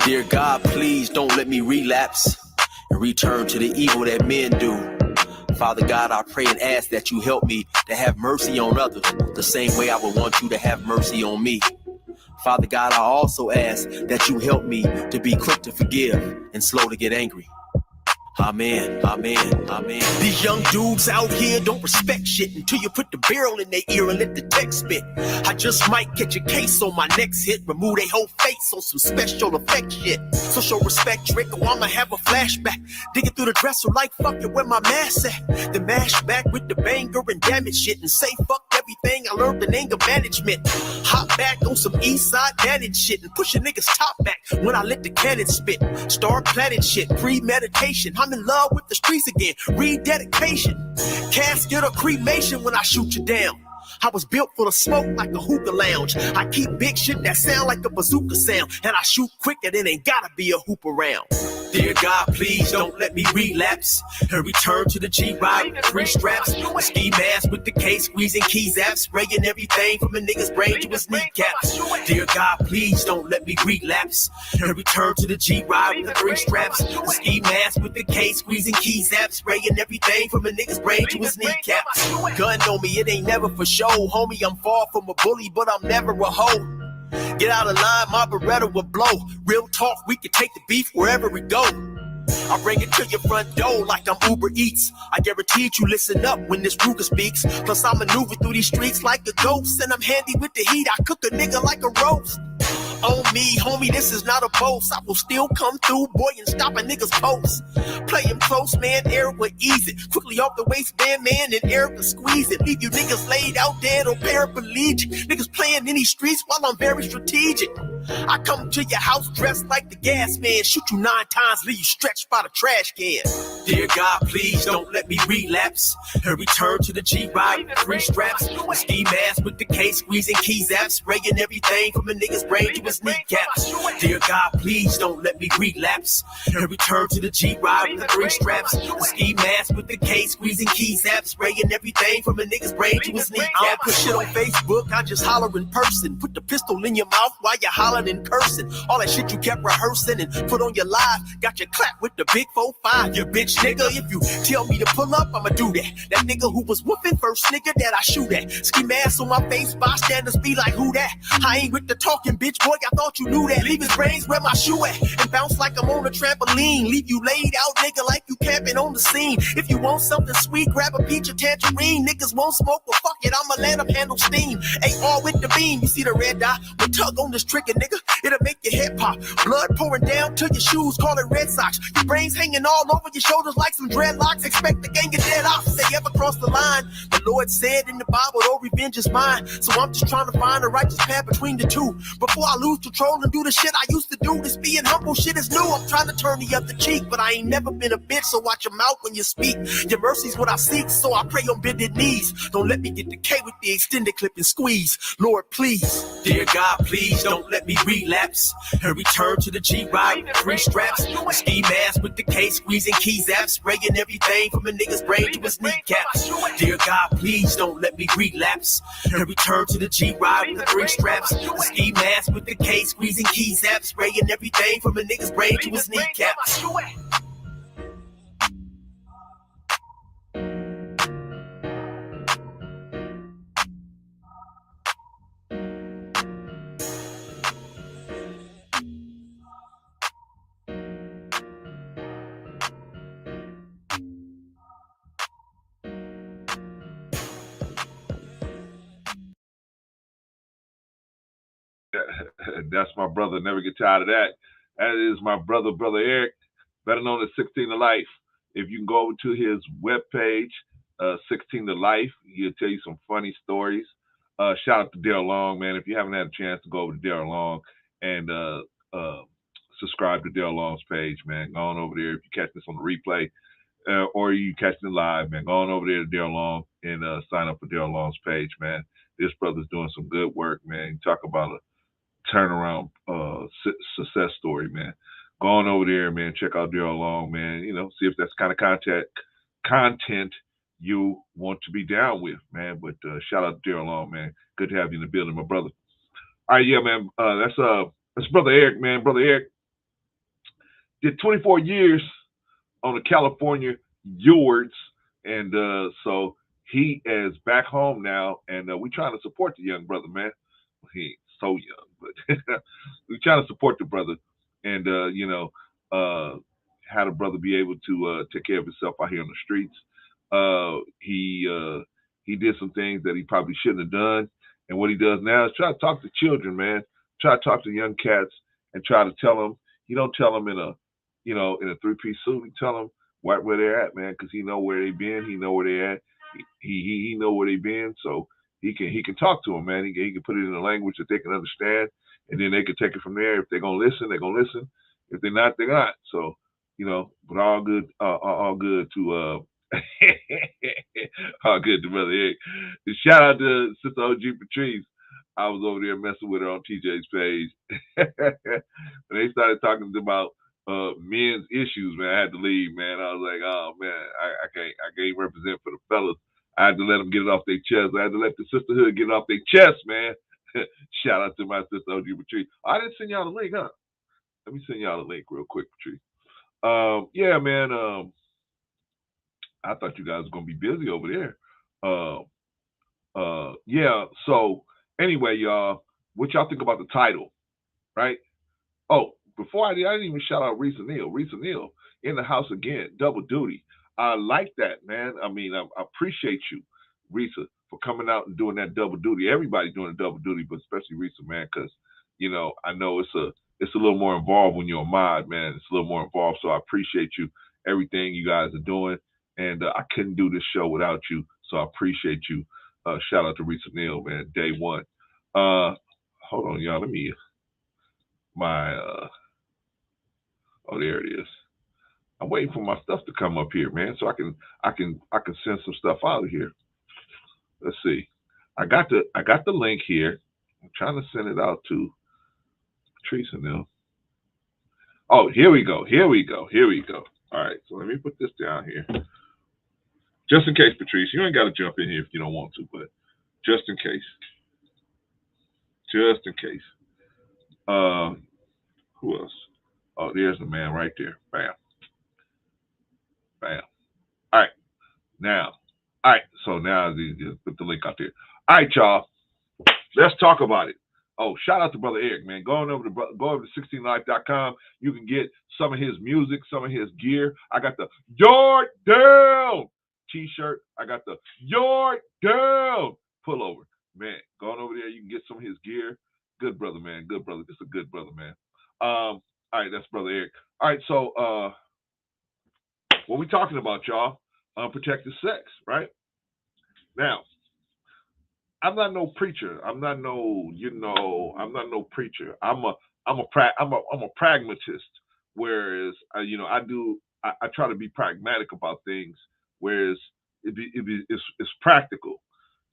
Dear God, please don't let me relapse and return to the evil that men do. Father God, I pray and ask that you help me to have mercy on others the same way I would want you to have mercy on me. Father God, I also ask that you help me to be quick to forgive and slow to get angry. Amen, amen, amen. These young dudes out here don't respect shit until you put the barrel in their ear and let the text spit. I just might catch a case on my next hit, remove their whole face on some special effect shit. So show respect, trick, or I'ma have a flashback. Digging through the dresser like fuck it, where my mask at? Then mash back with the banger and damage shit and say fuck everything I learned in anger management. Hop back on some east side manage shit and push a nigga's top back when I let the cannon spit. Start planning shit, premeditation. I'm in love with the streets again, rededication. Casket or cremation when I shoot you down. I was built for the smoke like a hookah lounge. I keep big shit that sound like a bazooka sound, and I shoot quicker than ain't gotta be a hoop around. Dear God, please don't let me relapse and return to the G-Ride, 3 straps, a ski mask with the K, squeezing keys apps, spraying everything from a nigga's brain to his kneecaps. Dear God, please don't let me relapse and return to the G-Ride with the 3 straps, a ski mask with the K, squeezing keys apps, spraying everything from a nigga's brain to his kneecaps. Gun on me, it ain't never for show, homie. I'm far from a bully, but I'm never a hoe. Get out of line, my Beretta will blow. Real talk, we can take the beef wherever we go. I bring it to your front door like I'm Uber Eats. I guarantee you listen up when this Ruger speaks. Plus I maneuver through these streets like a ghost, and I'm handy with the heat. I cook a nigga like a roast. On me, homie, this is not a boast. I will still come through, boy, and stop a nigga's post. Play him close, man, Eric will ease it. Quickly off the waistband, man, and Eric will squeeze it. Leave you niggas laid out dead or paraplegic. Niggas playing in these streets while I'm very strategic. I come to your house dressed like the gas man. Shoot you 9 times, leave you stretched by the trash can. Dear God, please don't let me relapse and return to the G-Ride, 3 straps, a ski mask with the K, squeezing keys apps, spraying everything from a nigga's brain to his kneecaps. Dear God, please don't let me relapse and return to the G-Ride with the 3 straps, a ski mask with the K, squeezing keys apps, spraying everything from a nigga's brain to his kneecaps. I don't put shit on Facebook, I just holler in person. Put the pistol in your mouth while you holler and cursing. All that shit you kept rehearsing and put on your live, got your clap with the big 4-5. You bitch nigga, if you tell me to pull up, I'ma do that. That nigga who was whooping first nigga that I shoot at. Ski mask on my face, bystanders be like, who that? I ain't with the talking, bitch boy, I thought you knew that. Leave his brains where my shoe at and bounce like I'm on a trampoline. Leave you laid out nigga like you camping on the scene. If you want something sweet, grab a peach or tangerine. Niggas won't smoke, well fuck it, I'ma let them handle steam. AR with the beam, you see the red dot? We tug on this trigger, nigga. It'll make your head pop. Blood pouring down to your shoes, call it Red Sox. Your brains hanging all over your shoulders like some dreadlocks. Expect the gang of dead ops if they ever cross the line. The Lord said in the Bible, oh, revenge is mine. So I'm just trying to find a righteous path between the two. Before I lose control and do the shit I used to do. This being humble shit is new. I'm trying to turn the other cheek, but I ain't never been a bitch, so watch your mouth when you speak. Your mercy's what I seek, so I pray on bended knees. Don't let me get decay with the extended clip and squeeze. Lord, please. Dear God, please don't let me relapse and return to the G-Ride, 3 straps, a ski mask with the K, squeezing keys apps, spraying everything from a nigga's brain to his kneecaps. Dear God, please don't let me relapse and return to the G-Ride with the 3 straps, a ski mask with the K, squeezing keys apps, spraying everything from a nigga's brain to his kneecaps. That's my brother. Never get tired of that. That is my brother, Brother Eric, better known as 16 to Life. If you can go over to his webpage, 16 to Life, he'll tell you some funny stories. Shout out to Daryl Long, man. If you haven't had a chance to go over to Daryl Long and subscribe to Daryl Long's page, man, go on over there. If you catch this on the replay or you catch it live, man, go on over there to Daryl Long and sign up for Daryl Long's page, man. This brother's doing some good work, man. You talk about a turnaround success story, man. Go on over there, man. Check out Daryl Long, man. You know, see if that's the kind of content you want to be down with, man. But shout out to Daryl Long, man. Good to have you in the building, my brother. All right, yeah, man. That's Brother Eric, man. Brother Eric, did 24 years on the California yards, and so he is back home now, and we're trying to support the young brother, man. He ain't so young, but we're trying to support the brother, and how the brother be able to take care of himself out here on the streets. He did some things that he probably shouldn't have done, and what he does now is try to talk to children, man. Try to talk to young cats and try to tell them. You don't tell them in a three-piece suit. You tell them right where they're at, man, because he know where they been. He know where they at. He know where they been, so he can talk to them, man. He can put it in a language that they can understand, and then they can take it from there. If they're gonna listen, they're gonna listen. If they're not, they're not. So but all good to all good to Brother Eric. Shout out to Sister OG Patrice. I was over there messing with her on TJ's page. When they started talking about men's issues, man, I had to leave, man. I was like, oh man, I can't represent for the fellas. I had to let them get it off their chest. I had to let the sisterhood get it off their chest, man. Shout out to my sister OG Patrice. I didn't send y'all the link, huh? Let me send y'all the link real quick, Patrice. Yeah, man. I thought you guys were gonna be busy over there. Yeah. So anyway, y'all, what y'all think about the title, right? Oh, before I didn't even shout out Risa Neal. Risa Neal in the house again, double duty. I like that, man. I mean, I appreciate you, Risa, for coming out and doing that double duty. Everybody doing a double duty, but especially Risa, man, because I know it's a little more involved when you're a mod, man. It's a little more involved, so I appreciate you, everything you guys are doing, and I couldn't do this show without you, so I appreciate you. Shout out to Risa Neal, man, day one. Hold on, y'all. Let me oh, there it is. I'm waiting for my stuff to come up here, man, so I can send some stuff out of here. Let's see. I got the link here. I'm trying to send it out to Patrice and them. Oh, here we go. All right, so let me put this down here. Just in case, Patrice, you ain't got to jump in here if you don't want to, but just in case. Just in case. Who else? Oh, there's the man right there. Bam. Bam. All right. Now. All right. So now just put the link out there. All right, y'all. Let's talk about it. Oh, shout out to Brother Eric, man. Go over to 16life.com. You can get some of his music, some of his gear. I got the Yard Down t-shirt. I got the Yard Down pullover. Man, going over there, you can get some of his gear. Good brother, man. Good brother. Just a good brother, man. All right, that's Brother Eric. All right, so what we talking about, y'all? Unprotected sex, right? Now, I'm not no preacher. I'm not no preacher. I'm a pragmatist. Whereas I try to be pragmatic about things. Whereas it's practical.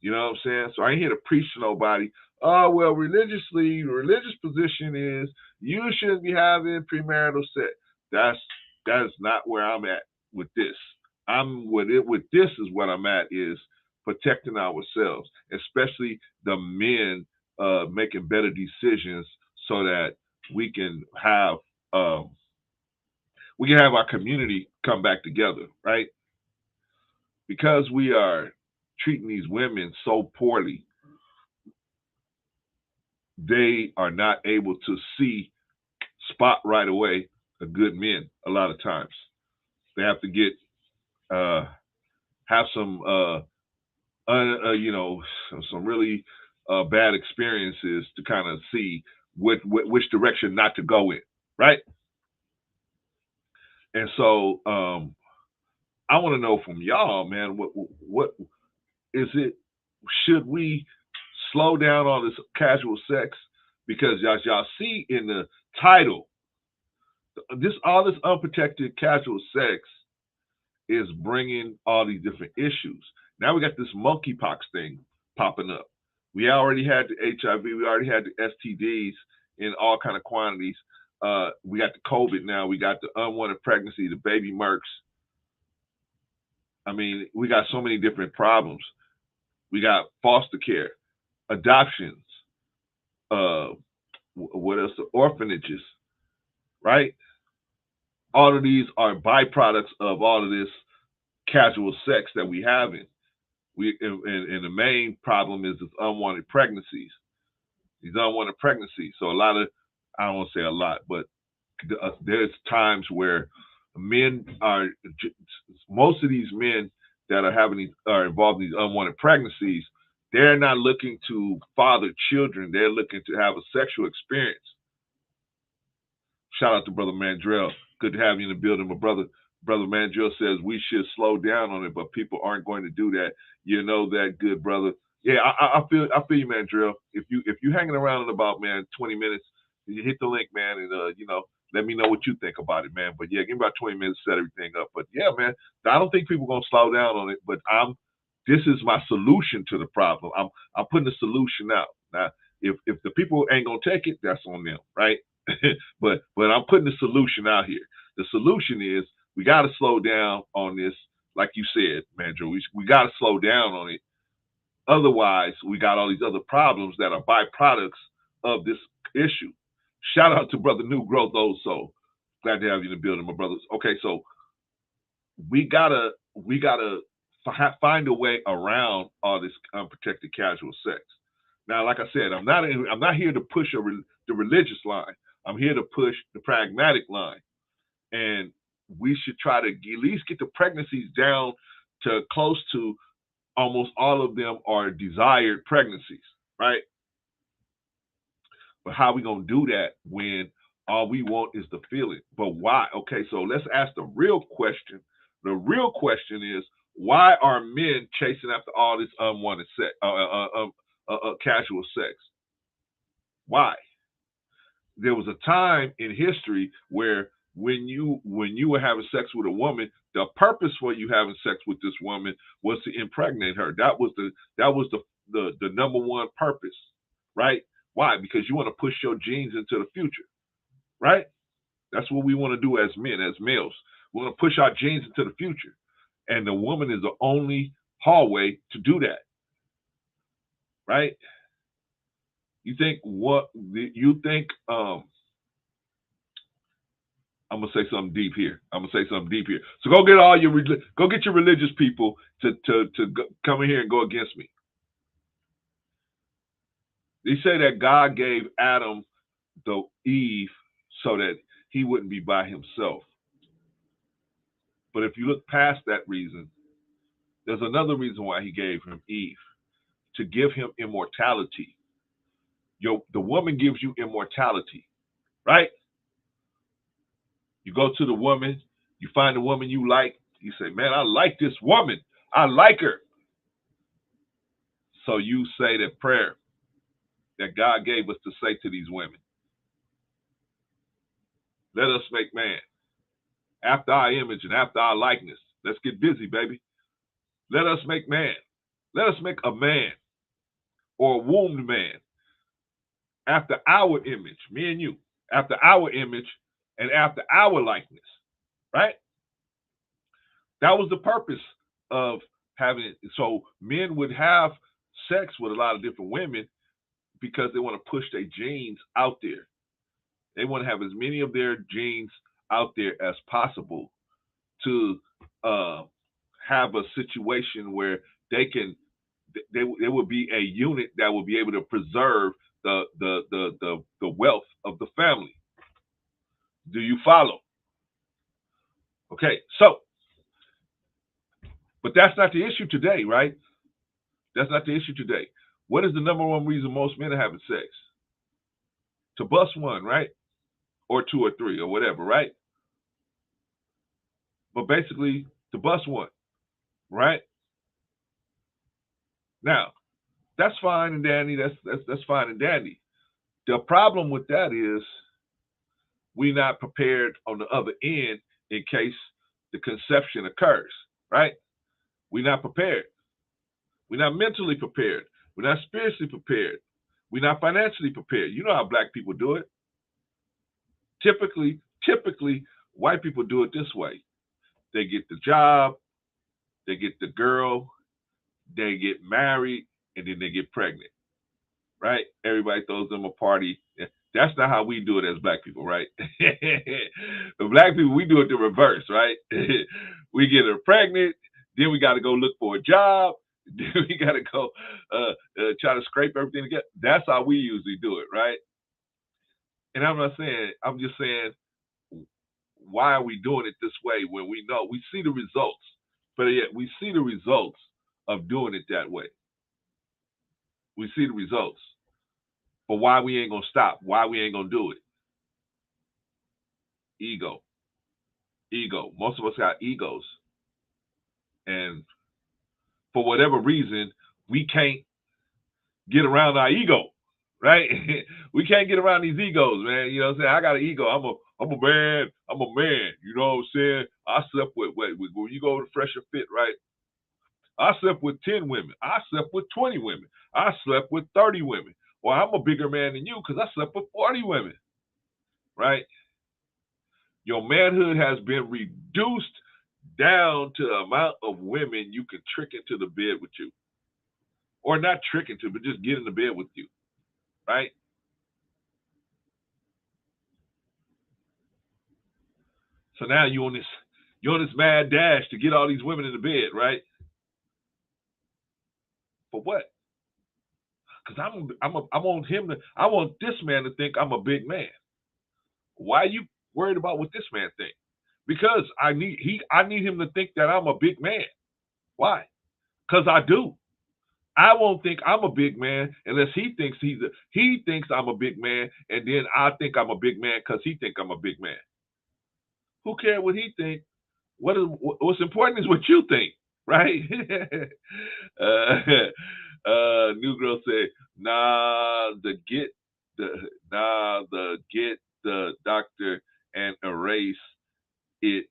You know what I'm saying? So I ain't here to preach to nobody. Oh, well, the religious position is you shouldn't be having premarital sex. That's not where I'm at with this. With this is what I'm at is protecting ourselves, especially the men making better decisions so that we can have our community come back together, right? Because we are treating these women so poorly, they are not able to spot right away a good men a lot of times. They have to get have some some really bad experiences to kind of see which direction not to go in, right? And so I want to know from y'all, man, what is it? Should we slow down on this casual sex? Because as y'all see in the title, all this unprotected casual sex is bringing all these different issues. Now we got this monkeypox thing popping up. We already had the HIV, we already had the STDs in all kind of quantities. We got the COVID now, we got the unwanted pregnancy, the baby Merks. I mean, we got so many different problems. We got foster care, adoptions, what else? The orphanages, right? All of these are byproducts of all of this casual sex that we have in. And the main problem is unwanted pregnancies. These unwanted pregnancies. So a lot of, I don't want to say a lot, but there's times where men are, most of these men that are involved in these unwanted pregnancies, they're not looking to father children. They're looking to have a sexual experience. Shout out to Brother Mandrell. Good to have you in the building. My brother Mandrell says we should slow down on it, but people aren't going to do that. You know that, good brother. Yeah, I feel you, Mandrell. If you hanging around in about, man, 20 minutes, you hit the link, man, and let me know what you think about it, man. But yeah, give me about 20 minutes to set everything up. But yeah, man, I don't think people are gonna slow down on it. But this is my solution to the problem. I'm putting the solution out. Now, if the people ain't gonna take it, that's on them, right? but I'm putting the solution out here. The solution is we got to slow down on this, like you said, Mandrew. We got to slow down on it. Otherwise, we got all these other problems that are byproducts of this issue. Shout out to Brother New Growth also. Glad to have you in the building, my brothers. Okay, so we gotta find a way around all this unprotected casual sex. Now, like I said, I'm not here to push the religious line. I'm here to push the pragmatic line. And we should try to at least get the pregnancies down to close to almost all of them are desired pregnancies, right? But how are we going to do that when all we want is the feeling? But why? Okay, so let's ask the real question. The real question is, why are men chasing after all this unwanted sex, casual sex? Why? There was a time in history where when you were having sex with a woman, the purpose for you having sex with this woman was to impregnate her. That was the number one purpose, right? Why? Because you want to push your genes into the future, right? That's what we want to do as men, as males. We want to push our genes into the future, and the woman is the only hallway to do that, right? You think I'm gonna say something deep here. So go get your religious people to come in here and go against me. They say that God gave Adam the Eve so that he wouldn't be by himself. But if you look past that reason, there's another reason why he gave him Eve, to give him immortality. The woman gives you immortality, right? You go to the woman, you find the woman you like, you say, man, I like this woman. I like her. So you say that prayer that God gave us to say to these women. Let us make man after our image and after our likeness. Let's get busy, baby. Let us make man. Let us make a man or a wombed man after our image, me and you, after our image and after our likeness, right? That was the purpose of having it. So men would have sex with a lot of different women because they want to push their genes out there. They want to have as many of their genes out there as possible to have a situation where they will be a unit that will be able to preserve the wealth of the family. Do you follow? Okay, so, but that's not the issue today, right? That's not the issue today. What is the number one reason most men are having sex? To bust one, right? Or two or three or whatever, right? But basically, to bust one, right? Now, that's fine and dandy. That's fine and dandy. The problem with that is we're not prepared on the other end in case the conception occurs, right? We're not prepared. We're not mentally prepared. We're not spiritually prepared. We're not financially prepared. You know how black people do it. Typically, white people do it this way. They get the job, they get the girl, they get married, and then they get pregnant, right? Everybody throws them a party. That's not how we do it as black people, right? The black people, we do it the reverse, right? We get her pregnant, then we got to go look for a job, then we got to go try to scrape everything together. That's how we usually do it, right? And I'm not saying, I'm just saying, why are we doing it this way when we know we see the results? But yet we see the results of doing it that way. We see the results. But why we ain't gonna stop? Why we ain't gonna do it? Ego. Ego. Most of us got egos. And for whatever reason, we can't get around our ego, right? We can't get around these egos, man. You know what I'm saying? I got an ego. I'm a man. I'm a man. You know what I'm saying? I slept with when you go to Fresher Fit, right? I slept with 10 women. I slept with 20 women. I slept with 30 women. Well, I'm a bigger man than you because I slept with 40 women, right? Your manhood has been reduced down to the amount of women you can trick into the bed with you. Or not trick into, but just get in the bed with you, right? So now you're on this mad dash to get all these women in the bed, right? For what? Because I want this man to think I'm a big man. Why are you worried about what this man thinks? Because I need him to think that I'm a big man. Why? Because I do. I won't think I'm a big man unless he thinks I'm a big man, and then I think I'm a big man because he think I'm a big man. Who cares what he think? What's important is what you think, right? New girl said, get the doctor and erase it,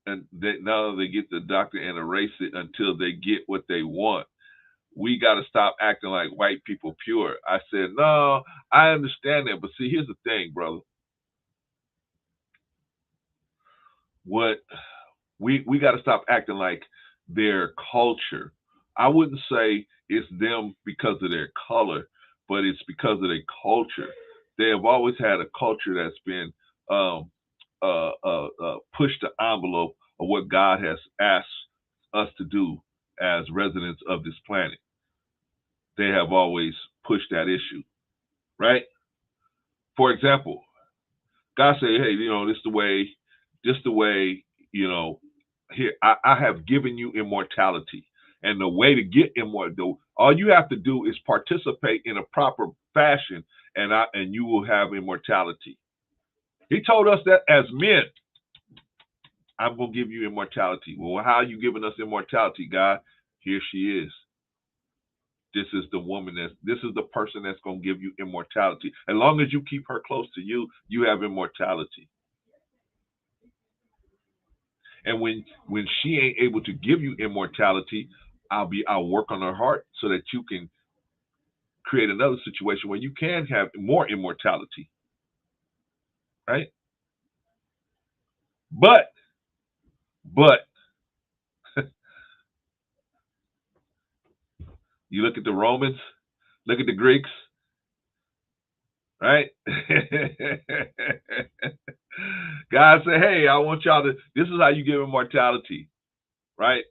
and now they get the doctor and erase it until they get what they want. We got to stop acting like white people pure. I said, no, I understand that, but see, here's the thing, brother. What we got to stop acting like their culture. I wouldn't say it's them because of their color, but it's because of their culture. They have always had a culture that's been pushed the envelope of what God has asked us to do as residents of this planet. They have always pushed that issue, right? For example, God said, hey, this the way, here, I have given you immortality. And the way to get immortal, all you have to do is participate in a proper fashion, and you will have immortality. He told us that as men, I'm going to give you immortality. Well, how are you giving us immortality, God? Here she is. This is the person that's going to give you immortality. As long as you keep her close to you, you have immortality. And when she ain't able to give you immortality, I'll work on her heart so that you can create another situation where you can have more immortality. Right? But you look at the Romans, look at the Greeks, right? God said, hey, I want y'all to, this is how you give immortality, right?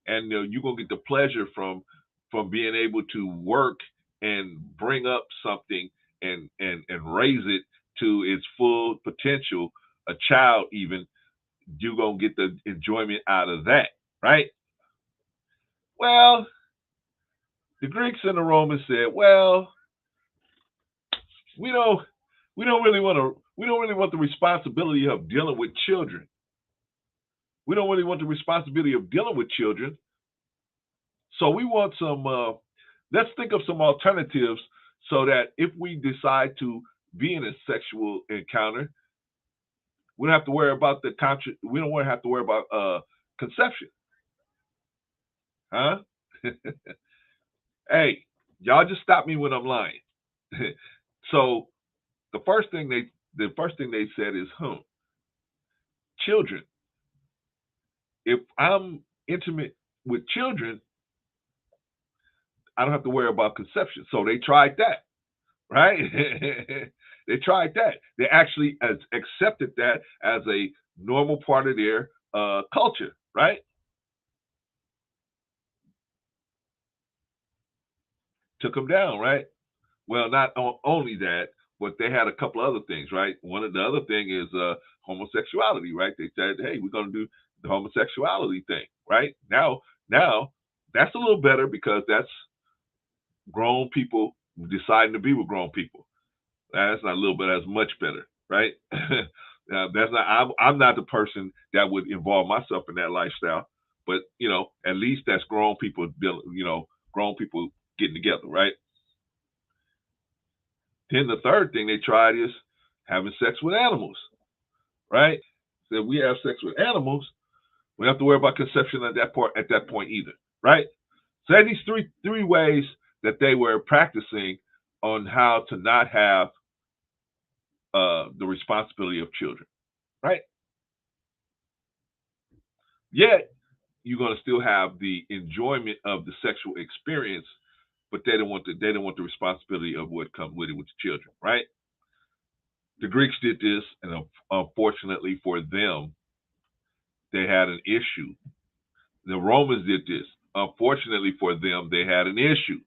And you're going to get the pleasure from being able to work and bring up something and raise it to its full potential, a child even, you're going to get the enjoyment out of that, right? Well, the Greeks and the Romans said, well, we don't really want the responsibility of dealing with children. We don't really want the responsibility of dealing with children. So we want let's think of some alternatives so that if we decide to be in a sexual encounter, we don't have to worry about we don't want to have to worry about conception. Huh? Hey, y'all just stop me when I'm lying. So the first thing they said is, children. If I'm intimate with children, I don't have to worry about conception. So they tried that. right? They tried that. They actually accepted that as a normal part of their culture, right? Took them down, right? Well, not only that, but they had a couple other things, right? One of the other thing is homosexuality, right? They said, "Hey, we're going to do the homosexuality thing," right? Now that's a little better because that's grown people deciding to be with grown people. That's not a little bit, that's much better, right? That's not. I'm not the person that would involve myself in that lifestyle, but at least that's grown people, grown people getting together, right? Then the third thing they tried is having sex with animals, right? So if we have sex with animals, we don't have to worry about conception at that point either, right? So there are these three ways that they were practicing on how to not have the responsibility of children, right? Yet you're going to still have the enjoyment of the sexual experience, but they don't want the responsibility of what comes with it with the children, right? The Greeks did this, and unfortunately for them, they had an issue. The Romans did this. Unfortunately for them, they had an issue.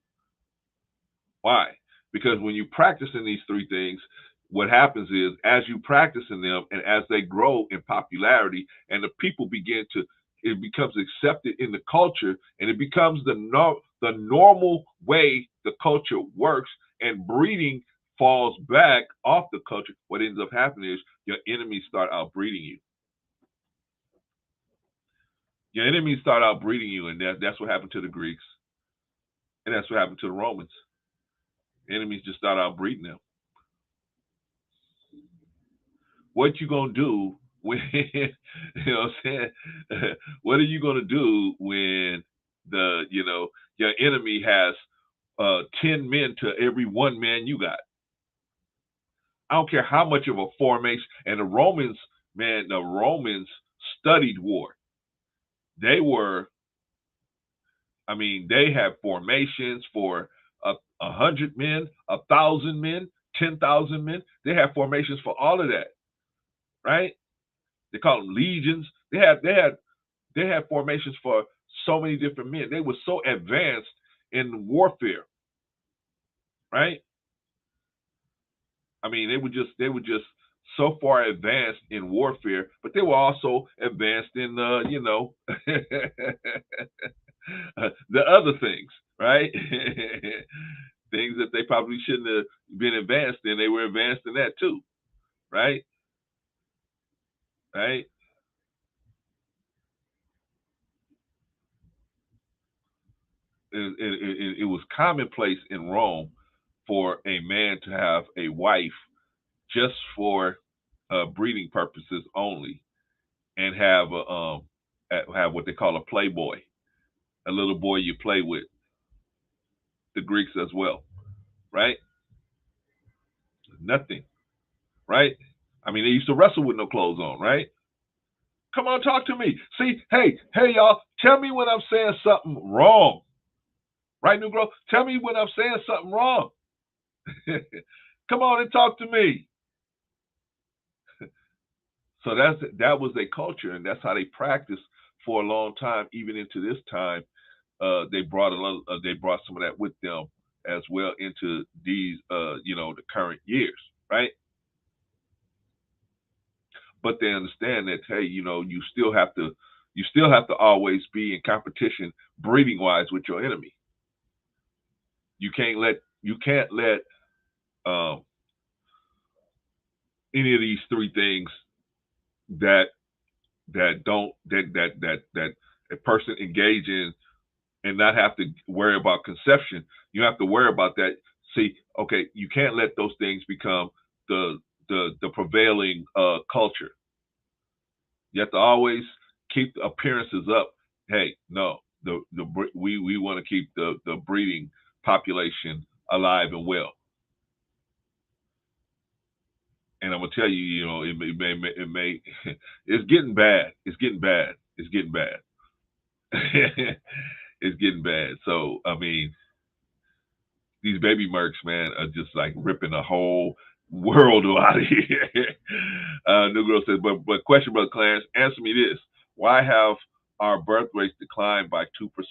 Why? Because when you practice in these three things, what happens is as you practice in them and as they grow in popularity and the people begin to, it becomes accepted in the culture and it becomes the normal way the culture works and breeding falls back off the culture. What ends up happening is your enemies start outbreeding you. Your enemies start outbreeding you, and that's what happened to the Greeks, and that's what happened to the Romans. Enemies just start outbreeding them. What you gonna do when you know what I'm saying? What are you gonna do when your enemy has 10 men to every one man you got? I don't care how much of a formation. And the Romans, man, the Romans studied war. They were, I mean, they had formations for 100 men, 1,000 men, 10,000 men. They had formations for all of that, right? They call them legions. They had formations for so many different men. They were so advanced in warfare, right? I mean, they were just so far advanced in warfare, but they were also advanced in the other things, right? Things that they probably shouldn't have been advanced in, they were advanced in that too, right? Right? It was commonplace in Rome for a man to have a wife just for breeding purposes only, and have have what they call a playboy, a little boy you play with. The Greeks as well, right? Nothing, right? I mean, they used to wrestle with no clothes on, right? Come on, talk to me. See, hey, y'all, tell me when I'm saying something wrong, right, Negro? Tell me when I'm saying something wrong. Come on and talk to me. So that was their culture, and that's how they practiced for a long time, even into this time. They brought some of that with them as well into these the current years, right? But they understand that, hey, you still have to always be in competition breeding wise with your enemy. You can't let any of these three things that a person engage in and not have to worry about conception. You have to worry about that. See, okay, you can't let those things become the prevailing culture. You have to always keep the appearances up. Hey, no, we want to keep the breeding population alive and well. And I'm gonna tell you, it may it's getting bad. It's getting bad. It's getting bad. It's getting bad. So I mean, These baby Merks, man, are just like ripping the whole world out of here. New Girl says, but question, Brother Clarence, answer me this. Why have our birth rates declined by 2%? What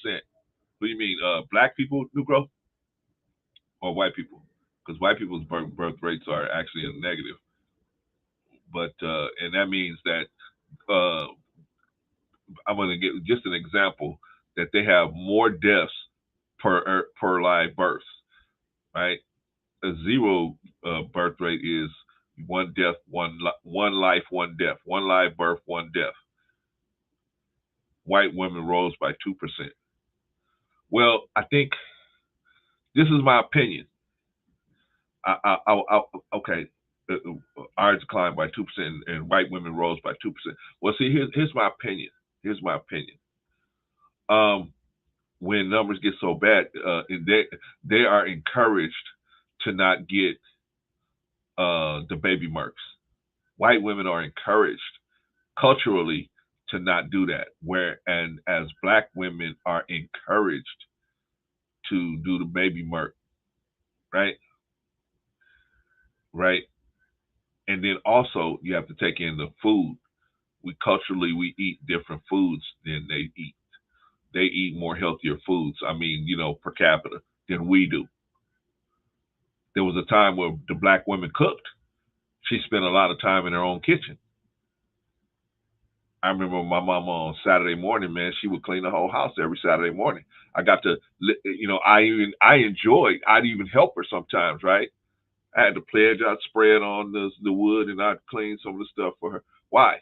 do you mean, black people, New Girl, or white people? Because white people's birth rates are actually a negative. But, and that means that, I'm going to give just an example, that they have more deaths per live birth, right? A zero birth rate is one death, one life, one death, one live birth, one death. White women rose by 2%. Well, I think this is my opinion. Okay, ours declined by 2%, and white women rose by 2%. Well, see, here's my opinion. Here's my opinion. When numbers get so bad, they are encouraged to not get the baby Merks. White women are encouraged culturally to not do that, and as black women are encouraged to do the baby Merk, right? Right. And then also you have to take in the food. We eat different foods than they eat. They eat more healthier foods. I mean, per capita than we do. There was a time where the black women cooked. She spent a lot of time in her own kitchen. I remember my mama on Saturday morning, man, she would clean the whole house every Saturday morning. I got to, I'd even help her sometimes, right? I had the pledge, I'd spread on the wood, and I'd clean some of the stuff for her. Why?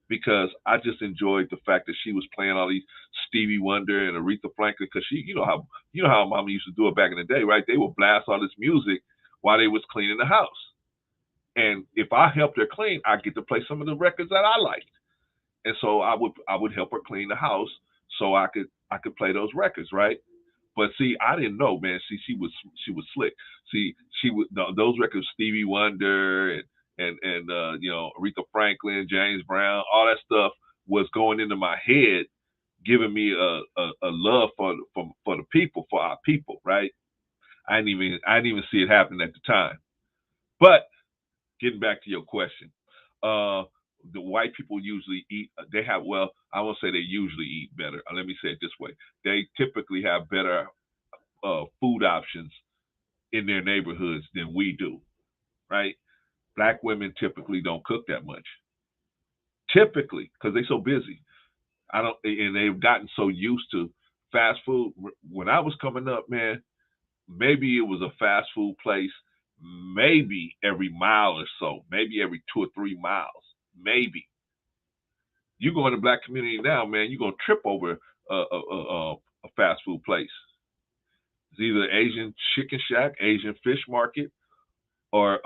Because I just enjoyed the fact that she was playing all these Stevie Wonder and Aretha Franklin, because you know how mama used to do it back in the day, right? They would blast all this music while they was cleaning the house. And if I helped her clean, I'd get to play some of the records that I liked. And so I would help her clean the house so I could play those records, right? But see, I didn't know, man. See, she was slick. See, those records, Stevie Wonder and Aretha Franklin, James Brown, all that stuff was going into my head, giving me a love for the people, for our people, right? I didn't even see it happen at the time. But getting back to your question, the white people usually eat. I won't say they usually eat better. Let me say it this way: they typically have better food options in their neighborhoods than we do, right? Black women typically don't cook that much, typically, because they're so busy. And they've gotten so used to fast food. When I was coming up, man, maybe it was a fast food place, maybe every mile or so, maybe every 2 or 3 miles, maybe. You go in the black community now, man, you're gonna trip over a fast food place. It's either Asian Chicken Shack, Asian Fish Market, or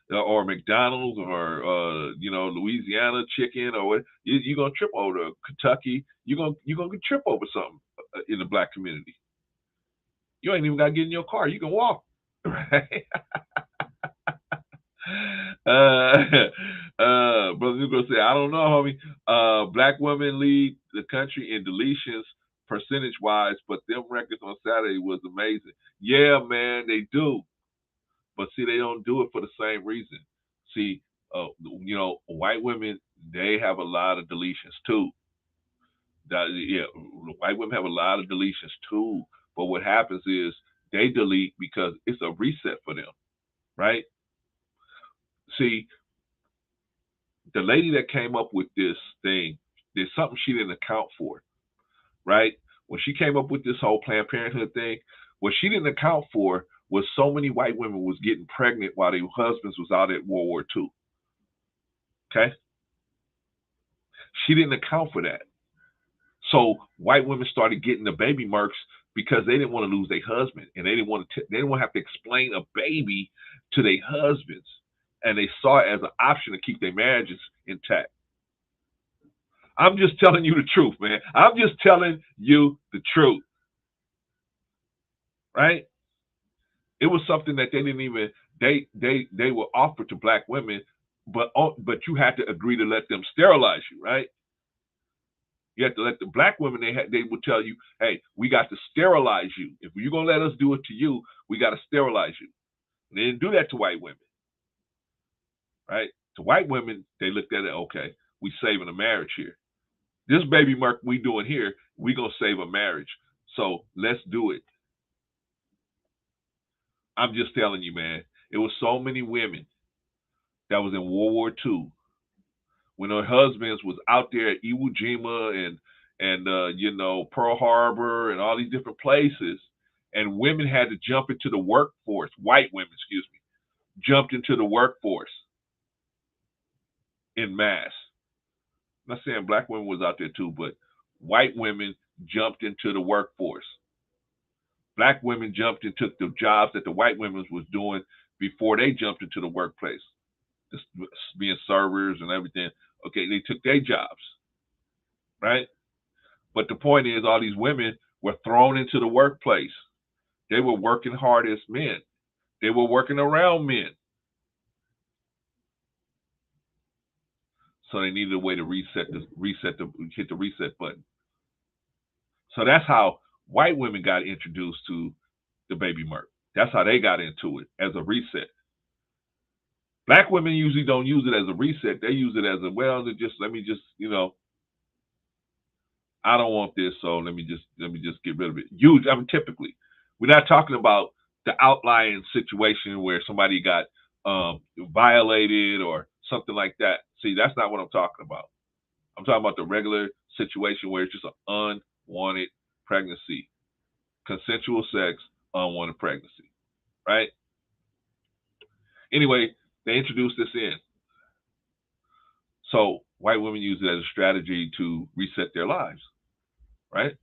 or McDonald's, or Louisiana Chicken, or what. You're gonna trip over Kentucky. You're gonna trip over something in the black community. You ain't even gotta get in your car. You can walk, right? Brother Negro said, I don't know, homie. Black women lead the country in deletions percentage wise, but them records on Saturday was amazing. Yeah, man, they do. But see, they don't do it for the same reason. See, white women, they have a lot of deletions too. White women have a lot of deletions too. But what happens is they delete because it's a reset for them, right? See, the lady that came up with this thing, there's something she didn't account for, right? When she came up with this whole Planned Parenthood thing, what she didn't account for was so many white women was getting pregnant while their husbands was out at World War II. Okay? She didn't account for that. So white women started getting the baby Merks because they didn't want to lose their husband, and they didn't want to have to explain a baby to their husbands, and they saw it as an option to keep their marriages intact. I'm just telling you the truth, man. I'm just telling you the truth, right? It was something that they didn't even they were offered to black women, but you had to agree to let them sterilize you, right? You have to let the black women, they would tell you, hey, we got to sterilize you. If you're going to let us do it to you, we got to sterilize you. And they didn't do that to white women, right? To white women, they looked at it, okay, we saving a marriage here. This baby Merk we doing here, we going to save a marriage. So let's do it. I'm just telling you, man, it was so many women that was in World War II when their husbands was out there at Iwo Jima and you know, Pearl Harbor and all these different places, and women had to jump into the workforce. White women, excuse me, jumped into the workforce in mass. I'm not saying black women was out there too, but white women jumped into the workforce. Black women jumped and took the jobs that the white women was doing before they jumped into the workplace, just being servers and everything. Okay, they took their jobs, right? But the point is, all these women were thrown into the workplace. They were working hard as men. They were working around men. So they needed a way to hit the reset button. So that's how white women got introduced to the baby Merk. That's how they got into it, as a reset. Black women usually don't use it as a reset. They use it as a, well, let me just, you know, I don't want this, so let me just get rid of it. Usually, I mean, typically, we're not talking about the outlying situation where somebody got violated or something like that. See, that's not what I'm talking about. I'm talking about the regular situation where it's just an unwanted pregnancy, consensual sex, unwanted pregnancy, right? Anyway, they introduced this in. So white women use it as a strategy to reset their lives, right?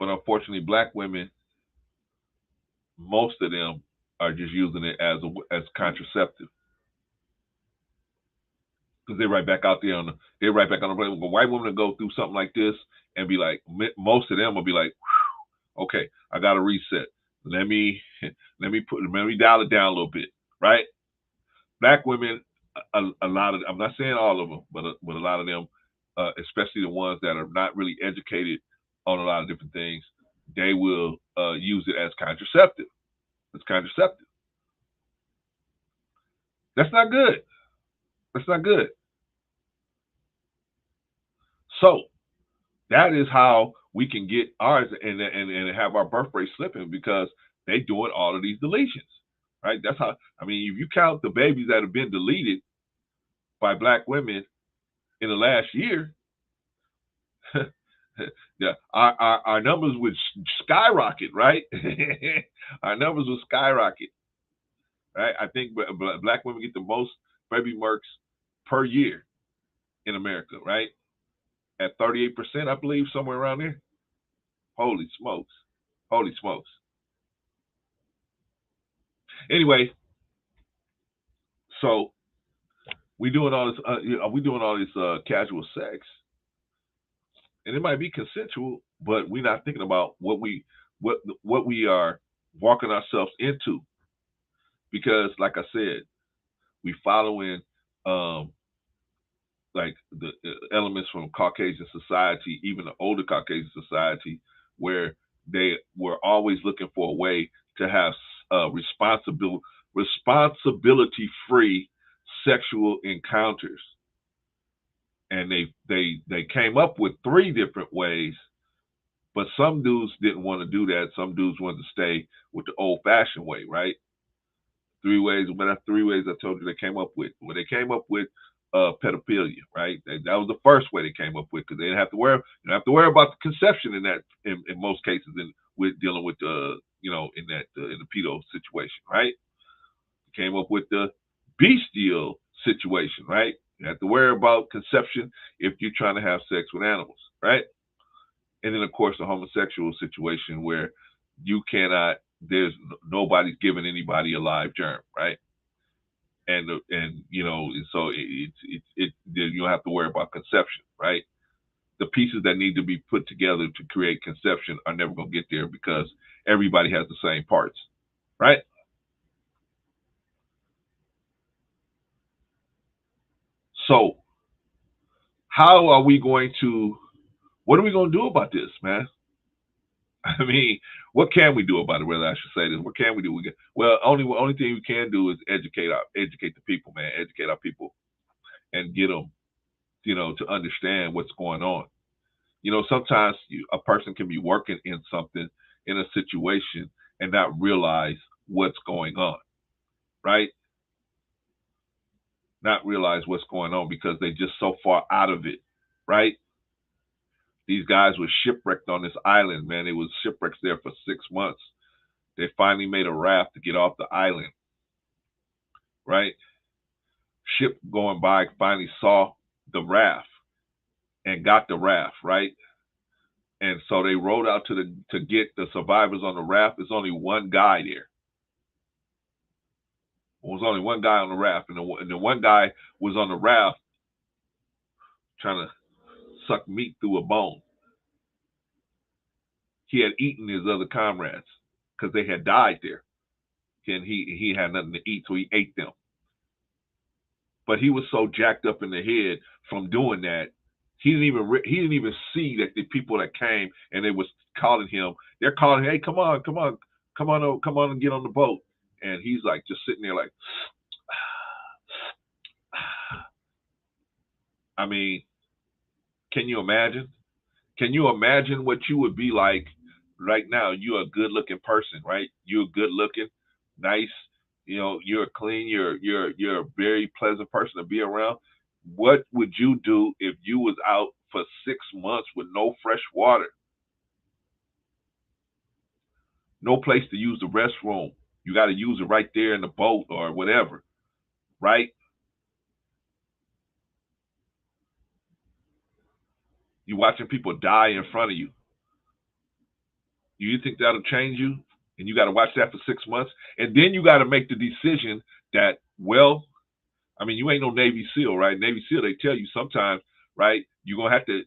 But unfortunately, black women, most of them are just using it as contraceptive, because they're right back out there they're right back on the plane. When white women will go through something like this and be like, most of them will be like, okay, I got to reset. Let me dial it down a little bit, right? Black women, a lot of, I'm not saying all of them, but a lot of them, especially the ones that are not really educated on a lot of different things, they will use it as contraceptive. It's contraceptive. That's not good. That's not good. So that is how we can get ours and have our birth rate slipping, because they doing all of these deletions, right? That's how, I mean, if you count the babies that have been deleted by black women in the last year, yeah, our numbers would skyrocket, right? Our numbers would skyrocket, right? I think black women get the most baby Merks per year in America, right? At 38%, I believe, somewhere around there. Holy smokes. Holy smokes. Anyway, so we doing all this casual sex, and it might be consensual, but we're not thinking about what we are walking ourselves into, because, like I said, we following like the elements from Caucasian society, even the older Caucasian society, where they were always looking for a way to have responsibility-free sexual encounters, and they came up with 3 different ways. But some dudes didn't want to do that. Some dudes wanted to stay with the old-fashioned way, right? 3 ways. But that's 3 ways I told you they came up with. When they came up with pedophilia, right? That was the first way they came up with, because they didn't have to worry. You don't have to worry about the conception in that. In most cases, with dealing with in the pedo situation, right? They came up with the bestial situation, right? You have to worry about conception if you're trying to have sex with animals, right? And then, of course, the homosexual situation, where you cannot, nobody's giving anybody a live germ, right? And so you don't have to worry about conception, right? The pieces that need to be put together to create conception are never going to get there, because everybody has the same parts, right? So how are we going to, what are we going to do about this, man? I mean, what can we do about it? Whether I should say this, what can we do? Only thing we can do is educate the people, man. Educate our people and get them, to understand what's going on. Sometimes a person can be working in something, in a situation, and not realize what's going on, right? Not realize what's going on because they're just so far out of it, right? These guys were shipwrecked on this island, man. They was shipwrecked there for 6 months. They finally made a raft to get off the island, right? Ship going by finally saw the raft and got the raft, right? And so they rowed out to get the survivors on the raft. There's only one guy there. There was only one guy on the raft, and the one guy was on the raft trying to suck meat through a bone. He had eaten his other comrades because they had died there, and he had nothing to eat, so he ate them. But he was so jacked up in the head from doing that, he didn't even see that the people that came and they was calling him. They're calling, hey, come on, and get on the boat. And he's like just sitting there like, I mean, can you imagine? Can you imagine what you would be like right now? You're a good-looking person, right? You're good-looking, nice. You're clean. You're a very pleasant person to be around. What would you do if you was out for 6 months with no fresh water, no place to use the restroom? You got to use it right there in the boat or whatever, right? You're watching people die in front of you. Do you think that'll change you? And you got to watch that for 6 months. And then you got to make the decision that, well, I mean, you ain't no Navy SEAL, right? Navy SEAL, they tell you sometimes, right, you're going to have to,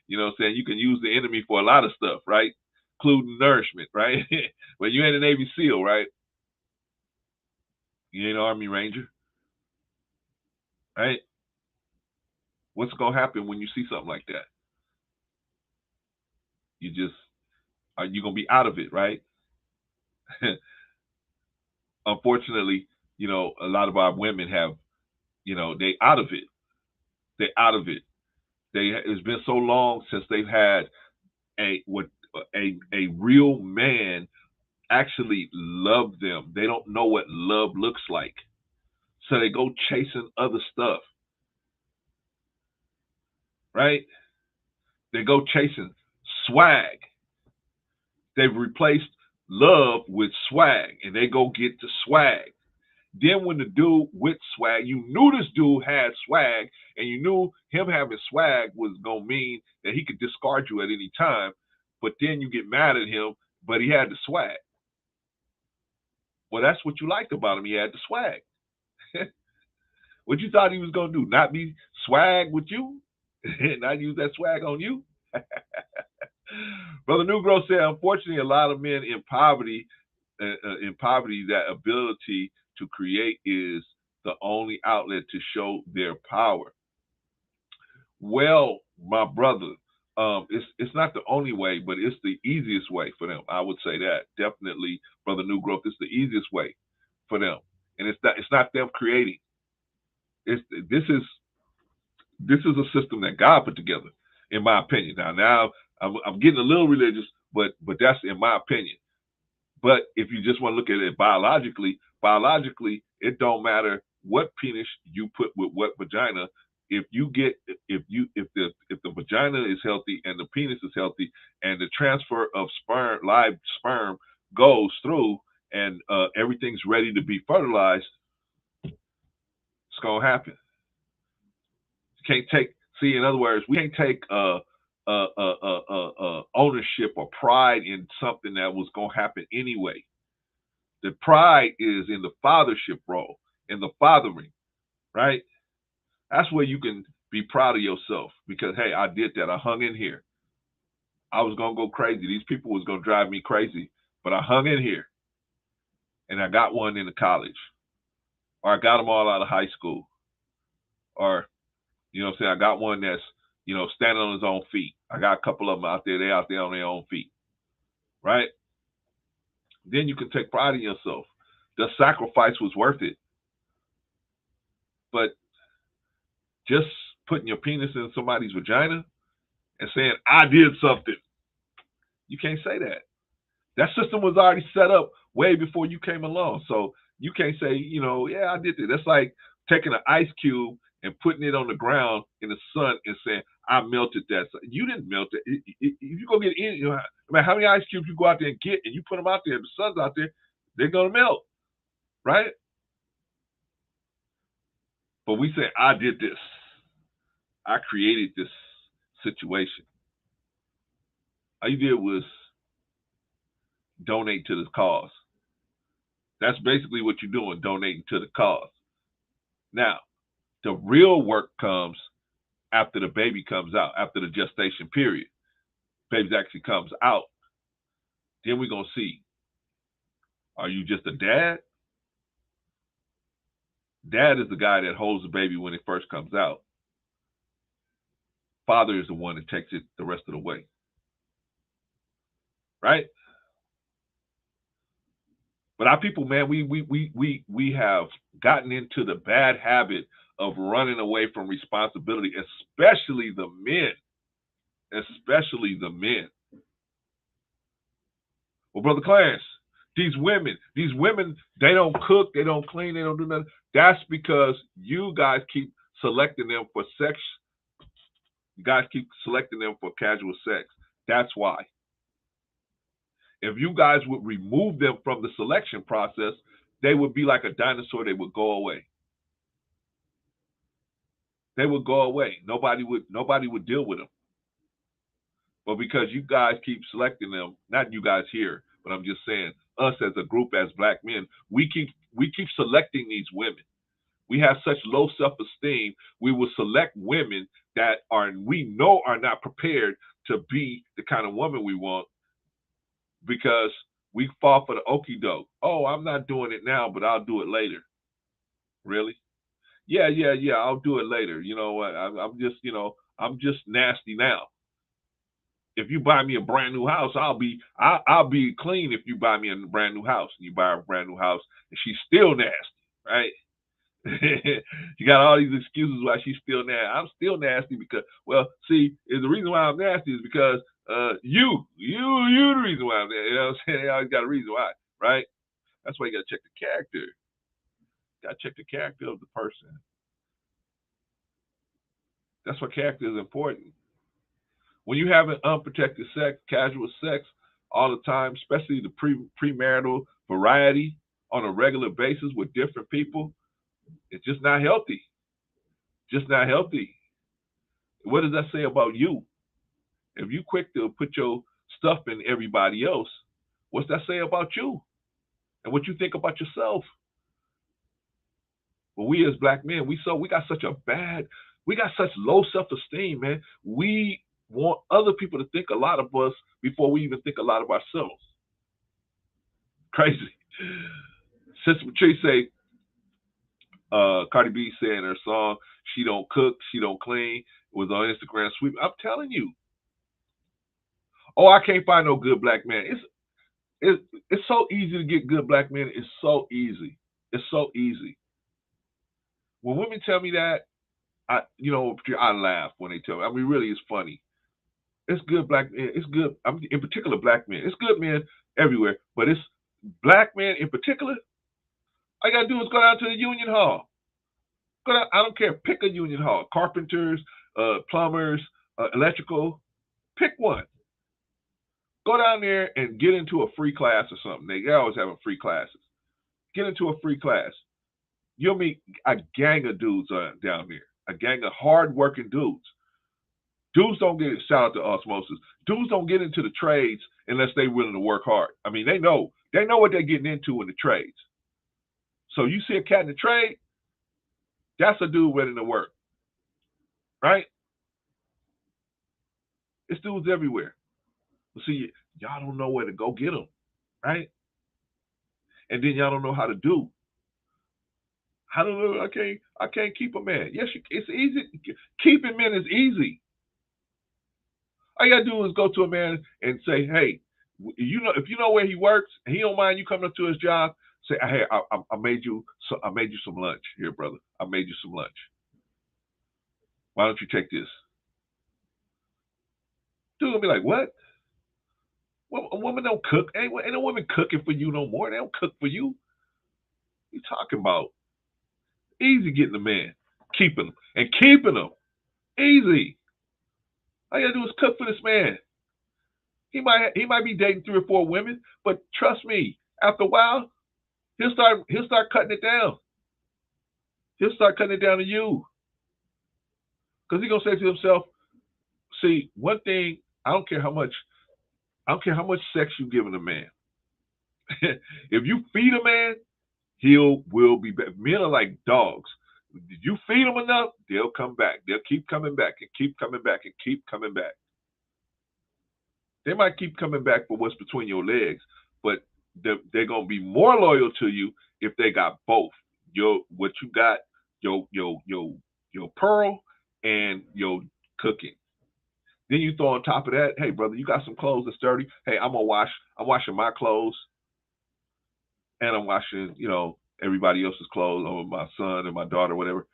you know what I'm saying, you can use the enemy for a lot of stuff, right? Including nourishment, right? When you ain't a Navy SEAL, right? You ain't an Army Ranger, right? What's going to happen when you see something like that? You're going to be out of it, right? Unfortunately, a lot of our women have, they out of it. They're out of it. It's been so long since they've had a real man actually love them. They don't know what love looks like. So they go chasing other stuff. Right? They go chasing swag. They've replaced love with swag, and they go get the swag. Then when the dude with swag, you knew this dude had swag, and you knew him having swag was going to mean that he could discard you at any time, but then you get mad at him, but he had the swag. Well, that's what you liked about him. He had the swag. What you thought he was going to do? Not be swag with you? Not use that swag on you? Brother Negro said, unfortunately, a lot of men in poverty, that ability to create is the only outlet to show their power. Well, my brother, it's not the only way, but it's the easiest way for them. I would say that definitely, Brother New Growth. It's the easiest way for them, and it's not them creating. This is a system that God put together, in my opinion. Now I'm getting a little religious, but that's in my opinion. But if you just want to look at it biologically, it don't matter what penis you put with what vagina. If the vagina is healthy and the penis is healthy and the transfer of live sperm goes through and everything's ready to be fertilized, it's gonna happen. In other words, we can't take ownership or pride in something that was gonna happen anyway. The pride is in the fathership role, in the fathering, right? That's where you can be proud of yourself because, hey, I did that. I hung in here. I was going to go crazy. These people was going to drive me crazy, but I hung in here. And I got one into college. Or I got them all out of high school. Or You know what I'm saying? I got one that's, standing on his own feet. I got a couple of them out there. They're out there on their own feet, right? Then you can take pride in yourself. The sacrifice was worth it. But just putting your penis in somebody's vagina and saying, I did something, you can't say that. That system was already set up way before you came along. So you can't say, yeah, I did it. That's like taking an ice cube and putting it on the ground in the sun and saying, I melted that. You didn't melt it. If you go get any, no matter how many ice cubes you go out there and get, and you put them out there, and the sun's out there, they're going to melt, right? But we say, I did this. I created this situation. All you did was donate to the cause. That's basically what you're doing, donating to the cause. Now, the real work comes after the baby comes out, after the gestation period. Baby actually comes out. Then we're going to see, are you just a dad? Dad is the guy that holds the baby when it first comes out. Father is the one that takes it the rest of the way. Right? But our people, man, we have gotten into the bad habit of running away from responsibility, especially the men. Especially the men. Well, Brother Clarence, these women, they don't cook, they don't clean, they don't do nothing. That's because you guys keep selecting them for sex. You guys keep selecting them for casual sex. That's why. If you guys would remove them from the selection process, they would be like a dinosaur. They would go away. They would go away. Nobody would deal with them. But because you guys keep selecting them, not you guys here, but I'm just saying us as a group, as black men, we keep selecting these women. We have such low self-esteem. We will select women that we know are not prepared to be the kind of woman we want, because we fall for the okie doke. Oh, I'm not doing it now, but I'll do it later. Really? Yeah. I'll do it later. You know what? I'm just nasty now. If you buy me a brand new house, I'll be clean. If you buy me a brand new house, and you buy a brand new house, and she's still nasty, right? You got all these excuses why she's still nasty. I'm still nasty because, well, see, the reason why I'm nasty is because you the reason why I'm nasty. You know what I'm saying? They always got a reason why, right? That's why you got to check the character. Got to check the character of the person. That's why character is important. When you have an unprotected sex, casual sex all the time, especially the premarital variety on a regular basis with different people, it's just not healthy. Just not healthy. What does that say about you? If you quick to put your stuff in everybody else, what's that say about you and what you think about yourself? Well, we as black men, we got such low self-esteem, man. We want other people to think a lot of us before we even think a lot of ourselves. Crazy. Sister Patrice say, Cardi B said in her song, she don't cook, she don't clean, was on Instagram sweep. I'm telling you. Oh, I can't find no good black man. It's so easy to get good black men. It's so easy. It's so easy. When women tell me that, I laugh when they tell me. I mean, really, it's funny. It's good black men. It's good. In particular, black men. It's good men everywhere, but it's black men in particular. All you gotta do is go down to the union hall. Go down. I don't care. Pick a union hall. Carpenters, plumbers, electrical. Pick one. Go down there and get into a free class or something. They always having free classes. Get into a free class. You'll meet a gang of dudes down there. A gang of hard-working dudes. Dudes don't get, shout out to osmosis, dudes don't get into the trades unless they're willing to work hard. I mean, they know what they're getting into in the trades. So you see a cat in the trade, that's a dude willing to work, right? It's dudes everywhere. But see, y'all don't know where to go get them, right? And then y'all don't know how to Hallelujah. I can't keep a man. Yes, it's easy. Keeping men is easy. All you gotta do is go to a man and say, hey, if you know where he works and he don't mind you coming up to his job, say, hey, I made you some lunch here, brother. I made you some lunch. Why don't you take this? Dude will be like, what? Well, a woman don't cook. Ain't a woman cooking for you no more. They don't cook for you. What you talking about? Easy getting a man, keeping him. Easy. All you gotta do is cook for this man. He might be dating 3 or 4 women, but trust me, after a while, he'll start cutting it down. He'll start cutting it down to you. Because he's gonna say to himself, see, one thing, I don't care how much sex you giving a man. If you feed a man, will be back. Men are like dogs. Did you feed them enough? They'll come back. They'll keep coming back and keep coming back and keep coming back. They might keep coming back for what's between your legs, but they're gonna be more loyal to you if they got both. What you got, your pearl and your cooking. Then you throw on top of that, hey brother, you got some clothes that's dirty. Hey, I'm washing my clothes, and I'm washing, everybody else's clothes, or my son and my daughter, whatever.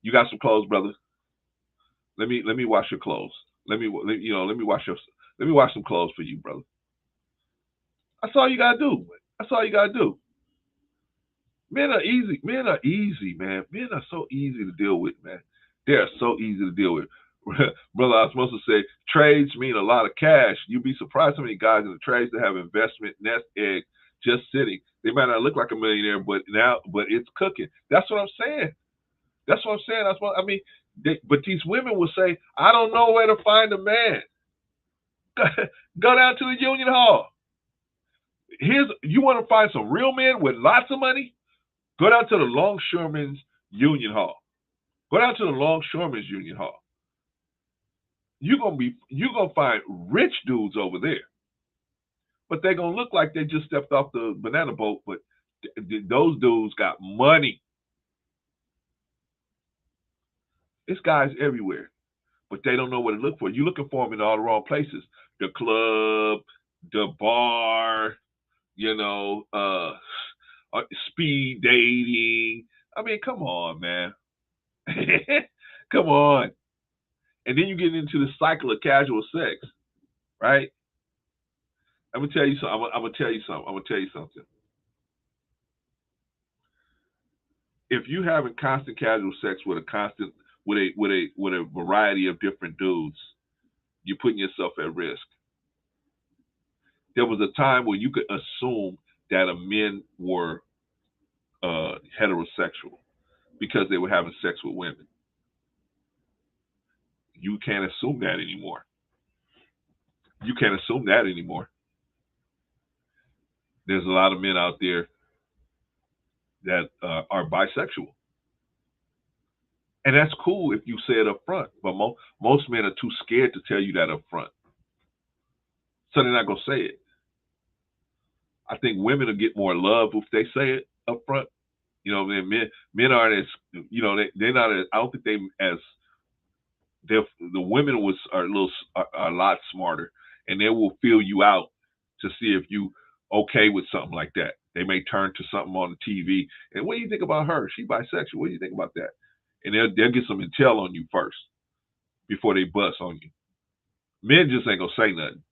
You got some clothes, brother. Let me wash your clothes. Let me wash some clothes for you, brother. That's all you gotta do. That's all you gotta do. Men are easy. Men are easy, man. Men are so easy to deal with, man. They are so easy to deal with. Brother, I was supposed to say trades mean a lot of cash. You'd be surprised how many guys in the trades that have investment nest egg just sitting. They might not look like a millionaire, but it's cooking. That's what I'm saying. That's what I'm saying. But these women will say, I don't know where to find a man. Go down to the union hall. You want to find some real men with lots of money? Go down to the longshoremen's union hall. Go down to the longshoremen's union hall. You're gonna find rich dudes over there, but they're gonna look like they just stepped off the banana boat. But those dudes got money. It's guys everywhere, but they don't know what to look for. You're looking for them in all the wrong places: the club, the bar, speed dating. I mean, come on, man. Come on. And then you get into the cycle of casual sex, right? I'm gonna tell you something. If you having constant casual sex with a variety of different dudes, you're putting yourself at risk. There was a time where you could assume that men were heterosexual because they were having sex with women. You can't assume that anymore. There's a lot of men out there that are bisexual. And that's cool if you say it up front, but most men are too scared to tell you that up front. So they're not going to say it. I think women will get more love if they say it up front. Men aren't as, they're not as, I don't think they as, the women are a lot smarter, and they will feel you out to see if you okay with something like that. They may turn to something on the TV, and what do you think about her? She bisexual. What do you think about that? And they'll get some intel on you first before they bust on you. Men just ain't gonna say nothing.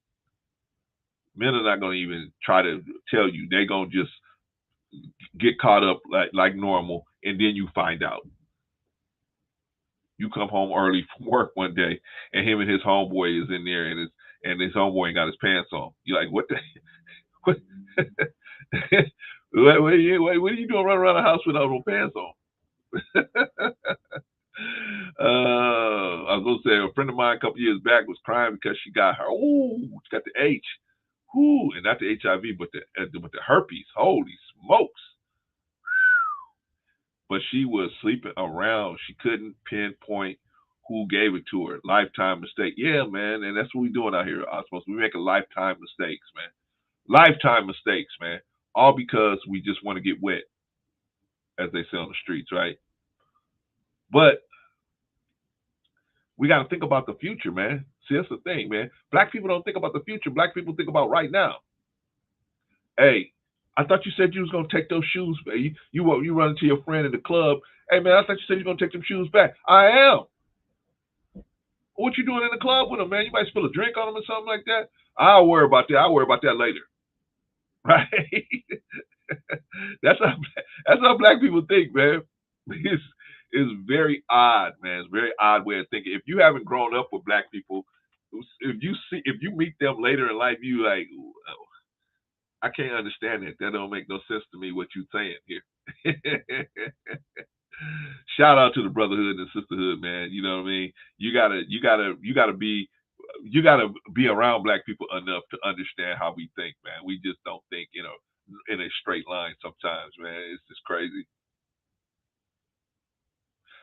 Men are not gonna even try to tell you. They gonna just get caught up like normal, and then you find out. You come home early from work one day, and him and his homeboy is in there, and his homeboy ain't got his pants on. You're like, what the? What? What are you doing running around the house without no pants on? I was going to say, a friend of mine a couple years back was crying because she got the H. And not the HIV, but the herpes. Holy smokes. But she was sleeping around. She couldn't pinpoint who gave it to her. Lifetime mistake. Yeah, man. And that's what we're doing out here, Osmos. We making lifetime mistakes, man. Lifetime mistakes, man. All because we just want to get wet. as they say on the streets, right? But we got to think about the future, man. See, that's the thing, man. Black people don't think about the future. Black people think about right now. Hey, I thought you said you was gonna take those shoes. You run into your friend in the club. Hey, man, I thought you said you were gonna take them shoes back. I am. What you doing in the club with them, man? You might spill a drink on them or something like that. I'll worry about that. I'll worry about that later. Right? That's how black people think, man. It's very odd, man. It's a very odd way of thinking. If you haven't grown up with black people, if you meet them later in life, you like, I can't understand it. That don't make no sense to me what you saying here. Shout out to the brotherhood and sisterhood, man. You know what I mean? You gotta be around black people enough to understand how we think, man. We just don't think, in a straight line sometimes, man. It's just crazy.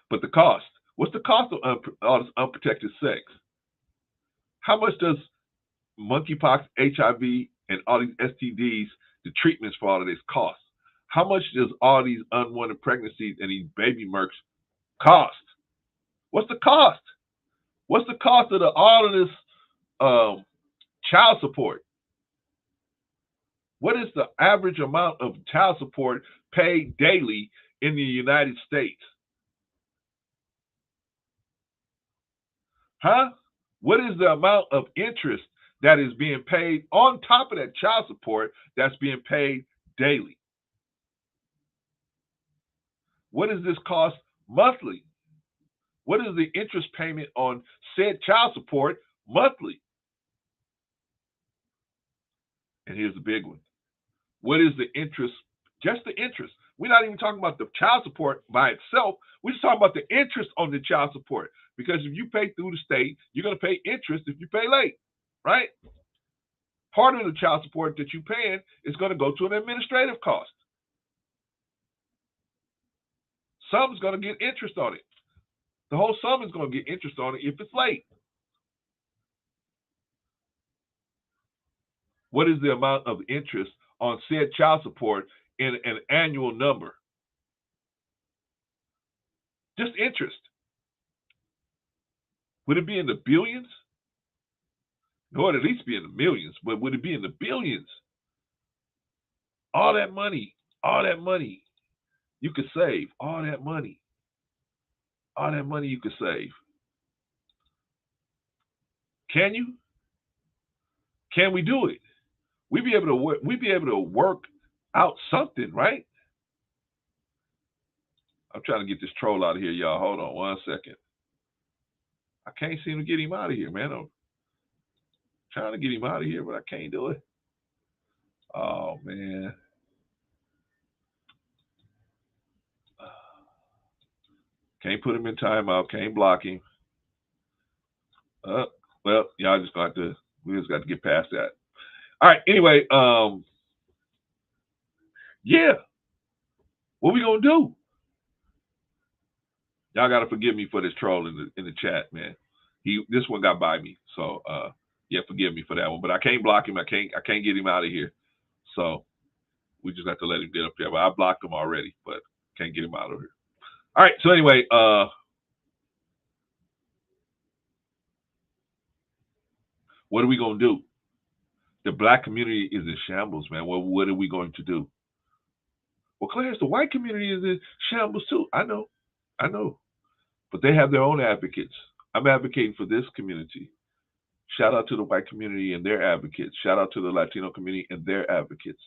But the cost. What's the cost of all this unprotected sex? How much does monkeypox, HIV, and all these STDs, the treatments for all of this cost? How much does all these unwanted pregnancies and these baby Merks cost? What's the cost? What's the cost of all of this child support? What is the average amount of child support paid daily in the United States? Huh? What is the amount of interest that is being paid on top of that child support that's being paid daily? What does this cost monthly? What is the interest payment on said child support monthly? And here's the big one. What is the interest? Just the interest. We're not even talking about the child support by itself. We're just talking about the interest on the child support. Because if you pay through the state, you're going to pay interest if you pay late, right? Part of the child support that you're paying is going to go to an administrative cost. Some's going to get interest on it. The whole sum is going to get interest on it if it's late. What is the amount of interest on said child support in an annual number? Just interest. Would it be in the billions? No, it'd at least be in the millions, but would it be in the billions? All that money you could save. All that money you could save. Can you? Can we do it? We'd be able to work out something, right? I'm trying to get this troll out of here, y'all. Hold on 1 second. I can't seem to get him out of here, man. I'm trying to get him out of here, but I can't do it. Oh, man. Can't put him in timeout. Can't block him. Well, y'all just got to. We just got to get past that. All right. Anyway, yeah. What we gonna do? Y'all gotta forgive me for this troll in the chat, man. This one got by me, so yeah, forgive me for that one. But I can't block him. I can't get him out of here. So we just have to let him get up there. But I blocked him already, but can't get him out of here. All right. So anyway, what are we gonna do? The black community is in shambles, man. Well, what are we going to do? Well, Clarence, the white community is in shambles too. I know. But they have their own advocates. I'm advocating for this community. Shout out to the white community and their advocates. Shout out to the Latino community and their advocates.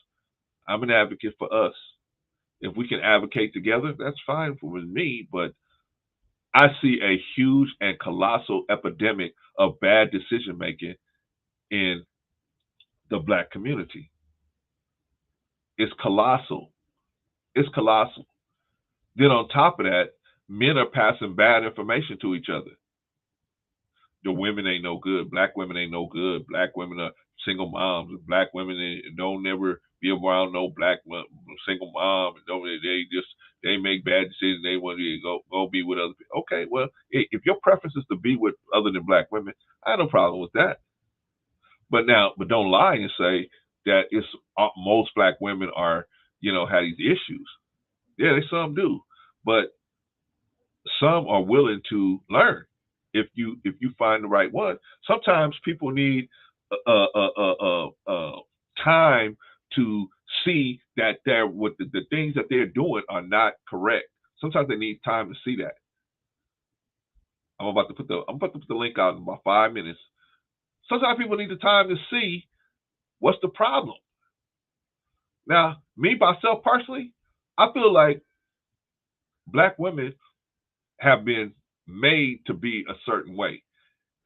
I'm an advocate for us. If we can advocate together, that's fine for me, but I see a huge and colossal epidemic of bad decision making in the black community. It's colossal. It's colossal. Then on top of that, men are passing bad information to each other. The women ain't no good. Black women ain't no good. Black women are single moms. Black women don't never be around no black single mom. They make bad decisions. They want to go be with other people. Okay, well, if your preference is to be with other than black women, I have no problem with that. But don't lie and say that it's most black women are, have these issues. Yeah, some do, but some are willing to learn if you find the right one. Sometimes people need time to see that they're what the things that they're doing are not correct. Sometimes they need time to see that. I'm about to put the link out in about 5 minutes. Sometimes people need the time to see what's the problem. Now, me myself personally, I feel like Black women have been made to be a certain way.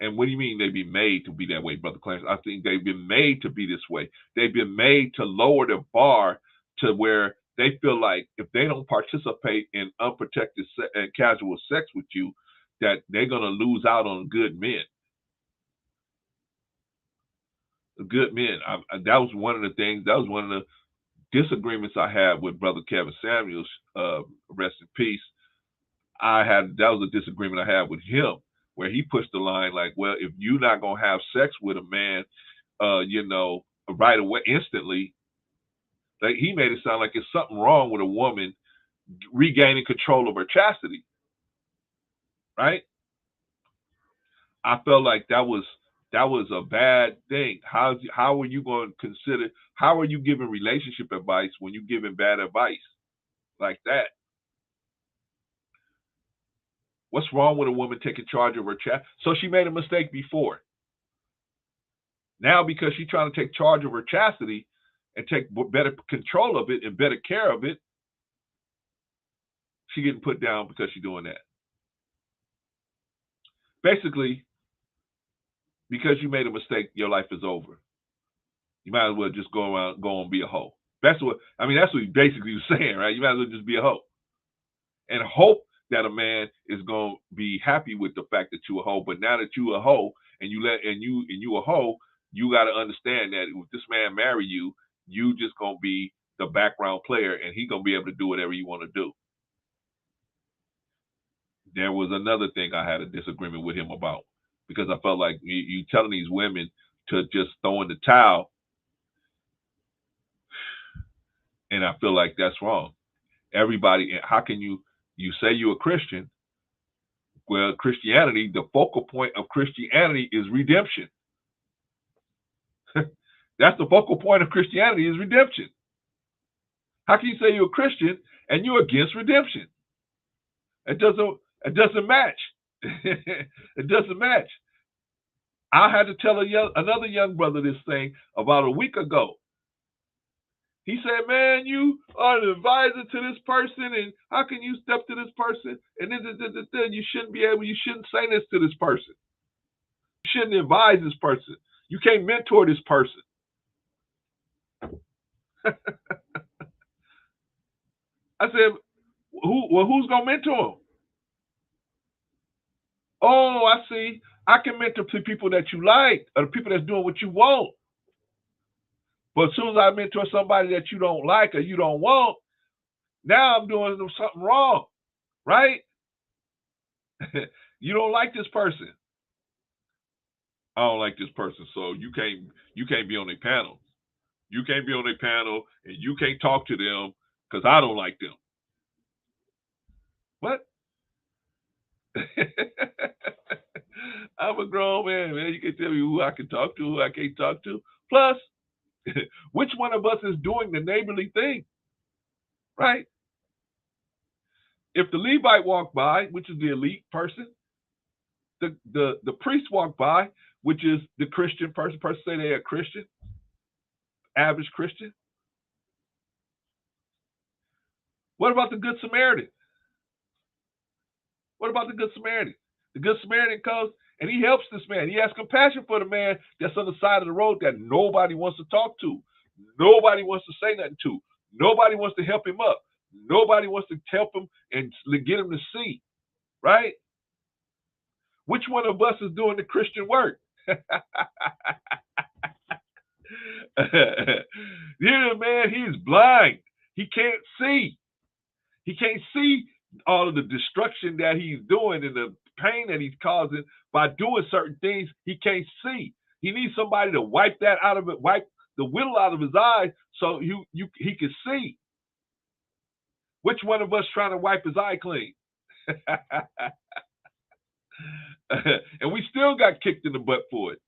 And what do you mean they be made to be that way, Brother Clarence? I think they've been made to be this way. They've been made to lower the bar to where they feel like if they don't participate in unprotected and casual sex with you, that they're going to lose out on good men. Good men. That was one of the things, that was one of the disagreements I had with Brother Kevin Samuels, rest in peace. That was a disagreement I had with him, where he pushed the line like, well, if you're not gonna have sex with a man, right away, instantly, like he made it sound like it's something wrong with a woman regaining control of her chastity, right? I felt like that was a bad thing. How are you going to consider? How are you giving relationship advice when you're giving bad advice like that? What's wrong with a woman taking charge of her chastity? So she made a mistake before. Now, because she's trying to take charge of her chastity and take better control of it and better care of it, she's getting put down because she's doing that. Basically, because you made a mistake, your life is over. You might as well just go and be a hoe. That's what he basically was saying, right? You might as well just be a hoe. And hope that a man is gonna be happy with the fact that you're a hoe. But now that you're a hoe and you a hoe, you got to understand that if this man marry you, you just gonna be the background player, and he gonna be able to do whatever you want to do. There was another thing I had a disagreement with him about, because I felt like you telling these women to just throw in the towel, and I feel like that's wrong. Everybody, how can you say you're a Christian? Well, Christianity, the focal point of Christianity is redemption. That's the focal point of Christianity, is redemption. How can you say you're a Christian and you're against redemption? It doesn't match. It doesn't match. I had to tell another young brother this thing about a week ago. He said, man, you are an advisor to this person, and how can you step to this person? And then you shouldn't say this to this person. You shouldn't advise this person. You can't mentor this person. I said, who's going to mentor him? Oh, I see. I can mentor to people that you like, or the people that's doing what you want. But as soon as I mentor somebody that you don't like or you don't want, now I'm doing something wrong, right? You don't like this person. I don't like this person, so you can't be on their panel. You can't be on their panel, and you can't talk to them because I don't like them. What? I'm a grown man. You can tell me who I can talk to, who I can't talk to. Plus, which one of us is doing the neighborly thing, right? If the Levite walked by, which is the elite person, the priest walked by, which is the Christian person say they're a Christian, average Christian. What about the Good Samaritan? What about the Good Samaritan? The Good Samaritan comes and he helps this man. He has compassion for the man that's on the side of the road that nobody wants to talk to. Nobody wants to say nothing to. Nobody wants to help him up. Nobody wants to help him and get him to see, right? Which one of us is doing the Christian work? Yeah, man, he's blind. He can't see. He can't see all of the destruction that he's doing and the pain that he's causing by doing certain things. He can't see. He needs somebody to wipe that out of it, wipe the whittle out of his eyes so he can see. Which one of us trying to wipe his eye clean? And we still got kicked in the butt for it.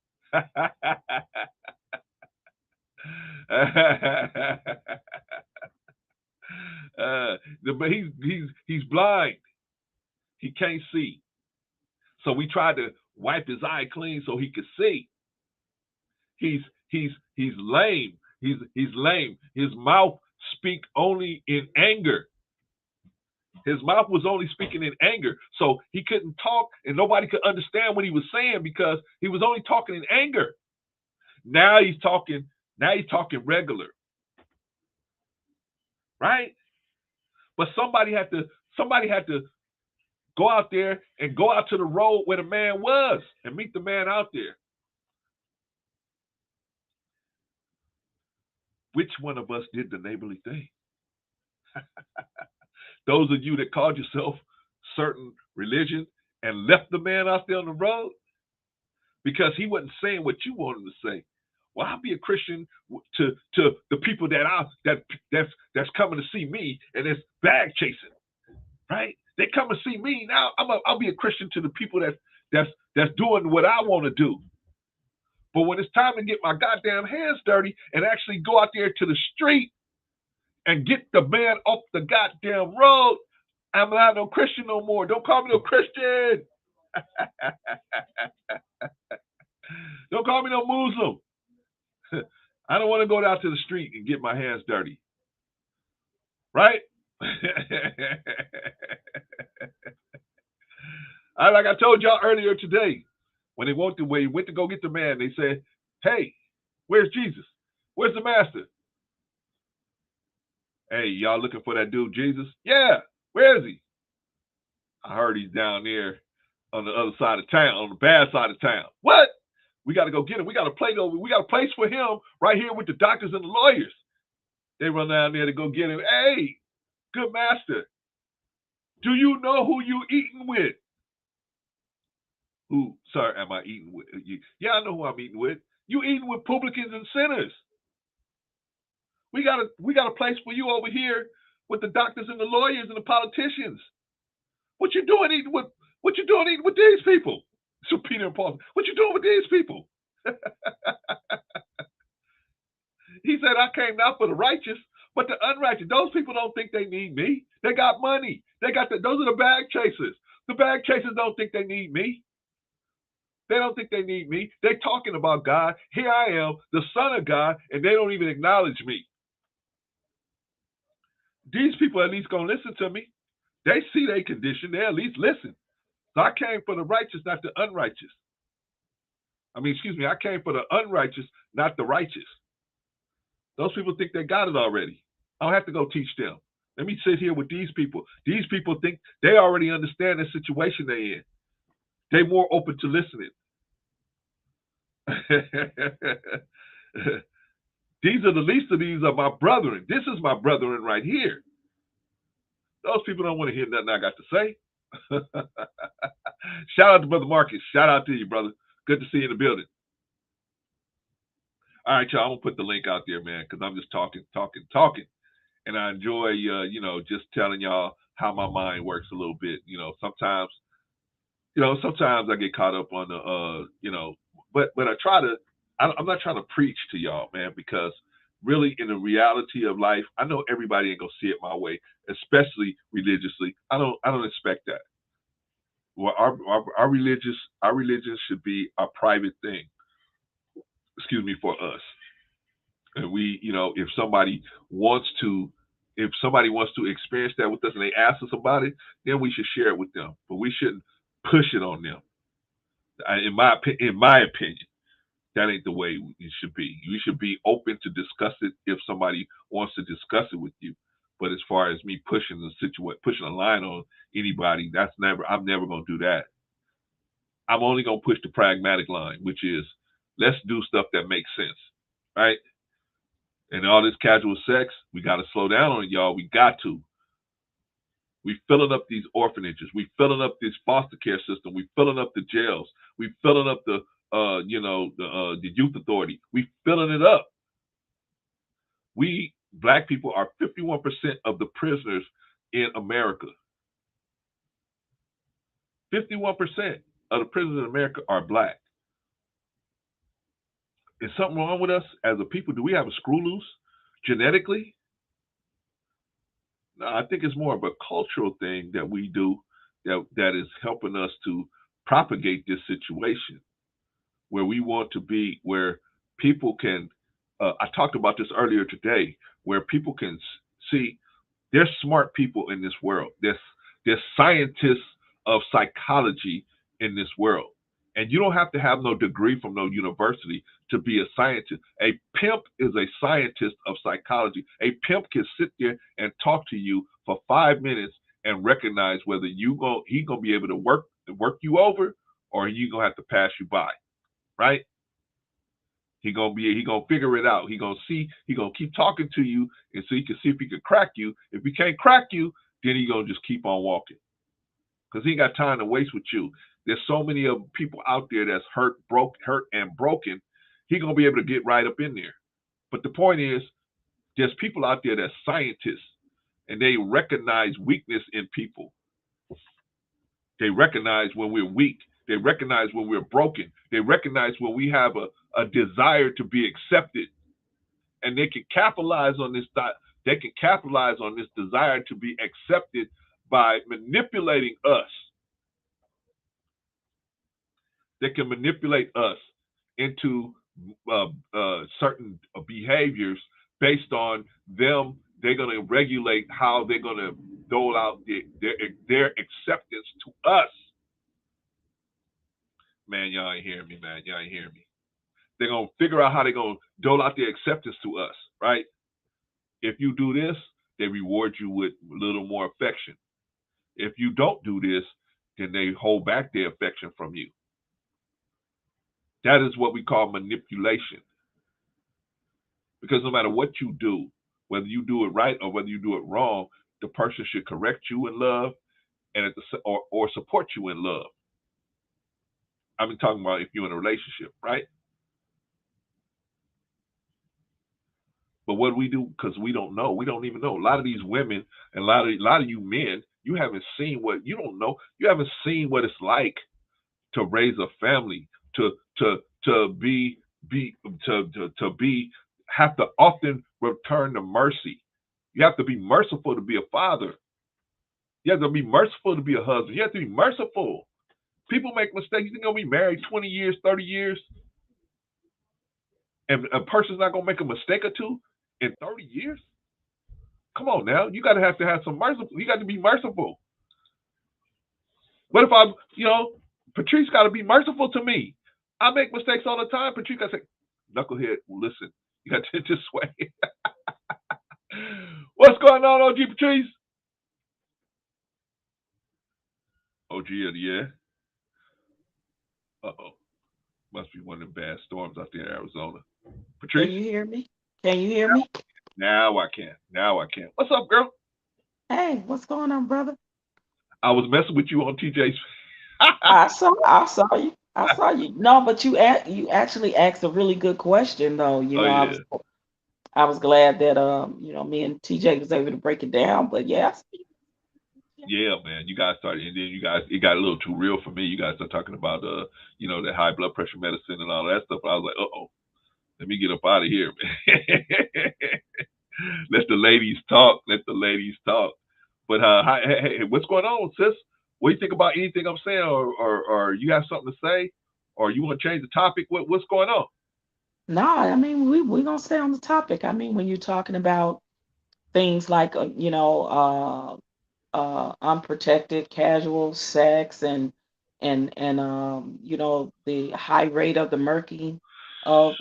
But he's blind. He can't see. So we tried to wipe his eye clean so he could see. He's lame. He's lame. His mouth speak only in anger. His mouth was only speaking in anger. So he couldn't talk and nobody could understand what he was saying because he was only talking in anger. Now he's talking regular. Right? But somebody had to go out there and go out to the road where the man was and meet the man out there. Which one of us did the neighborly thing? Those of you that called yourself certain religion and left the man out there on the road because he wasn't saying what you wanted to say. Well, I'll be a Christian to the people that's coming to see me and it's bag chasing, right? They come and see me now. I'll be a Christian to the people that's doing what I want to do. But when it's time to get my goddamn hands dirty and actually go out there to the street and get the man off the goddamn road, I'm not no Christian no more. Don't call me no Christian. Don't call me no Muslim. I don't want to go out to the street and get my hands dirty. Right? Like I told y'all earlier today, when they went to go get the man, they said, hey, where's Jesus? Where's the master? Hey, y'all looking for that dude Jesus? Yeah, where is he? I heard he's down there on the other side of town, on the bad side of town. What? We got to go get him. We got a place for him right here with the doctors and the lawyers. They run down there to go get him. Hey, good master, do you know who you eating with? Who, sir, am I eating with? Yeah, I know who I'm eating with. You eating with publicans and sinners. We got a place for you over here with the doctors and the lawyers and the politicians. What you doing eating with these people? So Peter and Paul, what you doing with these people? He said, I came not for the righteous, but the unrighteous. Those people don't think they need me. They got money. Those are the bag chasers. The bag chasers don't think they need me. They don't think they need me. They're talking about God. Here I am, the Son of God, and they don't even acknowledge me. These people at least gonna listen to me. They see their condition. They at least listen. So I came for the righteous, not the unrighteous. I came for the unrighteous, not the righteous. Those people think they got it already. I don't have to go teach them. Let me sit here with these people. These people think they already understand the situation they're in. They're more open to listening. These are the least of these are my brethren. This is my brethren right here. Those people don't want to hear nothing I got to say. Shout out to Brother Marcus. Shout out to you, brother. Good to see you in the building. All right, y'all. I'm going to put the link out there, man, because I'm just talking. And I enjoy, just telling y'all how my mind works a little bit. Sometimes I get caught up on the, but I try to, I'm not trying to preach to y'all, man, because really in the reality of life, I know everybody ain't gonna see it my way, especially religiously. I don't expect that. Well, our religion should be a private thing. For us. And we, if somebody wants to experience that with us and they ask us about it, then we should share it with them. But we shouldn't push it on them. In my opinion, that ain't the way it should be. You should be open to discuss it if somebody wants to discuss it with you. But as far as me pushing a line on anybody, I'm never gonna do that. I'm only gonna push the pragmatic line, which is let's do stuff that makes sense, right? And all this casual sex, we got to slow down on it, y'all. We got to. We filling up these orphanages. We filling up this foster care system. We filling up the jails. We filling up the youth authority. We filling it up. We Black people are 51% of the prisoners in America. 51% of the prisoners in America are black. Is something wrong with us as a people? Do we have a screw loose genetically? No, I think it's more of a cultural thing that we do that is helping us to propagate this situation where we want to be, where people can, I talked about this earlier today, where people can see there's smart people in this world. There's scientists of psychology in this world. And you don't have to have no degree from no university to be a scientist. A pimp is a scientist of psychology. A pimp can sit there and talk to you for 5 minutes and recognize whether he gonna be able to work you over, or you gonna have to pass you by, right? He gonna figure it out. He gonna keep talking to you, and so he can see if he can crack you. If he can't crack you, then he gonna just keep on walking, because he ain't got time to waste with you. There's so many of people out there that's hurt and broken. He gonna be able to get right up in there. But the point is, there's people out there that's scientists, and they recognize weakness in people. They recognize when we're weak. They recognize when we're broken. They recognize when we have a desire to be accepted, and they can capitalize on this. They can capitalize on this desire to be accepted by manipulating us. They can manipulate us into certain behaviors based on them. They're going to regulate how they're going to dole out their acceptance to us. Man, y'all ain't hearing me, man. Y'all ain't hearing me. They're going to figure out how they're going to dole out their acceptance to us, right? If you do this, they reward you with a little more affection. If you don't do this, then they hold back their affection from you. That is what we call manipulation. Because no matter what you do, whether you do it right or whether you do it wrong, the person should correct you in love and or support you in love. I'm talking about if you're in a relationship, right? But what do we do? Because we don't know. We don't even know. A lot of these women and a lot of you men, you haven't seen what you don't know. You haven't seen what it's like to raise a family, to have to often return to mercy. You have to be merciful to be a father. You have to be merciful to be a husband. You have to be merciful. People make mistakes. You're going to be married 20 years, 30 years, and a person's not going to make a mistake or two in 30 years? Come on now. You got to have some merciful. You got to be merciful. What if Patrice got to be merciful to me? I make mistakes all the time. Patrice got to say, knucklehead, listen, you got to this way. What's going on, OG Patrice? OG, yeah. Uh-oh. Must be one of the bad storms out there in Arizona. Patrice? Can you hear me? Can you hear me? Now I can. What's up, girl? Hey, what's going on, brother? I was messing with you on TJ's. I saw you. I saw you. No, but you actually asked a really good question, though. Yeah. I was glad that me and TJ was able to break it down. But yeah. Yeah, man. You guys started, and then it got a little too real for me. You guys started talking about the high blood pressure medicine and all that stuff. I was like, let me get up out of here, man. Let the ladies talk. But hey, what's going on, sis? What do you think about anything I'm saying, or you have something to say, or you want to change the topic? What's going on? No, I mean we're gonna stay on the topic. I mean, when you're talking about things like unprotected casual sex and the high rate of the murking of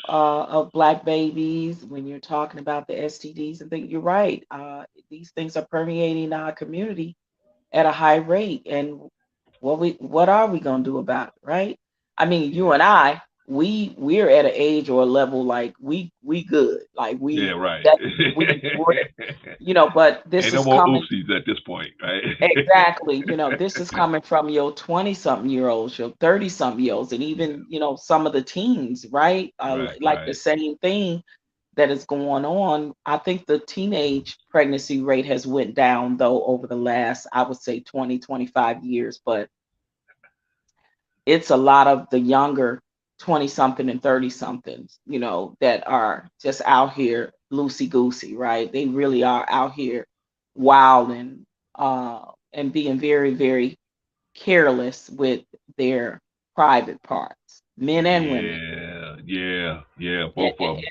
black babies, when you're talking about the STDs and things, you're right. These things are permeating our community at a high rate, and what are we gonna do about it, right? I mean, you and I, we're at an age or a level like we good, like Yeah, right. but this Ain't no is more coming. oopsies at this point, right? Exactly. This is coming from your 20-something-year-olds, your 30-something-year-olds, and even, some of the teens, right? Like the Right. same thing. that is going on. I think the teenage pregnancy rate has went down though over the last, I would say 20, 25 years, but it's a lot of the younger 20 something and 30 somethings, that are just out here loosey goosey, right? They really are out here wilding and being very, very careless with their private parts, men and women. Yeah, yeah, yeah, E- both e- of them.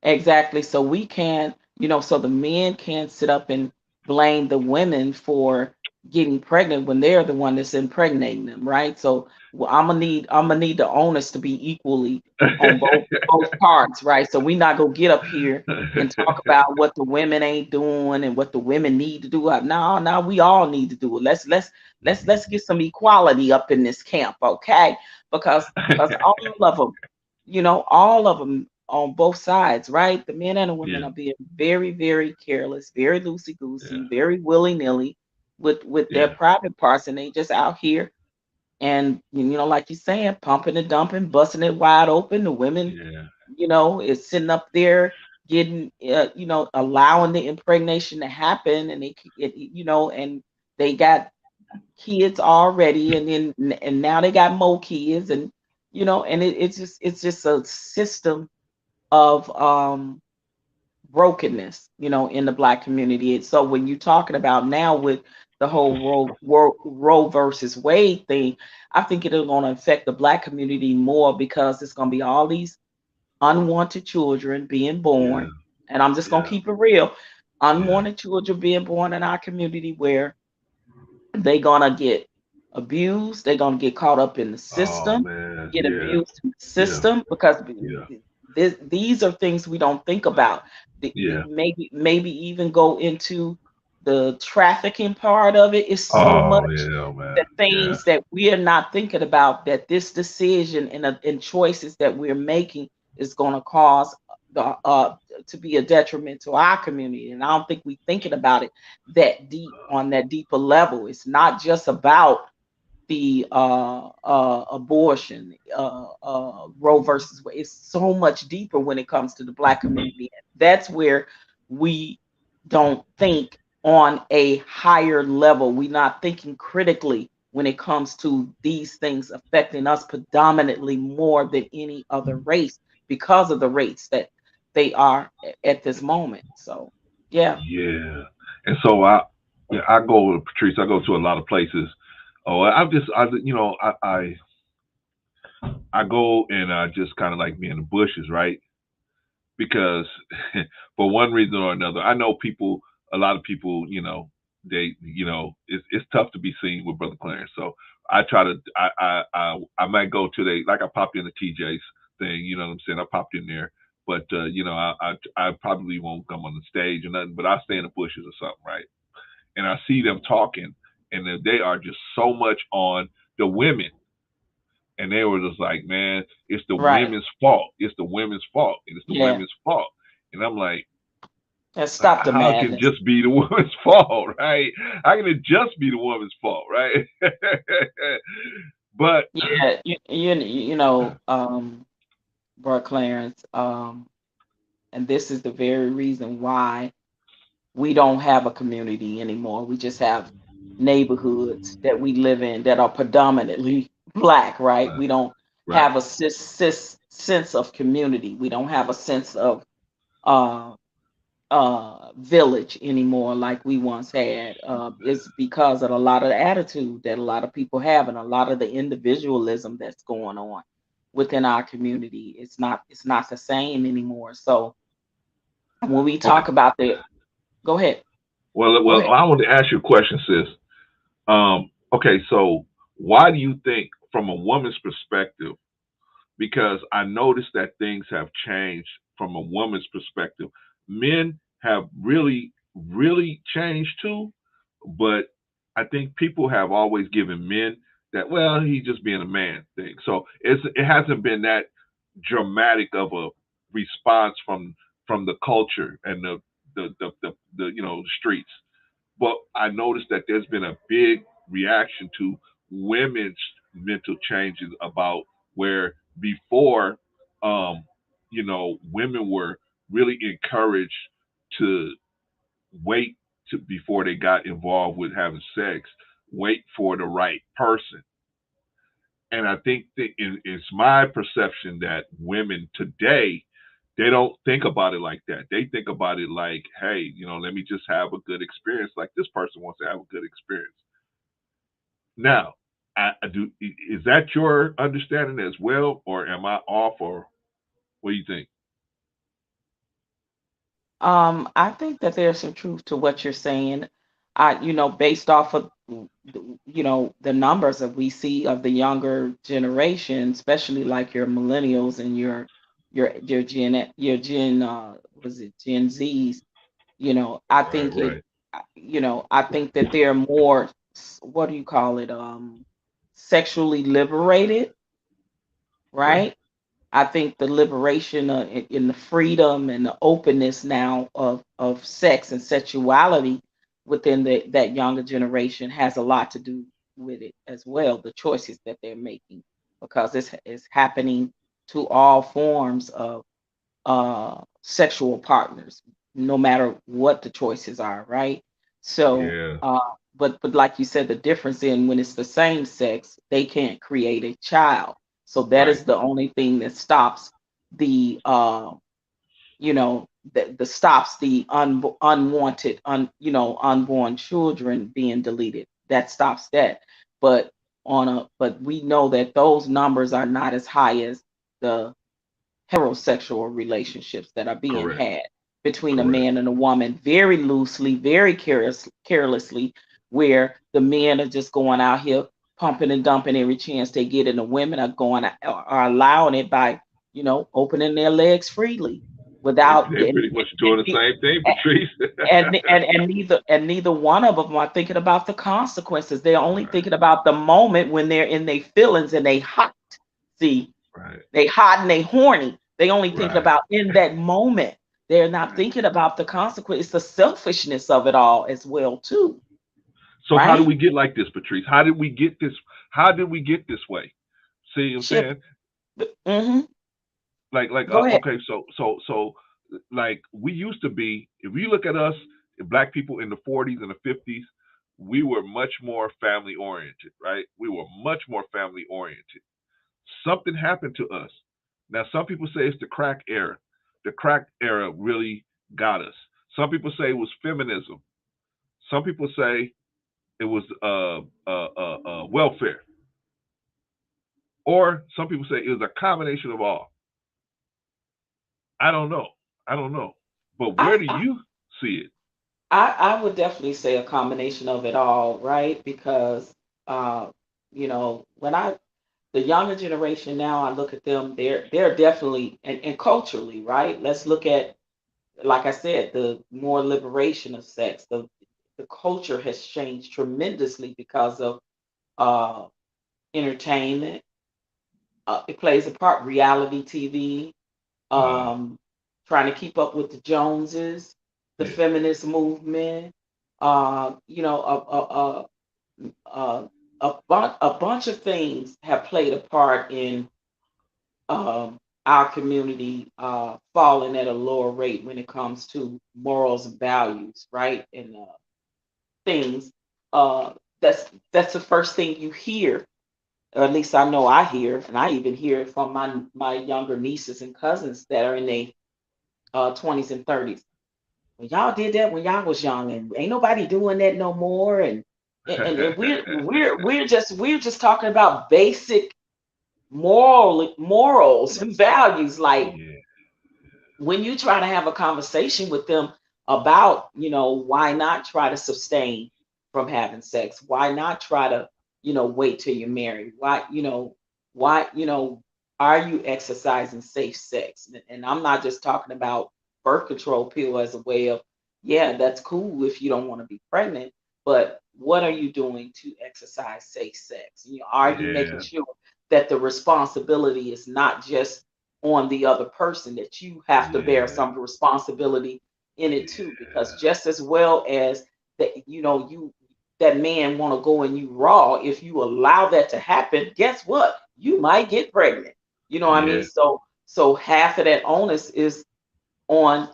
Exactly. So we can't, so the men can't sit up and blame the women for getting pregnant when they're the one that's impregnating them, right? So I'm gonna need the onus to be equally on both parts, right? So we not gonna get up here and talk about what the women ain't doing and what the women need to do. No, no, we all need to do it. Let's get some equality up in this camp, okay? Because all of them on both sides, right? The men and the women Yeah, are being very, very careless, very loosey yeah, goosey, very willy nilly with their yeah, private parts, and they just out here and like you're saying, pumping and dumping, busting it wide open. The women, yeah. is sitting up there getting, allowing the impregnation to happen, and and they got kids already, and now they got more kids, and and it's just a system of brokenness, in the Black community. And so when you're talking about now with the whole Roe versus Wade thing, I think it's going to affect the Black community more because it's going to be all these unwanted children being Yeah, born. And I'm just going to yeah, keep it real. yeah. Unwanted children being born in our community where they're gonna get abused. They're gonna get caught up in the Oh system, man, get yeah, abused in the yeah, system because yeah, these are things we don't think about. yeah. Maybe even go into the trafficking part of it. Is so Oh much yeah, the man. Yeah, things that we are not thinking about, that this decision and choices that we're making is going to cause the to be a detriment to our community. And I don't think we're thinking about it that deep, on that deeper level. It's not just about the abortion, Roe versus Wade. It's so much deeper when it comes to the Black community. That's where we don't think on a higher level. We're not thinking critically when it comes to these things affecting us predominantly more than any other race because of the rates that they are at this moment. So, yeah, yeah. And so yeah, I go, Patrice. I go to a lot of places. Oh, I go and I just kind of like be in the bushes, right? Because for one reason or another, I know people, a lot of people, it's tough to be seen with Brother Clarence. So I try to, I might go to like I popped in the TJ's thing, you know what I'm saying? I popped in there, but I probably won't come on the stage or nothing, but I stay in the bushes or something, right? And I see them talking, and they are just so much on the women, and they were just like, man, it's the right. women's fault. It's the women's fault. And it's the Yeah. women's fault. And I'm Let's like, stop the how can it madness. just be the woman's fault, right? How can it just be the woman's fault, right? But Yeah, Bro Clarence, and this is the very reason why we don't have a community anymore. We just have neighborhoods that we live in that are predominantly Black, right? right, We don't right, have a sense of community. We don't have a sense of uh, village anymore like we once had. It's because of a lot of the attitude that a lot of people have and a lot of the individualism that's going on within our community. It's not the same anymore. So when we okay. talk about the go ahead. Go Well, ahead. I want to ask you a question, sis. Okay, so why do you think, from a woman's perspective, because I noticed that things have changed from a woman's perspective. Men have really, really changed too, but I think people have always given men that, well, he's just being a man thing. So it hasn't been that dramatic of a response from the culture and the streets. But I noticed that there's been a big reaction to women's mental changes about where before, women were really encouraged to wait to before they got involved with having sex, wait for the right person. And I think that it's my perception that women today, they don't think about it like that. They think about it like, hey, let me just have a good experience, like this person wants to have a good experience. Now, I do. Is that your understanding as well, or am I off, or what do you think? I think that there's some truth to what you're saying. Based off of the numbers that we see of the younger generation, especially like your millennials and your Gen was it Gen Zs? I Right, think it. right, I think that they're more, what do you call it? Sexually liberated, okay, right? I think the liberation in the freedom and the openness now of sex and sexuality within that younger generation has a lot to do with it as well. The choices that they're making, because it's happening to all forms of sexual partners, no matter what the choices are, right? So, yeah, but like you said, the difference in when it's the same sex, they can't create a child. So that right, is the only thing that stops the the stops the unwanted unborn children being deleted. That stops that. But but we know that those numbers are not as high as the heterosexual relationships that are being correct, had between a correct, man and a woman, very loosely, very carelessly, where the men are just going out here pumping and dumping every chance they get, and the women are are allowing it by opening their legs freely without they're pretty much doing the same thing, Patrice. neither one of them are thinking about the consequences. They're only Right, thinking about the moment when they're in their feelings and they hot. See, right, they hot and they horny. They only thinking right, about in that moment. They're not right. thinking about the consequence. It's the selfishness of it all as well, too, So how do right? we get like this, Patrice? How did we get this? How did we get this way? See what I'm Chip, saying? mm-hmm. Go ahead. Okay, so like we used to be. If you look at us, black people in the 40s and the 50s, we were much more family oriented, right? We were much more family oriented. Something happened to us. Now, some people say it's the crack era. The crack era really got us. Some people say it was feminism. Some people say it was welfare, or some people say it was a combination of all. I don't know. I don't know. But where I, do I you see it? I would definitely say a combination of it all, right? Because uh, when the younger generation now, I look at them, they're definitely and culturally, right? Let's look at, like I said, the more liberation of sex. The culture has changed tremendously because of uh, entertainment. It plays a part. Reality TV, Uh, um, trying to keep up with the Joneses, the yeah, feminist movement. You know, a bunch of things have played a part in our community falling at a lower rate when it comes to morals and values, right? And things. Uh, that's the first thing you hear, or at least I know I hear, and I even hear it from my younger nieces and cousins that are in their 20s and 30s. Well, y'all did that when y'all was young, and ain't nobody doing that no more. And we're just talking about basic morals and values, like yeah, when you try to have a conversation with them about, why not try to sustain from having sex? Why not try to, wait till you're married? Why, are you exercising safe sex? And I'm not just talking about birth control pill as a way of, yeah, that's cool if you don't want to be pregnant, but what are you doing to exercise safe sex? Are you making yeah, sure that the responsibility is not just on the other person, that you have to bear yeah, some responsibility in it too, because yeah, just as well as that, that man want to go and you raw, if you allow that to happen, guess what, you might get pregnant. You know what I mean? yeah, So half of that onus is on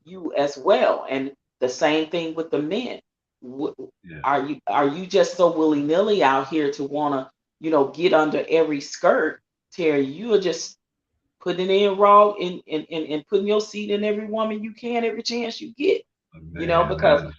you as well. And the same thing with the men. Yeah. Are you just so willy nilly out here to want to get under every skirt, Terry? You are just putting in raw and putting your seat in every woman you can every chance you get. Man, that Because is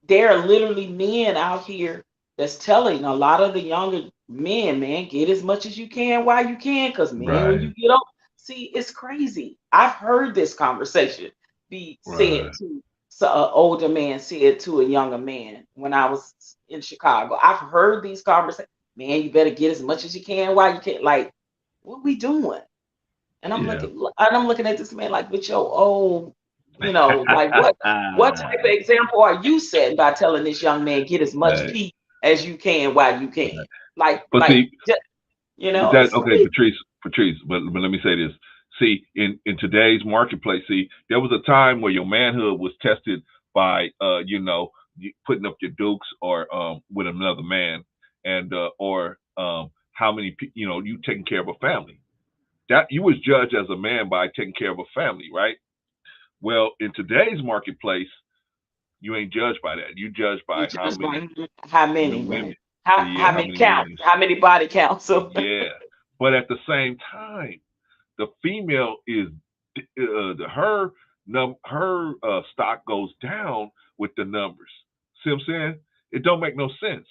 there are literally men out here that's telling a lot of the younger men, man, get as much as you can while you can, because man, when right, you get up, see, it's crazy. I've heard this conversation be said right. to so an older man said to a younger man when I was in Chicago. I've heard these conversations. Man, you better get as much as you can while you can. Like, what we doing? Yeah. And I'm looking at this man like, with your old, like what type of example are you setting by telling this young man get as much Right, peace as you can while you can? right. Like But like see, just, that it's okay, crazy. Patrice. But let me say this. See, in today's marketplace, see, there was a time where your manhood was tested by putting up your dukes or with another man, and or how many you taking care of a family. That you was judged as a man by taking care of a family, right? Well, in today's marketplace, you ain't judged by that. You judged You by how just many like how many, women, right? How yeah, how how many many counts? women, How many body counts? So yeah. But at the same time, the female is her stock goes down with the numbers. See what I'm saying? It don't make no sense.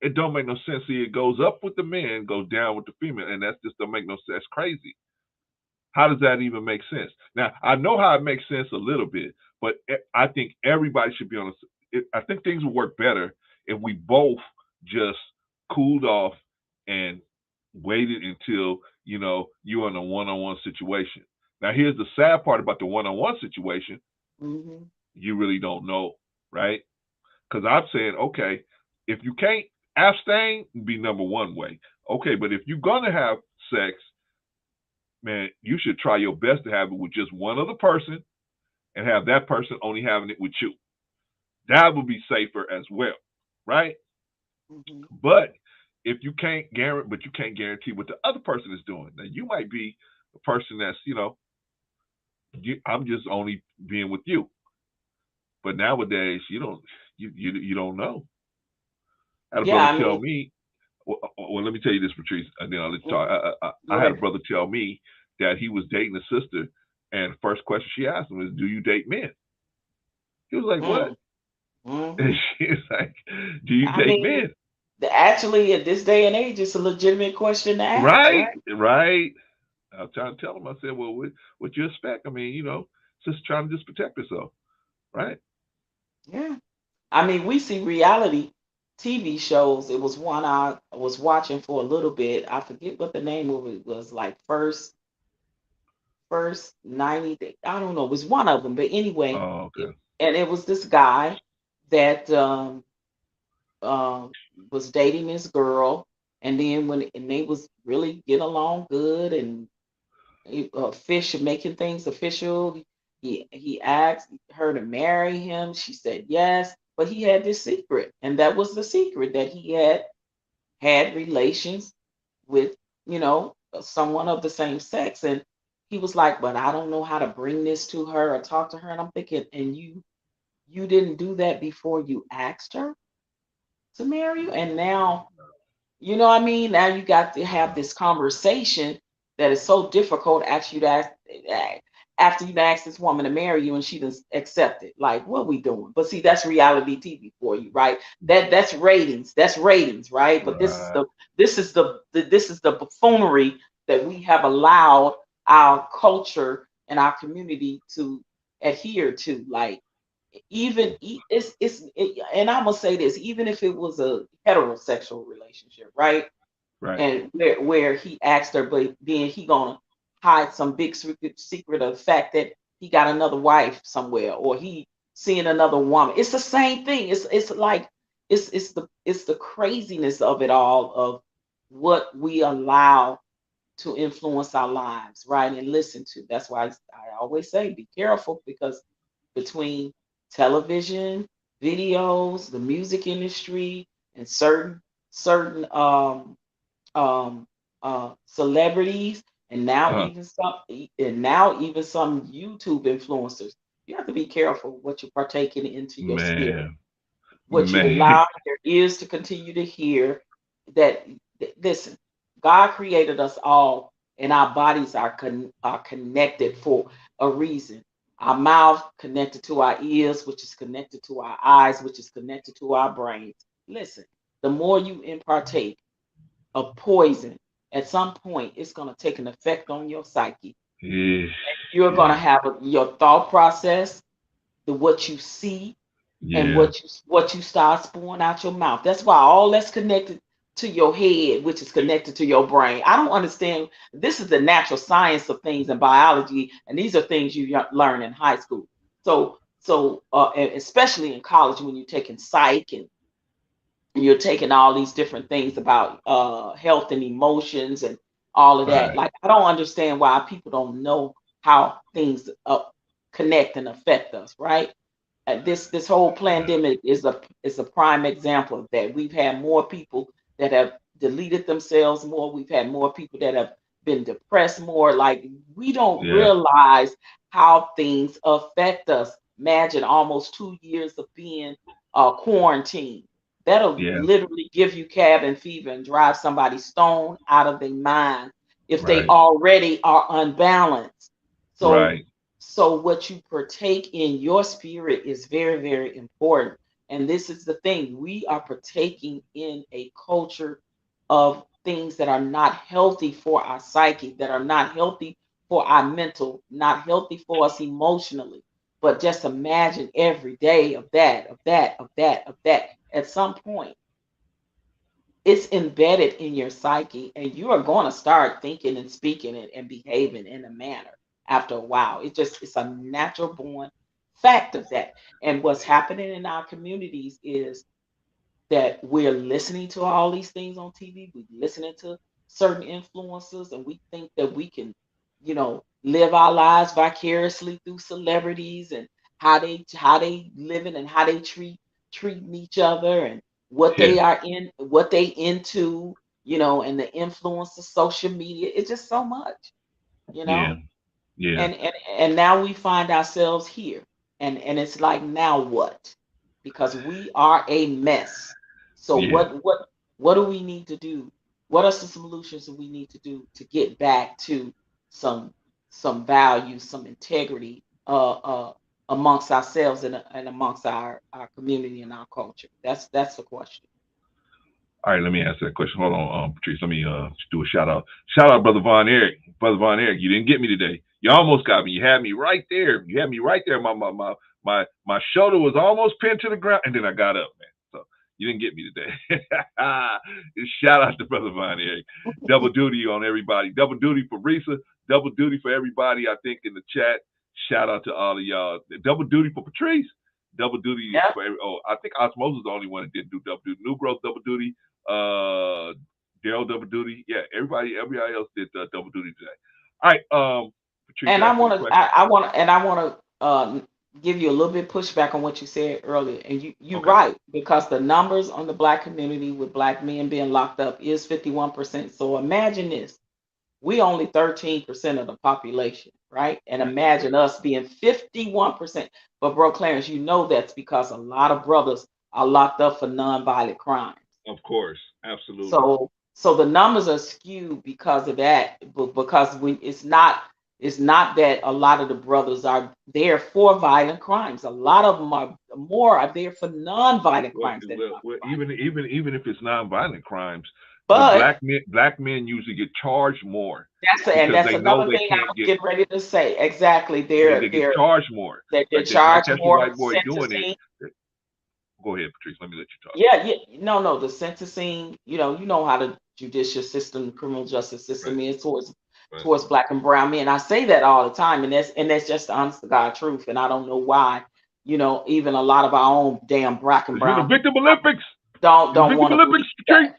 It don't make no sense. See, it goes up with the men, goes down with the female, and that's just don't make no sense. Crazy. How does that even make sense? Now, I know how it makes sense a little bit, but I think everybody should be on. I think things would work better if we both just cooled off and waited until you're in a one-on-one situation. Now, here's the sad part about the one-on-one situation: hmm you really don't know, right? Because I'm saying, okay, if you can't abstain, be number one way. Okay, but if you're gonna have sex, man, you should try your best to have it with just one other person and have that person only having it with you. That would be safer as well, right? hmm But if you can't guarantee, but you can't guarantee what the other person is doing. Now you might be a person that's, I'm just only being with you. But nowadays, you don't know. I had a yeah, brother I tell mean, me. Well, let me tell you this, Patrice, and then I'll let you talk. mhm, I go had a ahead. brother tell me that he was dating a sister, and the first question she asked him is, "Do you date men?" He was like, "What?" Mm, And hmm she's like, "Do you I date mean, men?" actually, at this day and age, it's a legitimate question to ask, Right, right? right. I was trying to tell him. I said, "Well, what you expect? I mean, just trying to just protect herself, right?" Yeah. I mean, we see reality TV shows. It was one I was watching for a little bit. I forget what the name of it was, like first 90 days. I don't know. It was one of them, but anyway, Oh, okay. and it was this guy that um was dating this girl, and then and they was really getting along good, and fish making things official. He asked her to marry him. She said yes, but he had this secret, and that was the secret, that he had relations with someone of the same sex. And he was like, but I don't know how to bring this to her or talk to her. And I'm thinking, and you didn't do that before you asked her to marry you, and now what I mean? Now you got to have Uh, this conversation that is so difficult after after you ask this woman to marry you and she does accept it. Like, what we doing? But see, that's reality TV for you, right? That's ratings. That's ratings, right? But this is right, the buffoonery that we have allowed our culture and our community to adhere to. Like, and I'm gonna say this, even if it was a heterosexual relationship, right? right. And where he asked her, but then he gonna hide some big secret of the fact that he got another wife somewhere, or he seeing another woman. It's the same thing. It's like it's the craziness of it all, of what we allow to influence our lives, right? And listen to. That's why I always say be careful, because between television, videos, the music industry, and certain um, celebrities And now Uh-huh. even some YouTube influencers, you have to be careful what you're partaking into your spirit, Man, what you man. allow your ears to continue to hear. That listen, God created us all, and our bodies are connected for a reason. Our mouth connected to our ears, which is connected to our eyes, which is connected to our brains. Listen, the more you partake of poison, at some point it's going to take an effect on your psyche. Yeah, You're going to yeah, have your thought process, the what you see, and yeah. what you start spewing out your mouth. That's why all that's connected to your head, which is connected to your brain. I don't understand. This is the natural science of things in biology, and these are things you learn in high school. And especially in college when you're taking psych and you're taking all these different things about health and emotions and all of that. Right. Like I don't understand why people don't know how things connect and affect us, right? This whole pandemic is a prime example of that. We've had more people that have deleted themselves more. We've had more people that have been depressed more. Like we don't Yeah, realize how things affect us. Imagine almost 2 years of being quarantined. That'll yeah. literally give you cabin fever and drive somebody stone out of their mind if they Right, already are unbalanced. So right. what you partake in your spirit is very, very important. And this is the thing. We are partaking in a culture of things that are not healthy for our psyche, that are not healthy for our mental, not healthy for us emotionally. But just imagine every day of that, of that, of that, of that. At some point, it's embedded in your psyche, and you are going to start thinking and speaking and behaving in a manner after a while. It's a natural born fact of that. And what's happening in our communities is that we're listening to all these things on TV. We're listening to certain influencers, and we think that we can, live our lives vicariously through celebrities and how they living and how they treating each other and Yeah, what they into, and the influence of social media. It's just so much, you yeah, know yeah, and now we find ourselves here, and it's like, now what? Because we are a mess. So yeah. what do we need to do? What are some solutions that we need to do to get back to some some value, some integrity amongst ourselves and amongst our community and our culture? That's the question. All right, let me answer that question. Hold on, Patrice. Let me do a shout out. Shout out, brother Von Eric. Brother Von Eric, you didn't get me today. You almost got me. You had me right there. You had me right there. My shoulder was almost pinned to the ground, and then I got up, man. So you didn't get me today. Shout out to brother Von Eric. Double duty on everybody. Double duty for Risa. Double duty for everybody. I think in the chat. Shout out to all of y'all. Double duty for Patrice. Double duty Yeah. for every. Oh, I think Osmosis is the only one that didn't do double duty. New Growth double duty. uh Daryl double duty. Yeah, everybody else did double duty today. All right, Patrice And I asked me the want to, question. I want to give you a little bit pushback on what you said earlier. And you're Okay, right, because the numbers on the black community with black men being locked up is 51%. So imagine this: we only 13% of the population, right? And right, imagine us being 51%. But bro, Clarence, that's because a lot of brothers are locked up for nonviolent crimes. of course, absolutely. So the numbers are skewed because of that, but because when it's not that a lot of the brothers are there for violent crimes. A lot of them are there for non-violent Well, crimes than violent. even if it's non-violent crimes, the But black men usually get charged more and because that's they know another they thing I can't was get. getting ready to say. Exactly. They get charged more. They're Like charged that's the more white boy doing it. sentencing. Go ahead, Patrice. Let me let you talk. Yeah, yeah. No, the sentencing, you know how the judicial system, criminal justice Right, system is towards right. towards black and brown men. I say that all the time, and that's just the honest to God truth. And I don't know why, even a lot of our own damn black and Because you're the brown people victim Olympics. don't You're the don't victim want to Olympics, believe Patrice. that.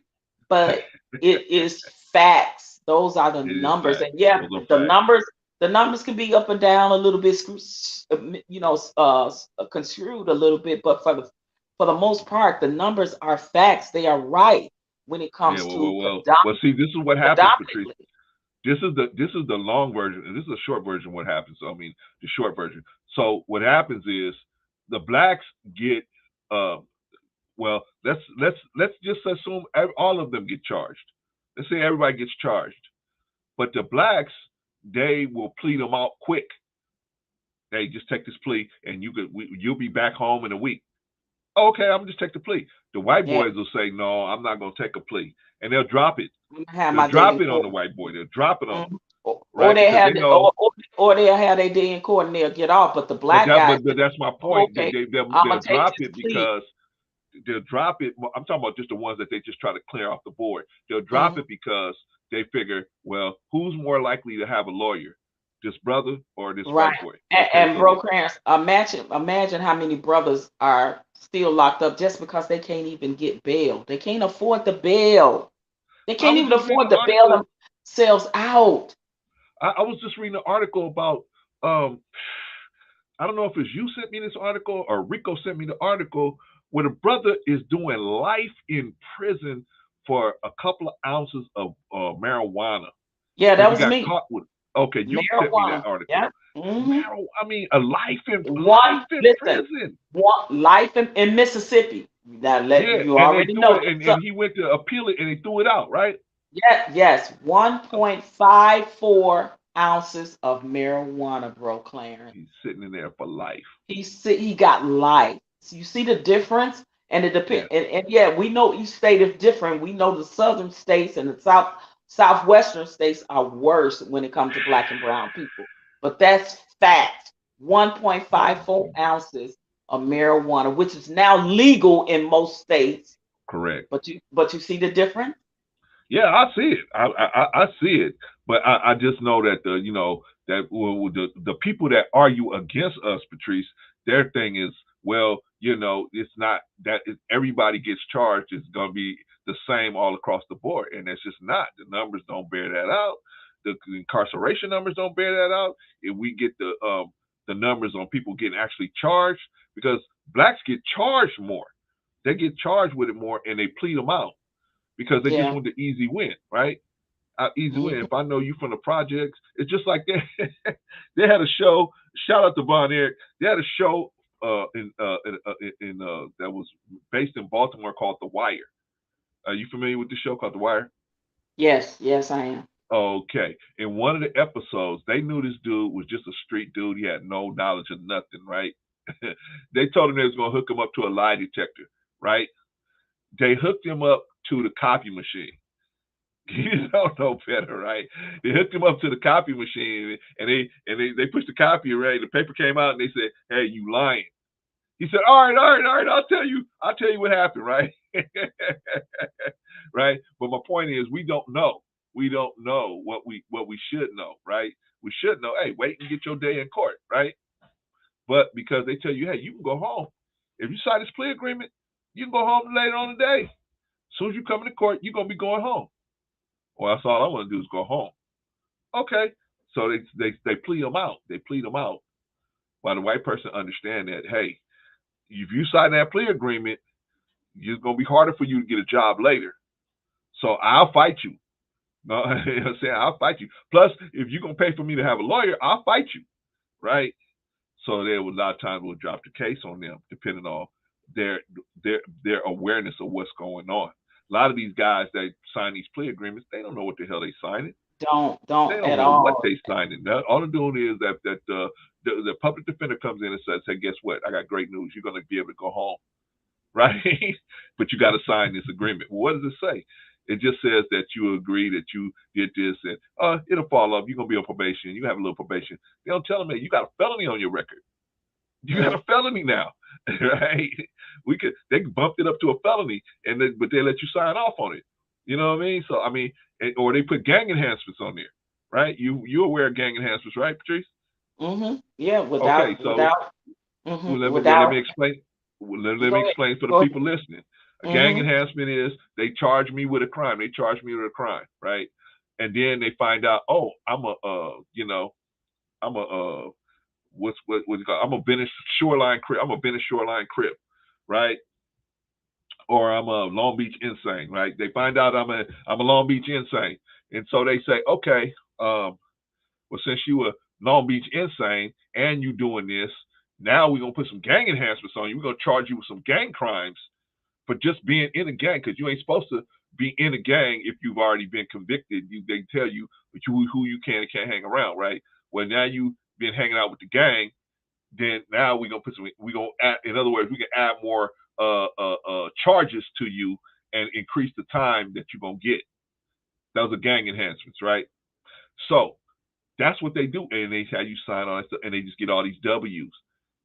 But it is facts. Those are the It is numbers. fact. And yeah, Those are the facts. numbers can be up and down a little bit, construed a little bit, but for the most part, the numbers are facts. They are right when it Yeah, comes to well. See, this is what happens, Patrice. predominantly. This is the long version, and this is a short version of what happens. So, I mean, the short version. So what happens is the blacks get well, let's just assume all of them get charged. Let's say everybody gets charged, but the blacks, they will plead them out quick. Hey, just take this plea, and you'll be back home in a week. Okay, I'm just take the plea. The white Yeah, boys will say, no, I'm not gonna take a plea, and they'll drop it. I'm gonna have They'll my day drop in it on court. the white boy. They'll drop it on them, Mhm. Or right? they Because they have the, know. or they'll have their day in court and they'll get off. But the But black guys, that's my oh, point. okay, I'm They'll gonna take drop this it plea. because they'll drop it. I'm talking about just the ones that they just try to clear off the board. They'll drop Mhm. it because they figure, well, who's more likely to have a lawyer, this brother or this Right. white boy? And, Okay, and so bro, Clarence, imagine how mmany brothers are still locked up just because they can't even get bail. They can't afford the bail. They I can't was even just reading afford an to bail article. themselves out. I was just reading an article about um I don't know if it's you sent me this article or Rico sent me the article where the brother is doing life in prison for a couple of ounces of marijuana Yeah, because that he was got me. caught with. Okay, you sent me that Marijuana. article. Yeah. Hmm. I mean, a life in Listen, prison. one life in Mississippi. Now let Yeah, you and they already threw know it, this. and he went to appeal it, and he threw it out. Right? Yes, 1.54 ounces of marijuana, bro, Clarence. He's sitting in there for life. He got life. So you see the difference, and it depend. Yes, And yeah, we know each state is different. We know the southern states and the southwestern states are worse when it comes to black and brown people. But that's fact. 1.54 ounces of marijuana, which is now legal in most states. correct. But you see the difference. Yeah, I see it. I see it, but I just know that the people that argue against us, Patrice, their thing is, well, it's not that everybody gets charged. It's going to be the same all across the board, and it's just not. The numbers don't bear that out. The incarceration numbers don't bear that out. If we get the numbers on people getting actually charged, because blacks get charged more, they get charged with it more, and they plead them out because they just Yeah. want the easy win, right? Easy win. Mhm. If I know you from the projects, it's just like they had a show. Shout out to Von Eric. They had a show that was based in Baltimore called The Wire. Are you familiar with the show called The Wire? Yes, I am. Okay. In one of the episodes, they knew this dude was just a street dude. He had no knowledge of nothing, right? They told him they was gonna hook him up to a lie detector, right? They hooked him up to the copy machine. You don't know better, right? They hooked him up to the copy machine, and they pushed the copy, right? The paper came out, and they said, "Hey, you lying?" He said, "All right, all right, all right. I'll tell you what happened, right?" Right. But my point is, we don't know. We don't know what we should know, right? We should know. Hey, wait and get your day in court, right? But because they tell you, hey, you can go home if you sign this plea agreement, you can go home later on the day. As soon as you come into court, you're gonna be going home. Well, that's all I want to do is go home. Okay. So they plead them out. They plead them out. While the white person understand that, hey, if you sign that plea agreement, it's gonna be harder for you to get a job later. So I'll fight you. No, you know what I'm saying? I'll fight you. Plus, if you're gonna pay for me to have a lawyer, I'll fight you. Right? So there was a lot of times we'll drop the case on them, depending on their their awareness of what's going on. A lot of these guys that sign these plea agreements, they don't know what the hell they signing. They Don't don't at know what all. they signed in. All they're doing is the public defender comes in and says, "Hey, guess what? I got great news. You're going to be able to go home, right? But you got to sign this agreement." Well, what does it say? It just says that you agree that you did this, and it'll fall off. You're going to be on probation. You have a little probation. They don't tell them that you got a felony on your record. You got Mm. a felony now, right? They bumped it up to a felony, but they let you sign off on it. You know what I mean? So I mean, or they put gang enhancements on there, right? You're aware of gang enhancements, right, Patrice? Mhm. Yeah, Okay, so let me without. explain. Let me Go ahead. explain for the Go ahead. people listening. A gang Mhm. enhancement is they charge me with a crime. They charge me with a crime, right? And then they find out, oh, I'm a what you call? I'm a Venice shoreline crip. I'm a Venice shoreline crip, right? Or I'm a Long Beach insane, right? They find out I'm a Long Beach insane, and so they say, okay, well, since you a Long Beach insane and you doing this, now we're gonna put some gang enhancements on you. We're gonna charge you with some gang crimes for just being in a gang, because you ain't supposed to be in a gang if you've already been convicted. They tell you who you can and can't hang around, right? Well, now you've been hanging out with the gang, then now we're gonna add, in other words, we can add more charges to you and increase the time that you're gonna get. Those are gang enhancements, right? So that's what they do, and they have you sign on, and they just get all these W's.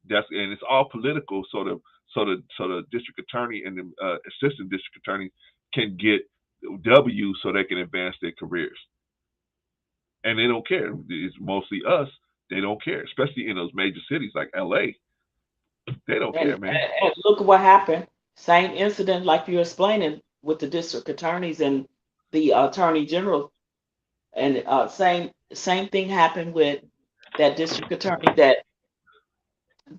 And it's all political. So the district attorney and the assistant district attorney can get W's so they can advance their careers, and they don't care. It's mostly us. They don't care, especially in those major cities like LA. They don't care, man. And look at what happened. Same incident like you're explaining with the district attorneys and the attorney general, and same thing happened with that district attorney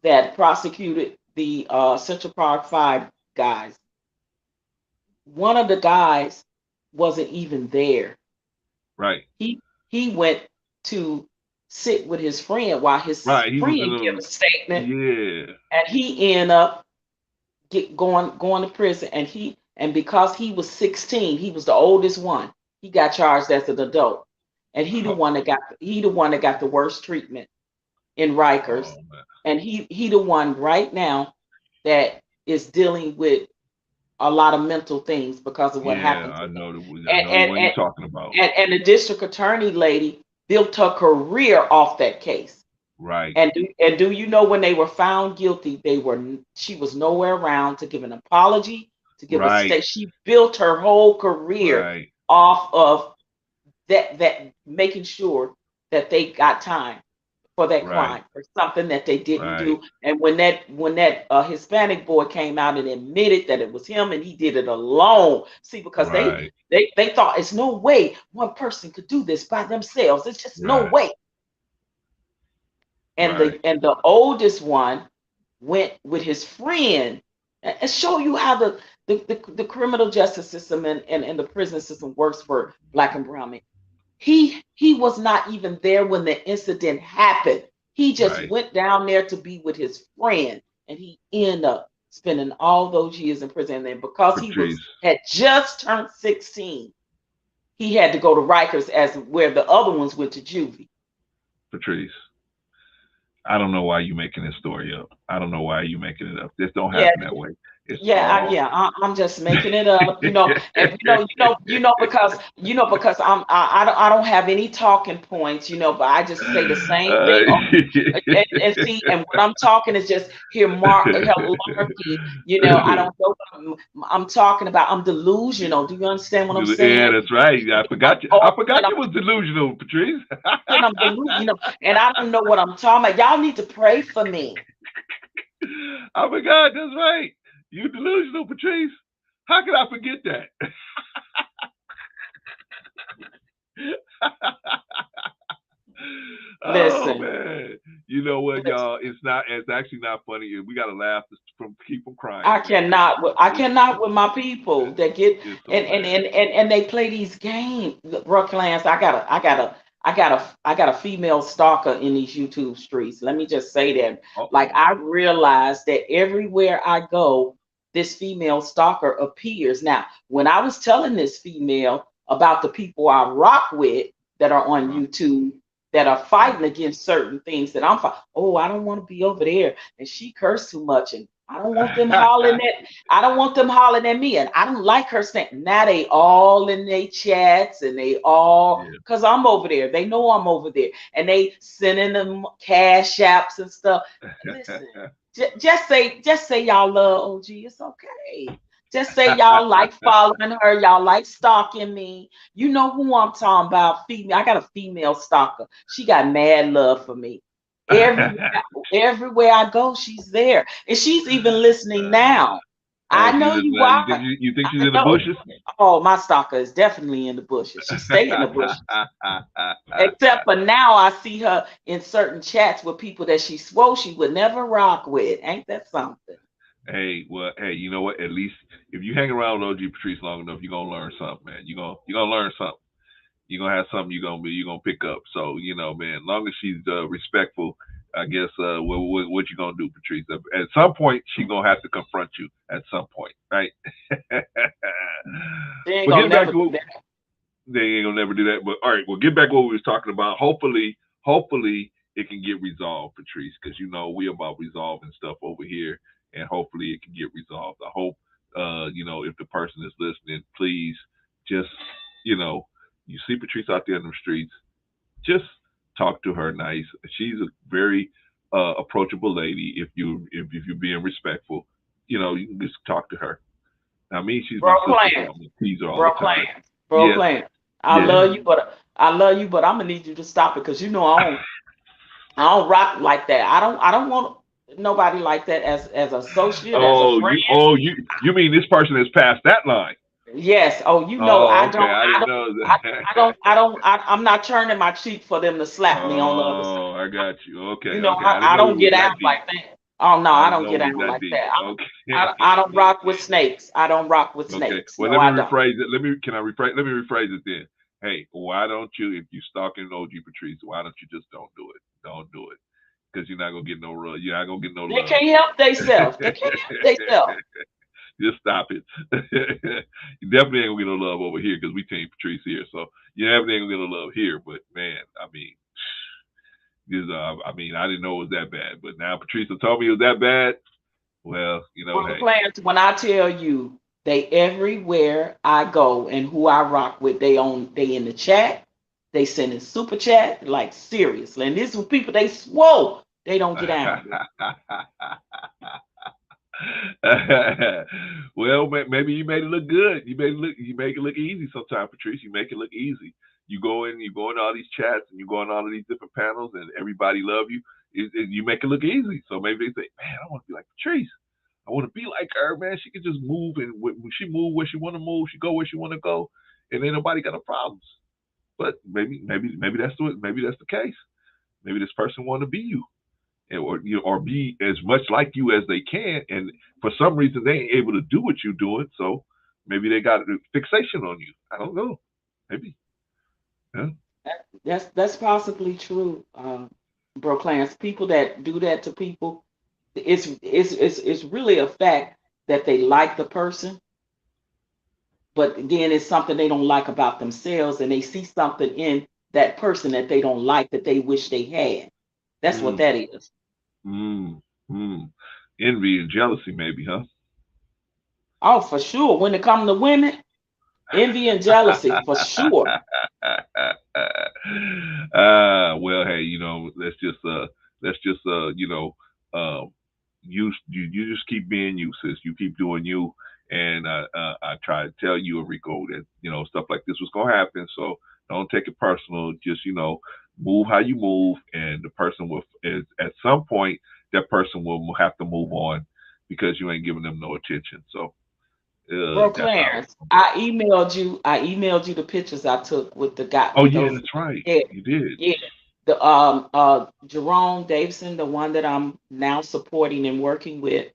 that prosecuted the Central Park Five guys. One of the guys wasn't even there. Right. He went to sit with his friend while his Right. He friend gave a statement. Yeah. And he ended up going to prison. And because he was 16, he was the oldest one. He got charged as an adult, and he the one that got the worst treatment in Rikers. Oh, and he the one right now that is dealing with a lot of mental things because of what happened to I him. know the one you're talking about. And the district attorney lady built her career off that case. Right. And do you know when they were found guilty, she was nowhere around to give an apology, to give a state. She built her whole career off of that making sure that they got time for that crime or something that they didn't do. And when that Hispanic boy came out and admitted that it was him and he did it alone, see, because they thought it's no way one person could do this by themselves. It's just no way. And the oldest one went with his friend, and show you how the criminal justice system and the prison system works for Black and brown men. He was not even there when the incident happened. He just went down there to be with his friend, and he ended up spending all those years in prison. And because he had just turned 16, he had to go to Rikers, as where the other ones went to juvie. Patrice, I don't know why you're making this story up. I don't know why you're making it up. This don't happen that way. I'm just making it up, and because I don't have any talking points, but I just say the same thing. And see, and what I'm talking is just here, malarkey. I don't know what I'm talking about. I'm delusional. Do you understand what I'm saying? Yeah, that's right. I forgot you. I forgot you was delusional, Patrice. And I'm delusional, and I don't know what I'm talking about. Y'all need to pray for me. I forgot. That's right. You delusional, Patrice. How could I forget that? Listen. Oh, man. You know what, y'all? It's actually not funny. We gotta laugh to keep from crying. I cannot with my people that get and they play these games. Brooklands, I got a female stalker in these YouTube streets. Let me just say that. Like, I realized that everywhere I go, this female stalker appears. Now, when I was telling this female about the people I rock with that are on YouTube that are fighting against certain things that I'm fighting, I don't want to be over there, and she cursed too much, and I don't want them hollering at me, and I don't like her saying. Now they all in their chats, and they all, because I'm over there. They know I'm over there, and they sending them cash apps and stuff. Listen, just say y'all love OG. It's okay. Just say y'all like following her. Y'all like stalking me. You know who I'm talking about. Female. I got a female stalker. She got mad love for me. Everywhere I go, she's there, and she's even listening now. I know you are. You think she's in the bushes? Oh, my stalker is definitely in the bushes. She stay in the bushes. Except for now, I see her in certain chats with people that she swore she would never rock with. Ain't that something? Hey, you know what? At least if you hang around with OG Patrice long enough, you're gonna learn something, man. You're gonna learn something. you're gonna have something you're gonna pick up. So man, as long as she's respectful, I guess what you gonna do, Patrice? At some point, she gonna have to confront you. At some point, right? They ain't But gonna getting back never to do what that. they ain't gonna never do that. But all right, well, get back to what we was talking about. Hopefully, it can get resolved, Patrice, because we about resolving stuff over here, and hopefully it can get resolved. I hope, if the person is listening, please just, you know, you see Patrice out there in the streets, just talk to her nice. She's a very approachable lady. If you're being respectful, you can just talk to her. I mean, she's my Bro, sister, so Clarence, I'm gonna tease her all the bro, time. Clarence, bro, Yes, Clarence. yeah. I love you, but I'm gonna need you to stop it because I don't rock like that. I don't want nobody like that as associate, as a Oh, friend. you mean this person has passed that line? Yes. Oh, Oh, okay. I didn't know that. I'm not turning my cheek for them to slap me on the other side. Oh, I got you. Okay, You know, okay. I didn't I know don't it was get out that deep. like that. Oh no, I I didn't don't know get it was out that like deep. that. Okay. I don't rock with snakes. I don't rock with Okay. snakes. Well, No, let me I don't. rephrase it. Let me rephrase it then. Hey, why don't you, if you stalking OG Patrice, why don't you just don't do it? Don't do it, because you're not gonna get no love. You're not gonna get no They love. can't help themselves. They can't help themselves. Just stop it. You definitely ain't gonna get no love over here because we team Patrice here. So you definitely ain't gonna get no love here. But man, I mean, I didn't know it was that bad. But now Patrice told me it was that bad. Well, Well, hey. plans. When I tell you, they everywhere I go and who I rock with, they in the chat. They sending super chat like seriously. And these people they swole. They don't get down with. Well, maybe you made it look good. You make it look easy sometimes, Patrice. You make it look easy. You go in all these chats and you go in all of these different panels and everybody love you. You make it look easy. So maybe they say, man, I want to be like Patrice. I want to be like her, man. She can just move, and when she move where she want to move, she go where she want to go, and ain't nobody got no problems. But maybe that's the case. Maybe this person want to be you, or be as much like you as they can, and for some reason they ain't able to do what you're doing, so maybe they got a fixation on you. I don't know. Maybe. Yeah. That's possibly true, bro. Clans. People that do that to people, it's really a fact that they like the person, but then it's something they don't like about themselves, and they see something in that person that they don't like that they wish they had. That's what Mm, that is. mm, mm. Envy and jealousy, maybe, huh? Oh, for sure. When it comes to women, envy and jealousy, for sure. Well, hey, let's just you just keep being you, sis. You keep doing you, and I try to tell you, Enrico, that stuff like this was gonna happen. So don't take it personal. Just move how you move, and the person will at some point that person will have to move on because you ain't giving them no attention. So Bro, that's how it's Clarence, gonna go. I emailed you the pictures I took with the guy Oh with yeah, those. that's right. Yeah, You did. yeah. The Jerome Davison, the one that I'm now supporting and working with,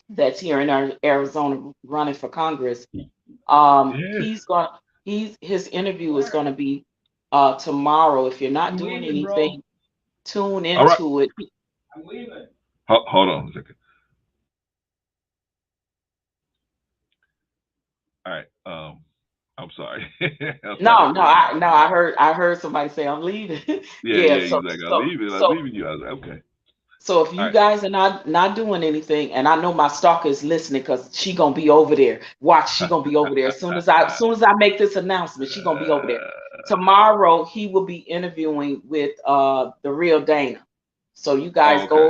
that's here in Arizona running for Congress. Yeah. His interview is gonna be tomorrow. If you're not doing anything, tune All right. into it. Hold on a second. All right. I'm sorry. I'm sorry to No, no, cut you off. I heard somebody say I'm leaving. Yeah, Yeah, yeah. He's like, I'm leaving you. I was like, okay. so if All you right. guys are not doing anything, and I know my stalker is listening because she gonna be over there. Watch, she gonna be over there as soon as I make this announcement. She gonna be over there tomorrow. He will be interviewing with the real Dana. So you guys Oh, okay.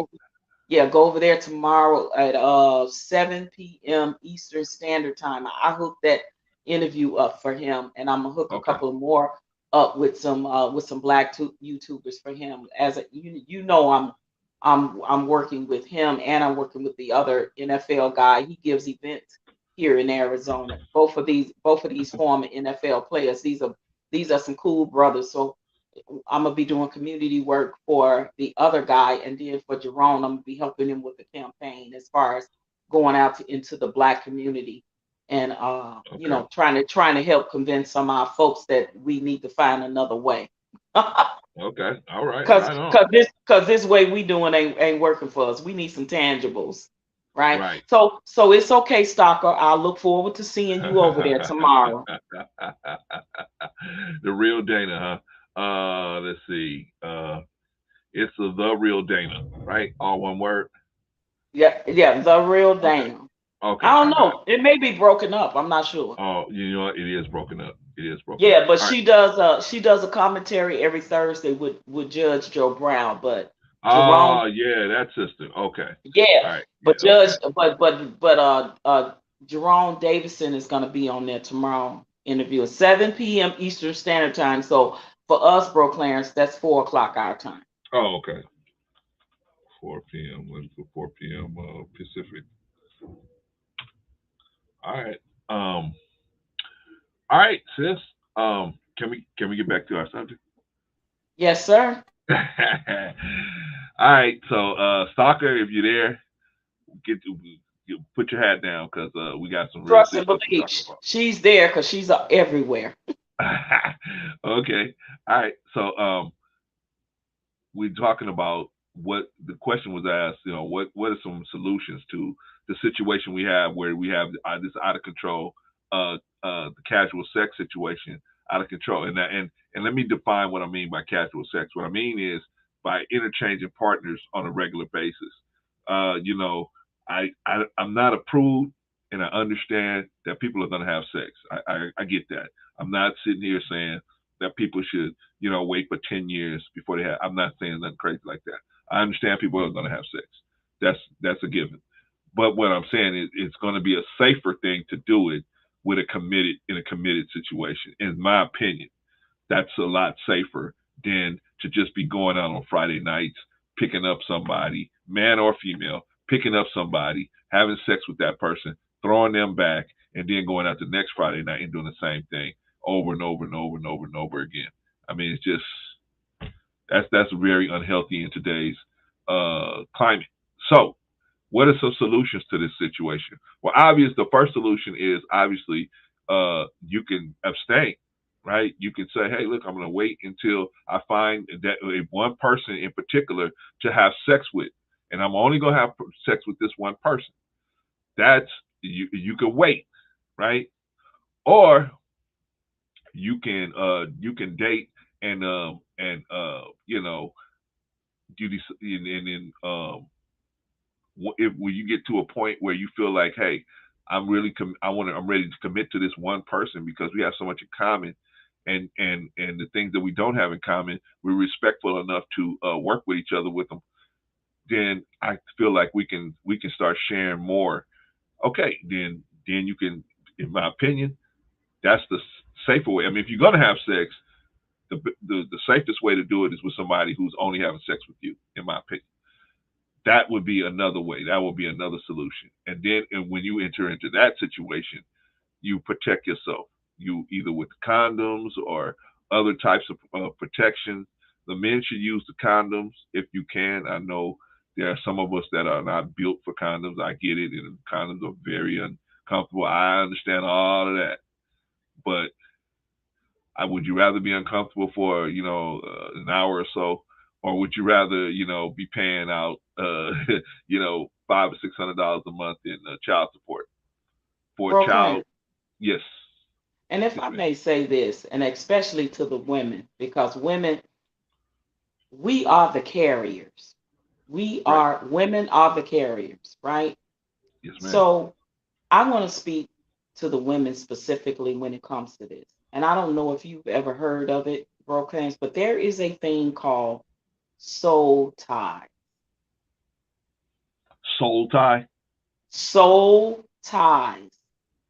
go over there tomorrow at 7 p.m. Eastern Standard Time. I hooked that interview up for him, and I'm gonna hook a Okay. couple more up with some black YouTubers for him. As you know, I'm working with him, and I'm working with the other NFL guy. He gives events here in Arizona. Both of these former NFL players. These are some cool brothers. So I'm gonna be doing community work for the other guy, and then for Jerome, I'm gonna be helping him with the campaign as far as going out into the black community. and Okay. trying to help convince some of our folks that we need to find another way. Okay. All right. Cause, Right on. cause this way we doing ain't working for us. We need some tangibles, right? Right. So it's okay, Stalker. I'll look forward to seeing you over there tomorrow. The real Dana, huh? Let's see. It's the real Dana, right? All one word. Yeah, yeah, the real Okay. Dana. Okay. I don't I got it. know. It may be broken up. I'm not sure. Oh, you know what? It is broken up. It is broken up. Yeah, but All right. she does a commentary every Thursday with Judge Joe Brown. But Jerome, Oh, yeah, that sister. Okay. yeah, All right. but Yeah. Okay. Jerome Davison is gonna be on there tomorrow interview at 7 p.m. Eastern Standard Time. So for us, Bro Clarence, that's 4 o'clock our time. Oh, okay. 4 p.m. What's the 4 p.m. Pacific? All right. All right, sis. Can we get back to our subject? Yes, sir. All right. So, Stalker, if you're there, get to you put your hat down because we got some real Trust and serious stuff to believe. talk about. She's there because she's everywhere. Okay. All right. So, we're talking about what the question was asked. You know, what are some solutions to the situation we have where we have this out of control, the casual sex situation out of control, and let me define what I mean by casual sex. What I mean is by interchanging partners on a regular basis. You know, I'm not a prude, and I understand that people are going to have sex. I get that. I'm not sitting here saying that people should wait for 10 years before they have. I'm not saying nothing crazy like that. I understand people are going to have sex. That's a given. But what I'm saying is it's going to be a safer thing to do it with in a committed situation. In my opinion, that's a lot safer than to just be going out on Friday nights, picking up somebody, man or female, picking up somebody, having sex with that person, throwing them back, and then going out the next Friday night and doing the same thing over and over and over and over and over again. I mean, it's just that's very unhealthy in today's climate. So, what are some solutions to this situation? Well, the first solution is obviously you can abstain, right? You can say, hey, look, I'm going to wait until I find that one person in particular to have sex with, and I'm only going to have sex with this one person. That's you can wait, right? Or you can date and do these and then if when you get to a point where you feel like, hey, I'm ready to commit to this one person because we have so much in common, and the things that we don't have in common, we're respectful enough to work with each other with them. Then I feel like we can start sharing more. Okay, then you can, in my opinion, that's the safer way. I mean, if you're gonna have sex, the safest way to do it is with somebody who's only having sex with you, in my opinion. That would be another way. That would be another solution. And when you enter into that situation, you protect yourself. You either with condoms or other types of protection. The men should use the condoms if you can. I know there are some of us that are not built for condoms. I get it, and condoms are very uncomfortable. I understand all of that, but would you rather be uncomfortable for an hour or so, or would you rather be paying out $500 or $600 a month in child support for a Bro child? Clarence. Yes, And if yes, I ma'am. may say this, and especially to the women, because women, we are the carriers. Right. Women are the carriers, right? Yes, ma'am. So I want to speak to the women specifically when it comes to this. And I don't know if you've ever heard of it, Bro Clarence, but there is a thing called soul tie. Soul tie. Soul ties.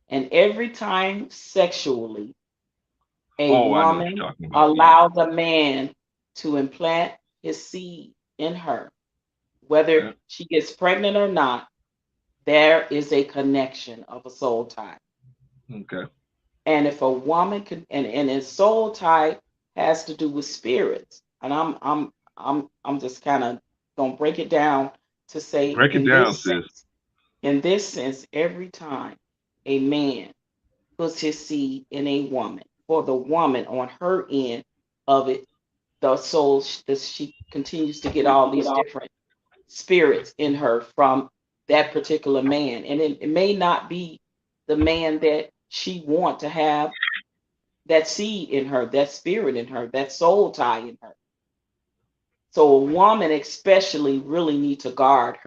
And every time sexually, a Oh, I know what woman you're talking about. Yeah. allows a man to implant his seed in her, whether Yeah. she gets pregnant or not, there is a connection of a soul tie. Okay. And if a woman can, and a soul tie has to do with spirits. And I'm just kind of gonna break it down to say Break it down, sis. in this sense, every time. a man puts his seed in a woman, for the woman on her end of it, the soul, that she continues to get all these different spirits in her from that particular man. And it may not be the man that she want to have that seed in her, that spirit in her, that soul tie in her. So a woman especially really need to guard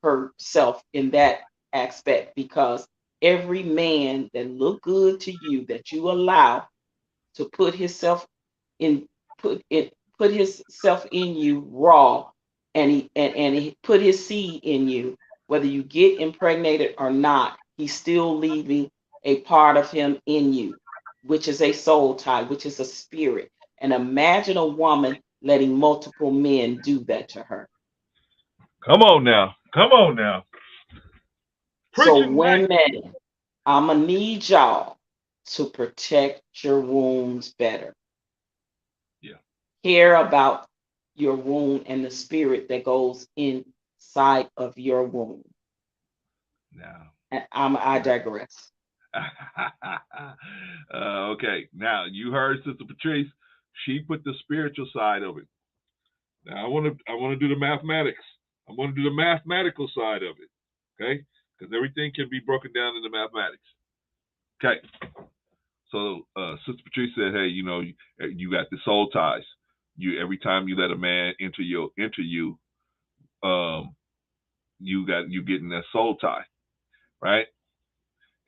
herself in that aspect, because every man that look good to you, that you allow to in put it put himself in you raw, and he put his seed in you, whether you get impregnated or not, he's still leaving a part of him in you, which is a soul tie, which is a spirit. And imagine a woman letting multiple men do that to her. Come on now. Come on now. So Preaching night. women, I'm gonna need y'all to protect your wounds better. Yeah. Care about your wound and the spirit that goes inside of your wound. Now. And I digress. Okay. Now you heard Sister Patrice. She put the spiritual side of it. Now I want to do the mathematics. I want to do the mathematical side of it. Okay? Because everything can be broken down into mathematics. Okay. So Sister Patrice said, hey, you got the soul ties. You every time you let a man enter you, you getting that soul tie, right?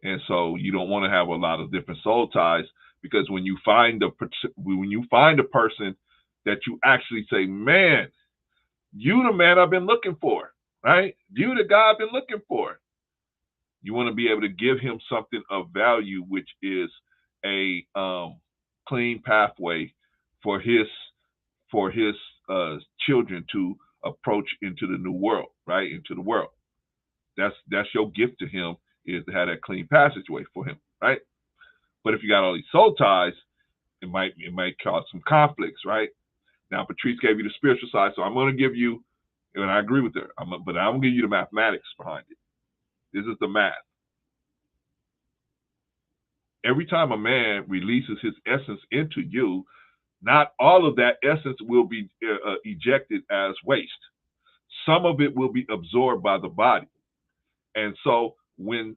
And so you don't want to have a lot of different soul ties, because when you find a person that you actually say, man, you the man I've been looking for, right? You the guy I've been looking for. You want to be able to give him something of value, which is a clean pathway for his children to approach into the new world, right? Into the world. That's your gift to him, is to have that clean passageway for him, right? But if you got all these soul ties, it might cause some conflicts, right? Now Patrice gave you the spiritual side, so I'm going to give you, and I agree with her, but I'm going to give you the mathematics behind it. This is the math. Every time a man releases his essence into you, not all of that essence will be ejected as waste. Some of it will be absorbed by the body. And so when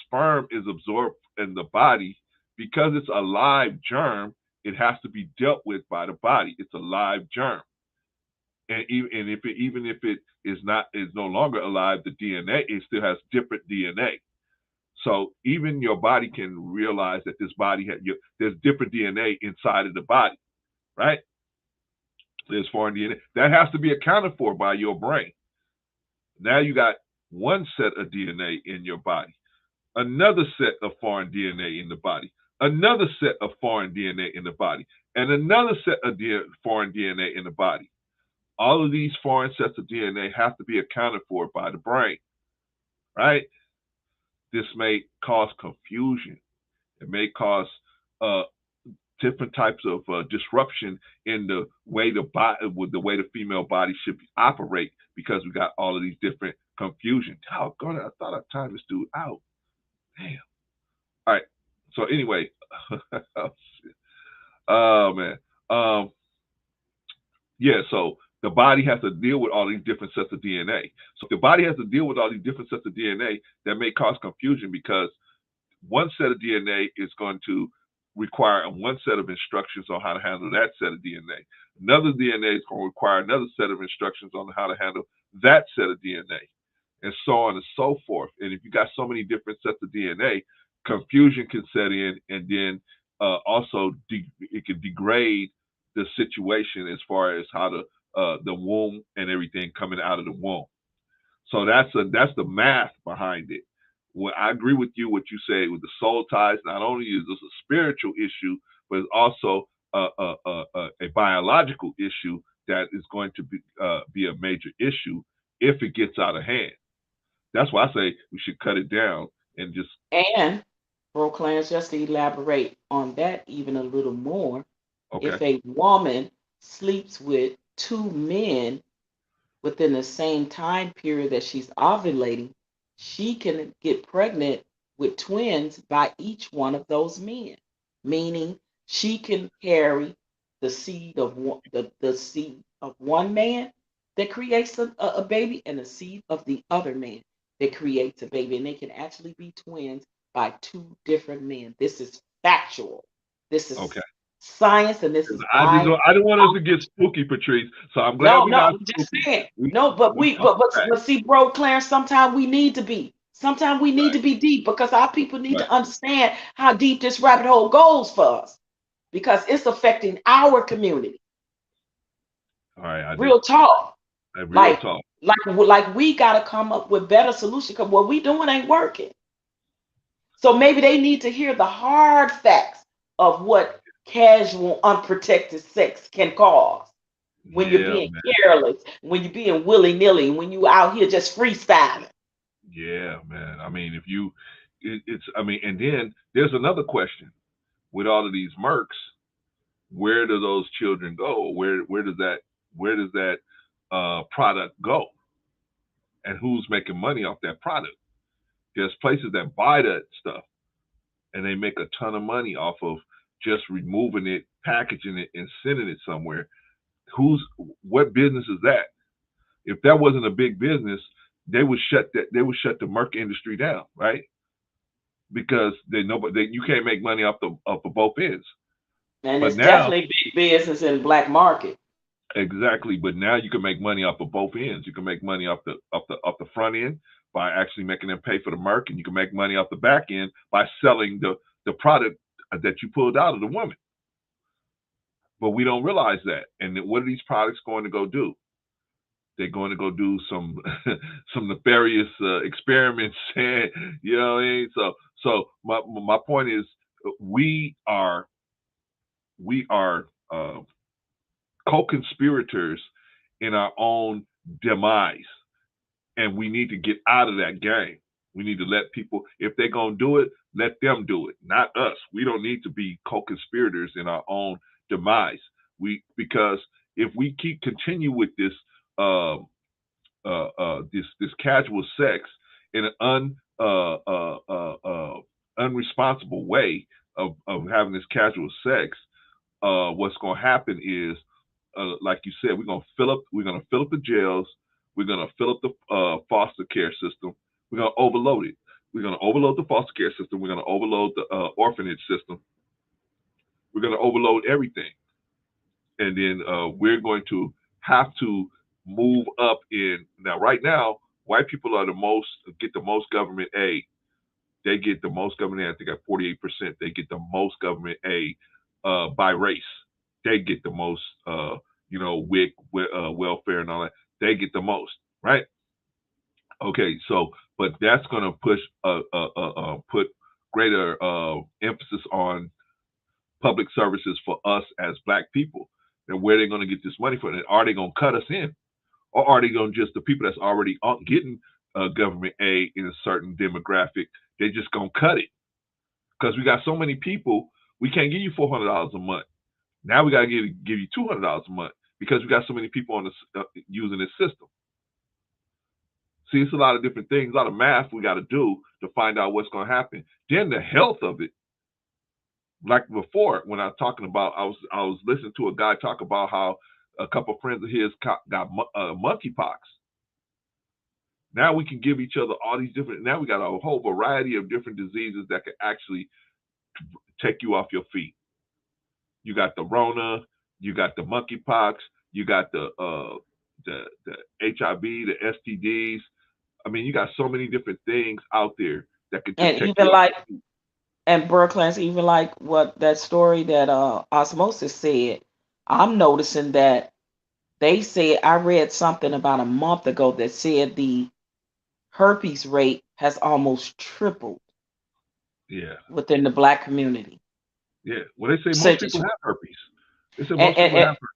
sperm is absorbed in the body, because it's a live germ, it has to be dealt with by the body. It's a live germ. And even if it is no longer alive, the DNA, it still has different DNA. So even your body can realize that there's different DNA inside of the body, right? There's foreign DNA that has to be accounted for by your brain. Now you got one set of DNA in your body, another set of foreign DNA in the body, another set of foreign DNA in the body, and another set of foreign DNA in the body. All of these foreign sets of DNA have to be accounted for by the brain, right? This may cause confusion. It may cause different types of disruption in the way the female body should operate, because we got all of these different confusion. Oh God, I thought I timed this dude out. Damn. All right. So anyway, oh man. Yeah. So the body has to deal with all these different sets of DNA. So if the body has to deal with all these different sets of DNA, that may cause confusion, because one set of DNA is going to require one set of instructions on how to handle that set of DNA. Another DNA is going to require another set of instructions on how to handle that set of DNA, and so on and so forth. And if you got so many different sets of DNA, confusion can set in, and then also it can degrade the situation as far as how the womb and everything coming out of the womb. So that's the math behind it. Well, I agree with you what you say with the soul ties. Not only is this a spiritual issue, but it's also a biological issue that is going to be a major issue if it gets out of hand. That's why I say we should cut it down and just. And Bro Clarence, just to elaborate on that even a little more, Okay. if a woman sleeps with two men within the same time period that she's ovulating, she can get pregnant with twins by each one of those men, meaning she can carry the seed of the seed of one man that creates a baby and the seed of the other man that creates a baby. And they can actually be twins by two different men. This is factual. This is Okay. science and this is biology. I didn't want us to get spooky, Patrice. So I'm glad No, we're no, not I'm just spooky. saying. No, but We we talking but facts. see, bro, Clarence, sometimes we need to be. Sometimes we need Right. to be deep because our people need Right. to understand how deep this rabbit hole goes for us because it's affecting our community. All right. I just Real talk. real Like talk. like we gotta come up with better solutions because what we doing ain't working. So maybe they need to hear the hard facts of what casual, unprotected sex can cause. When you're Yeah, being man. careless, when you're being willy nilly, when you out here just freestyling. Yeah, man. I mean, if you, it's. I mean, and then there's another question with all of these Merks. Where do those children go? Where does that product go? And who's making money off that product? There's places that buy that stuff and they make a ton of money off of just removing it, packaging it, and sending it somewhere. Who's what business is that? If that wasn't a big business, they would shut that. They would shut the Merck industry down, right? Because you can't make money off the both ends. And But it's now, definitely big business in black market. exactly. But now you can make money off of both ends. You can make money off the front end by actually making them pay for the Merck, and you can make money off the back end by selling the product that you pulled out of the woman. But we don't realize that. And what are these products going to go do? They're going to go do some some nefarious experiments, you know what I mean? So my point is, we are we are co-conspirators in our own demise, and we need to get out of that game. We need to let people, if they're gonna do it, let them do it, not us. We don't need to be co-conspirators in our own demise. Because if we continue with this uh, this casual sex in an unresponsible way of having this casual sex, what's going to happen is, like you said, we're going to fill up the jails, we're going to fill up the foster care system, we're going to overload it. We're going to overload the foster care system. We're going to overload the orphanage system. We're going to overload everything, and then we're going to have to move up in. Now, right now, white people are get the most government aid. They get the most government aid. I think at 48%, they get the most government aid by race. They get the most, WIC, welfare and all that. They get the most, right? Okay, so but that's going to put greater emphasis on public services for us as black people. And where they're going to get this money from? And are they going to cut us in, or are they going to just the people that's already getting government aid in a certain demographic? They just going to cut it because we got so many people. We can't give you $400 a month. Now we got to give you $200 a month because we got so many people on the using this system. See, it's a lot of different things, a lot of math we got to do to find out what's going to happen. Then the health of it. Like before, when I was talking about, I was listening to a guy talk about how a couple of friends of his got monkeypox. Now we can give each other all these different. Now we got a whole variety of different diseases that can actually take you off your feet. You got the Rona, you got the monkeypox, you got the HIV, the STDs. I mean, you got so many different things out there that can just And take even you off like your feet. and Brooklyn's even like what that story that Osmosis said, I'm noticing that they said I read something about a month ago that said the herpes rate has almost tripled Yeah, within the black community. yeah. Well, they say most Percentage. people have herpes. They say And most people have herpes.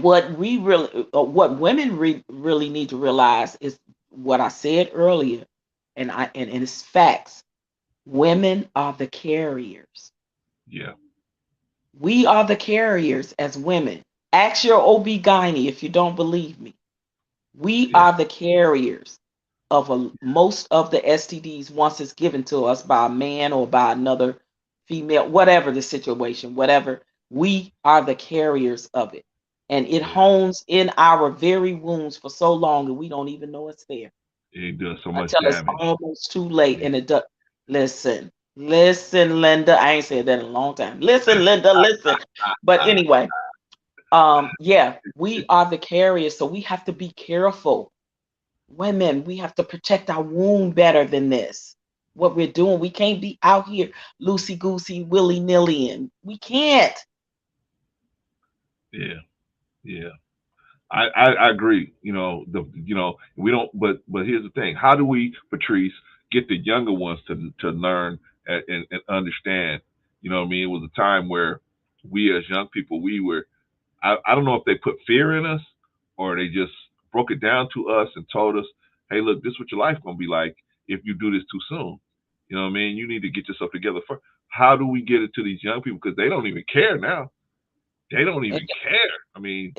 what we really, what women really need to realize is what I said earlier, and it's facts. Women are the carriers. Yeah, We are the carriers as women. Ask your OB-GYN if you don't believe me. We yeah, are the carriers most of the STDs, once it's given to us by a man or by another female, whatever the situation, whatever, we are the carriers of it. And it Yeah. hones in our very wounds for so long, and we don't even know it's there It does so much until it's damage. almost too late. Yeah. And it does. Listen, listen, Linda. I ain't said that in a long time. Listen, Linda, listen. But anyway, yeah, we are the carriers, so we have to be careful. Women, we have to protect our womb better than this. What we're doing, we can't be out here loosey goosey, willy nilly, and we can't. Yeah. Yeah. I agree. We don't. But here's the thing: how do we, Patrice, get the younger ones to learn and understand? You know what I mean? It was a time where we as young people, we were. I don't know if they put fear in us or they just broke it down to us and told us, hey, look, this is what your life's gonna be like if you do this too soon. You know what I mean? You need to get yourself together first. How do we get it to these young people? Because they don't even care now. They don't even care. I mean,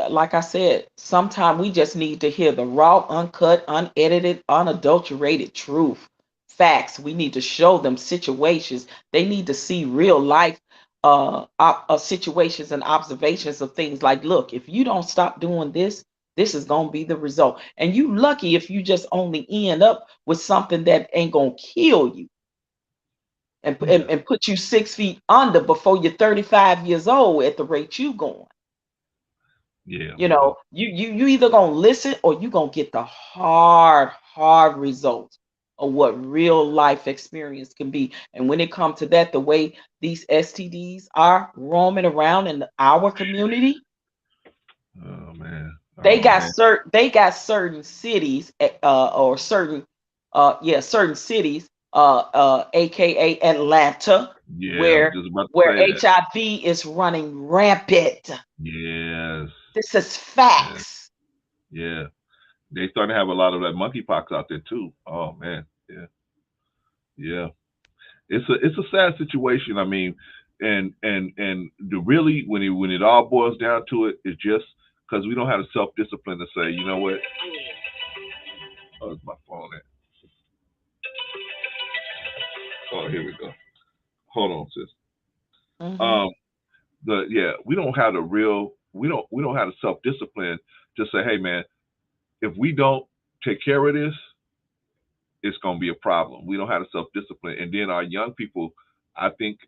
Like I said, sometimes we just need to hear the raw, uncut, unedited, unadulterated truth, facts. We need to show them situations. They need to see real life situations and observations of things like, look, if you don't stop doing this, this is going to be the result. And you lucky if you just only end up with something that ain't going to kill you yeah, and put you 6 feet under before you're 35 years old at the rate you going. yeah, You man. know, you either gonna listen or you gonna get the hard results of what real life experience can be. And when it comes to that, the way these STDs are roaming around in our community, Oh man. they Oh got man. certain cities or certain cities aka Atlanta Yeah, I was where just about to where say that. HIV is running rampant. Yes. This is Yeah. facts. Yeah. They starting to have a lot of that monkeypox out there too. Oh man. Yeah. Yeah. It's a sad situation. I mean, and the really when it all boils down to it, it's just because we don't have the self discipline to say, you know what? Oh, it's my phone. Oh, here we go. Hold on, sis. Hmm. Um, we don't have the real we don't have the self discipline to say, hey man, if we don't take care of this, it's gonna be a problem. We don't have the self discipline, and then our young people, I think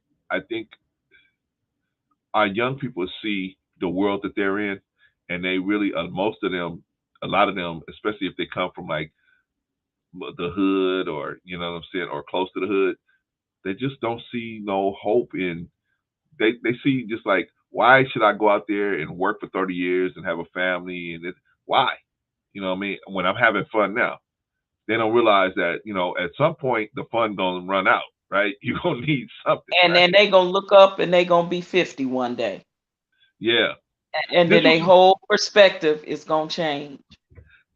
our young people see the world that they're in, and they really, most of them, a lot of them, especially if they come from like the hood or what I'm saying, or close to the hood, they just don't see no hope in. They see just like, why should I go out there and work for 30 years and have a family why? You know what I mean? When I'm having fun now, they don't realize that at some point the fun gonna run out, right? You're gonna need something, And then right? they gonna look up and they gonna be 50 one day. Yeah. And This then was their whole perspective is gonna change.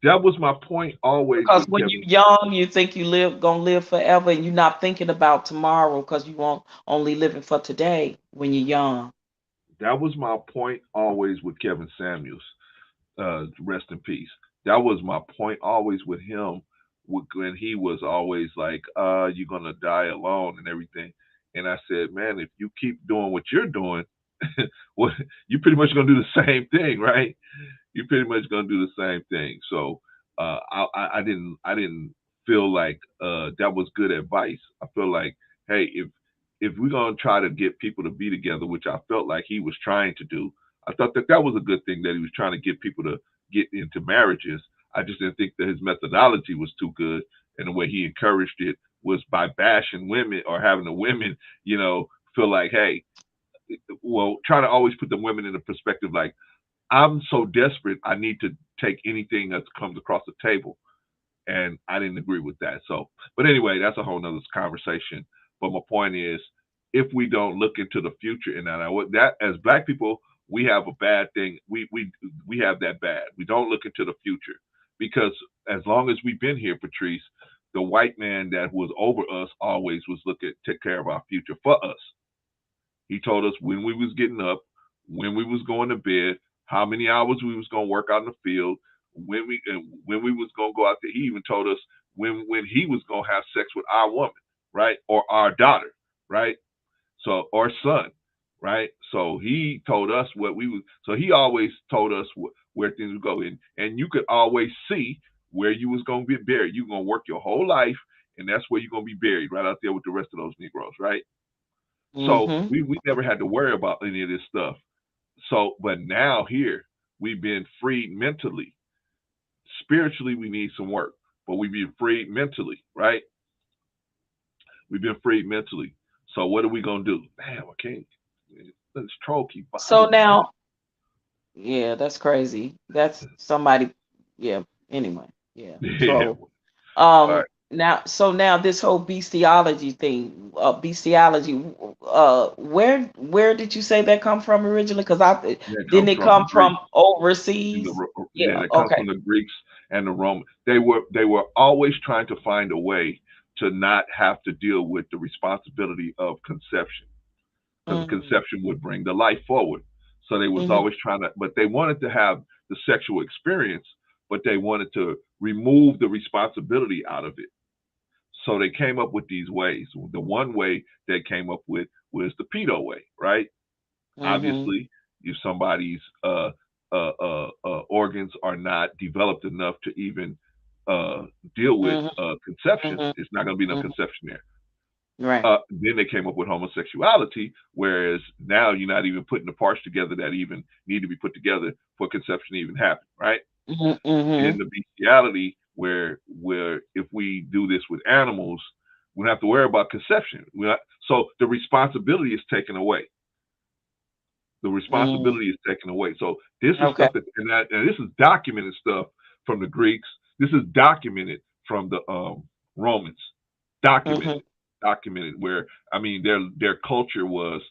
that was my point always Because with when Kevin. you're young, you think you gonna live forever and you're not thinking about tomorrow because you won't only living for today when you're young. That was my point always with Kevin Samuels. Rest in peace. That was my point always with him when he was always like, you're gonna die alone and everything. And I said, man, if you keep doing what you're doing, well, you're pretty much gonna do the same thing, right? You're pretty much gonna do the same thing. So I didn't feel like that was good advice. I feel like, hey, if we're gonna try to get people to be together, which I felt like he was trying to do, I thought that was a good thing that he was trying to get people to get into marriages. I just didn't think that his methodology was too good, and the way he encouraged it was by bashing women or having the women, feel like, hey, well, try to always put the women in the perspective like, I'm so desperate, I need to take anything that comes across the table. And I didn't agree with that. So, but anyway, that's a whole nother conversation. But my point is, if we don't look into the future and that as black people, we have a bad thing. We have that bad. We don't look into the future because as long as we've been here, Patrice, the white man that was over us always was looking to take care of our future for us. He told us when we was getting up, when we was going to bed, how many hours we was going to work out in the field, when we was gonna go out there. He even told us when he was gonna have sex with our woman, right, or our daughter, right, so or son, right. So he told us what we was. So he always told us where things would go, and you could always see where you was gonna be buried. You're gonna work your whole life, and that's where you're gonna be buried, right out there with the rest of those Negroes, right. So Mm-hmm. we never had to worry about any of this stuff. So, but now here we've been freed mentally. Spiritually, we need some work, but we've been freed mentally, right? We've been freed mentally. So what are we gonna do? Damn, I can't. This troll keep So bothering me, man. now, yeah, that's crazy. That's somebody. Yeah. Anyway, yeah, Yeah. troll. All right. Now this whole bestiality thing, bestiality, where did you say that come from originally? Because I That didn't comes it from the come Greeks. from overseas? Yeah, Yeah. that comes Okay. from the Greeks and the Romans. They were always trying to find a way to not have to deal with the responsibility of conception, because Mm-hmm. conception would bring the life forward. So they was Mm-hmm. always trying to, but they wanted to have the sexual experience, but they wanted to remove the responsibility out of it. So they came up with these ways. The one way they came up with was the pedo way, right? Mm-hmm. Obviously, if somebody's organs are not developed enough to even uh, deal with Mm-hmm. conception, Mm-hmm. it's not going to be enough Mm-hmm. conception there. Right. Then they came up with homosexuality, whereas now you're not even putting the parts together that even need to be put together for conception to even happen, right? Mm-hmm. And Mm-hmm. then the bestiality, where if we do this with animals, we don't have to worry about conception. So the responsibility is taken away. The Mm. responsibility is taken away. So this is Okay. stuff and this is documented stuff from the Greeks. This is documented from the Romans. Mm-hmm. Documented, documented. Where I mean, their culture was,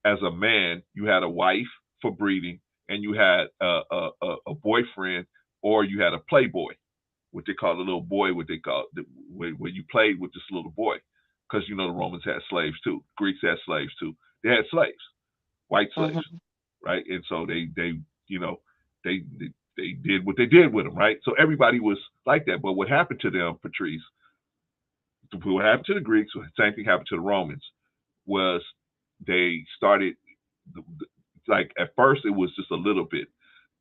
as a man, you had a wife for breeding, and you had a boyfriend, or you had a playboy, what they call a little boy, what they call where you played with this little boy, because the Romans had slaves too, Greeks had slaves too. They had slaves, white slaves, Mm-hmm. right? And so they you know they did what they did with them, right? So everybody was like that. But what happened to them, Patrice? What happened to the Greeks? Same thing happened to the Romans. Was they started like at first it was just a little bit.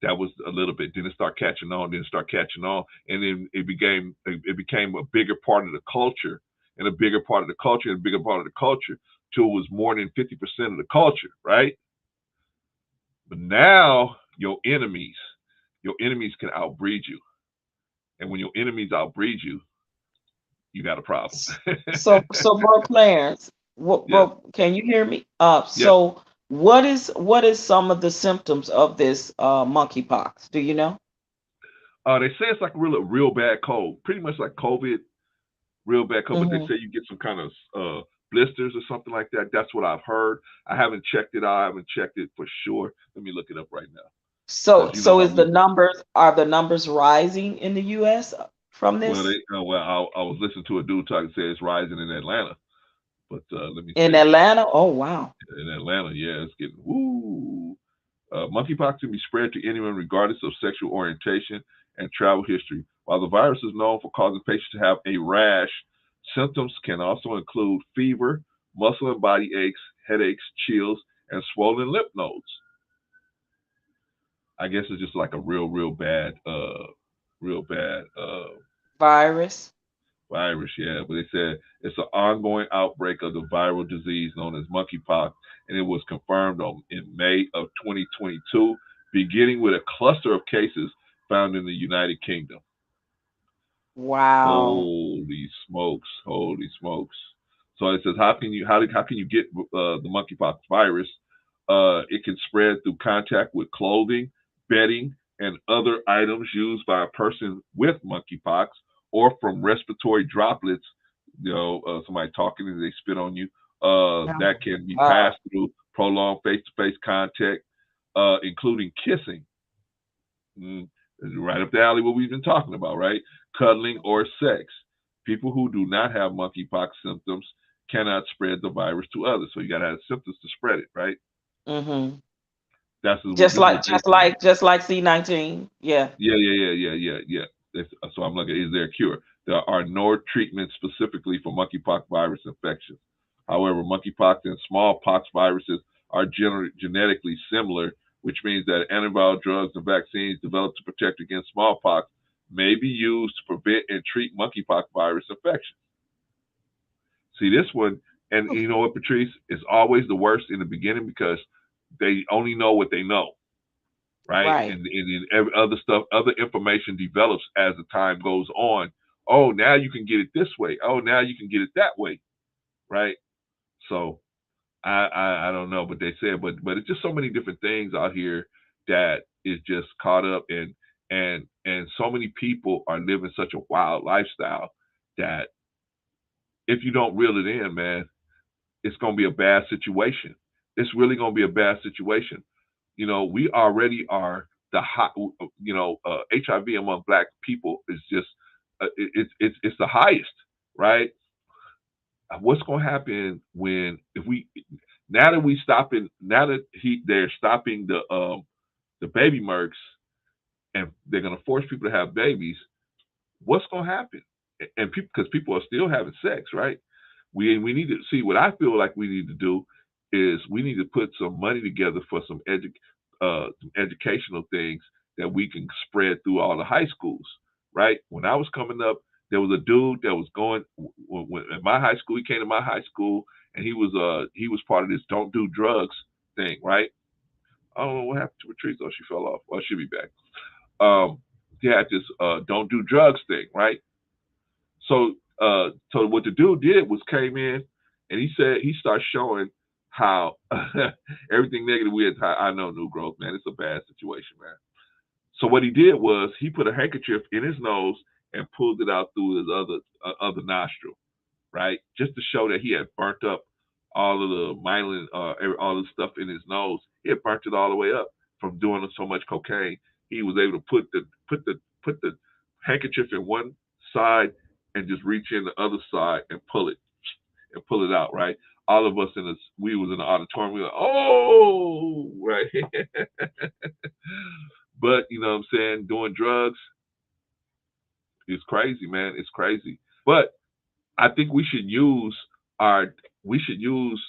That was a little bit. Then it started catching on. Then it started catching on, and then it became a bigger part of the culture, and a bigger part of the culture, and a bigger part of the culture, till it was more than 50% of the culture, right? But now your enemies can outbreed you, and when your enemies outbreed you, you got a problem. So, bro, Clarence, what, Yes, bro, can you hear me? yes. So what is some of the symptoms of this monkeypox? Do you know? They say it's like a real bad cold, pretty much like COVID, real bad cold. But they Hmm. say you get some kind of blisters or something like that. That's what I've heard. I haven't checked it out. I haven't checked it for sure. Let me look it up right now, So because you know so how is the we. numbers are the numbers rising in the US from Well, this I was listening to a dude talk and say it's rising in Atlanta, but let me in see. Atlanta? Oh wow. In Atlanta, yeah, it's getting woo. Monkeypox can be spread to anyone regardless of sexual orientation and travel history. While the virus is known for causing patients to have a rash, symptoms can also include fever, muscle and body aches, headaches, chills, and swollen lymph nodes. I guess it's just like a real bad Virus. virus, yeah. But they said it's an ongoing outbreak of the viral disease known as monkeypox, and it was confirmed in May of 2022, beginning with a cluster of cases found in the United Kingdom. Wow. Holy smokes! Holy smokes! So it says, how can you get the monkeypox virus? It can spread through contact with clothing, bedding, and other items used by a person with monkeypox, or from respiratory droplets. Somebody talking and they spit on you. Oh That my can be God. passed through prolonged face-to-face contact, including kissing. Mm, right up the alley what we've been talking about, right? Cuddling or sex. People who do not have monkeypox symptoms cannot spread the virus to others. So you got to have symptoms to spread it, right? Mm-hmm. That's what Just this is like what they're saying. just like C19. Yeah. Yeah. So I'm looking. Is there a cure? There are no treatments specifically for monkeypox virus infections. However, monkeypox and smallpox viruses are genetically similar, which means that antiviral drugs and vaccines developed to protect against smallpox may be used to prevent and treat monkeypox virus infection. See this one, and you know what, Patrice? It's always the worst in the beginning because they only know what they know, right? Right. And every other stuff, other information develops as the time goes on. Oh, now you can get it this way. Oh, now you can get it that way, right? So I don't know, but they said, but it's just so many different things out here that is just caught up in, and so many people are living such a wild lifestyle that if you don't reel it in, man, it's going to be a bad situation. It's really going to be a bad situation. You know, we already are the hot. You know, HIV among Black people is just it's the highest, right? What's going to happen when if we now that we stopping now that they're stopping the baby Merks and they're going to force people to have babies? What's going to happen? And people, because people are still having sex, right? We need to see what I feel like we need to do is we need to put some money together for some educational things that we can spread through all the high schools, right? When I was coming up, there was a dude that was going at my high school. He came to my high school and he was part of this don't do drugs thing, right? I don't know what happened to Patrice. Oh, she fell off. Oh, she'll be back. He had this don't do drugs thing, right? So what the dude did was came in and he said he started showing how everything negative we had. I know new growth, man. It's a bad situation, man. So what he did was he put a handkerchief in his nose and pulled it out through his other nostril, right? Just to show that he had burnt up all of the myelin, all the stuff in his nose. He had burnt it all the way up from doing so much cocaine. He was able to put the handkerchief in one side and just reach in the other side and pull it out, right? All of us we was in the auditorium. We were like, oh, right. But you know what I'm saying? Doing drugs is crazy, man. It's crazy. But I think our we should use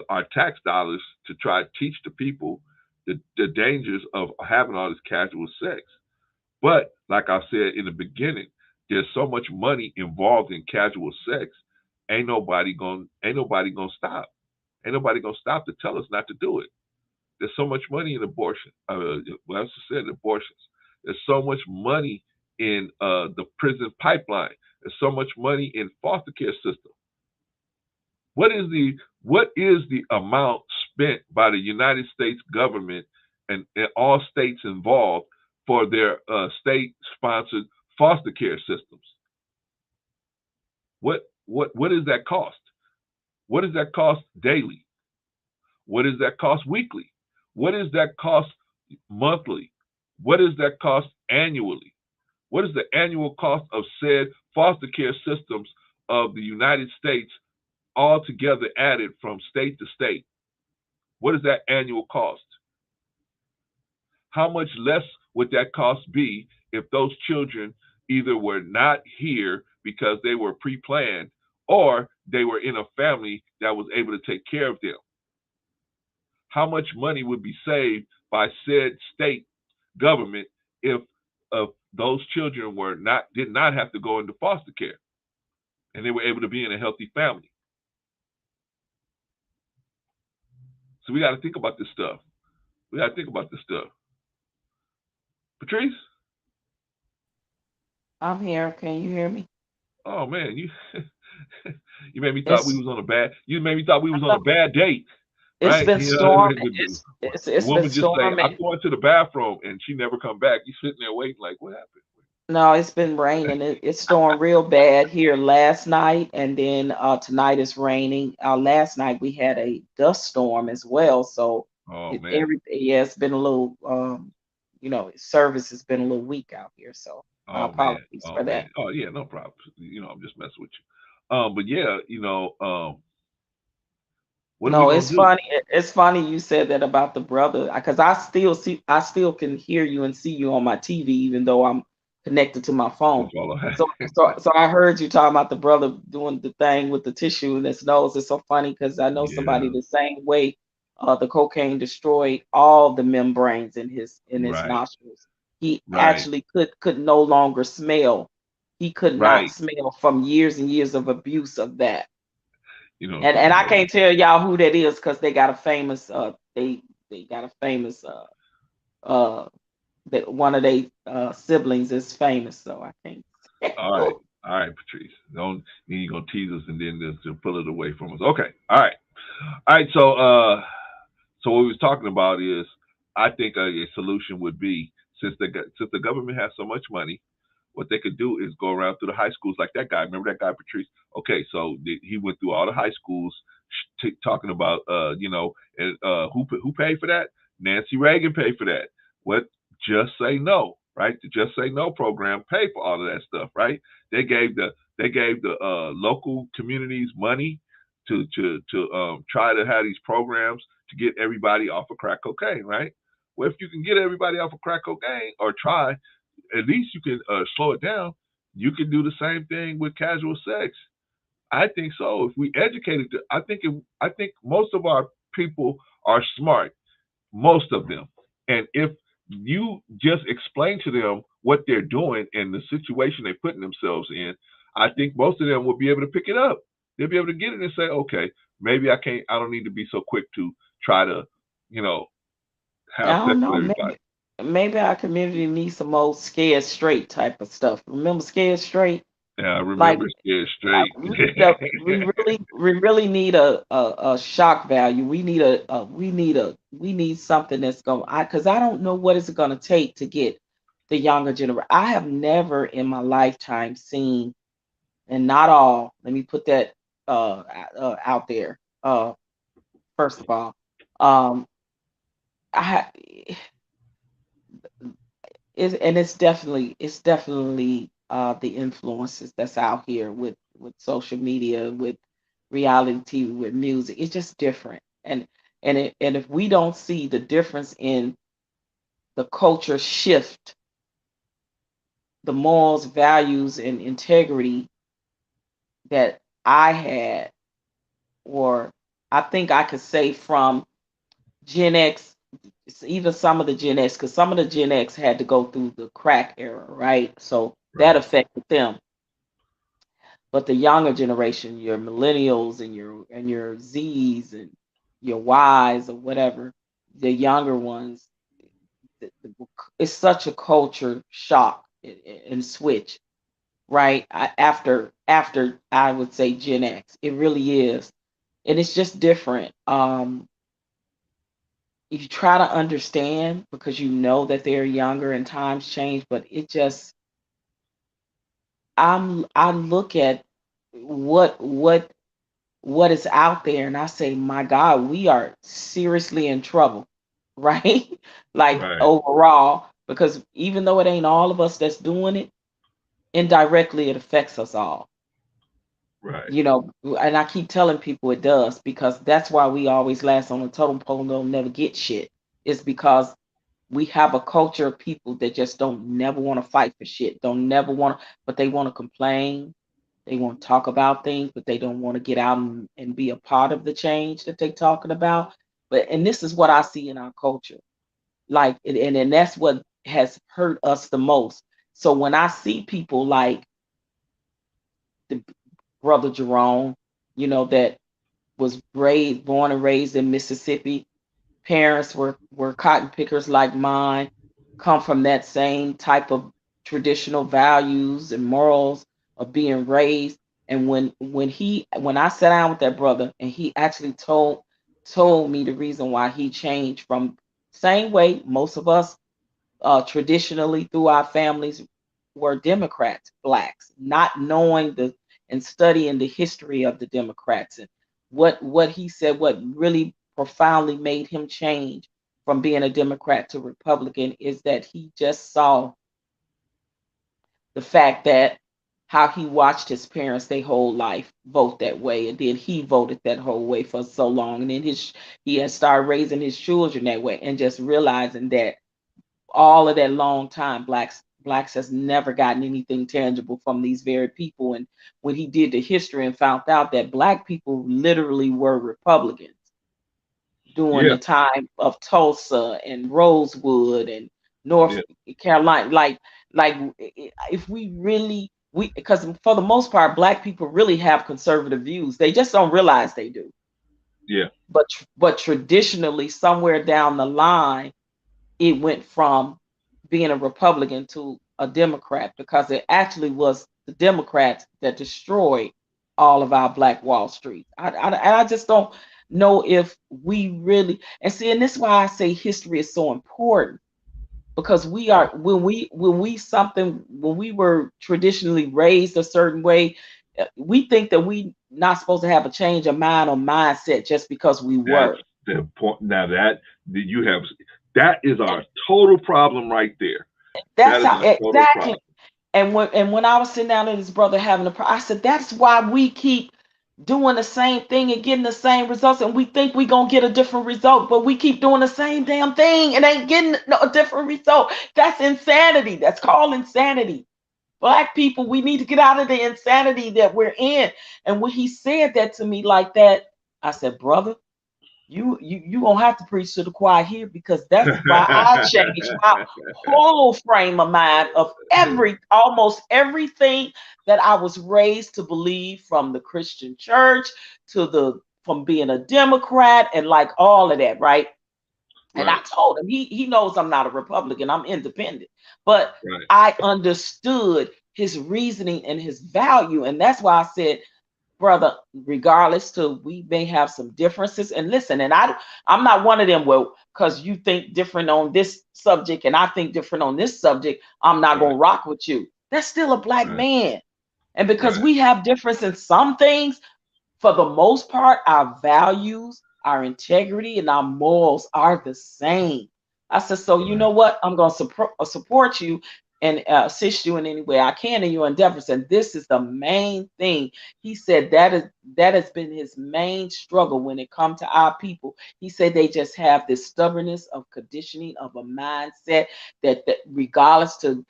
our tax dollars to try to teach the people the dangers of having all this casual sex. But like I said in the beginning, there's so much money involved in casual sex. Ain't nobody gonna stop. Ain't nobody gonna stop to tell us not to do it. There's so much money in abortion. Well, I said abortions. There's so much money in the prison pipeline. There's so much money in foster care system. What is the amount spent by the United States government and all states involved for their state-sponsored foster care systems? What does that cost? What does that cost daily? What does that cost weekly? What does that cost monthly? What does that cost annually? What is the annual cost of said foster care systems of the United States all together added from state to state? What is that annual cost? How much less would that cost be if those children either were not here because they were pre-planned or they were in a family that was able to take care of them? How much money would be saved by said state government if those children did not have to go into foster care and they were able to be in a healthy family? So we got to think about this stuff. We got to think about this stuff. Patrice? I'm here. Can you hear me? Oh man, you you made me thought we It's was on a bad. You made me thought we was on a bad date, it's right? been You know what I storming. mean? The It's been woman just say, "I'm storming. going to the bathroom," and she never come back. You sitting there waiting, like, what happened? No, it's been raining. It stormed real bad here last night, and then tonight it's raining. Last night we had a dust storm as well, so Oh man. yeah, it's been a little service has been a little weak out here. So Oh man. apologies Oh for man. that. Oh yeah, no problem. I'm just messing with you. But yeah, What are we No, gonna it's do? funny. It's funny you said that about the brother, because I still can hear you and see you on my TV, even though I'm connected to my Just phone. follow. So I heard you talking about the brother doing the thing with the tissue in his nose. It's so funny because I know somebody Yeah, the same way. The cocaine destroyed all the membranes in his right, nostrils. He right, actually could no longer smell. He could not right. smell from years and years of abuse of that. You know what And I'm talking I about? can't tell y'all who that is because they got a famous they got a famous uh that one of their siblings is famous, so I can't say All right, who. all right, Patrice. Don't you gonna tease us and then just pull it away from us? Okay, all right. So what we was talking about is, I think a solution would be, since the government has so much money, what they could do is go around through the high schools like that guy. Remember that guy, Patrice? Okay, so he went through all the high schools talking about, and who paid for that? Nancy Reagan paid for that. What? Just Say No, right? The Just Say No program paid for all of that stuff, right? They gave the local communities money to try to have these programs to get everybody off of crack cocaine, right? Well, if you can get everybody off of crack cocaine, or try, at least you can slow it down. You can do the same thing with casual sex. I think so. If we educated, I think most of our people are smart, most of them, and if you just explain to them what they're doing and the situation they're putting themselves in, I think most of them will be able to pick it up. They'll be able to get it and say, okay, maybe I can't. I don't need to be so quick to try to, you know, I have sex don't with know, everybody. maybe our community needs some old scared straight type of stuff. Remember scared straight? Yeah, I Like remember Scared Straight. we really need a shock value. We need we need something that's going, because I don't know what it's going to take to get the younger generation. I have never in my lifetime seen, and not all, let me put that out there. First of all, um I ha- and it's definitely the influences that's out here with social media, with reality TV, with music. It's just different. And if we don't see the difference in the culture shift, the morals, values, and integrity that I had, or I think I could say from Gen X, even some of the Gen X, because some of the Gen X had to go through the crack era, right? So that Right, affected them. But the younger generation, your millennials and your Z's and your Y's or whatever, the younger ones, it's such a culture shock and switch, right? After I would say Gen X, it really is, and it's just different. You try to understand because you know that they're younger and times change, but it just I look at what what what is out there and I say, my God, we are seriously in trouble, right? Like right, overall, because even though it ain't all of us that's doing it, indirectly it affects us all. right, You know, and I keep telling people it does because that's why we always last on the totem pole and don't never get shit. It's because we have a culture of people that just don't never want to fight for shit, don't never want to, but they want to complain. They want to talk about things, but they don't want to get out and be a part of the change that they're talking about. But and this is what I see in our culture, like, and that's what has hurt us the most. So when I see people like the brother Jerome, that was raised, born and raised in Mississippi, parents were cotton pickers like mine, come from that same type of traditional values and morals of being raised. And when I sat down with that brother and he actually told me the reason why he changed from same way most of us traditionally through our families were Democrats, blacks, not knowing the and studying the history of the Democrats and what he said, what really profoundly made him change from being a Democrat to Republican is that he just saw the fact that how he watched his parents their whole life vote that way, and then he voted that whole way for so long, and then he had started raising his children that way, and just realizing that all of that long time, blacks has never gotten anything tangible from these very people. And when he did the history and found out that black people literally were Republicans during Yeah, the time of Tulsa and Rosewood and North yeah, Carolina, like if we really, we, because for the most part black people really have conservative views, they just don't realize they do. yeah, But traditionally somewhere down the line it went from being a Republican to a Democrat, because it actually was the Democrats that destroyed all of our Black Wall Street. I just don't know if we really, and see, and this is why I say history is so important, because we yeah, are, when we were traditionally raised a certain way, we think that we not supposed to have a change of mind or mindset just because we that's were. the point. Now that you have, that is our total problem right there. That That's is how our total exactly. problem. And when I was sitting down with his brother having I said, that's why we keep doing the same thing and getting the same results, and we think we gonna get a different result, but we keep doing the same damn thing and ain't getting a different result. That's insanity. That's called insanity. Black people, we need to get out of the insanity that we're in. And when he said that to me like that, I said, brother, you gonna have to preach to the choir here, because that's why I changed my whole frame of mind of almost everything that I was raised to believe, from the Christian church to the from being a Democrat and like all of that, right? And I Right, told him, he knows I'm not a Republican, I'm independent. But right, I understood his reasoning and his value. And that's why I said, brother, regardless to, we may have some differences, and listen, and I'm not one of them, well, because you think different on this subject and I think different on this subject, I'm not right, gonna rock with you. That's still a black right, man. And because right, we have difference in some things, for the most part, our values, our integrity, and our morals are the same. I said, so you right, know what? I'm going to support you and assist you in any way I can in your endeavors. And this is the main thing. He said that has been his main struggle when it comes to our people. He said they just have this stubbornness of conditioning of a mindset that regardless to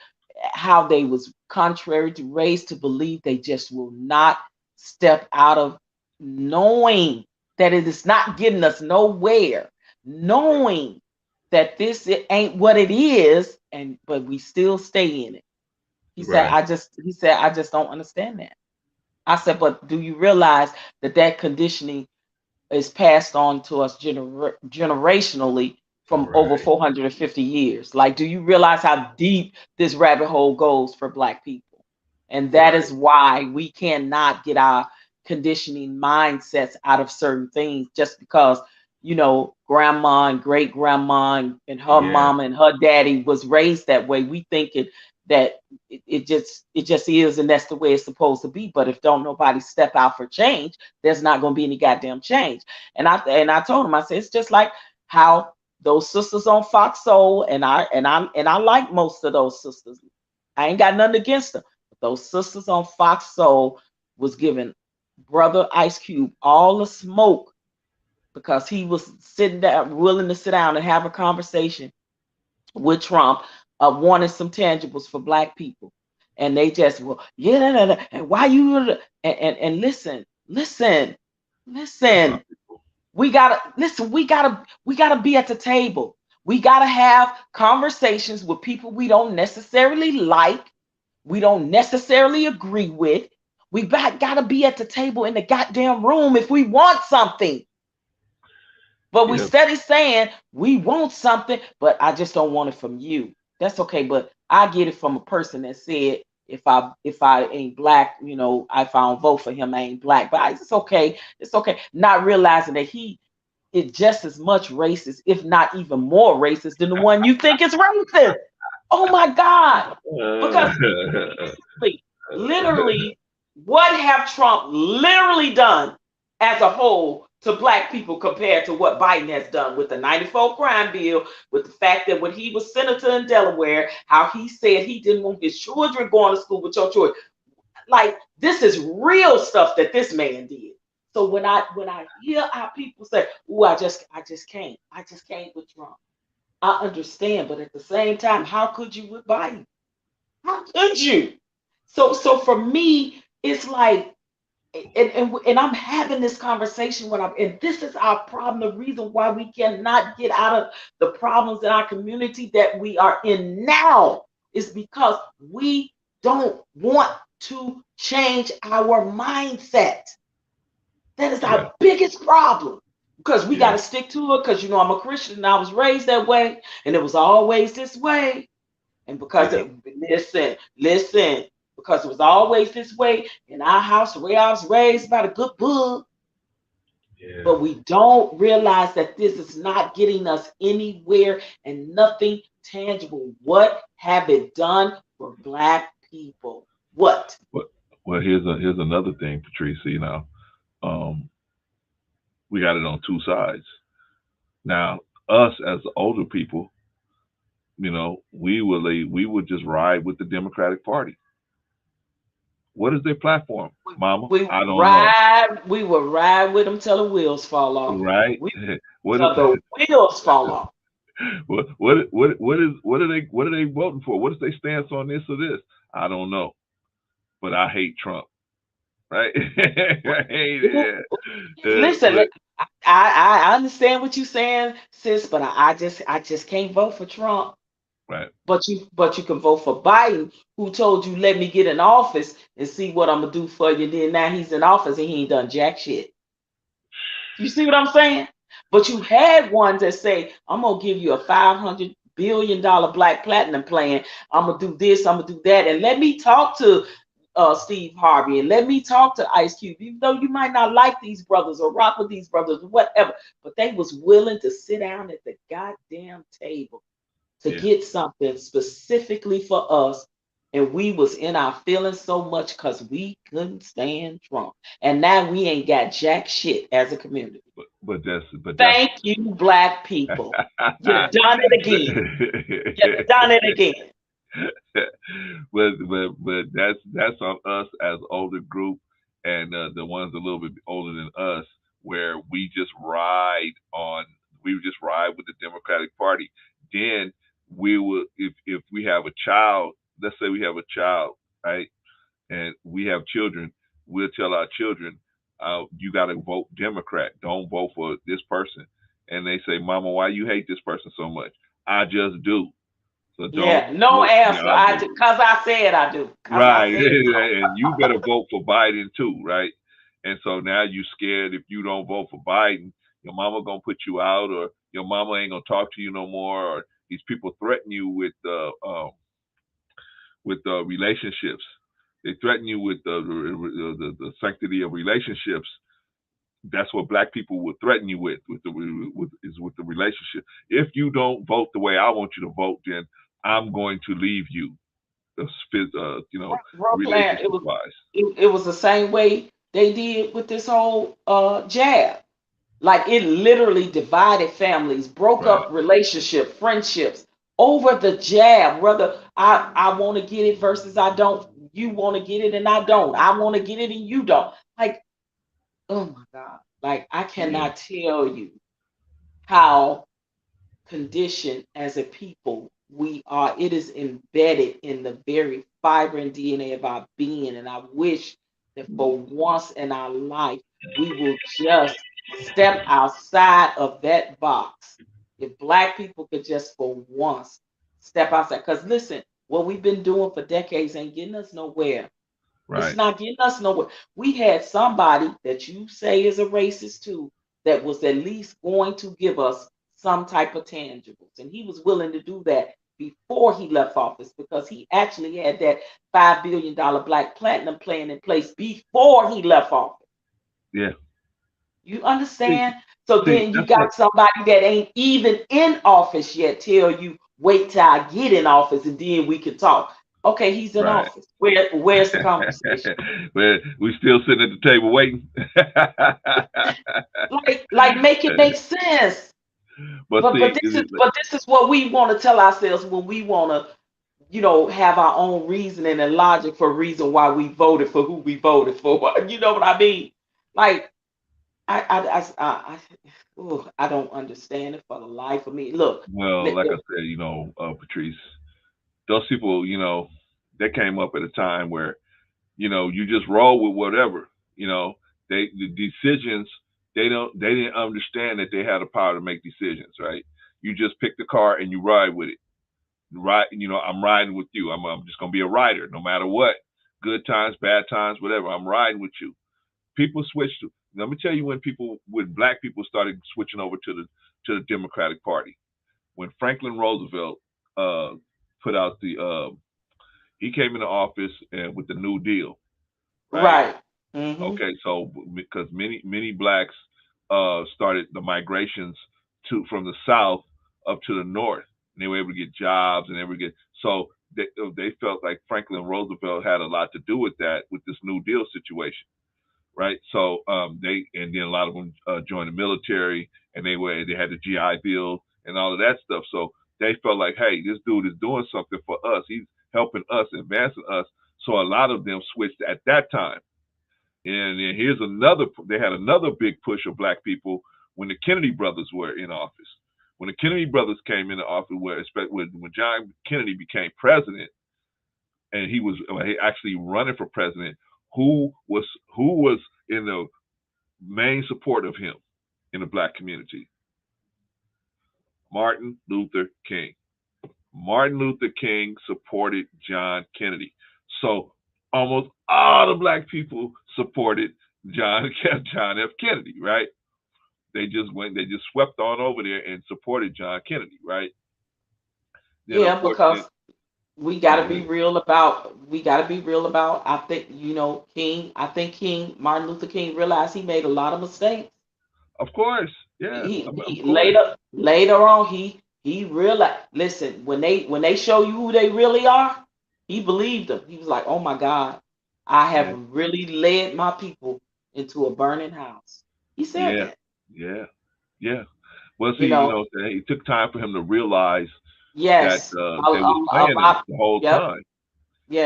how they was contrary to raised to believe, they just will not step out of knowing that it is not getting us nowhere, knowing that this it ain't what it is, and but we still stay in it. right. He said, I just don't understand that. I said, but do you realize that conditioning is passed on to us generationally from over Right, 450 years? Like, do you realize how deep this rabbit hole goes for black people? And that right. is why we cannot get our conditioning mindsets out of certain things just because, grandma and great grandma and her Yeah, mama and her daddy was raised that way. We think that it just is, and that's the way it's supposed to be. But if don't nobody step out for change, there's not going to be any goddamn change. And I told him, I said, it's just like how those sisters on Fox Soul, and I like most of those sisters. I ain't got nothing against them. But those sisters on Fox Soul was giving brother Ice Cube all the smoke because he was sitting down, willing to sit down and have a conversation with Trump, wanting some tangibles for black people. And they just, well, yeah, and why you, and that's our listen. people. We gotta be at the table. We gotta have conversations with people we don't necessarily like, we don't necessarily agree with. Gotta be at the table in the goddamn room if we want something. But we Yeah, steady saying we want something, but I just don't want it from you. That's okay, but I get it from a person that said, if I ain't black, if I don't vote for him, I ain't black. But it's okay. It's okay. Not realizing that he is just as much racist, if not even more racist, than the one you think is racist. Oh my God. Because literally, literally, what have Trump literally done as a whole to black people compared to what Biden has done with the 94 crime bill, with the fact that when he was senator in Delaware, how he said he didn't want his children going to school with your children. like this is real stuff that this man did. So when I hear how people say, "Oh, I just can't with Trump," I understand, but at the same time, how could you with Biden? How could you? So for me, it's like, and I'm having this conversation when I'm, and this is our problem. The reason why we cannot get out of the problems in our community that we are in now is because we don't want to change our mindset. That is Yeah, our biggest problem. Because we got yeah. to stick to it. Because I'm a Christian and I was raised that way, and it was always this way. And because Mhm. listen, because it was always this way in our house, the way I was raised by the good book, Yeah. but we don't realize that this is not getting us anywhere and nothing tangible. What have it done for Black people? What? But well, here's another thing, Patrice. Um, we got it on two sides. Now, us as the older people, we would just ride with the Democratic Party. What is their platform, Mama? I don't know. We will ride with them till the wheels fall off. Right? We What is till the wheels fall off. what are they voting for? What is their stance on this or this? I don't know. But I hate Trump. Right? I hate it. Listen, But I understand what you're saying, sis, but I just can't vote for Trump. right. But you can vote for Biden, who told you let me get in office and see what I'm gonna do for you. Then now he's in office and he ain't done jack shit. You see what I'm saying? But you had ones that say, I'm gonna give you a $500 billion Black Platinum plan. I'm gonna do this, I'm gonna do that, and let me talk to Steve Harvey and let me talk to Ice Cube, even though you might not like these brothers or rock with these brothers or whatever, but they was willing to sit down at the goddamn table to Yeah. get something specifically for us. And we was in our feelings so much because we couldn't stand Trump. And now we ain't got jack shit as a community. But that's Thank you, Black people. You done it again. You done it again. but that's on us as older group and the ones a little bit older than us, where we just ride with the Democratic Party. Then we will, if we have a child, let's say we have a child, right, and we have children, we'll tell our children, you got to vote Democrat. Don't vote for this person. And they say, Mama, why you hate this person so much? I just do. So don't Yeah, no vote. Yeah, answer. I I do. because I said I do. Because I Right. said And you better vote for Biden too, right? And so now you scared if you don't vote for Biden, your mama gonna put you out, or your mama ain't gonna talk to you no more, or these people threaten you with relationships. They threaten you with the sanctity of relationships. That's what Black people would threaten you with the relationship. If you don't vote the way I want you to vote, then I'm going to leave you. bro plan. Relationship wise. It was the same way they did with this whole jab. Like it literally divided families, broke Right. up relationship, friendships over the jab. Whether I want to get it versus I don't, you want to get it and I don't. I want to get it and you don't. Like, oh my God. Like I Yeah. cannot tell you how conditioned as a people we are. It is embedded in the very fiber and DNA of our being. And I wish that for once in our life, we will just step outside of that box. If Black people could just for once step outside. Because listen, what we've been doing for decades ain't getting us nowhere. It's Right. not getting us nowhere. We had somebody that you say is a racist too, that was at least going to give us some type of tangibles. And he was willing to do that before he left office because he actually had that $5 billion Black Platinum plan in place before he left office. Yeah. You See, understand? So see, then you that's what. got somebody that ain't even in office yet tell you, wait till I get in office and then we can talk. Okay, he's in Right. office. Where's the conversation? Well, we still sitting at the table waiting. Like make it make sense. But But see, this is what we want to tell ourselves when we want to have our own reasoning and logic for reason why we voted for who we voted for. You know what I mean? Like I don't understand it for the life of me. Look, Well, li- like I said, Patrice, those people, they came up at a time where, you just roll with whatever. You know, the decisions they didn't understand that they had the power to make decisions, right? You just pick the car and you ride with it. Right, I'm riding with you. I'm just gonna be a rider, no matter what. Good times, bad times, whatever. I'm riding with you. People switched. Let me tell you when black people started switching over to the Democratic Party. When Franklin Roosevelt uh, put out he came into office and with the New Deal, right? right. Hmm. Okay, so because many blacks started the migrations from the south up to the north, and they were able to get jobs and so they felt like Franklin Roosevelt had a lot to do with that with this New Deal situation, right? So and then a lot of them joined the military, and they had the GI Bill and all of that stuff. So they felt like, hey, this dude is doing something for us. He's helping us, advancing us. So a lot of them switched at that time. And then they had another big push of black people when the Kennedy brothers were in office. When the Kennedy brothers came into office, when John Kennedy became president, and he was actually running for president, who was in the main support of him in the black community? Martin Luther King. Martin Luther King supported John Kennedy. So almost all the black people supported John John F. Kennedy, right? They just swept on over there and supported John Kennedy, right? Then Yeah, unfortunately, because we got to go be ahead. real about. We got to be real about. I think King. I think Martin Luther King realized he made a lot of mistakes. Of course, yeah, of He course, later on he realized. Listen, when they show you who they really are, he believed them. He was like, oh my God, I have yeah, really led my people into a burning house. He said yeah, that. yeah, yeah. Well, see, You know, it took time for him to realize that yes, they was a playing him lot. the whole Yep. time.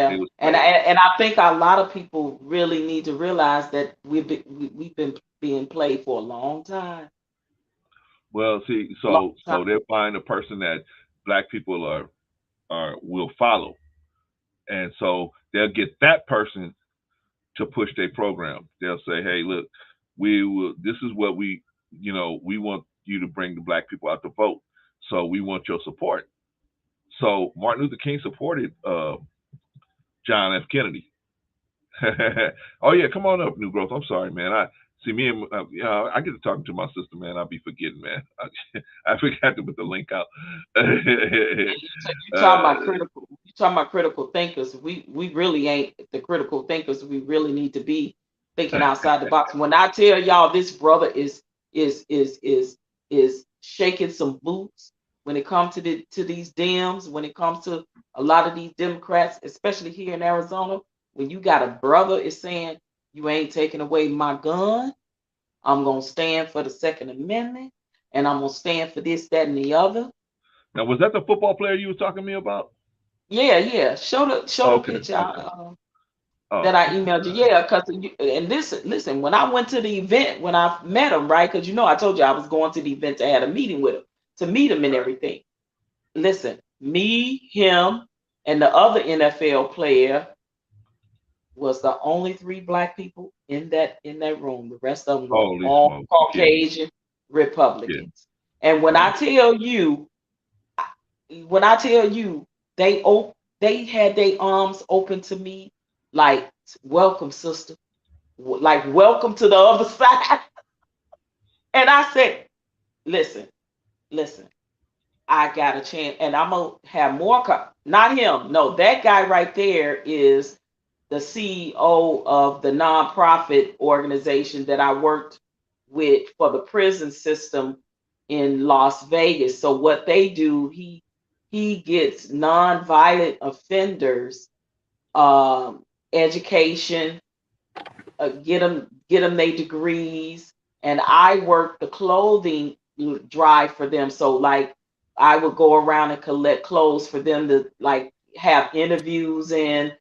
They Yeah, was and playing him. I think a lot of people really need to realize that we've been being played for a long time, Well, see, long so time. they'll find a person that black people are will follow, and so they'll get that person to push their program. They'll say, "Hey, look, we will. This is what we want you to bring the black people out to vote. So we want your support." So Martin Luther King supported John F. Kennedy. Oh yeah, come on up, New Growth. I'm sorry, man. I see me and I get to talking to my sister, man. I'll be forgetting, man. I forgot to put the link out. You talking uh, about critical? You talking about critical thinkers? We really ain't the critical thinkers. We really need to be thinking outside the box. When I tell y'all this brother is is is is shaking some boots when it comes to these Dems, when it comes to a lot of these Democrats, especially here in Arizona, when you got a brother is saying you ain't taking away my gun, I'm gonna stand for the Second Amendment, and I'm gonna stand for this, that, and the other. Now, was that the football player you was talking to me about? Yeah, yeah. Show Oh, the okay, picture okay. that Oh, I emailed you. Yeah, because and listen. When I went to the event, when I met him, right? Because I told you I was going to the event to have a meeting with him, to meet him and everything. Listen, me, him, and the other NFL player was the only three black people in that room. The rest of them were holy all smoke! You kidding me? Caucasian Kidding? Republicans. And when Oh, I tell you when I tell you they had their arms open to me, like welcome, sister, like welcome to the other side. And I said, listen, listen, I got a chance, and I'm gonna have more. Not him, no, that guy right there is the CEO of the nonprofit organization that I worked with for the prison system in Las Vegas. So what they do, he gets nonviolent offenders education, get them their degrees, and I work the clothing drive for them. So like I would go around and collect clothes for them to like have interviews in,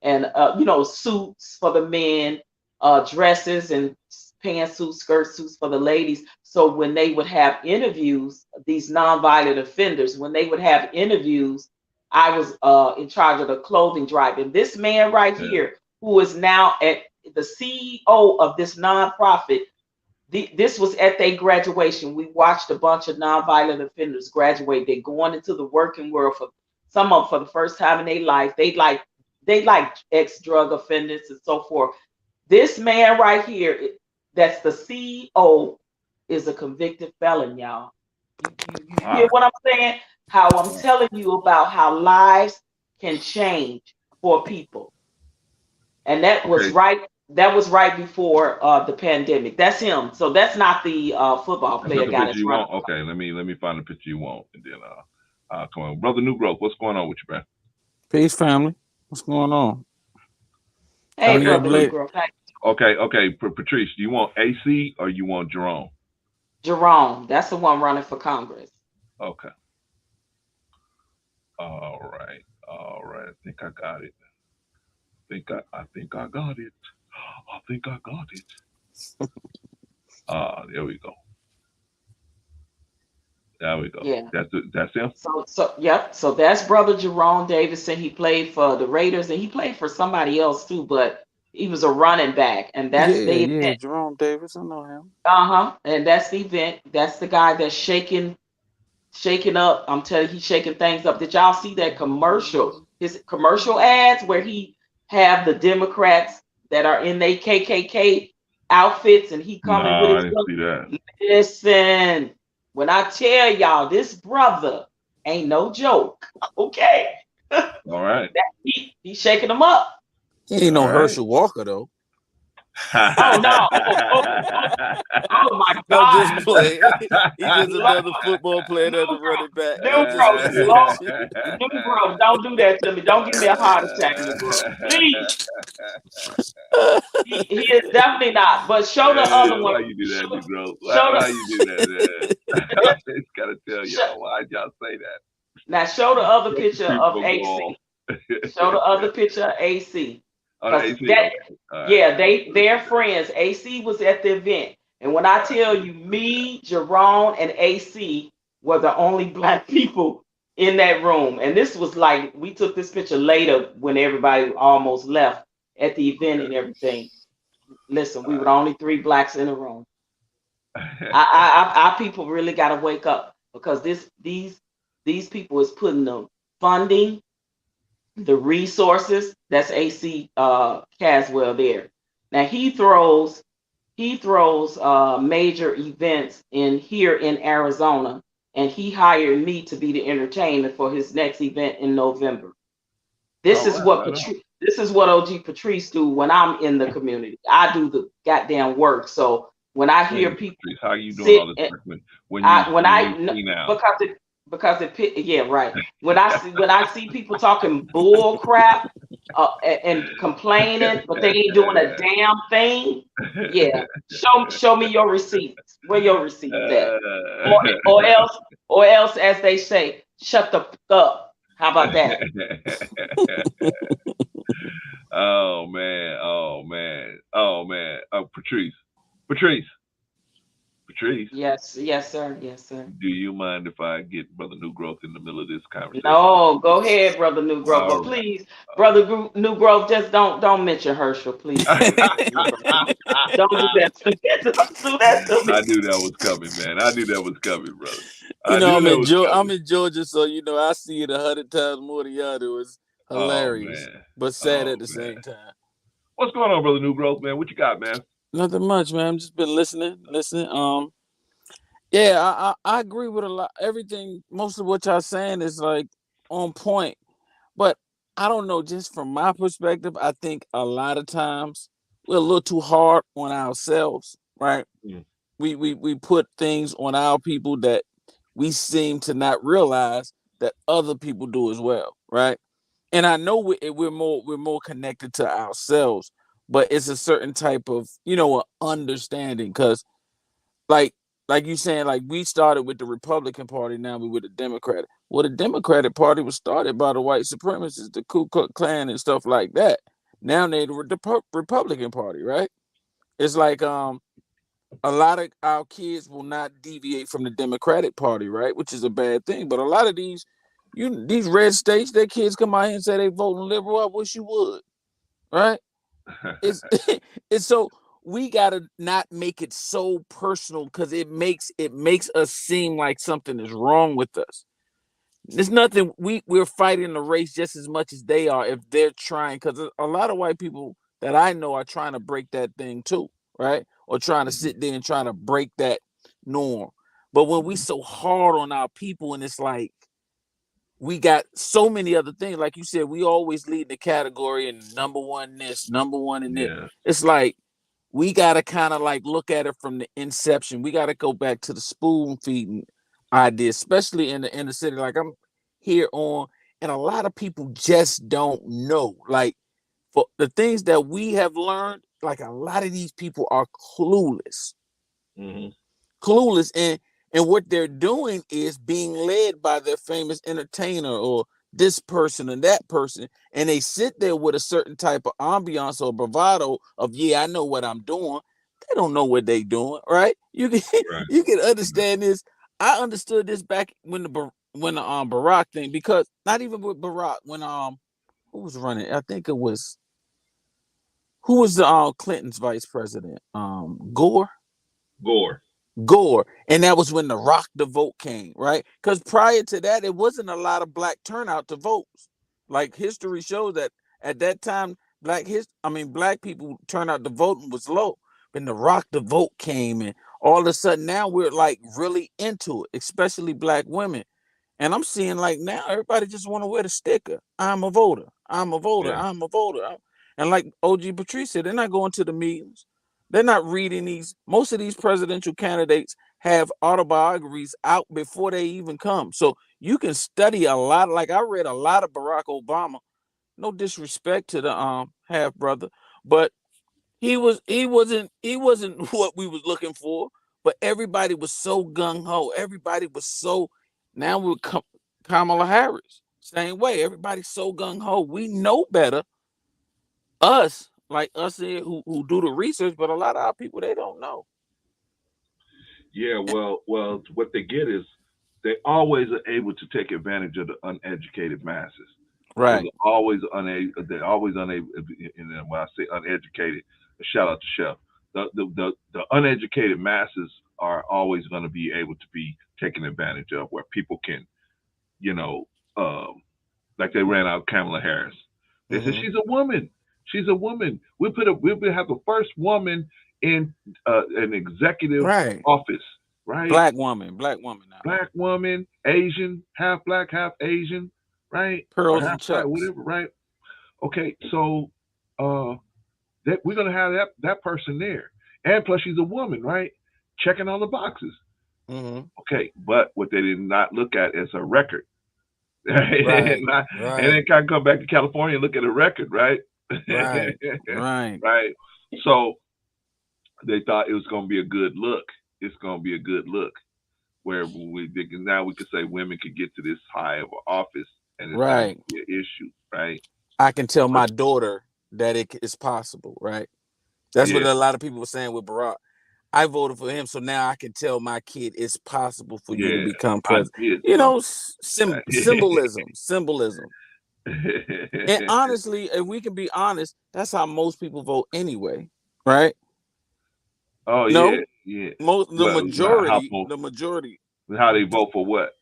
and suits for the men, dresses and pantsuits, skirt suits for the ladies. So when they would have interviews, these nonviolent offenders, when they would have interviews, I was in charge of the clothing drive. And this man right Yeah. here, who is now at the CEO of this nonprofit, this was at their graduation. We watched a bunch of nonviolent offenders graduate. They're going into the working world, for some of them for the first time in their life. They like ex-drug offenders and so forth. This man right here, that's the CEO, is a convicted felon, y'all. You hear Wow. what I'm saying? How I'm telling you about how lives can change for people. And Okay. that was right before the pandemic. That's him. So that's not the football That's not player the guy picture that's you running. want. Okay, let me find the picture you want, and then come on, brother New Growth. What's going on with you, man? Peace, family. What's going on? Hey, Coming up brother late. Negro. Hey, Okay. Patrice, do you want AC or you want Jerome? Jerome, that's the one running for Congress. Okay. All right. All right. I think I got it. I think I got it. I think I got it. There we go. There we go. Yeah. That's him. So yep. So that's brother Jerome Davison. He played for the Raiders and he played for somebody else too, but he was a running back, and that's Yeah, the yeah. event. Jerome Davis, I know him. Uh-huh. And that's the event. That's the guy that's shaking up. I'm telling you, he's shaking things up. Did y'all see that commercial? His commercial ads where he have the Democrats that are in their KKK outfits, and he No, coming with I his didn't see that. gun. Listen, when I tell y'all, this brother ain't no joke. Okay, All right. he's shaking them up. He ain't All no right. Herschel Walker though. Oh no! Oh my I'm just God! playing. He's just Lord, another football player that's a Negro, running back. I'm just Negro, messing Lord, with you. Negro, don't do that to me. Don't give me a heart attack, Negro. Please. He is definitely not. But show the other one. Why you do that, Negro? Show Why you do that? I just gotta tell show, y'all. Why'd y'all say that? now show the other Let the picture of people go AC. off. Show the other picture of AC. Oh, the Cause AC. that, Okay. All right. yeah, they're friends. AC was at the event. And when I tell you, me, Jerome, and AC were the only black people in that room. And this was like, we took this picture later when everybody almost left at the event Okay. and everything. Listen, All we were the only three blacks in the room. Our people really got to wake up, because these people is putting the funding, the resources. That's AC Caswell there. Now he throws major events in here in Arizona, and he hired me to be the entertainment for his next event in November. This All is right. what Right on. This is what OG Patrice do when I'm in the community. I do the goddamn work. So when I Wait a hear minute, people Patrice. How you doing sit all this and work when you see now? because yeah, right. When I see people talking bull crap, and complaining, but they ain't doing a damn thing. Yeah, show me your receipts. Where your receipts at? Or or else or else, as they say, shut the fuck up. How about that? Oh man. Oh man. Oh man. Patrice. Patrice. Patrice. Yes, yes, sir. Yes, sir. Do you mind if I get Brother New Growth in the middle of this conversation with No, go ahead, brother New you? Growth. All But right. please, All brother New Growth, just don't mention Herschel, please, New Growth. Don't do that to me. Don't do that to me. I knew that was coming, man. I knew that was coming, brother. You I know, knew I'm that in was I'm coming. in Georgia, so I see it 100 times more than y'all do. It's Oh hilarious, man. but sad Oh at the man. same time. What's going on, Brother New Growth, man? What you got, man? Nothing much, man. I'm just been listening. Yeah, I agree with a lot. Everything, most of what y'all saying is like on point. But I don't know, just from my perspective, I think a lot of times we're a little too hard on ourselves, right? Mm. We put things on our people that we seem to not realize that other people do as well, right? And I know we're more connected to ourselves, but it's a certain type of understanding, because like like you saying, like we started with the Republican Party, now we with the Democratic. Well, the Democratic Party was started by the white supremacists, the Ku Klux Klan and stuff like that. Now they the Republican Party, right? It's like a lot of our kids will not deviate from the Democratic Party, right? Which is a bad thing. But a lot of these red states, their kids come out here and say they voting liberal. I wish you would, right? It's it's so we gotta not make it so personal because it makes us seem like something is wrong with us. There's nothing. We're fighting the race just as much as they are if they're trying. Because a lot of white people that I know are trying to break that thing too, right? Or trying to sit there and trying to break that norm. But when we so hard on our people, and it's like we got so many other things, like you said, we always lead the category and number one this, number one in this. Yeah. It's like we gotta kind of like look at it from the inception. We gotta go back to the spoon feeding idea, especially in the inner city. Like I'm here on, and a lot of people just don't know. Like for the things that we have learned, like a lot of these people are clueless. Mm-hmm. Clueless, and what they're doing is being led by their famous entertainer or this person and that person, and they sit there with a certain type of ambiance or bravado of, yeah, I know what I'm doing. They don't know what they doing, right? You can Right. you can understand this. I understood this back when the Barack thing, because not even with Barack, when who was running? I think it was, who was the Clinton's vice president? Gore. Gore. And that was when the Rock the Vote came, right? Because prior to that, it wasn't a lot of black turnout to vote. Like history shows that at that time, black people turnout to voting was low. When the Rock the Vote came, and all of a sudden now we're like really into it, especially black women. And I'm seeing like now everybody just want to wear the sticker. I'm a voter. I'm a voter. Yeah. I'm a voter. And like OG Patrice said, they're not going to the meetings. They're not reading these. Most of these presidential candidates have autobiographies out before they even come. So you can study a lot. Like I read a lot of Barack Obama. No disrespect to the half brother, but he wasn't what we was looking for. But everybody was so gung ho. Everybody was so. Now we're Kamala Harris, same way. Everybody's so gung ho. We know better. Us, like us here who do the research, but a lot of our people, they don't know. Yeah. Well, what they get is they always are able to take advantage of the uneducated masses. Because Right. they're always unable. And then when I say uneducated, shout out to Chef. The uneducated masses are always going to be able to be taken advantage of, where people can, you know, like they ran out Kamala Harris. They said Mm-hmm. she's a woman. She's a woman. We'll have the first woman in an executive Right. office, right? Black woman now. Black woman, Asian, half black, half Asian, right? Or Pearls half and white, chucks. whatever, right? Okay, so uh, that we're gonna have that person there, and plus she's a woman, right? Checking all the boxes. Mm-hmm. Okay, but what they did not look at is her record. Right. And Right. then kind of come back to California and look at her record, right? Right. Right. Right. So they thought it was going to be a good look. It's going to be a good look where now we could say women could get to this high of an office and it's not Right. going to be an issue, right? I can tell But my daughter that it is possible, right? That's what yeah, a lot of people were saying with Barack. I voted for him, so now I can tell my kid it's possible for you to yeah, become I president. did You know, something. symbolism. And honestly, if we can be honest, that's how most people vote anyway, right? Oh yeah, No, yeah. most Well, the majority how they vote for what?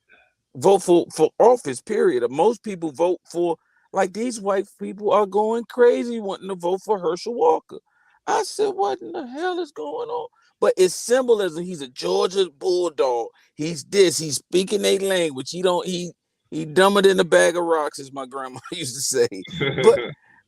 vote for office. Period. Most people vote for, like, these white people are going crazy wanting to vote for Herschel Walker. I said, what in the hell is going on? But it's symbolism. He's a Georgia bulldog. He's this. He's speaking a language. He dumber than a bag of rocks, as my grandma used to say.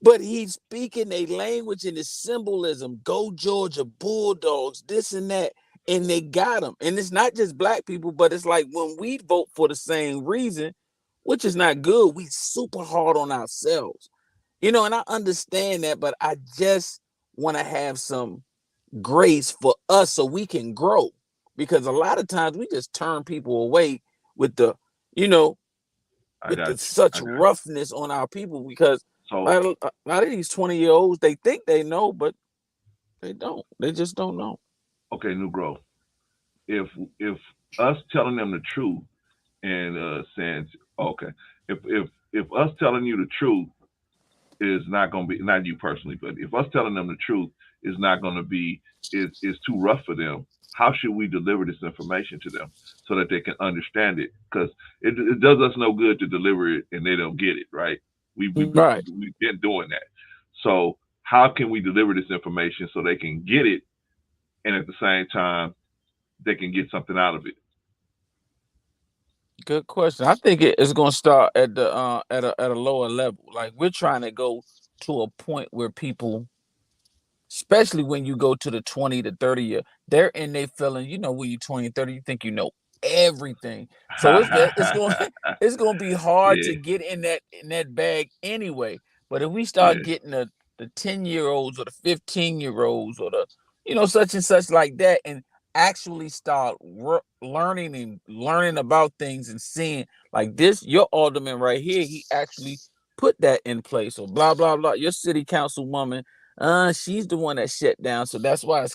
But he's speaking a language, and it's symbolism. Go Georgia Bulldogs, this and that. And they got him. And it's not just black people, but it's like when we vote for the same reason, which is not good, we super hard on ourselves. And I understand that, but I just want to have some grace for us so we can grow. because a lot of times we just turn people away with the, you know, I with got the you. such I got roughness on our people, because so a lot of these 20-year-olds, they think they know, but they don't. They just don't know. okay, New Growth. If us telling them the truth and saying okay, if us telling you the truth is not going to be, not you personally, but if us telling them the truth is not going to be, is too rough for them, how should we deliver this information to them so that they can understand it? Because it does us no good to deliver it and they don't get it, right? Right. We've been doing that. So how can we deliver this information so they can get it and at the same time they can get something out of it? Good question. I think it's going to start at the at a lower level. Like, we're trying to go to a point where people, especially when you go to the 20 to 30 year, they're in their feeling, when you're 20 and 30, you think you know everything. So it's going it's going to be hard Yeah, to get in that bag anyway. But if we start yeah, getting the 10-year-olds or the 15-year-olds or the, such and such like that, and actually start learning about things and seeing, like, this, your alderman right here, he actually put that in place, or blah blah blah, your city councilwoman, she's the one that shut down. So that's why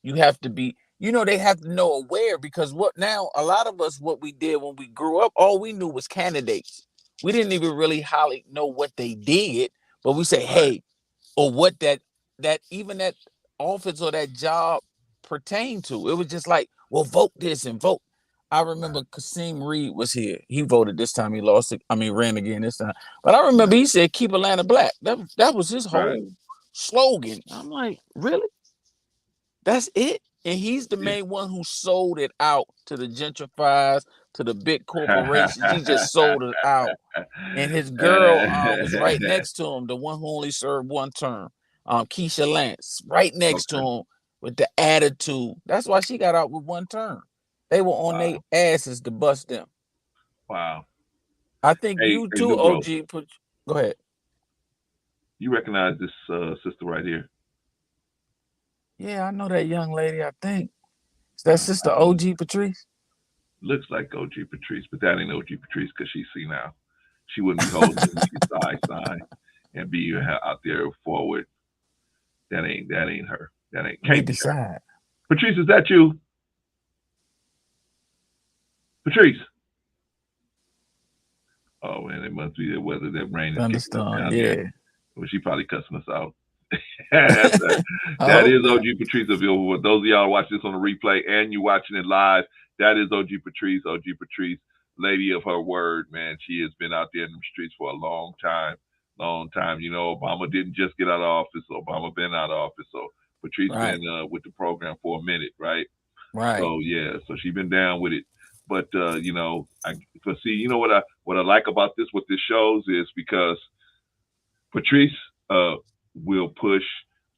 you have to be, they have to know aware, because what now, a lot of us, what we did when we grew up, all we knew was candidates. We didn't even really highly know what they did, but we say, right, hey, or what that office or that job pertained to. It was just like, well, vote this and vote. I remember Kasim Reed was here. He voted this time. He lost it. I mean, ran again this time. But I remember he said, "Keep Atlanta black." That was his right, whole slogan. I'm like, really? That's it? And he's the yeah. main one who sold it out to the gentrifiers, to the big corporations. He just sold it out. And his girl was right next to him, the one who only served one term, Keisha Lance, right next to Okay, him with the attitude. That's why she got out with one term. They were on their wow, asses to bust them. wow. I think Hey, you hey, too, New Growth. OG. Go ahead. You recognize this sister right here? Yeah, I know that young lady. I think it's that I sister think OG Patrice. looks like OG Patrice, but that ain't OG Patrice because she's see now. She wouldn't be holding the side and be out there forward. That ain't her. That ain't We can't be her. decide. Patrice, is that you? Patrice. Oh man, it must be the weather, that rain is kicking up Thunderstorm. down there. Yeah. Well, she probably cussing us out. That's a, I that hope is not. OG Patrice. For those of y'all watching this on the replay and you watching it live, that is OG Patrice. OG Patrice, lady of her word, man. She has been out there in the streets for a long time. Long time. Obama didn't just get out of office. Obama been out of office. So Patrice Right. been with the program for a minute, right? Right. So yeah, so she been down with it. But but see, what I like about this, what this shows is because Patrice will push,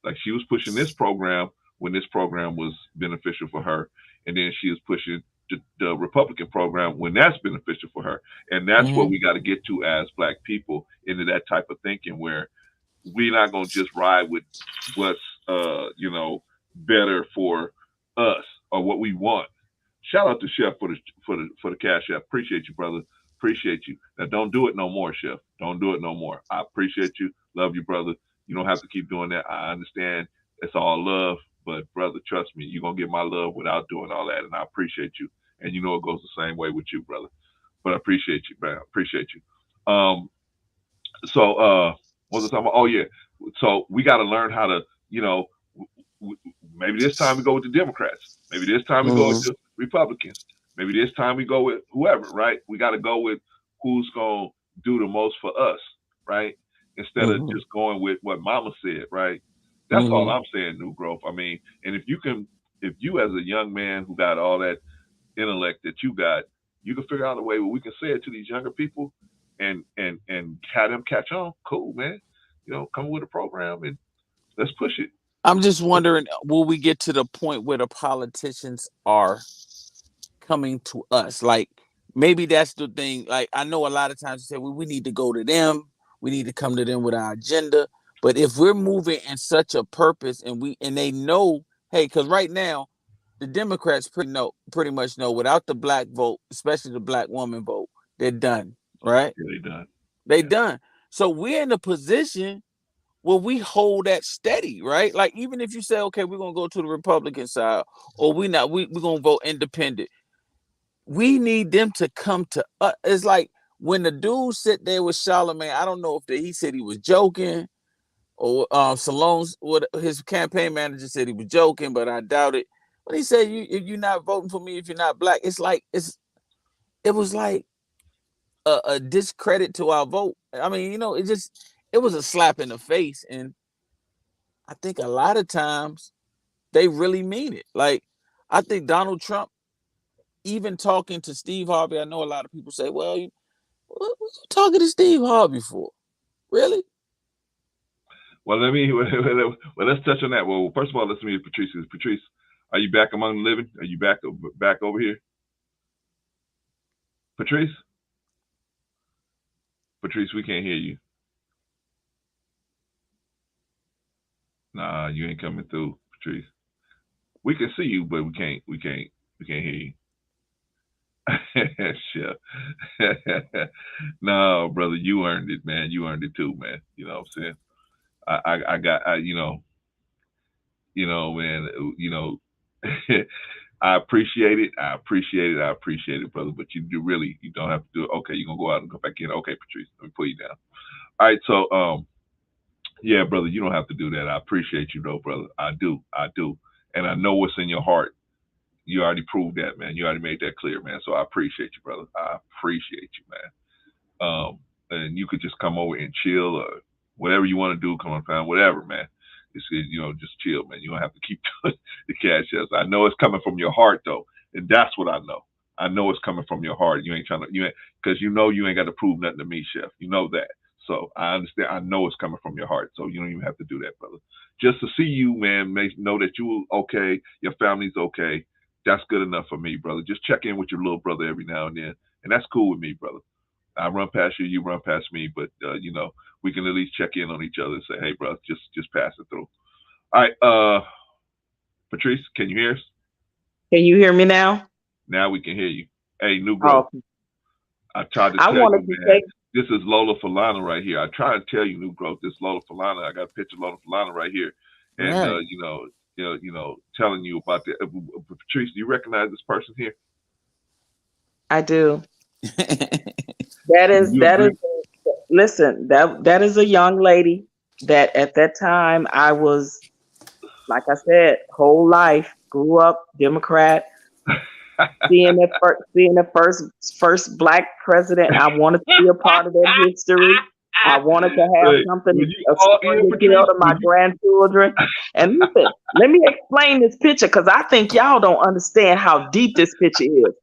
like she was pushing this program when this program was beneficial for her, and then she is pushing the Republican program when that's beneficial for her, and that's what Mm-hmm. we got to get to as Black people, into that type of thinking where we're not gonna just ride with what's better for us or what we want. Shout out to Chef for the cash app. Appreciate you, brother. Appreciate you. Now don't do it no more, Chef. Don't do it no more. I appreciate you. Love you, brother. You don't have to keep doing that. I understand it's all love, but brother, trust me, you're gonna get my love without doing all that, and I appreciate you. And it goes the same way with you, brother. But I appreciate you, man. Appreciate you. So what was I talking about? Oh yeah. So we got to learn how to, maybe this time we go with the Democrats. Maybe this time we go with Mm-hmm. the Republicans. Maybe this time we go with whoever, right? We got to go with who's going to do the most for us, right? Instead of Mm-hmm. just going with what Mama said, right? That's all Mm-hmm. I'm saying, New Growth. I mean, and if you as a young man who got all that intellect that you got, you can figure out a way where we can say it to these younger people and have them catch on. Cool, man. Come with a program and let's push it. I'm just wondering, will we get to the point where the politicians are coming to us? Like, maybe that's the thing. Like, I know a lot of times you say, well, we need to go to them. We need to come to them with our agenda. But if we're moving in such a purpose, and they know, hey, because right now, the Democrats pretty much know without the black vote, especially the black woman vote, they're done, right? Yeah, they done. They done. So we're in a position where we hold that steady, right? Like even if you say, okay, we're gonna go to the Republican side, or we're gonna vote independent. We need them to come to us. It's like when the dude sit there with Charlemagne, I don't know if he said he was joking, or Salone's what his campaign manager said he was joking, but I doubt it. But he said, if you're not voting for me, if you're not black, it was like a discredit to our vote. I mean, it was a slap in the face. And I think a lot of times they really mean it. Like, I think Donald Trump, even talking to Steve Harvey, I know a lot of people say, well, what you talking to Steve Harvey for? Really? Well, let's touch on that. Well, first of all, let's meet Patrice. Patrice, are you back among the living? Are you back over here? Patrice? Patrice, we can't hear you. Nah, you ain't coming through, Patrice. We can see you, but we can't hear you. Sure. No, brother, you earned it, man. You earned it too, man. You know what I'm saying? Man, I appreciate it. I appreciate it, brother. But you don't have to do it. Okay, you're gonna go out and go back in. Okay, Patrice, let me pull you down. All right, so yeah, brother, you don't have to do that. I appreciate you though, brother. I do. And I know what's in your heart. You already proved that, man. You already made that clear, man. So I appreciate you, brother. I appreciate you, man. And you could just come over and chill or whatever you want to do, come on, fam, whatever, man. Just chill, man. You don't have to keep doing the cash outs. I know it's coming from your heart, though. And that's what I know. I know it's coming from your heart. You ain't because you ain't got to prove nothing to me, Chef. You know that. So I understand. I know it's coming from your heart. So you don't even have to do that, brother. Just to see you, man, know that you're okay, your family's okay. That's good enough for me, brother. Just check in with your little brother every now and then. And that's cool with me, brother. I run past you, you run past me, but we can at least check in on each other and say, hey, brother, just pass it through. All right, Patrice, can you hear us? Can you hear me now? Now we can hear you. Hey, New Growth. Oh. I tried to tell you, man. This is Lola Falana right here. I try to tell you, New Growth. This is Lola Falana. I got a picture of Lola Falana right here, and right. Telling you about the Patrice. Do you recognize this person here? I do. That is. Listen, that is a young lady that at that time I was, like I said, whole life grew up Democrat. Seeing the first black president, I wanted to be a part of that history. I wanted to have something to get out of my grandchildren. And listen, let me explain this picture because I think y'all don't understand how deep this picture is.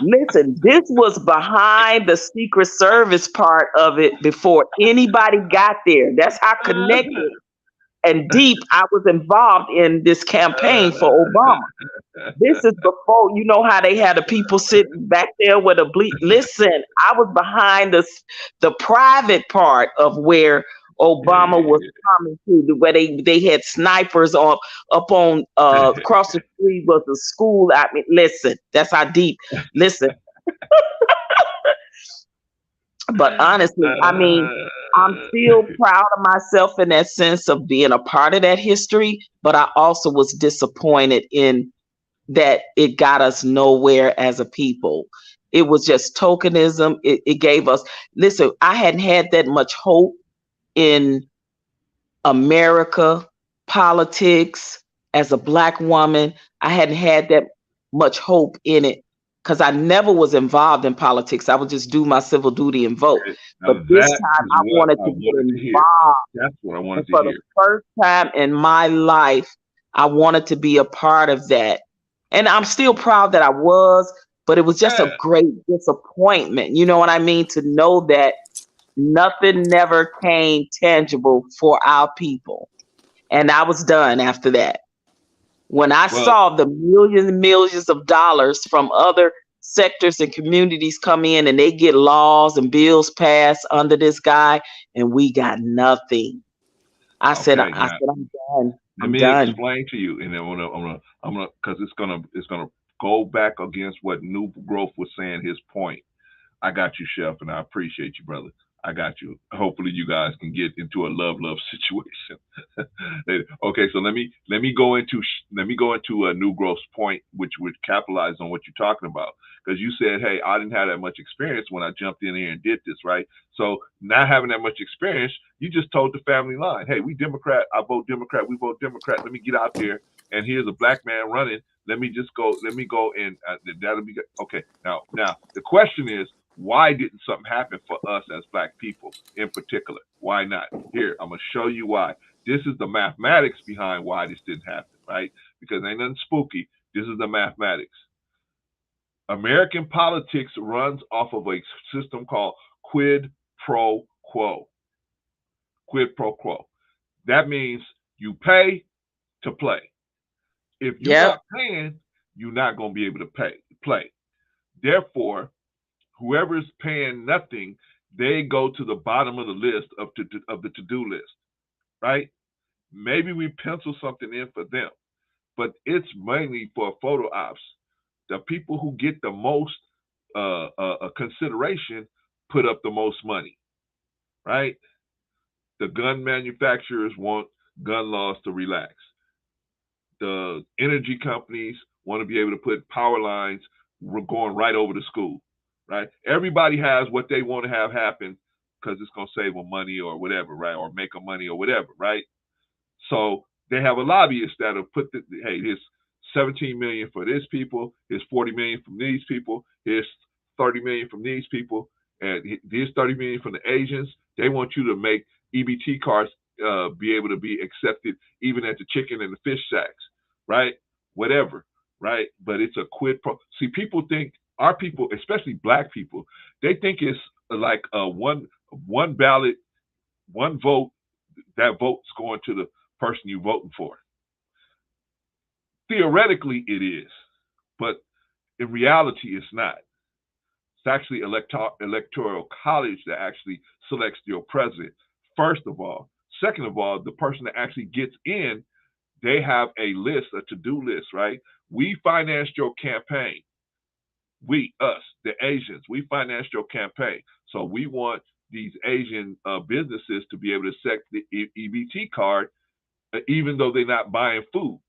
Listen, this was behind the Secret Service part of it before anybody got there. That's how connected and deep I was involved in this campaign for Obama. This is before, you know how they had the people sitting back there with a bleep. Listen, I was behind the private part of where Obama was coming to, where they had snipers up on across the street was a school. I mean, listen, that's how deep. Listen. But honestly, I mean, I'm still proud of myself in that sense of being a part of that history, but I also was disappointed in that it got us nowhere as a people. It was just tokenism. It gave us, listen, I hadn't had that much hope in America, politics, as a Black woman. I hadn't had that much hope in it because I never was involved in politics. I would just do my civil duty and vote. But this time I wanted to get involved. That's what I wanted to hear. For the first time in my life, I wanted to be a part of that. And I'm still proud that I was, but it was just a great disappointment. You know what I mean? To know that nothing never came tangible for our people. And I was done after that. When I saw the millions and millions of dollars from other sectors and communities come in and they get laws and bills passed under this guy, and we got nothing. I said, Okay, now I'm done. let I'm me done. explain to you, and then I'm gonna, because it's gonna go back against what New Growth was saying. His point. I got you, Chef, and I appreciate you, brother. I got you. Hopefully, you guys can get into a love situation. Okay, so let me go into a New Growth's point, which would capitalize on what you're talking about, because you said, hey, I didn't have that much experience when I jumped in here and did this, right? So not having that much experience, you just told the family line, hey, we Democrat, I vote Democrat, we vote Democrat. Let me get out there, and here's a black man running. Let me go, and that'll be good. Okay. Now the question is, why didn't something happen for us as black people in particular? Why not? Here, I'm gonna show you why. This is the mathematics behind why this didn't happen, right? Because ain't nothing spooky. This is the mathematics. American politics runs off of a system called quid pro quo. Quid pro quo. That means you pay to play. If you're Yep. not paying, you're not going to be able to play. Therefore, whoever is paying nothing, they go to the bottom of the list of the to-do list, right? Maybe we pencil something in for them, but it's mainly for photo ops. The people who get the most consideration put up the most money, right? The gun manufacturers want gun laws to relax. The energy companies want to be able to put power lines going right over the school, right? Everybody has what they want to have happen because it's going to save them money or whatever, right? Or make them money or whatever, right? So they have a lobbyist that'll put hey, here's 17 million for this people, here's 40 million from these people, here's 30 million from these people, and here's 30 million from the Asians. They want you to make EBT cards be able to be accepted even at the chicken and the fish sacks, right? Whatever, right? But it's a quid pro. See, people think, our people, especially black people, they think it's like one ballot, one vote. That vote's going to the person you're voting for. Theoretically, it is, but in reality, it's not. It's actually electoral college that actually selects your president, first of all. Second of all, the person that actually gets in, they have a list, a to-do list, right? We financed your campaign. We, us, the Asians, we financed your campaign. So we want these Asian businesses to be able to set the EBT card, even though they're not buying food.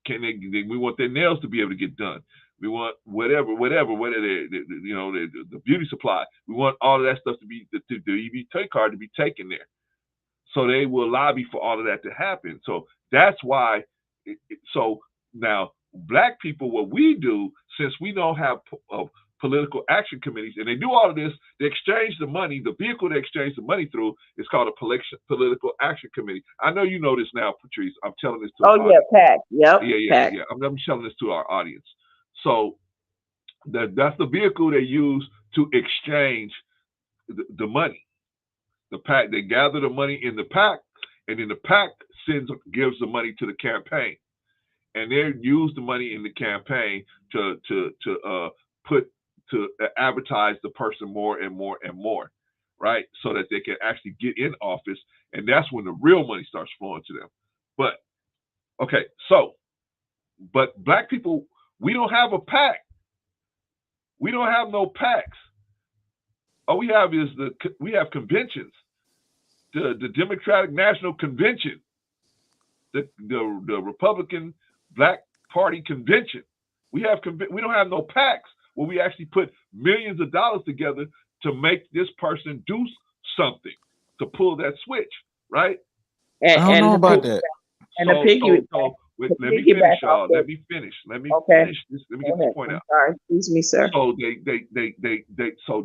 We want their nails to be able to get done. We want whatever, the beauty supply. We want all of that stuff to be, the EBT card to be taken there. So they will lobby for all of that to happen. So that's why. So now, black people, what we do, since we don't have political action committees, and they do all of this, they exchange the money. The vehicle they exchange the money through is called a political action committee. I know you know this now, Patrice. I'm telling this to Oh yeah, PAC. Yep. yeah. I'm telling this to our audience. So that's the vehicle they use to exchange the money. The PAC, they gather the money in the PAC, and then the PAC gives the money to the campaign, and they use the money in the campaign to advertise the person more and more and more, right? So that they can actually get in office, and that's when the real money starts flowing to them. But okay, but black people, we don't have a PAC. We don't have no PACs. All we have is we have conventions. The Democratic National Convention, the Republican Black Party Convention. We don't have no PACs where we actually put millions of dollars together to make this person do something, to pull that switch, right? I don't know about that. And the piggy. Let me finish, y'all. Let me finish. Let me finish this. Let me get this point out. Sorry, excuse me, sir. So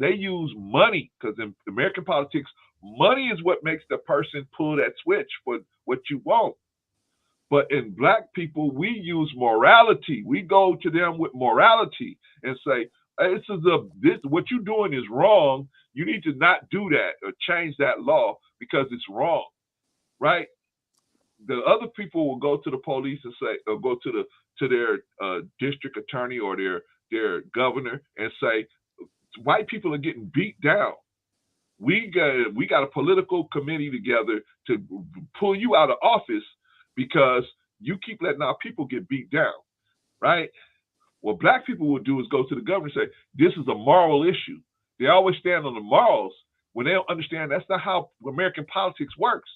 they use money, because in American politics, money is what makes the person pull that switch for what you want. But in black people, we use morality. We go to them with morality and say, hey, what you're doing is wrong. You need to not do that or change that law because it's wrong, right? The other people will go to the police and say, or go to their district attorney or their governor and say, white people are getting beat down. we got a political committee together to pull you out of office because you keep letting our people get beat down, right? What black people will do is go to the government and say, this is a moral issue. They always stand on the morals when they don't understand that's not how American politics works.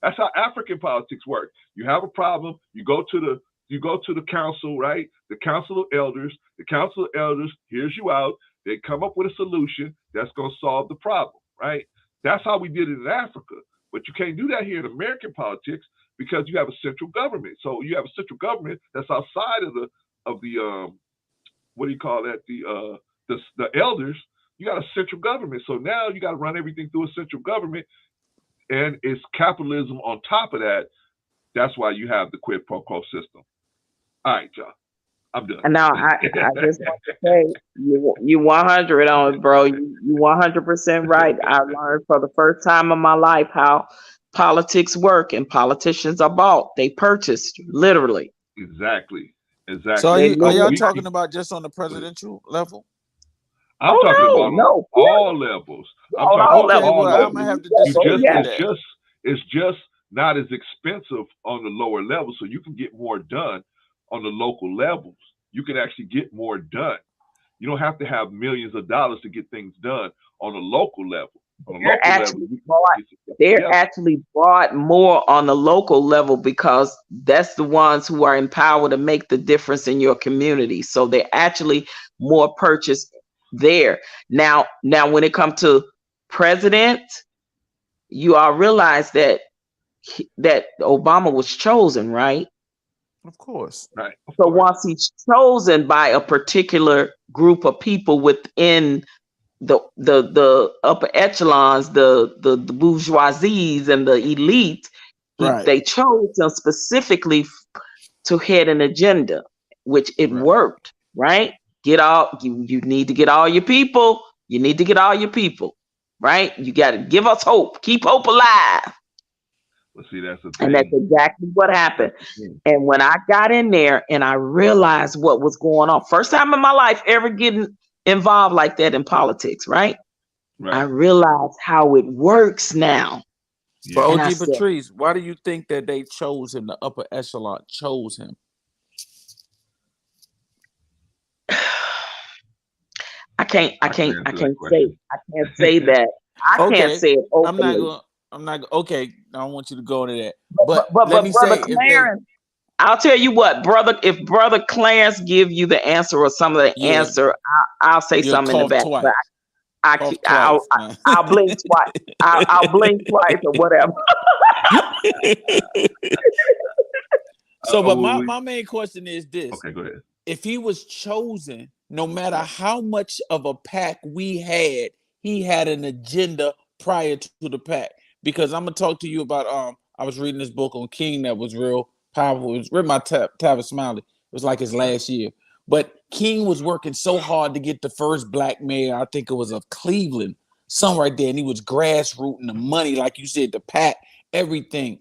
That's how African politics work. You have a problem, you go to the council, right? The council of elders. The council of elders hears you out. They come up with a solution that's going to solve the problem, right? That's how we did it in Africa. But you can't do that here in American politics because you have a central government. So you have a central government that's outside of the what do you call that? The elders. You got a central government. So now you got to run everything through a central government, and it's capitalism on top of that. That's why you have the quid pro quo system. All right, y'all. I'm done. And now I just want to say you 100 on it, bro. You 100% right. I learned for the first time in my life how politics work, and politicians are bought. They purchased, literally. Exactly. So are y'all We- talking about just on the presidential level? I'm talking about all levels. I'm talking all about levels. all Well, levels. I'm gonna have to You disagree with that. It's just not as expensive on the lower levels, so you can get more done on the local levels. You can actually get more done. You don't have to have millions of dollars to get things done on a local level. On a They're actually bought more on the local level because that's the ones who are in power to make the difference in your community. So they're actually more purchased there. Now when it comes to president, you all realize that Obama was chosen, right? Of course. Right. So once he's chosen by a particular group of people within the upper echelons, the bourgeoisies and the elite, Right. they chose him specifically to head an agenda, which it worked, right? You need to get all your people. You need to get all your people, right? You got to give us hope. Keep hope alive. Well, see, that's the thing. And that's exactly what happened. And when I got in there and I realized what was going on, first time in my life ever getting involved like that in politics, right? I realized how it works now. But OG Patrice, why do you think that they chose him, the upper echelon chose him? I can't say that. I can't say it openly. I'm not okay. I don't want you to go into that. But Brother Clarence, I'll tell you what, if Brother Clarence give you the answer or some of the answer, I'll say something in the back. But I'll blink twice. I'll blink twice or whatever. So, but my main question is this. Okay, go ahead. If he was chosen, no matter how much of a pack we had, he had an agenda prior to the pack. Because I'm gonna talk to you about I was reading this book on King that was real powerful. It was written by Tavis Smiley. It was like his last year. But King was working so hard to get the first black mayor, I think it was of Cleveland, somewhere right there, and he was grassrooting the money, like you said, the pack, everything.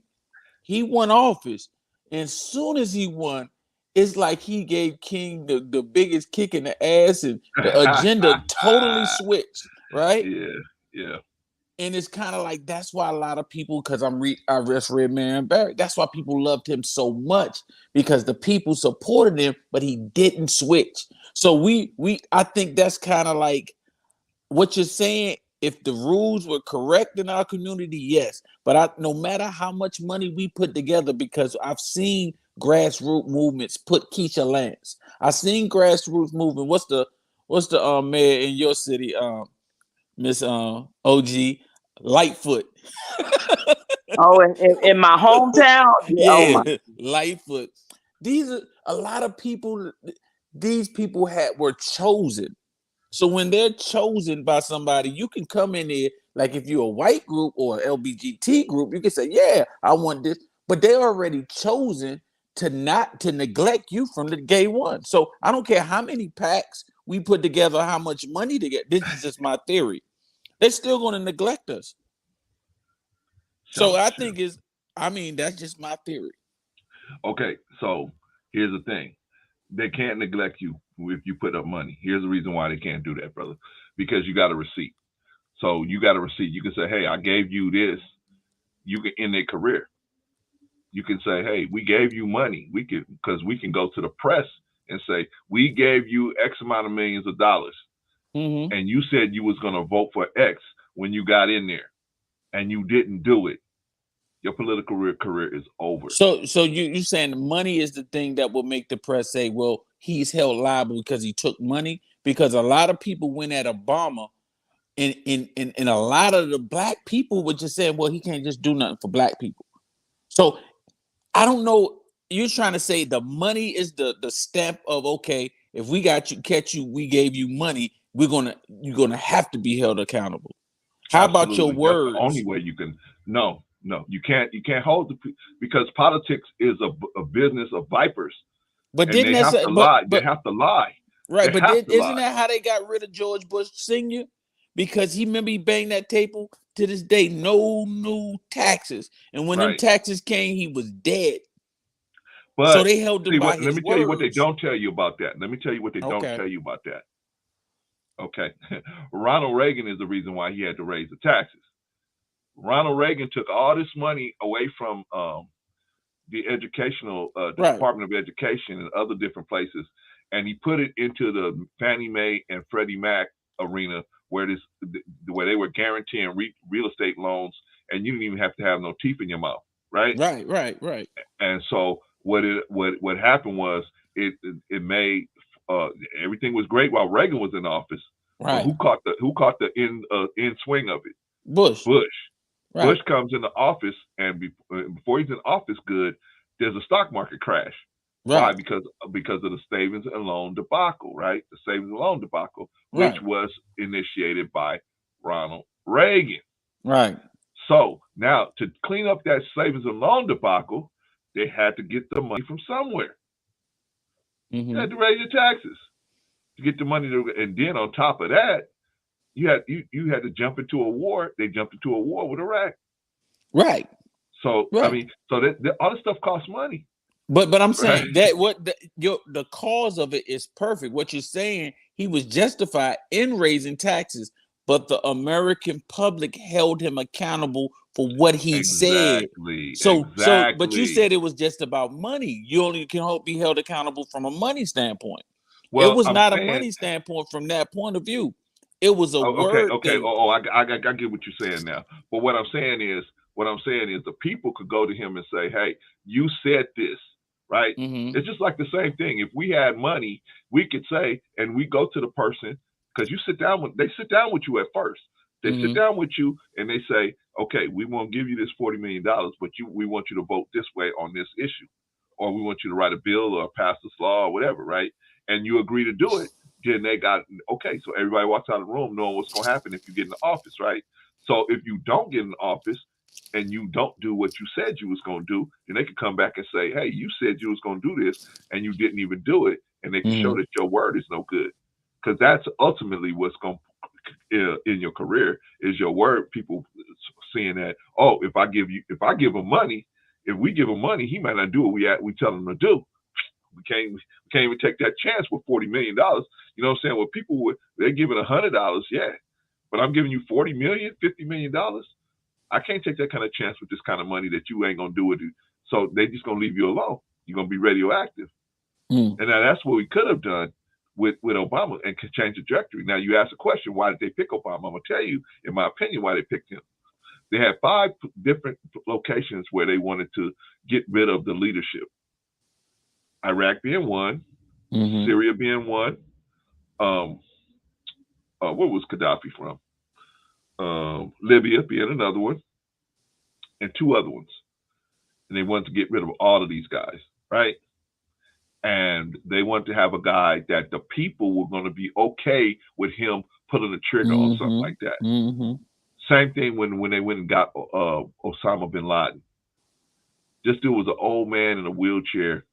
He won office, and as soon as he won, it's like he gave King the biggest kick in the ass, and the agenda totally switched, right? Yeah. And it's kind of like that's why a lot of people, because I just read Marion Barry, that's why people loved him so much, because the people supported him, but he didn't switch. So I think that's kind of like what you're saying. If the rules were correct in our community, yes. But no matter how much money we put together, because I've seen grassroots movements put Keisha Lance. I've seen grassroots movement. What's the mayor in your city? Miss OG Lightfoot. Oh, in my hometown? Yeah, oh my. Lightfoot. These are a lot of people. These people were chosen. So when they're chosen by somebody, you can come in there, like if you're a white group or LBGT group, you can say, yeah, I want this. But they're already chosen to neglect you from the day one. So I don't care how many packs we put together, how much money to get. This is just my theory. They're still going to neglect us. So I think that's just my theory. Okay, so here's the thing. They can't neglect you if you put up money. Here's the reason why they can't do that, brother. Because you got a receipt. So you got a receipt. You can say, hey, I gave you this. You can end their career. You can say, hey, we gave you money. Because we can go to the press and say, we gave you X amount of millions of dollars. Mm-hmm. And you said you was going to vote for X when you got in there and you didn't do it. Your political career is over. So you saying money is the thing that will make the press say, well, he's held liable because he took money? Because a lot of people went at Obama, and a lot of the black people were just saying, well, he can't just do nothing for black people. So I don't know. You're trying to say the money is the stamp of, okay, if we got you, catch you, we gave you money, you're gonna have to be held accountable. How about your Absolutely. words? That's the only way you can. No, you can't hold because politics is a business of vipers. But and they have to lie. They have to lie. Right, they but isn't that how they got rid of George Bush Sr.? Because he banged that table. To this day, no new taxes, and when them taxes came, he was dead. But so they held him by his let me tell you what they don't tell you about that. Let me tell you what they don't tell you about that. Okay, Ronald Reagan is the reason why he had to raise the taxes. Ronald Reagan took all this money away from the educational Department of Education and other different places, and he put it into the Fannie Mae and Freddie Mac arena, where they were guaranteeing real estate loans, and you didn't even have to have no teeth in your mouth, right? Right. And so what happened was it made everything was great while Reagan was in office. Right. But who caught the end swing of it? Bush. Right. Bush comes into office, and before he's in office, there's a stock market crash. Right. Why? Because of the savings and loan debacle, right? The savings and loan debacle, which was initiated by Ronald Reagan. Right. So now to clean up that savings and loan debacle, they had to get the money from somewhere. Mm-hmm. You had to raise your taxes to get the money and then on top of that, you had to jump into a war. They jumped into a war with Iraq. Right. So I mean, so that all this stuff costs money. But I'm saying that the cause of it is perfect. What you're saying, he was justified in raising taxes, but the American public held him accountable for what he said. So but you said it was just about money. You only can be held accountable from a money standpoint. Well, it was not a money standpoint from that point of view. It was a word thing. I get what you're saying now. But what I'm saying is the people could go to him and say, hey, you said this, right? Mm-hmm. It's just like the same thing. If we had money, we could say, and we go to the person, because they sit down with you at first. They sit down with you and they say, okay, we won't give you this $40 million, but we want you to vote this way on this issue. Or we want you to write a bill or pass this law or whatever, right? And you agree to do it. Then they got, okay, so everybody walks out of the room knowing what's going to happen if you get in the office, right? So if you don't get in the office and you don't do what you said you was going to do, then they can come back and say, hey, you said you was going to do this and you didn't even do it. And they can show that your word is no good. Because that's ultimately what's going to, in your career, is your word. People seeing that, oh, if we give him money, he might not do what we tell him to do. We can't even take that chance with $40 million. You know what I'm saying? Well, people they're giving $100, yeah, but I'm giving you $40 million, $50 million. I can't take that kind of chance with this kind of money that you ain't gonna do it. So they just gonna leave you alone. You're gonna be radioactive. And now that's what we could have done with Obama and could change the trajectory. Now you ask a question, why did they pick Obama? I'm gonna tell you, in my opinion, why they picked him. They had 5 different locations where they wanted to get rid of the leadership. Iraq being one, Syria being one. Where was Gaddafi from? Libya being another one, and 2 other ones. And they wanted to get rid of all of these guys, right? And they wanted to have a guy that the people were going to be okay with him pulling the trigger on something like that. Same thing when they went and got Osama bin Laden. This dude was an old man in a wheelchair.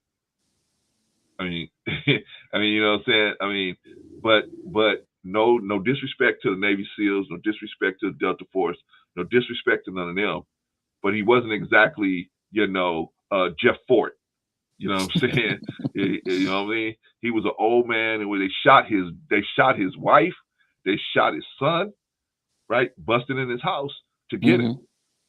I mean, you know what I'm saying? I mean, but no disrespect to the Navy SEALs, no disrespect to the Delta Force, no disrespect to none of them. But he wasn't exactly, Jeff Fort. You know what I'm saying? You know what I mean? He was an old man, and when they shot his wife, they shot his son, right? Busted in his house to get it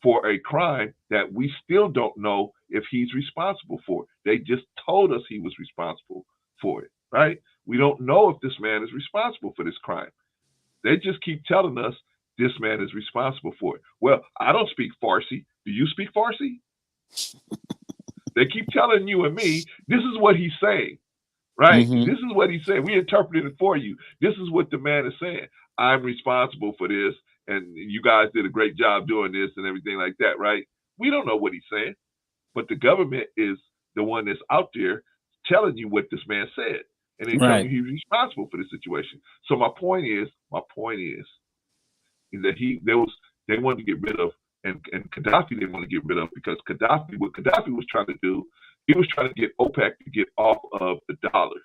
for a crime that we still don't know if he's responsible for. They just told us he was responsible for it, right? We don't know if this man is responsible for this crime. They just keep telling us this man is responsible for it. Well, I don't speak Farsi. Do you speak Farsi? They keep telling you and me, this is what he's saying, right? This is what he's saying. We interpreted it for you. This is what the man is saying. I'm responsible for this, and you guys did a great job doing this and everything like that, right? We don't know what he's saying, but the government is the one that's out there telling you what this man said, and they tell you he's responsible for the situation. So my point is that they wanted to get rid of, and Gaddafi they want to get rid of, because what Gaddafi was trying to do, he was trying to get OPEC to get off of the dollar.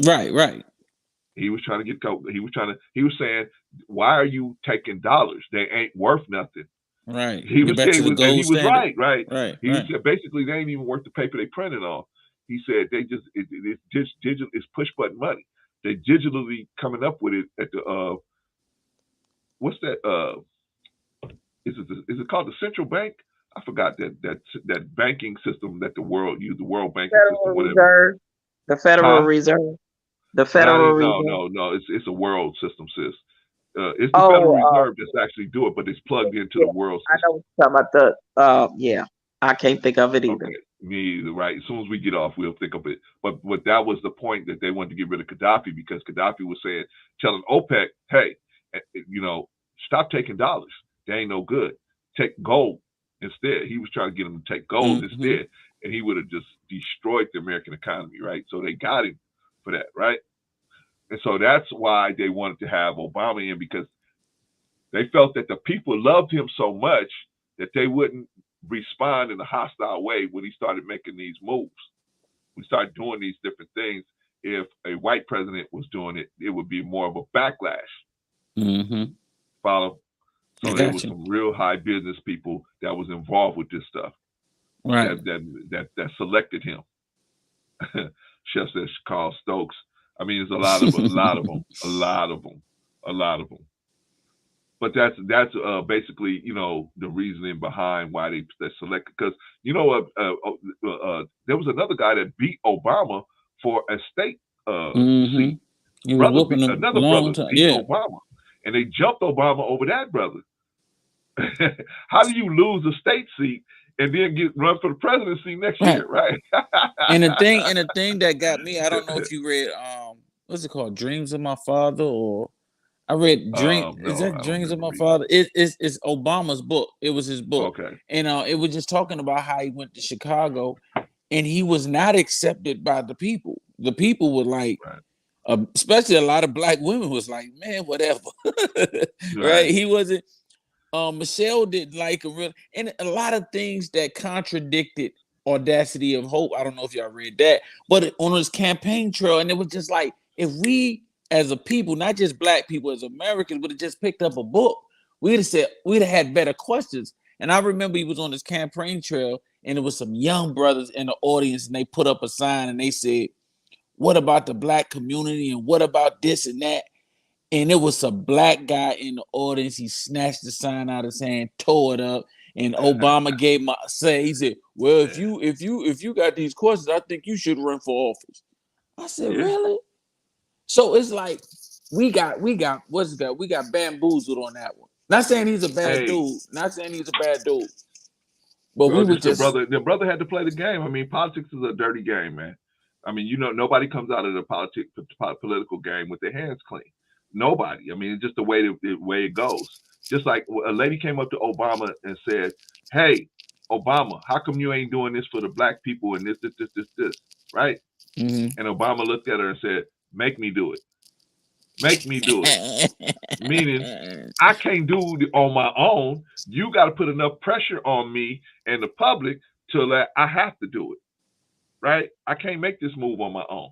Right. He was trying to he was saying, why are you taking dollars? They ain't worth nothing. Right. He was saying, and he was right. He said basically they ain't even worth the paper they printed on. He said it's just digital, it's push button money. They digitally coming up with it at the what's that? Is it called the central bank? I forgot that banking system that the world used, the World Banking System, whatever. Reserve, the Federal Reserve. The Federal Reserve. No, it's a world system, sis. It's the Federal Reserve that's actually do it, but it's plugged into the world system. I know what you're talking about. Yeah, I can't think of it either. Okay. Me either, right? As soon as we get off, we'll think of it. But that was the point, that they wanted to get rid of Gaddafi, because Gaddafi was telling OPEC, hey, stop taking dollars. They ain't no good. Take gold instead. He was trying to get them to take gold instead, and he would have just destroyed the American economy, right? So they got him for that, right? And so that's why they wanted to have Obama in, because they felt that the people loved him so much that they wouldn't respond in a hostile way when he started making these moves. We started doing these different things. If a white president was doing it, it would be more of a backlash. Follow? So there was some real high business people that was involved with this stuff, right? That selected him. Chef says Carl Stokes. I mean, there's a lot of them. But that's basically, the reasoning behind why they selected. Because there was another guy that beat Obama for a state seat. He was whooping another brother beat Obama, and they jumped Obama over that brother. How do you lose a state seat and then run for the presidency next year, right? and the thing that got me, I don't know if you read what's it called, Dreams of My Father, or I read Dreams of My Father? It's Obama's book. It was his book. Okay. And it was just talking about how he went to Chicago and he was not accepted by the people. The people were like, especially a lot of black women was like, man, whatever. Right? He wasn't. Michelle didn't like him really, and a lot of things that contradicted Audacity of Hope. I don't know if y'all read that, but on his campaign trail, and it was just like, if we as a people, not just black people, as Americans, would have just picked up a book, we'd have had better questions. And I remember he was on his campaign trail, and there was some young brothers in the audience, and they put up a sign and they said, what about the black community, and what about this and that? And it was a black guy in the audience. He snatched the sign out of his hand, tore it up, and Obama gave him he said, well, if you got these questions, I think you should run for office. I said, really? So it's like we got bamboozled on that one. Not saying he's a bad dude. But we were just the brother had to play the game. I mean, politics is a dirty game, man. I mean, nobody comes out of the political game with their hands clean. Nobody. I mean, it's just the way it goes. Just like a lady came up to Obama and said, hey, Obama, how come you ain't doing this for the black people and this, right? And Obama looked at her and said, make me do it. Make me do it. Meaning, I can't do it on my own. You got to put enough pressure on me and the public to I have to do it, right? I can't make this move on my own.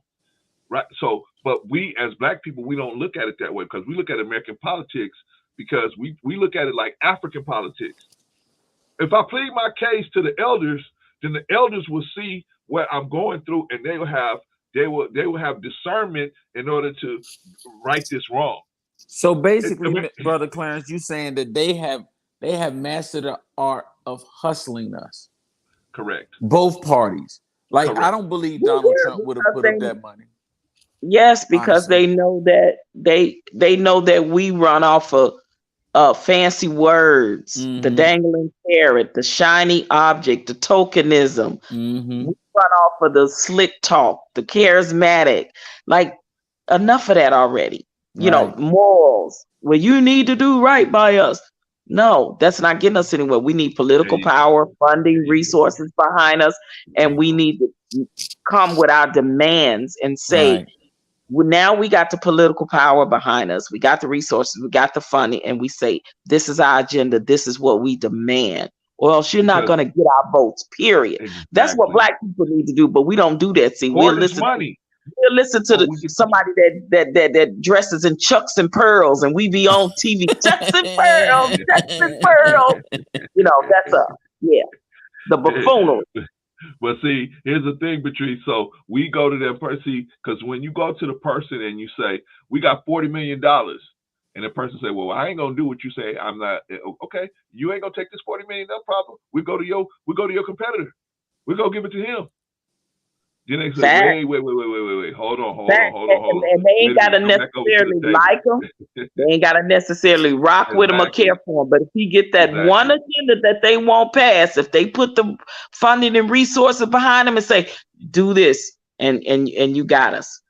Right. So, but we as black people, we don't look at it that way, because we look at American politics because we look at it like African politics. If I plead my case to the elders, then the elders will see what I'm going through, and they will have discernment in order to right this wrong. So basically, Brother Clarence, you saying that they have mastered the art of hustling us. Correct. Both parties. Like, Correct. I don't believe Donald Trump would have put up that money. Yes, because honestly. they know that they know that we run off of fancy words, the Mhm. dangling carrot, the shiny object, the tokenism. Mhm. We run off of the slick talk, the charismatic. Like, enough of that already. You know, Right. morals. Well, you need to do right by us. No, that's not getting us anywhere. We need political power, funding, resources behind us, and we need to come with our demands and say, Right. well, now we got the political power behind us. We got the resources. We got the funding. And we say, this is our agenda. This is what we demand. Or else you're not going to get our votes, period. Exactly. That's what Black people need to do. But we don't do that. See, Court is money. We'll listen to somebody that dresses in chucks and pearls, and we be on TV. Chucks and pearls, chucks and pearls. You know, that's yeah, the buffoonery. But see, here's the thing, Patrice. So we go to that person, because when you go to the person and you say, we got $40 million, and the person say, well, I ain't gonna do what you say. I'm not okay. You ain't gonna take this 40 million, no problem. We go to your competitor. We go give it to him. Then they say, wait, hold on. And they ain't gotta necessarily like him. They ain't gotta necessarily rock with him or care for him. But if he get that one agenda that they won't pass, if they put the funding and resources behind him and say, do this, and you got us.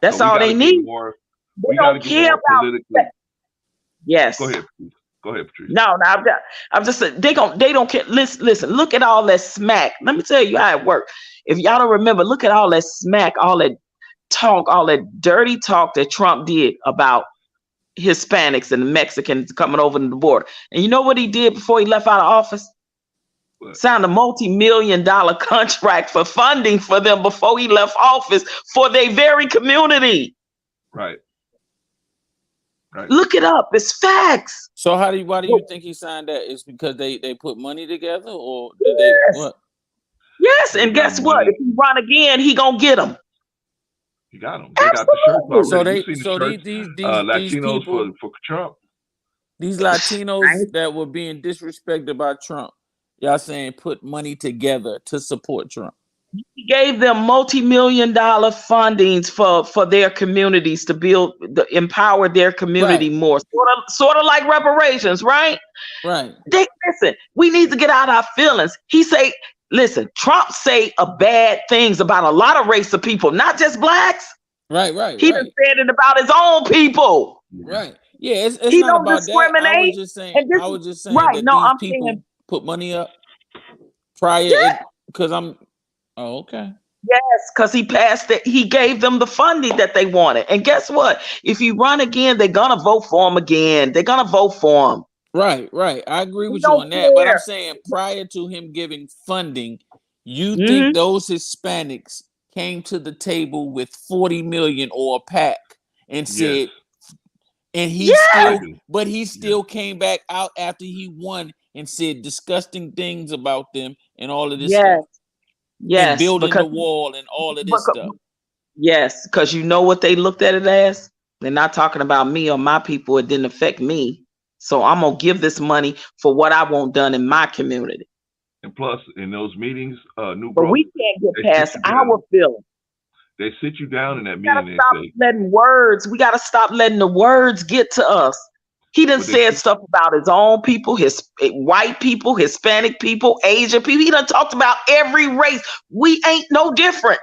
That's all they need. They don't care about that. Yes. Go ahead, Patrice. No, I'm just saying they don't care. Listen, look at all that smack. Let me tell you how it works. If y'all don't remember, look at all that smack, all that talk, all that dirty talk that Trump did about Hispanics and Mexicans coming over the border. And you know what he did before he left out of office? What? Signed a multi-million-dollar contract for funding for them before he left office for their very community. Right. Look it up. It's facts. So why do you think he signed that? Is because they put money together, or did they what? Yes, and guess what? If he run again, he gonna get them. He got them. They got the shirts already. These Latinos people, for Trump. These Latinos that were being disrespected by Trump, y'all saying put money together to support Trump. He gave them multi-million-dollar fundings for their communities to empower their community more. Sort of like reparations, right? Right. Listen, we need to get out our feelings. Listen, Trump say bad things about a lot of race of people, not just blacks. Right. He done said it about his own people. Right. Yeah, it's not about that. I was just saying that these people put money up prior because oh, okay. Yes, because he passed it. He gave them the funding that they wanted. And guess what? If he run again, they're gonna vote for him again. They're gonna vote for him. Right. I agree with you on that. But I'm saying prior to him giving funding, you think those Hispanics came to the table with 40 million or a pack and said, and he still came back out after he won and said disgusting things about them and all of this stuff. Yes, and building the wall and all of this stuff. Yes, because you know what they looked at it as? They're not talking about me or my people. It didn't affect me. So I'm going to give this money for what I want done in my community. And plus, in those meetings, but we can't get past our feelings. They sit you down in that meeting. We got to stop letting the words get to us. He done said stuff about his own people, his white people, Hispanic people, Asian people. He done talked about every race. We ain't no different.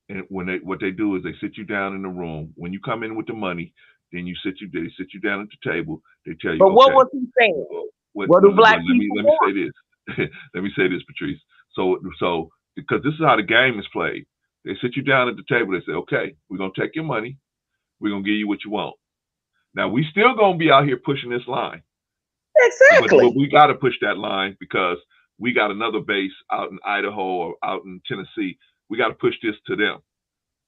And what they do is they sit you down in the room. When you come in with the money, then they sit you down at the table. They tell you. But what was he saying? What do black people want? Let me say this. Let me say this, Patrice. So because this is how the game is played. They sit you down at the table. They say, okay, we're gonna take your money. We're gonna give you what you want. Now we still gonna be out here pushing this line. Exactly. But we got to push that line because we got another base out in Idaho or out in Tennessee. We got to push this to them.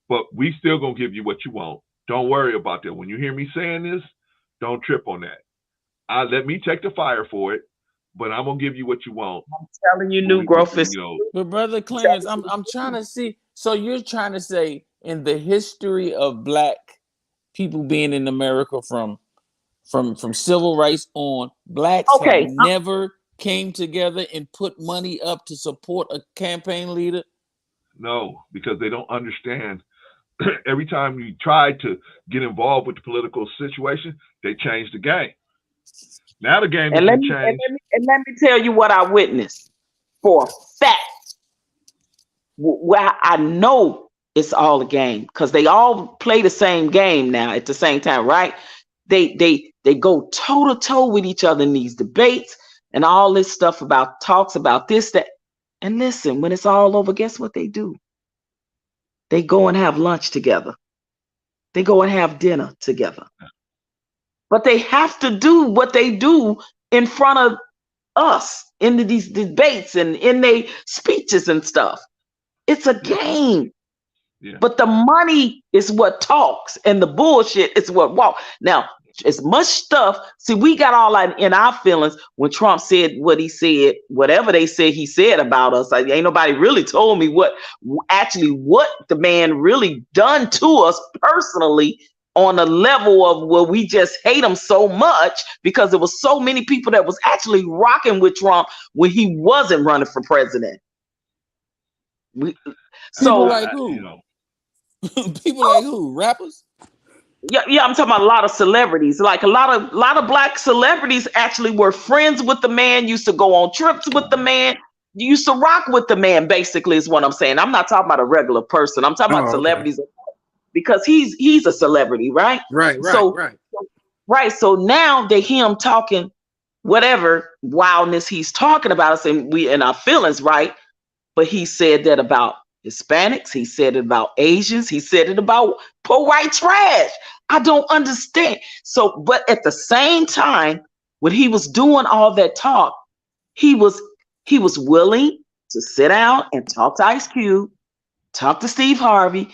But we still gonna give you what you want. Don't worry about that. When you hear me saying this, don't trip on that. Let me take the fire for it, but I'm gonna give you what you want. I'm telling you, new growth is. But Brother Clarence, I'm trying to see. So you're trying to say in the history of black people being in America from from civil rights on, blacks have Okay. never came together and put money up to support a campaign leader? No, because they don't understand. Every time you try to get involved with the political situation, they change the game. Now the game has And let been me changed. let me tell you what I witnessed for a fact. Where I know it's all a game because they all play the same game now at the same time, right? They go toe to toe with each other in these debates and all this stuff about talks about this, that. And listen, when it's all over, guess what they do? They go and have lunch together. They go and have dinner together. But they have to do what they do in front of us in these debates and in their speeches and stuff. It's a game. Yeah. But the money is what talks and the bullshit is what walks. Now, as much stuff, see, we got all that in our feelings when Trump said what he said, whatever they said he said about us. Ain't nobody really told me what the man really done to us personally on a level of where we just hate him so much because there was so many people that was actually rocking with Trump when he wasn't running for president. People like who? People like who? Rappers? Yeah, I'm talking about a lot of celebrities. Like a lot of black celebrities actually were friends with the man, used to go on trips with the man, used to rock with the man, basically is what I'm saying. I'm not talking about a regular person. I'm talking about celebrities because he's a celebrity, right? Right. Right. So now they hear him talking whatever wildness he's talking about us and we in our feelings, right? But he said that about Hispanics. He said it about Asians. He said it about poor white trash. I don't understand. So, but at the same time, when he was doing all that talk, he was willing to sit down and talk to Ice Cube, talk to Steve Harvey,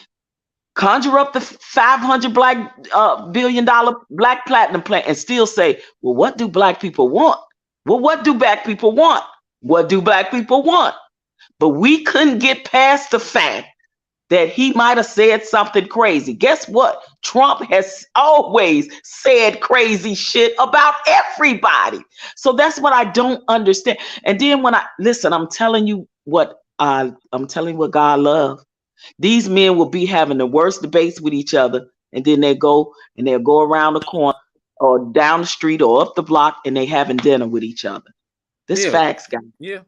conjure up the $500 billion black platinum plan, and still say, "Well, what do black people want? Well, what do black people want? What do black people want?" But we couldn't get past the fact that he might have said something crazy. Guess what? Trump has always said crazy shit about everybody. So that's what I don't understand. And then when I listen, I'm telling you what God loves. These men will be having the worst debates with each other, and then they'll go around the corner or down the street or up the block, and they having dinner with each other. This facts, guys. Yeah.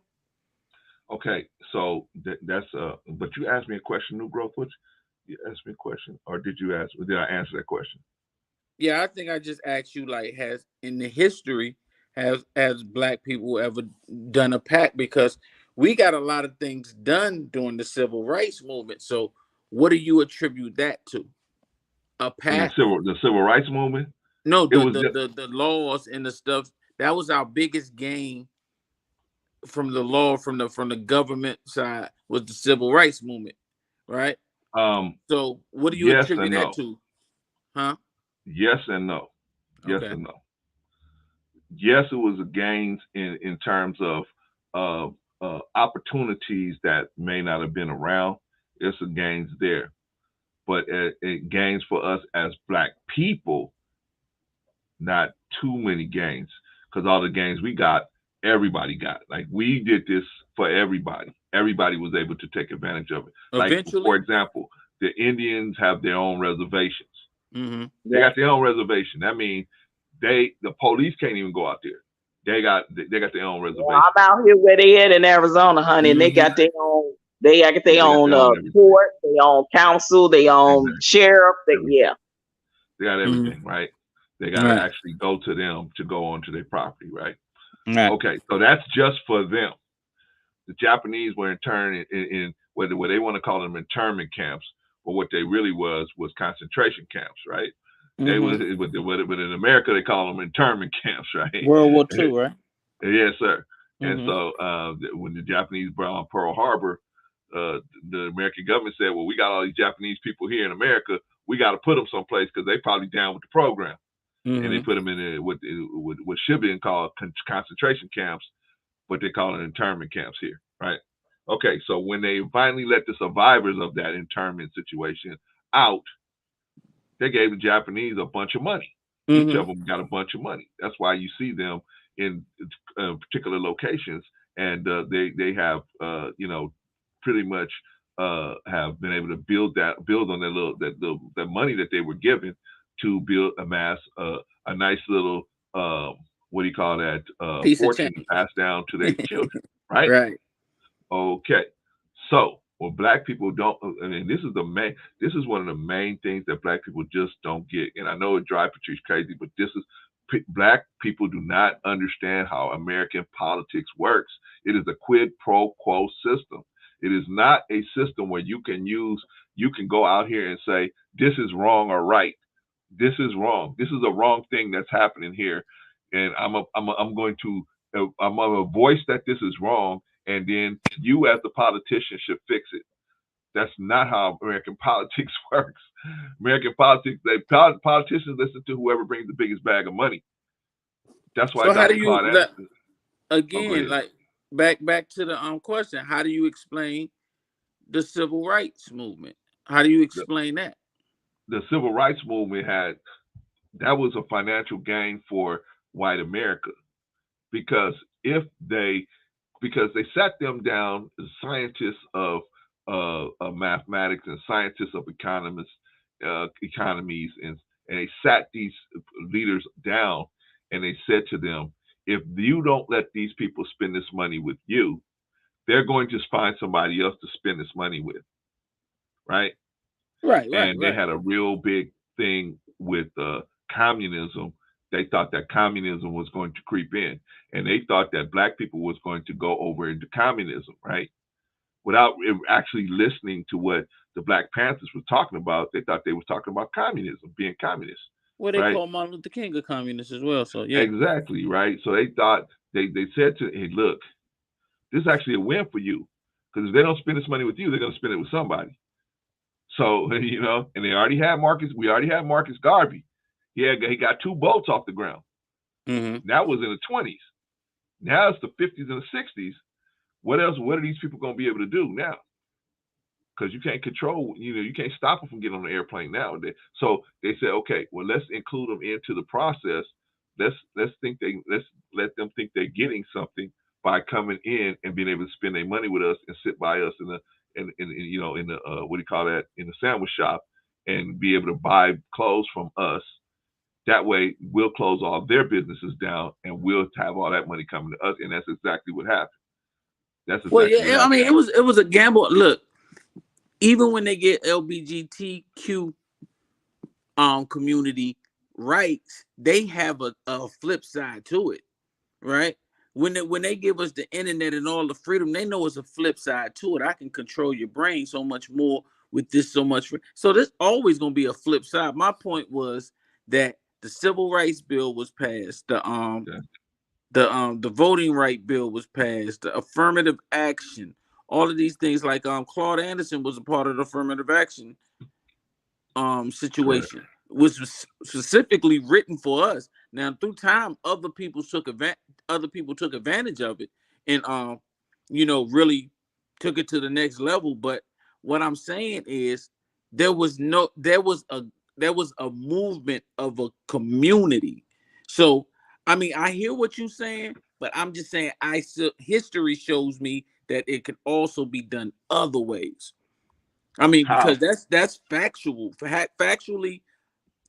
Okay, so that's but you asked me a question, New Growth. Which you asked me a question, or did I answer that question? Yeah, I think I just asked you, like, has in the history has black people ever done a pact? Because we got a lot of things done during the civil rights movement. So what do you attribute that to? A pact? The civil rights movement? No, the laws and the stuff. That was our biggest gain from the law, from the government side, was the civil rights movement, right? So what do you attribute that to? Huh? Yes and no. Yes Okay. and no. Yes, it was a gains in terms of opportunities that may not have been around. It's a gains there, but it gains for us as black people, not too many gains, because all the gains we got, everybody got. Like, we did this for everybody. Everybody was able to take advantage of it. Eventually? Like, for example, the Indians have their own reservations. Mm-hmm. They got their own reservation. That means the police can't even go out there. They got their own reservation. Well, I'm out here where they at in Arizona, honey, and they got their own. They got their own court, their own council, their own sheriff. They got everything, right? They got to actually go to them to go onto their property, right? Okay, so that's just for them. The Japanese were interned in what they want to call them internment camps, but what they really was concentration camps, right? They was, but in America they call them internment camps, right? World War II, right? Yes, sir. And so when the Japanese brought on Pearl Harbor, the American government said, "Well, we got all these Japanese people here in America. We got to put them someplace because they probably down with the program." And they put them in what should be called concentration camps, but they call it internment camps here, right? Okay, so when they finally let the survivors of that internment situation out, they gave the Japanese a bunch of money. Each of them got a bunch of money. That's why you see them in particular locations, and they have pretty much have been able to build on that money that they were given to amass a nice little what do you call that Piece of fortune to change. pass down to their children, right? Right. Okay. So, well, black people don't, and this is one of the main things that black people just don't get. And I know it drives Patrice crazy, but black people do not understand how American politics works. It is a quid pro quo system. It is not a system where you can go out here and say, this is wrong or right. This is wrong. This is a wrong thing that's happening here. And I'm going to voice that this is wrong. And then you as the politician should fix it. That's not how American politics works. American politics, politicians listen to whoever brings the biggest bag of money. That's why So how Dr. do you Claude Anderson, again, like back to the question, how do you explain the civil rights movement? How do you explain that? The civil rights movement that was a financial gain for white America, because they sat them down, scientists of mathematics and scientists of economies, and they sat these leaders down and they said to them, if you don't let these people spend this money with you, they're going to find somebody else to spend this money with, right? Right. They had a real big thing with communism. They thought that communism was going to creep in, and they thought that black people was going to go over into communism, right? Without actually listening to what the Black Panthers were talking about. They thought they were talking about communism, being communist. Well, they right? call Martin Luther King a communist as well, so yeah. Exactly, right? So they thought, they said to, hey, look, this is actually a win for you, because if they don't spend this money with you, they're going to spend it with somebody. So, and we already had Marcus Garvey. He got 2 boats off the ground. Mm-hmm. That was in the 20s. Now it's the 50s and the 60s. What else? What are these people going to be able to do now? Because you can't control, you can't stop them from getting on the airplane now. So they said, okay, well, let's include them into the process. Let's let them think they're getting something by coming in and being able to spend their money with us and sit by us in the what do you call that, in the sandwich shop, and be able to buy clothes from us. That way, we'll close all their businesses down, and we'll have all that money coming to us. And that's exactly what happened. That's exactly what happened. I mean, it was a gamble. Look, even when they get LGBTQ community rights, they have a flip side to it, right? When they give us the internet and all the freedom, they know it's a flip side to it. I can control your brain so much more with this, so much. So there's always going to be a flip side. My point was that the Civil Rights Bill was passed. The Voting Right Bill was passed. The affirmative action. All of these things, like Claude Anderson was a part of the affirmative action situation, which was specifically written for us. Now, through time, other people took advantage of it, and really took it to the next level. But what I'm saying is, there was a movement of a community. So, I mean, I hear what you're saying, but I'm just saying, history shows me that it can also be done other ways. I mean, because that's factual. Factually,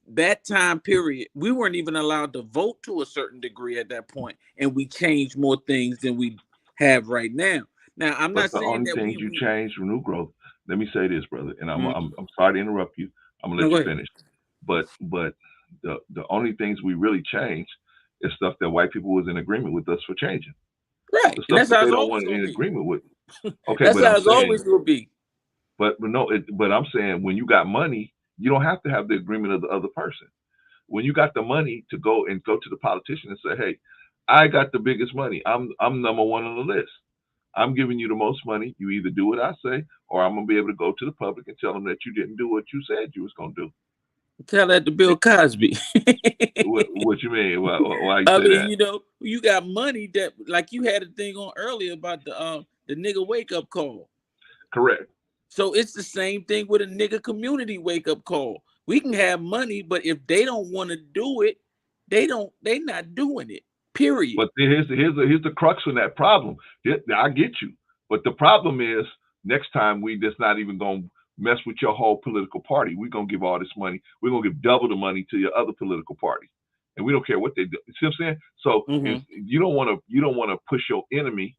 that time period, we weren't even allowed to vote to a certain degree at that point, and we changed more things than we have right now. Now, I'm not saying that the only things you changed from New Growth. Let me say this, brother, and I'm sorry to interrupt you. I'm gonna let you finish. But the only things we really changed is stuff that white people was in agreement with us for changing. Right. The stuff that's that how they it's don't always want in be. agreement with. Okay, that's but how it's always will be. But I'm saying, when you got money, you don't have to have the agreement of the other person. When you got the money to go to the politician and say, hey, I got the biggest money. I'm number one on the list. I'm giving you the most money. You either do what I say, or I'm gonna be able to go to the public and tell them that you didn't do what you said you was gonna do. Tell that to Bill Cosby. What you mean? Why you say that? You got money that, like you had a thing on earlier about the nigga wake up call. Correct. So it's the same thing with a nigga community wake up call. We can have money, but if they don't want to do it, They not doing it. Period. But here's the crux of that problem. I get you, but the problem is next time we just not even gonna mess with your whole political party. We're gonna give all this money. We're gonna give double the money to your other political party, and we don't care what they do. You see what I'm saying? So you don't want to push your enemy.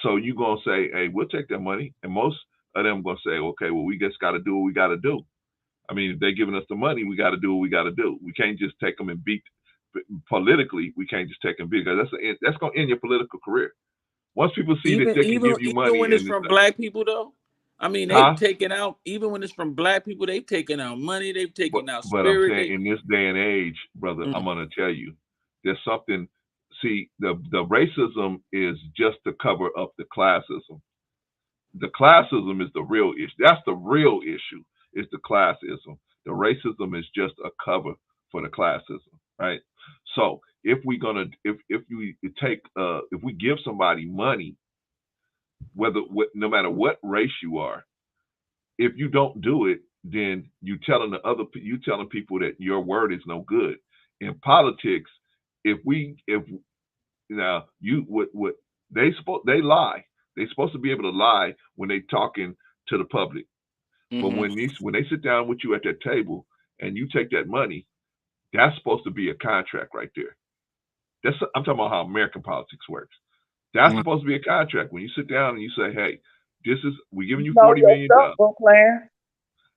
So you're gonna say, hey, we'll take that money, and most of them gonna say, okay, well, we just got to do what we got to do. I mean, if they're giving us the money, we got to do what we got to do. We can't just take them and beat. Politically, we can't just take them because that's going to end your political career. Once people see that they can give you money, even when it's from black people, though. I mean, they've taken out. Even when it's from black people, they've taken out money. They've taken out spirit. But I'm saying, in this day and age, brother, I'm going to tell you, there's something. See, the racism is just to cover up the classism. The classism is the real issue. That's the real issue. Is the classism. The racism is just a cover for the classism, right? So if we give somebody money, no matter what race you are, if you don't do it, then you telling people that your word is no good. In politics, they lie. They're supposed to be able to lie when they're talking to the public. But when they sit down with you at that table and you take that money, that's supposed to be a contract right there. I'm talking about how American politics works. That's supposed to be a contract. When you sit down and you say, hey, we're giving you $40 million.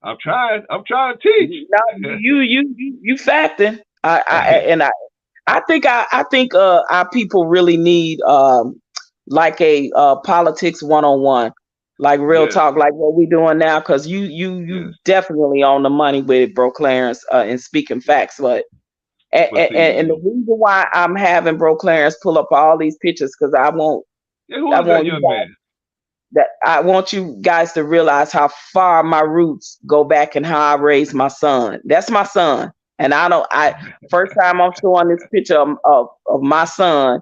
I'm trying to teach. No, you facting. I think our people really need like a politics 101. Like real talk, like what we doing now, because you definitely on the money with it, Bro Clarence, and speaking facts. But the reason why I'm having Bro Clarence pull up all these pictures, because I want you guys to realize how far my roots go back and how I raised my son. That's my son, and first time I'm showing this picture of my son.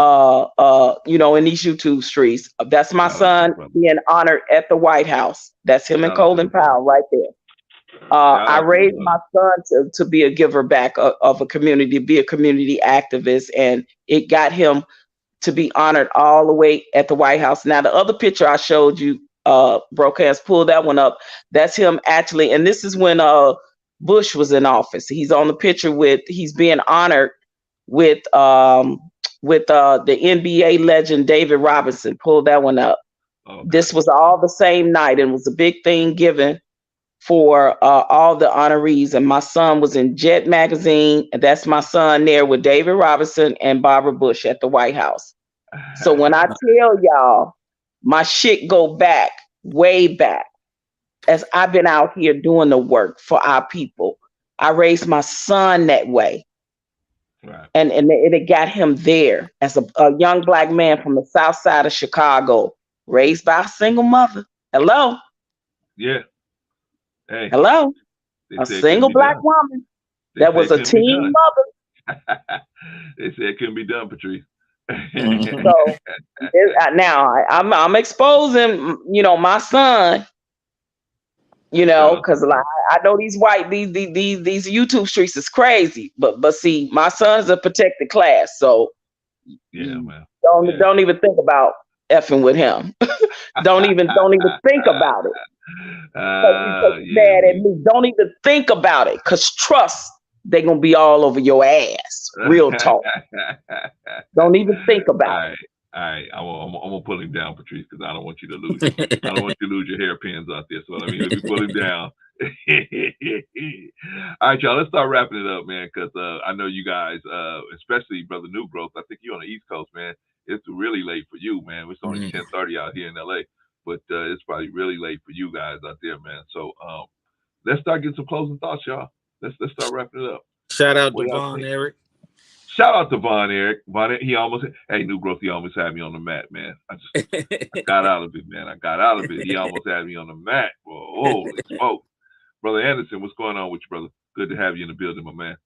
In these YouTube streets. That's my son being honored at the White House. That's him and Colin Powell right there. I raised my son to be a giver back of a community, be a community activist, and it got him to be honored all the way at the White House. Now, the other picture I showed you, Broadcast, pull that one up. That's him actually, and this is when Bush was in office. He's on the picture he's being honored with the NBA legend David Robinson. Pull that one up. Okay. This was all the same night, and it was a big thing given for all the honorees. And my son was in Jet magazine, and that's my son there with David Robinson and Barbara Bush at the White House. So when I tell y'all, my shit go back, way back, as I've been out here doing the work for our people. I raised my son that way. Right. And it got him there as a young black man from the south side of Chicago, raised by a single mother. Hello? Yeah. Hey. Hello? A single black woman that was a teen mother. They said it couldn't be done, Patrice. So now I'm exposing, my son, because like I know these YouTube streets is crazy, but see, my son's a protected class, so man. Don't even think about effing with him. don't even think about it. Mad at me. Don't even think about it, because trust, they're gonna be all over your ass. Real talk. Don't even think about it. All right, I'm gonna pull him down, Patrice, because I don't want you to lose. I don't want you to lose your hairpins out there. So let me pull him down. All right, y'all. Let's start wrapping it up, man, because I know you guys, especially Brother New Growth. I think you're on the East Coast, man. It's really late for you, man. It's only 10:30 out here in LA, but it's probably really late for you guys out there, man. So let's start getting some closing thoughts, y'all. Let's start wrapping it up. Shout out to Von Eric. Shout out to Von Eric. He almost had me on the mat, man. I got out of it, man. He almost had me on the mat. Holy smoke. Brother Anderson, what's going on with you, brother? Good to have you in the building, my man.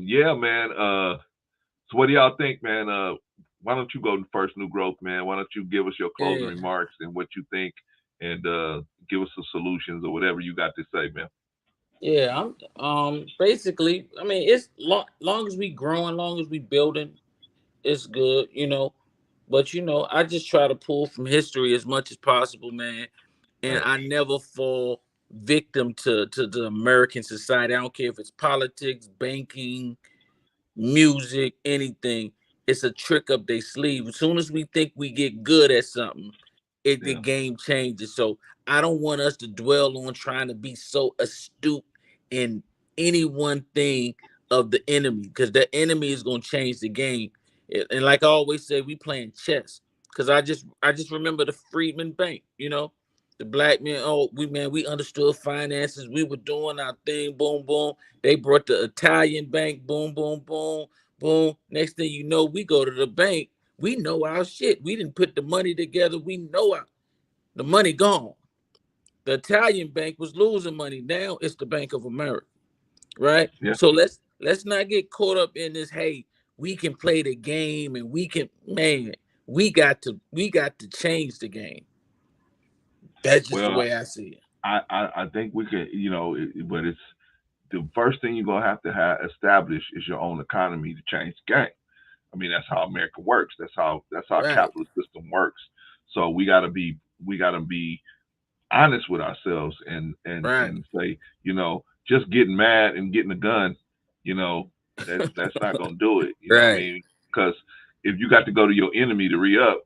Yeah, man. So what do y'all think, man? Why don't you go first, New Growth, man? Why don't you give us your closing remarks and what you think, and give us some solutions or whatever you got to say, man? Yeah, I'm basically. I mean, it's long as we growing, long as we building, it's good, you know. But you know, I just try to pull from history as much as possible, man. And Right. I never fall victim to the American society. I don't care if it's politics, banking, music, anything. It's a trick up their sleeve. As soon as we think we get good at something, the Yeah. game changes. So I don't want us to dwell on trying to be so astute in any one thing of the enemy, because the enemy is gonna change the game. And like I always say, we playing chess. Cause I just remember the Freedman Bank, you know, the black men. Oh, we understood finances. We were doing our thing. Boom, boom. They brought the Italian bank. Boom, boom, boom, boom. Next thing you know, we go to the bank. We know our shit. We didn't put the money together. We know the money gone. The Italian bank was losing money. Now it's the Bank of America, right? Yeah. So let's not get caught up in this. Hey, we can play the game, and we can, man. We got to change the game. That's just the Well, way I see it. I think we could, you know, but it's the first thing you're gonna have to have established is your own economy to change the game. I mean, that's how America works. That's how a Right, capitalist system works. So we gotta be honest with ourselves right, and say, you know, just getting mad and getting a gun, you know, that's not gonna do it. You know what I right. mean? Because if you got to go to your enemy to re up,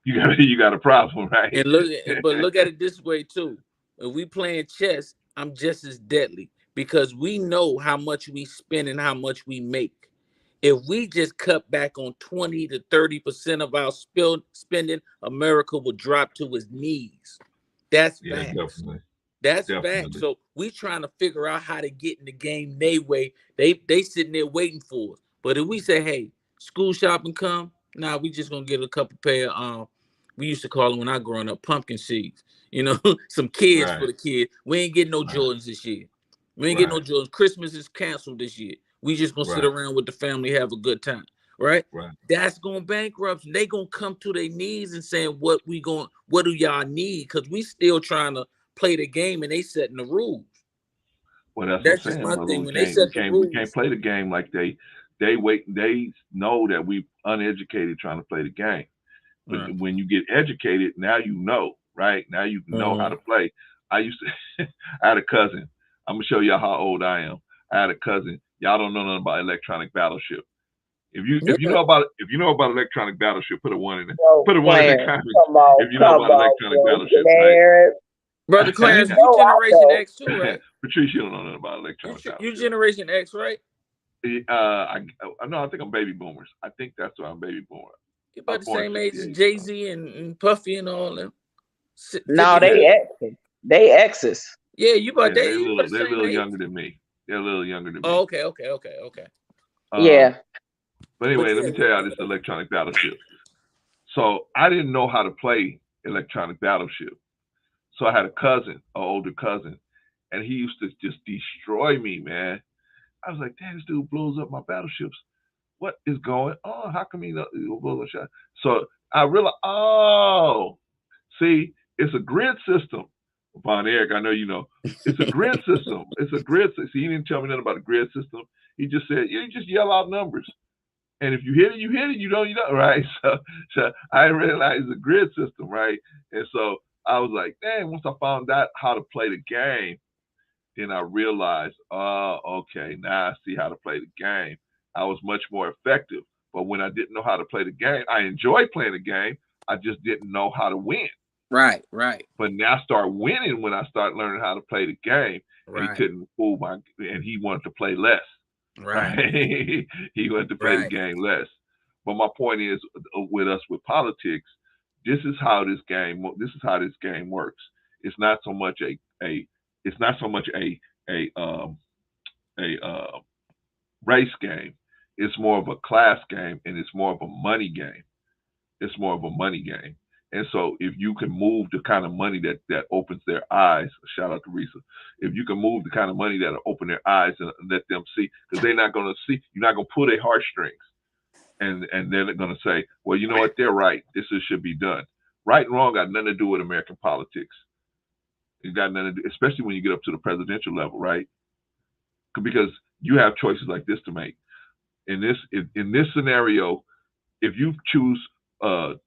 you got a problem, right? And look at it this way too. If we playing chess, I'm just as deadly because we know how much we spend and how much we make. If we just cut back on 20 to 30% of our spending, America will drop to its knees. That's Yeah, facts. definitely, That's facts. definitely. So we trying to figure out how to get in the game they way. They sitting there waiting for us. But if we say, hey, school shopping come, nah, we just gonna get a couple pair of we used to call them when I growing up pumpkin seeds. You know, some kids for Right, the kids. We ain't getting no right, Jordans this year. We ain't getting no right, Jordans. Christmas is canceled this year. We just gonna sit right, around with the family, have a good time. Right? right. That's gonna bankrupt. They gonna come to their knees and saying, what do y'all need? Because we still trying to play the game and they setting the rules. Well, that's what That's I'm just saying, my brother. thing. We When they can't we set the can't we can't rules, play the game like they wait. They know that we uneducated trying to play the game. But right. when you get educated, now you know, right? Now you know how to play. I used to, I had a cousin. I'm gonna show y'all how old I am. I had a cousin. Y'all don't know nothing about electronic battleship. Yeah, If you know about electronic battleship, put a one in the Bro, put a one in the Clarence, comments. If you know come about on, electronic bro, battleship, right? Clarence. brother You Clarence, you know I Generation know. X too, right? Patrice, you don't know nothing about electronic You battleship. Generation X, right? I know. I think I'm baby boomers. I think that's why I'm baby boomer. You I about was the born same age as '68. Jay So Z and Puffy and all them. No, 50 yeah, they Cent. exes. They exes. Yeah, you about yeah, that? You about the they're a same little age? younger than me. They're a little younger than Oh, me. okay, okay, okay, okay. Um, Yeah. but But anyway, let yeah, me tell y'all this electronic battleship. So I didn't know how to play electronic battleship. So I had a cousin, an older cousin, and he used to just destroy me, man. I was like, damn, this dude blows up my battleships. What is going on? How come he blows up shot? So I realized, oh, see, it's a grid system. Von Eric, I know you know. It's a grid system. It's a grid system. See, he didn't tell me nothing about a grid system. He just said, you just yell out numbers. And if you hit it, you hit it. You don't, right? So I realized it's a grid system, right? And so I was like, dang, once I found out how to play the game, then I realized, oh, okay, now I see how to play the game. I was much more effective. But when I didn't know how to play the game, I enjoyed playing the game. I just didn't know how to win. right, right, But now I start winning when I start learning how to play the game. And he right, couldn't fool and he wanted to play less. right, Right? He wanted to play the right, game less. But my point is, with us with politics, this is how this game works. It's not so much a it's not so much a race game. It's more of a class game, and it's more of a money game. It's more of a money game. And so, if you can move the kind of money that opens their eyes, shout out to Risa. If you can move the kind of money that'll open their eyes and let them see, because they're not going to see, you're not going to pull their heartstrings, and they're going to say, well, you know what, they're right. Should be done. Right and wrong got nothing to do with American politics. It got nothing to do, especially when you get up to the presidential level, right? Because you have choices like this to make. In this scenario, if you choose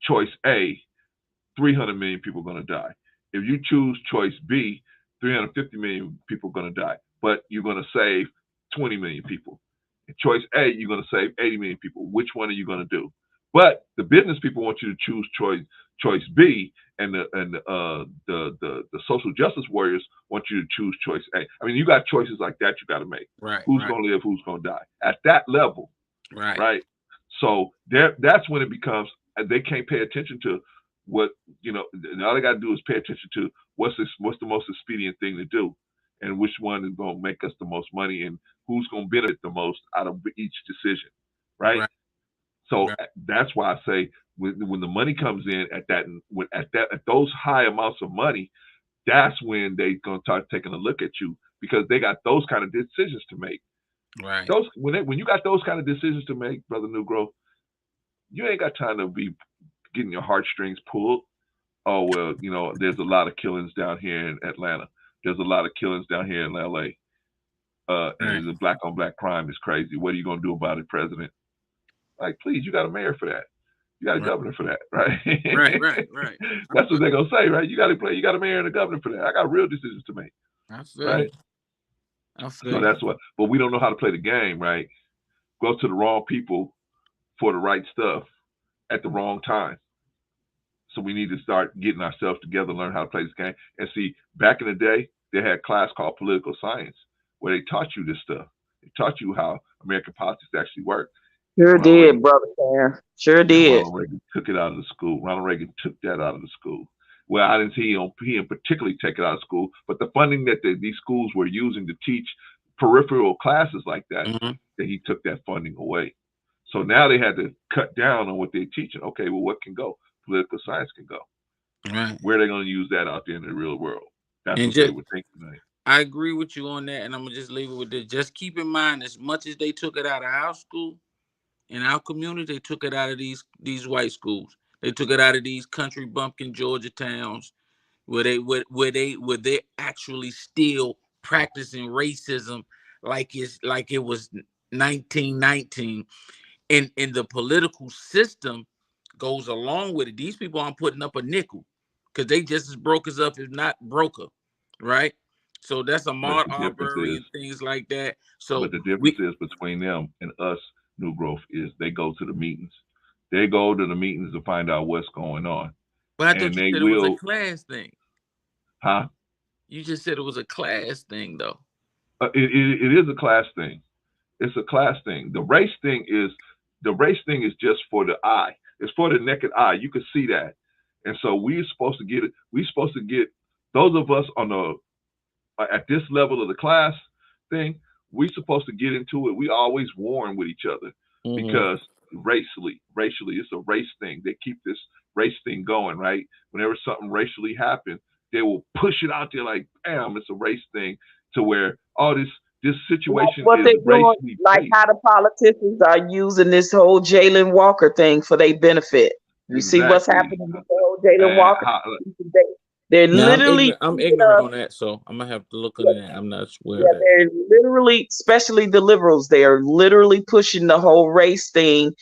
choice A, 300 million people are going to die. If you choose choice B, 350 million people are going to die, but you're going to save 20 million people. In choice A, you're going to save 80 million people. Which one are you going to do? But the business people want you to choose choice B, and the social justice warriors want you to choose choice A. I mean, you got choices like that you got to make. Right. Who's going to live? Who's going to die? At that level, right? So that's when it becomes they can't pay attention to what all they got to do is pay attention to what's the most expedient thing to do, and which one is going to make us the most money, and who's going to benefit the most out of each decision, right? So that's why I say when the money comes in at those high amounts of money, that's when they're going to start taking a look at you, because they got those kind of decisions to make. Right. When you got those kind of decisions to make, Brother New Growth, you ain't got time to be getting your heartstrings pulled. Oh, well, there's a lot of killings down here in Atlanta. There's a lot of killings down here in LA. And the black on black crime is crazy. What are you going to do about it, President? Like, please, you got a mayor for that. You got a governor for that, right? Right. That's what they're going to say, right? You got a mayor and a governor for that. I got real decisions to make. I feel right? So that's what, but we don't know how to play the game, right? Go to the wrong people for the right stuff at the wrong time. So we need to start getting ourselves together, learn how to play this game. And see, back in the day, they had a class called political science where they taught you this stuff. They taught you how American politics actually work. Sure did, Brother Sam. Sure did. Ronald Reagan took it out of the school. Ronald Reagan took that out of the school. Well, I didn't see him particularly take it out of school, but the funding that these schools were using to teach peripheral classes like that, that he took that funding away. So now they had to cut down on what they're teaching. Okay, well, what can go? Political science can go. Right. Where are they going to use that out there in the real world? That's and what they were thinking. Right? I agree with you on that, and I'm going to just leave it with this. Just keep in mind, as much as they took it out of our school, in our community, they took it out of these white schools. They took it out of these country bumpkin Georgia towns where they're actually still practicing racism like it was 1919, and the political system goes along with it. These people aren't putting up a nickel because they just as broke as up, if not broker, right? So that's a Ahmaud Arbery and things like that. So, but the difference is between them and us, New Growth, is they go to the meetings. They go to the meetings to find out what's going on. But I thought you said it was a class thing. Huh? You just said it was a class thing, though. It is a class thing. It's a class thing. The race thing is just for the eye. It's for the naked eye. You can see that. And so we're supposed to get it. We're supposed to get those of us at this level of the class thing. We're supposed to get into it. We always warn with each other because racially, it's a race thing. They keep this race thing going, right? Whenever something racially happens, they will push it out there like, bam, it's a race thing, to where all this situation what is they're doing, based. like how the politicians are using this whole Jalen Walker thing for their benefit. You see what's happening with the whole Jalen Walker? They're literally. I'm ignorant on that, so I'm gonna have to look at that. I'm not sure. Yeah, they're literally, especially the liberals, they are literally pushing the whole race thing,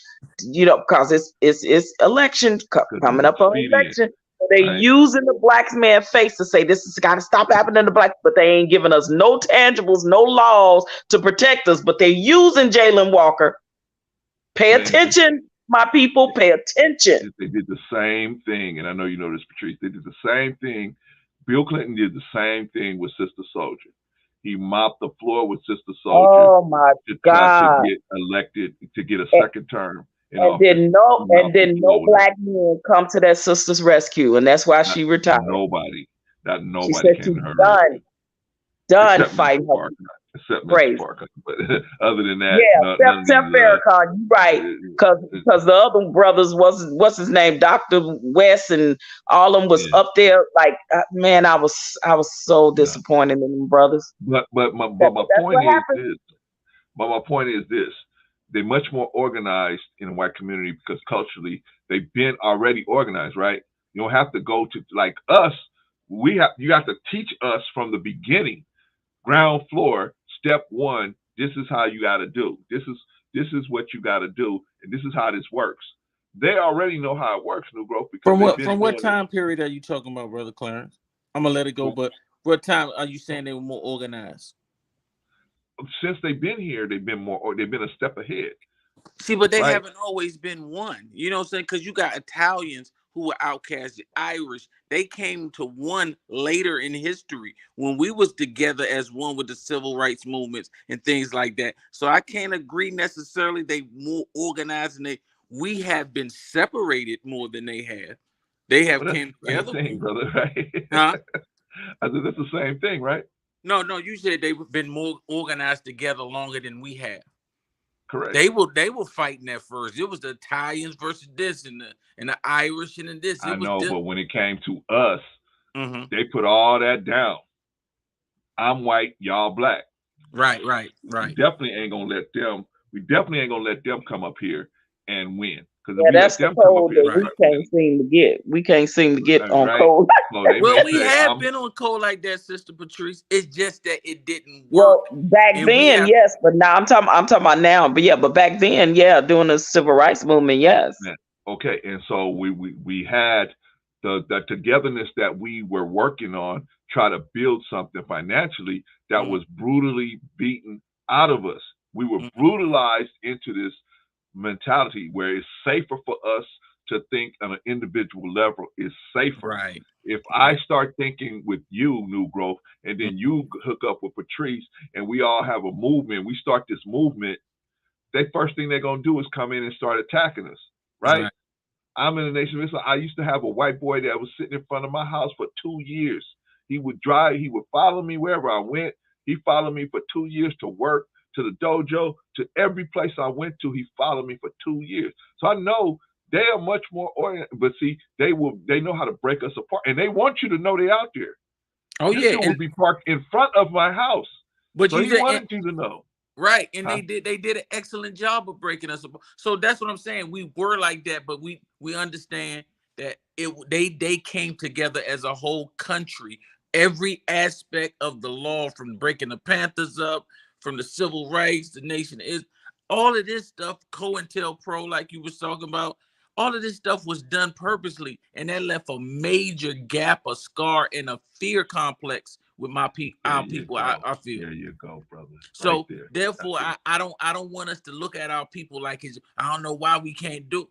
because it's election coming up on election. So they're using the black man's face to say this has got to stop happening to blacks, but they ain't giving us no tangibles, no laws to protect us. But they're using Jalen Walker. Pay attention, my people. Pay attention. They did the same thing, and I know you know this, Patrice. They did the same thing. Bill Clinton did the same thing with Sister Soldier. He mopped the floor with Sister Soldier. Oh my God! To get elected, to get a second term. And did no black men come to that sister's rescue, and that's why she retired. Nobody she said came to her. Done fighting her. Except Mr. Parker, but other than that, except Farrakhan, you're right, because the other brothers what's his name, Dr. West, and all of them was up there. Like, man, I was so disappointed in them brothers. But my point is this: they're much more organized in the white community because culturally they've been already organized, right? You don't have to go to like us. you got to teach us from the beginning, ground floor, step one. This is how you got to do. This is what you got to do, and this is how this works. They already know how it works, New Growth, because from what time period are you talking about, Brother Clarence? I'm gonna let it go, but what time are you saying they were more organized? Since they've been here, they've been a step ahead. See, but they haven't always been one. You know what I'm saying? Because you got Italians who were outcasts, the Irish. They came to one later in history when we was together as one with the civil rights movements and things like that. So I can't agree necessarily they more organized and we have been separated more than they have. They have came together. Same thing, brother, right? Huh? I said that's the same thing, right? No, you said they've been more organized together longer than we have. Correct. They were fighting at first. It was the Italians versus this and the Irish and this. I know, but when it came to us, they put all that down. I'm white, y'all black. Right. We definitely ain't gonna let them come up here and win. Yeah, that's the code that we can't seem to get. We can't seem to get on code. Well, we have been on code like that, Sister Patrice. It's just that it didn't work. Well, back then, yes, but now I'm talking about now. But yeah, but back then, yeah, during the civil rights movement, yes. Okay, and so we had the togetherness that we were working on, try to build something financially that was brutally beaten out of us. We were brutalized into this mentality where it's safer for us to think on an individual level. Is safer. Right. If I start thinking with you, New Growth, and then you hook up with Patrice, and we all have a movement, we start this movement, the first thing they're gonna do is come in and start attacking us, right? I'm in the Nation of Islam. I used to have a white boy that was sitting in front of my house for 2 years. He would follow me wherever I went. He followed me for 2 years to work, to the dojo, to every place I went to. He followed me for 2 years. So I know they are much more oriented, but see, they know how to break us apart, and they want you to know they're out there. Oh this dude would be parked in front of my house, but so he wanted you to know. Right, and they did an excellent job of breaking us apart. So that's what I'm saying. We were like that, but we understand that they came together as a whole country. Every aspect of the law, from breaking the Panthers up, from the civil rights, the nation is all of this stuff. COINTELPRO, like you was talking about, all of this stuff was done purposely, and that left a major gap, a scar, and a fear complex with our people. I feel. There you go, brother. So therefore, I don't want us to look at our people like it's. I don't know why we can't do it.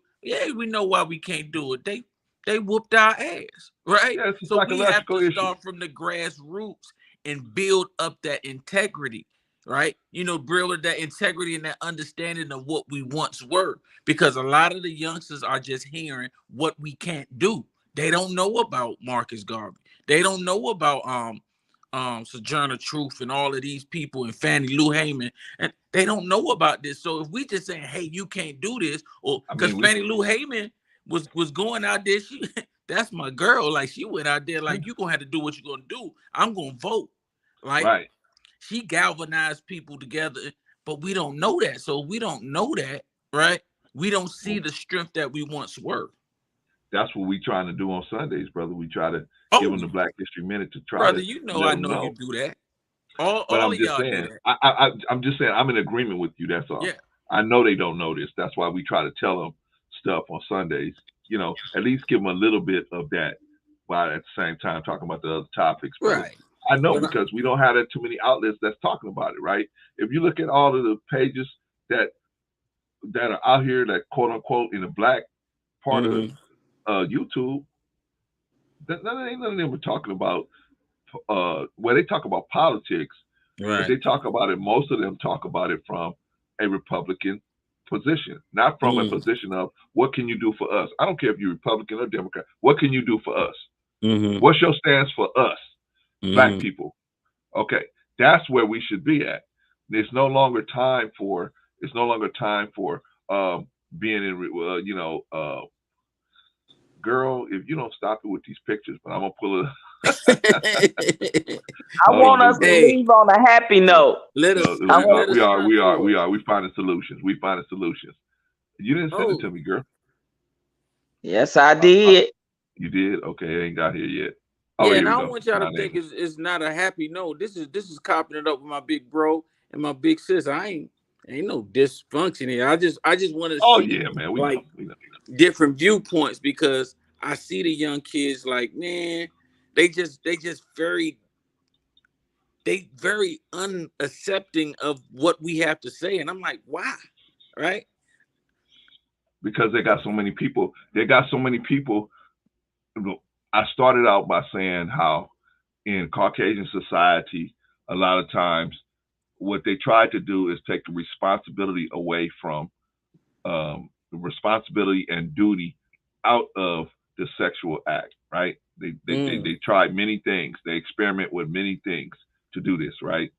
Yeah, we know why we can't do it. They whooped our ass, right? Yeah, so we have to start from the grassroots and build up that integrity, right? Build that integrity and that understanding of what we once were, because a lot of the youngsters are just hearing what we can't do. They don't know about Marcus Garvey. They don't know about Sojourner Truth and all of these people and Fannie Lou Hamer, and they don't know about this. So if we just saying, hey, you can't do this, or because Fannie Lou Hamer was going out there, that's my girl, like she went out there like, you're gonna have to do what you're gonna do. I'm gonna vote. Right. She galvanized people together, but we don't know that. So we don't know that, right? We don't see the strength that we once were. That's what we trying to do on Sundays, brother. We try to give them the Black History Minute to try brother, to I know you do that. But I'm just saying, I'm just saying, I'm in agreement with you. That's all. Yeah. I know they don't know this. That's why we try to tell them stuff on Sundays. At least give them a little bit of that, while at the same time talking about the other topics. Right. I know, because we don't have too many outlets that's talking about it. Right. If you look at all of the pages that are out here, that quote unquote in the Black part of YouTube, none of them are talking about where they talk about politics, but they talk about it. Most of them talk about it from a Republican position, not from a position of what can you do for us. I don't care if you're Republican or Democrat. What can you do for us? What's your stance for us, Black people? Okay, that's where we should be at. It's no longer time for being in girl, if you don't stop it with these pictures, but I'm gonna pull a. I want us to leave on a happy note. We finding solutions. We finding solutions. You didn't send it to me, girl. Yes, I did. You did? Okay, it ain't got here yet. Yeah, here and we I don't go. want y'all to John think Amos. it's not a happy note. This is copping it up with my big bro and my big sis. Ain't no dysfunction here. I just want to Oh see yeah, man. We know. like different viewpoints, because I see the young kids like, man, they just very unaccepting of what we have to say, and I'm like, why, right? Because they got so many people. They got so many people. I started out by saying how in Caucasian society, a lot of times, what they try to do is take the responsibility away from the responsibility and duty out of the sexual act, right? They try many things. They experiment with many things to do this, right?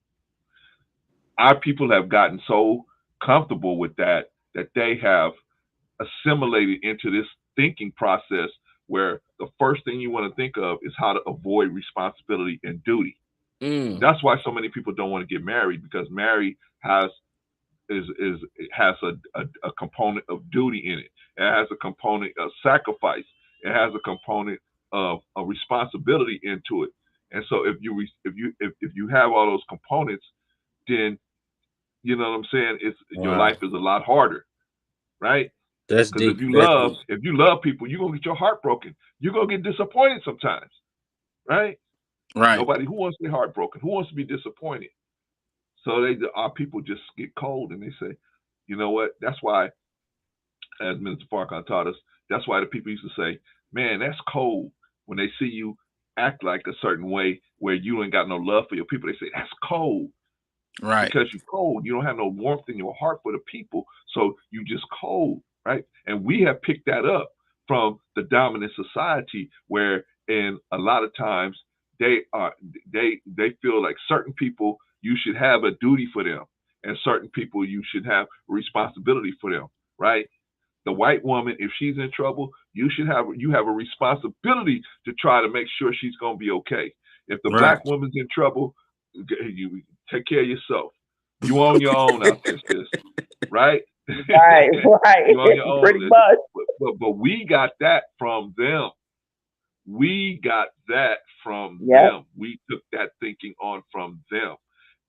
Our people have gotten so comfortable with that they have assimilated into this thinking process where the first thing you want to think of is how to avoid responsibility and duty. That's why so many people don't want to get married, because marriage has a component of duty in it. It has a component of sacrifice. It has a component of a responsibility into it. And so if you have all those components, then you know what I'm saying, your life is a lot harder, right? That's Because deep. if you love people, you're gonna get your heart broken. You're gonna get disappointed sometimes, right? Right. Nobody who wants to be heartbroken, who wants to be disappointed. So our people just get cold and they say, you know what? That's why, as Minister Farrakhan taught us, that's why the people used to say, man, that's cold. When they see you act like a certain way where you ain't got no love for your people, they say, that's cold. Right. Because you're cold. You don't have no warmth in your heart for the people. So you just cold, right? And we have picked that up from the dominant society where, in a lot of times, they feel like certain people, you should have a duty for them, and certain people, you should have responsibility for them, right? The white woman, if she's in trouble, you have a responsibility to try to make sure she's going to be okay. If the black woman's in trouble, you take care of yourself. You on your own out there, sis. Right? Right. You on your own. Pretty much. But we got that from them. We got that from Yep. them. We took that thinking on from them.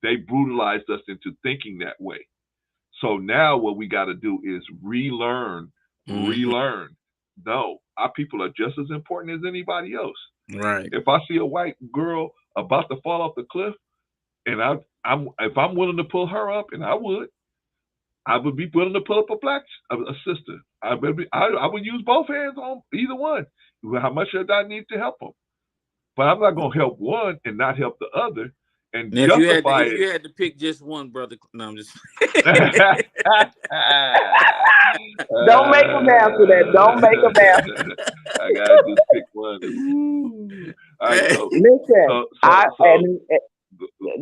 They brutalized us into thinking that way. So now what we got to do is relearn. No, our people are just as important as anybody else. Right. If I see a white girl about to fall off the cliff, and if I'm willing to pull her up, and I would be willing to pull up a sister. I would use both hands on either one. How much does I need to help them? But I'm not going to help one and not help the other and justify it. If you had to pick just one, brother, no, I'm just. Don't make them answer that. Don't make them answer. I gotta just pick one. Ooh. All right, so listen.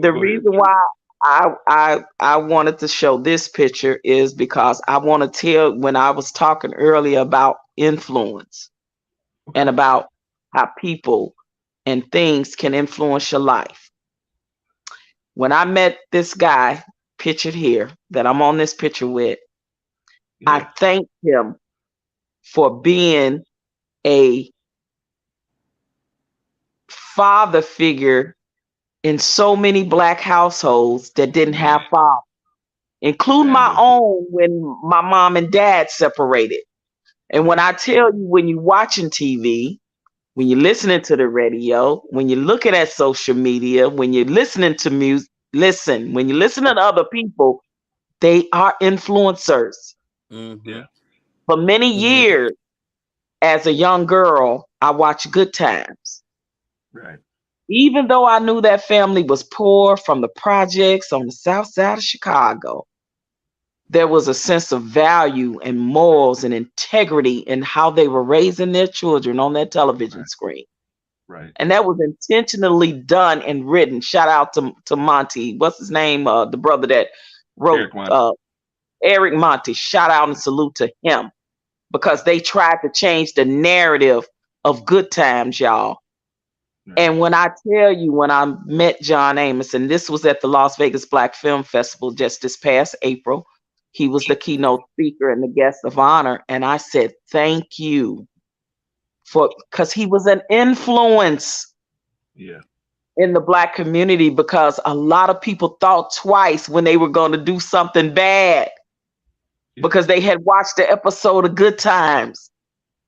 The reason why I wanted to show this picture is because I want to tell, when I was talking earlier about influence and about how people and things can influence your life. When I met this guy pictured here that I'm on this picture with, I thanked him for being a father figure in so many Black households that didn't have fathers, including my own when my mom and dad separated. And when I tell you, when you're watching TV, when you're listening to the radio, when you're looking at social media, when you're listening to music, when you listen to other people, they are influencers. Yeah. For many years, as a young girl, I watched Good Times. Right. Even though I knew that family was poor from the projects on the south side of Chicago, there was a sense of value and morals and integrity in how they were raising their children on their television screen. Right. And that was intentionally done and written. Shout out to Monty. What's his name? The brother that wrote Eric Monty. Shout out and salute to him, because they tried to change the narrative of Good Times, y'all. Right. And when I tell you, when I met John Amos, and this was at the Las Vegas Black Film Festival just this past April, he was the keynote speaker and the guest of honor. And I said, thank you because he was an influence. Yeah. In the Black community, because a lot of people thought twice when they were going to do something bad because they had watched the episode of Good Times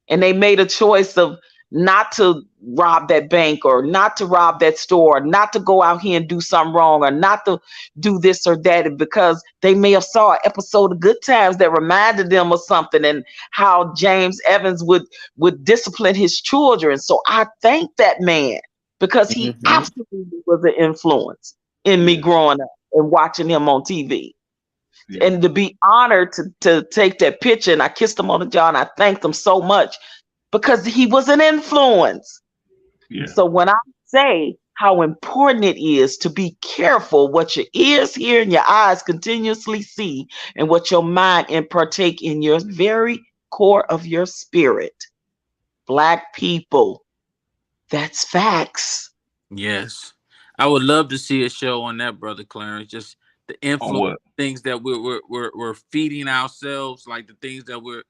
and they made a choice of not to rob that bank or not to rob that store, or not to go out here and do something wrong, or not to do this or that, because they may have saw an episode of Good Times that reminded them of something, and how James Evans would discipline his children. So I thank that man, because he absolutely was an influence in me growing up and watching him on TV. Yeah. And to be honored to take that picture, and I kissed him on the jaw and I thanked him so much because he was an influence. Yeah. So when I say how important it is to be careful what your ears hear and your eyes continuously see, and what your mind and partake in your very core of your spirit, Black people, that's facts. Yes. I would love to see a show on that, Brother Clarence. Just the influence things that we're feeding ourselves, like the things that we're,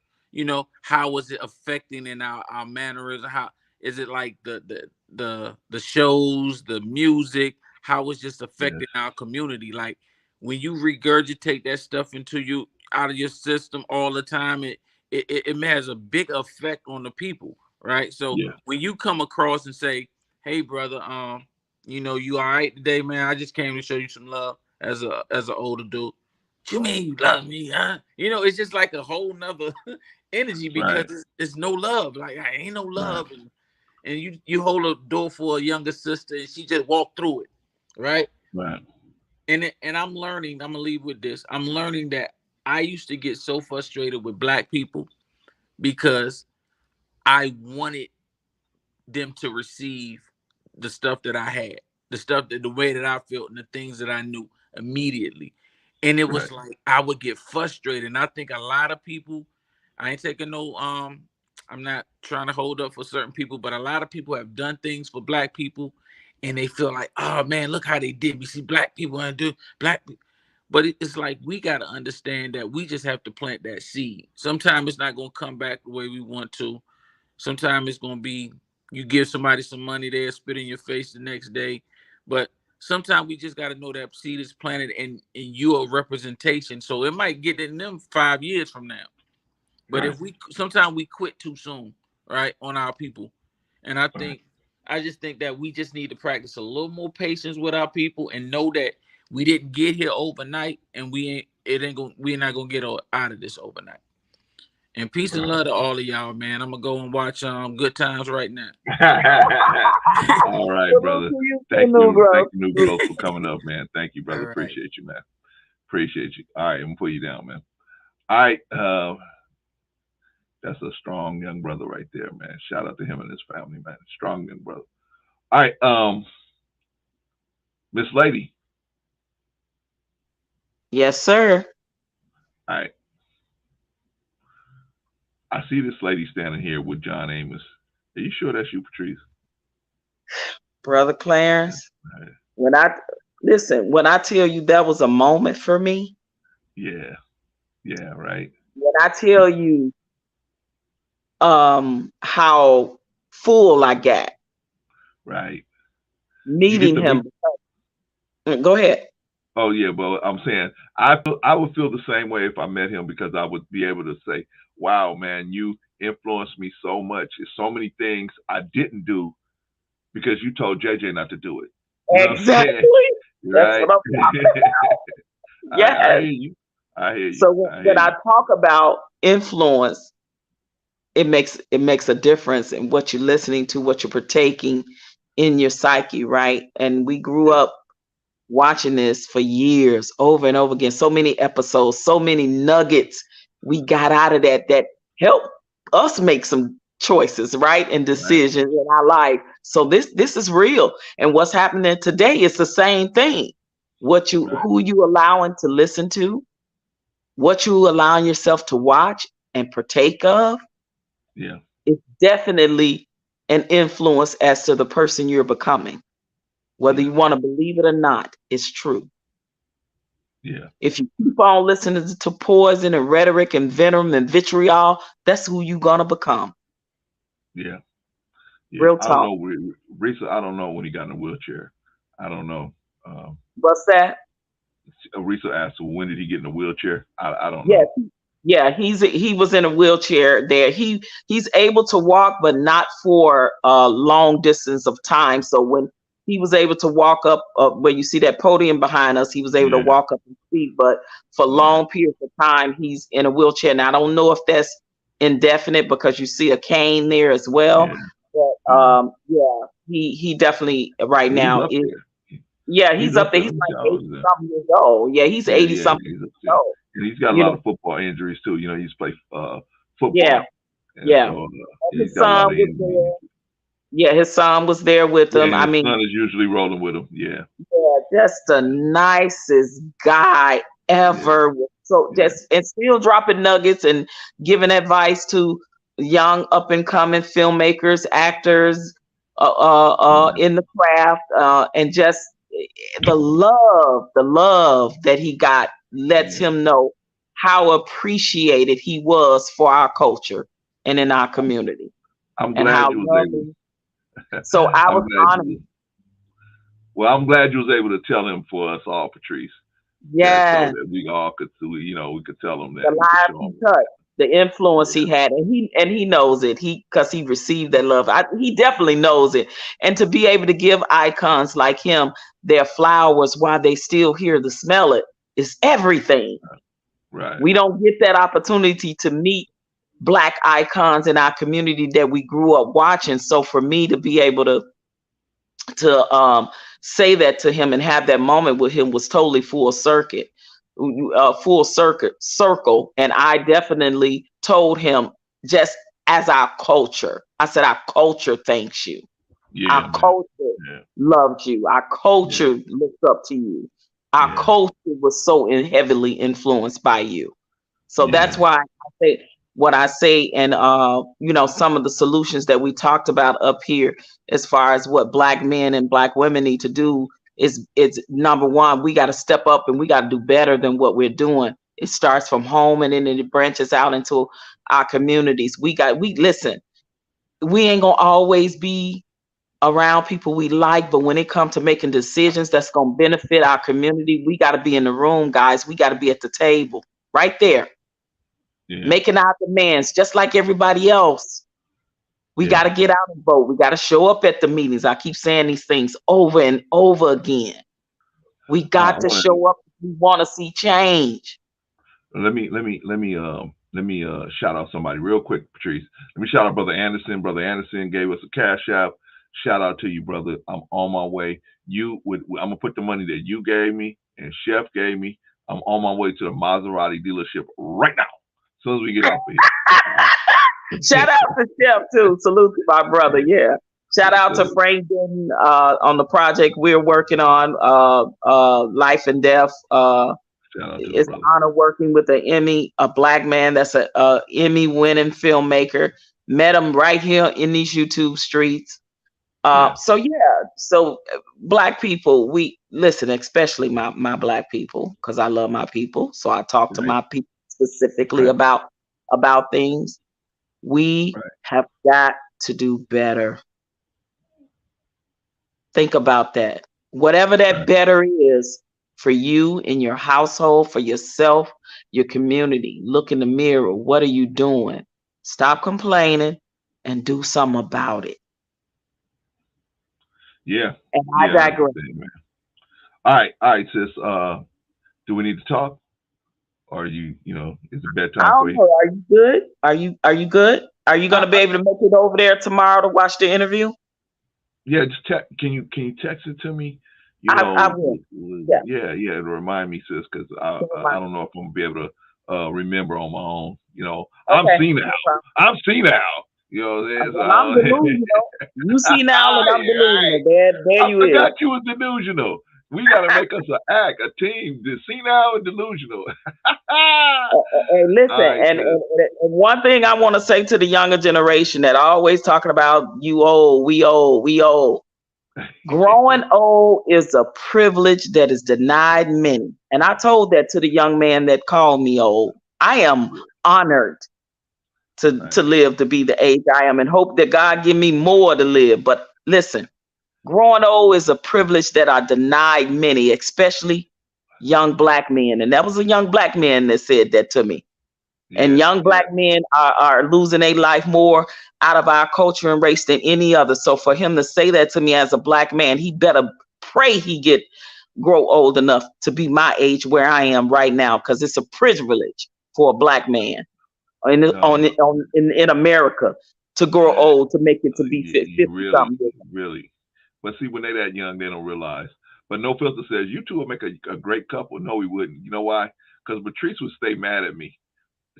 how is it affecting in our mannerism? How is it like the shows, the music, how it's just affecting our community? Like when you regurgitate that stuff into you out of your system all the time, it has a big effect on the people, right? So when you come across and say, hey brother, you all right today, man? I just came to show you some love as an older dude. What you mean you love me, huh? It's just like a whole nother energy, because it's no love. Like I ain't no love, and you hold a door for a younger sister and she just walked through it, right? Right. And I'm learning. I'm gonna leave with this. I'm learning that I used to get so frustrated with Black people because I wanted them to receive the stuff that I had, the way that I felt, and the things that I knew immediately. And it was like I would get frustrated. And I think a lot of people, I ain't taking no I'm not trying to hold up for certain people, but a lot of people have done things for Black people and they feel like, oh man, look how they did. We see Black people and do Black people. But it's like we got to understand that we just have to plant that seed. Sometimes it's not going to come back the way we want to. Sometimes it's going to be you give somebody some money, they'll spit in your face the next day. But sometimes we just got to know that seed is planted and you're a representation. So it might get in them 5 years from now. But if sometimes we quit too soon, right, on our people. And I just think that we just need to practice a little more patience with our people and know that we didn't get here overnight, and we're not gonna get out of this overnight. And peace and love to all of y'all, man. I'm gonna go and watch Good Times right now. All right, brother. Thank you, New Growth, for coming up, man. Thank you, brother. Appreciate you, man. Appreciate you. All right, I'm gonna put you down, man. All right, that's a strong young brother right there, man. Shout out to him and his family, man. Strong young brother. All right, Miss Lady. Yes, sir. All right. I see this lady standing here with John Amos. Are you sure that's you, Patrice? Brother Clarence, when I tell you that was a moment for me. Yeah, right. When I tell you how full I got. Right. Meeting him. Go ahead. Oh yeah, but I'm saying I would feel the same way if I met him, because I would be able to say, wow, man, you influenced me so much. There's so many things I didn't do because you told JJ not to do it. You exactly. Right. That's what I'm talking about. Yes. I hear you. So when I talk about influence, it makes a difference in what you're listening to, what you're partaking in your psyche, right? And we grew up watching this for years, over and over again. So many episodes, so many nuggets we got out of that helped us make some choices, right, and decisions in our life. So this is real, and what's happening today is the same thing. Who you allowing to listen to, what you allowing yourself to watch and partake of, it's definitely an influence as to the person you're becoming. Whether you want to believe it or not, it's true. Yeah. If you keep on listening to poison and rhetoric and venom and vitriol, that's who you're gonna become. Yeah. Real I don't talk. know. Recently, I don't know when he got in a wheelchair. I don't know. What's that? Risa asked, when did he get in a wheelchair? I don't Yes. know. Yeah, he was in a wheelchair there. He's able to walk, but not for a long distance of time. So when he was able to walk up where you see that podium behind us, he was able to walk up and speak. But for long periods of time, he's in a wheelchair. Now I don't know if that's indefinite because you see a cane there as well. But he definitely right now is. Yeah, he's up there. He's like 80-something years old. Yeah, he's 80-something years old. And he's got a lot of football injuries too. He's played football. Yeah. So, his son was there. Yeah, his son was there with him. I mean, his son is usually rolling with him. Yeah, just the nicest guy ever. So just and still dropping nuggets and giving advice to young up and coming filmmakers, actors in the craft, and just the love that he got lets him know how appreciated he was for our culture and in our community. I'm glad you was able. So I was honored. Well, I'm glad you was able to tell him for us all, Patrice. Yeah. So that we all could, we could tell him that. The lives he touched, the influence he had, and he knows it. Because he received that love. He definitely knows it. And to be able to give icons like him their flowers while they still hear the smell it is everything. Right. We don't get that opportunity to meet Black icons in our community that we grew up watching. So for me to be able to say that to him and have that moment with him was totally full circle. And I definitely told him, just as our culture, I said, our culture thanks you. Our culture loves you. Our culture looks up to you. Our culture was so heavily influenced by you. So that's why I say what I say. And, some of the solutions that we talked about up here, as far as what Black men and Black women need to do is number one, we got to step up and we got to do better than what we're doing. It starts from home and then it branches out into our communities. Listen, we ain't going to always be around people we like, but when it comes to making decisions that's going to benefit our community, we got to be in the room, guys. We got to be at the table right there, making our demands just like everybody else. We got to get out and vote. We got to show up at the meetings. I keep saying these things over and over again. We got to show up if we want to see change. Let me shout out somebody real quick, Patrice. Let me shout out Brother Anderson. Brother Anderson gave us a cash app. Shout out to you, brother. I'm on my way. I'm gonna put the money that you gave me and Chef gave me. I'm on my way to the Maserati dealership right now. As soon as we get off of here. Shout out to Chef too. Salute to my brother. Yeah. Shout out to Frank Denton on the project we're working on, Life and Death. It's an honor working with a Black man that's a Emmy-winning filmmaker. Met him right here in these YouTube streets. So Black people, we listen, especially my Black people, because I love my people. So I talk to my people specifically about things. We have got to do better. Think about that. Whatever that better is for you in your household, for yourself, your community, look in the mirror. What are you doing? Stop complaining and do something about it. Yeah. And I digress. All right, sis. Do we need to talk? Or is it bedtime for you? Are you good? Are you good? Are you gonna be able to make it over there tomorrow to watch the interview? Yeah, just can you text it to me? I will. Yeah, to remind me, sis, because I don't know if I'm gonna be able to remember on my own. I'm senile. I'm senile. I'm delusional. You see now, and I'm delusional. There you is. I forgot you was delusional. We gotta make us a team, the senile and delusional. Hey, listen, and one thing I want to say to the younger generation that always talking about you old, we old. Growing old is a privilege that is denied many. And I told that to the young man that called me old. I am honored to live to be the age I am, and hope that God give me more to live. But listen, growing old is a privilege that I denied many, especially young Black men. And that was a young Black man that said that to me. And young Black men are losing their life more out of our culture and race than any other. So for him to say that to me as a Black man, he better pray he grow old enough to be my age where I am right now, because it's a privilege for a Black man in America to grow old, to make it to be 50 something. Really. But see, when they're that young, they don't realize. But No Filter says, you two will make a great couple. No, we wouldn't. You know why? Because Patrice would stay mad at me.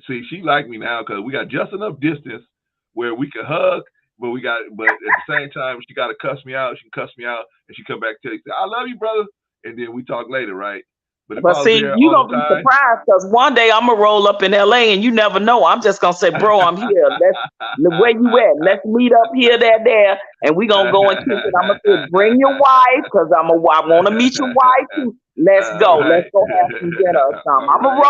See, she like me now because we got just enough distance where we can hug, but at the same time, she got to cuss me out. She can cuss me out, and she come back to you, I love you, brother. And then we talk later, right? But see, you're going to be surprised, because one day I'm going to roll up in LA and you never know. I'm just going to say, bro, I'm here. Where you at? Let's meet up here, there. And we're going to go and kiss it. I'm going to say, bring your wife, because I want to meet your wife too. Let's go. Right. Let's go have some dinner or something. I'm going to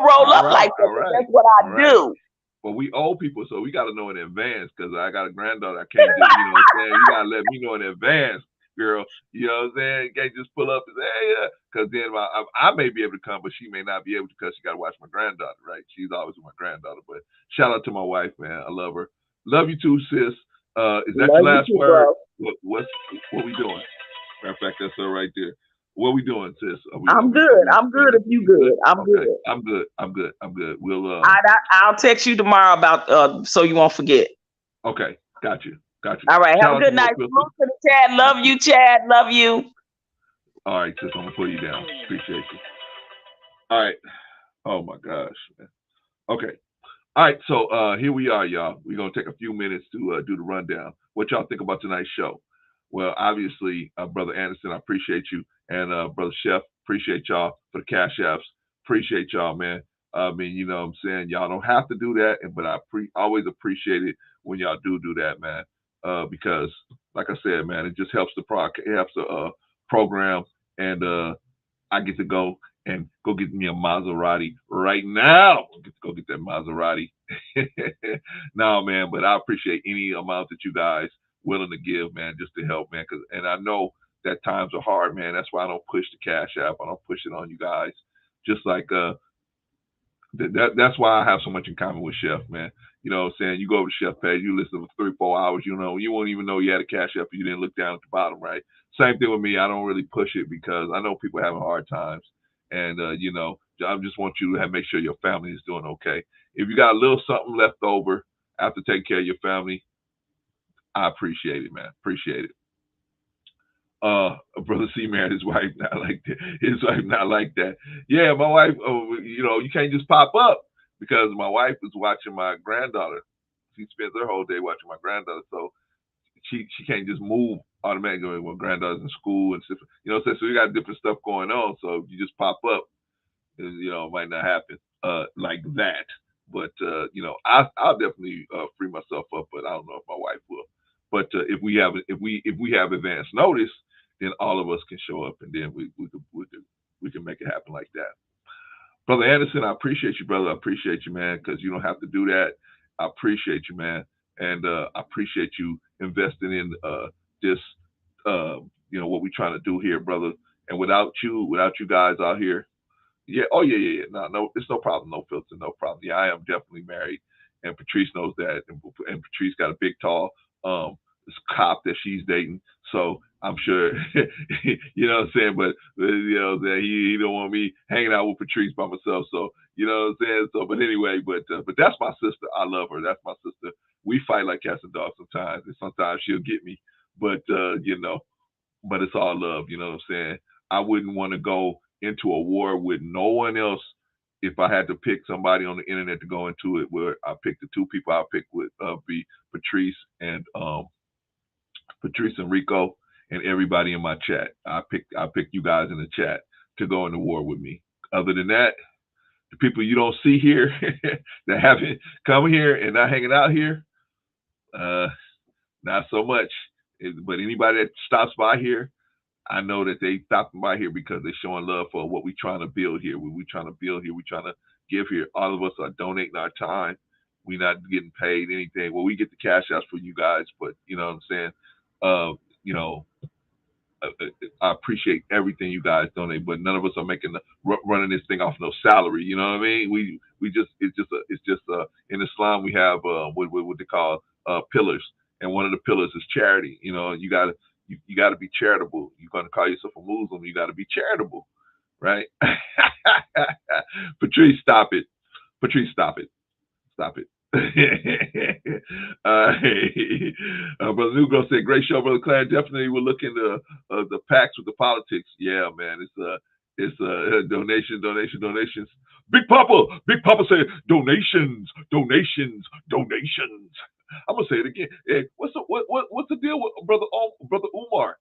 roll up like that. That's what I do. Well, we old people, so we got to know in advance, because I got a granddaughter. I can't just, you know what I'm saying? You got to let me know in advance, girl. You know what I'm saying? You can't just pull up and say, hey, yeah. Because then I may be able to come, but she may not be able to, because she got to watch my granddaughter, right? She's always with my granddaughter. But shout out to my wife, man. I love her. Love you too, sis. Is that your last word? What we doing? Matter of fact, that's her right there. What we doing, sis? I'm good. I'm good if you good. I'm good. I'm good. We'll. I'll text you tomorrow about so you won't forget. Okay, got you. All right, have a good night. Salute to the Chad. Love you, Chad. Love you. All right, sis, I'm gonna pull you down. Appreciate you. All right. Oh my gosh, man. Okay. All right, so here we are, y'all. We're gonna take a few minutes to do the rundown. What y'all think about tonight's show? Well, obviously, Brother Anderson, I appreciate you, and Brother Chef, appreciate y'all for the cash apps. Appreciate y'all, man. I mean, you know what I'm saying? Y'all don't have to do that, but I always appreciate it when y'all do that, man. Because, like I said, man, it just helps the program, and I get to go get me a Maserati right now. Go get that Maserati. No, man, but I appreciate any amount that you guys willing to give, man, just to help, man. And I know that times are hard, man. That's why I don't push the cash app. I don't push it on you guys. Just like that's why I have so much in common with Chef, man. You know what I'm saying? You go over to Chef page, you listen for 3-4 hours, you know, you won't even know you had a cash app if you didn't look down at the bottom, right? Same thing with me. I don't really push it because I know people are having hard times. And, you know, I just want you to make sure your family is doing okay. If you got a little something left over after taking care of your family, I appreciate it, man. Appreciate it. Brother C married his wife not like that. His wife not like that. Yeah, my wife, you know, you can't just pop up, because my wife is watching my granddaughter. She spends her whole day watching my granddaughter, so she can't just move automatically when granddaughter's in school and stuff. You know, so we got different stuff going on. So if you just pop up, you know, it might not happen like that. But you know, I'll definitely free myself up, but I don't know if my wife will. But if we have advance notice, then all of us can show up, and then we can make it happen like that. Brother Anderson, I appreciate you, brother. I appreciate you, man, because you don't have to do that. I appreciate you, man, and I appreciate you investing in this, you know, what we're trying to do here, brother. And without you guys out here, yeah, oh yeah. No, it's no problem, no filter, no problem. Yeah, I am definitely married, and Patrice knows that, and Patrice got a big, tall cop that she's dating, so I'm sure, you know what I'm saying. But you know, that he don't want me hanging out with Patrice by myself, so you know what I'm saying. So, but anyway, but that's my sister. I love her. That's my sister. We fight like cats and dogs sometimes, and sometimes she'll get me, but you know, but it's all love. You know what I'm saying. I wouldn't want to go into a war with no one else. If I had to pick somebody on the internet to go into it, where I pick the two people I pick would be Patrice and Rico and everybody in my chat. I pick you guys in the chat to go into war with me. Other than that, the people you don't see here that haven't come here and not hanging out here, not so much. But anybody that stops by here, I know that they stopping by here because they're showing love for what we're trying to build here. What we're trying to build here, we're trying to give here. All of us are donating our time We're not getting paid anything. Well, we get the cash outs for you guys, but you know what I'm saying? You know, I appreciate everything you guys donate, but none of us are making running this thing off no salary. You know what I mean? We just it's just in Islam we have what they call pillars, and one of the pillars is charity. You know, you gotta be charitable. You're gonna call yourself a Muslim, you gotta be charitable, right? Patrice, stop it. Patrice, stop it. Stop it. Brother Nugo said, "Great show, Brother Claire. Definitely, we'll look into the pacts with the politics. Yeah, man, it's donations. Big Papa said donations. I'm gonna say it again. Hey, what's the deal with Brother Umar?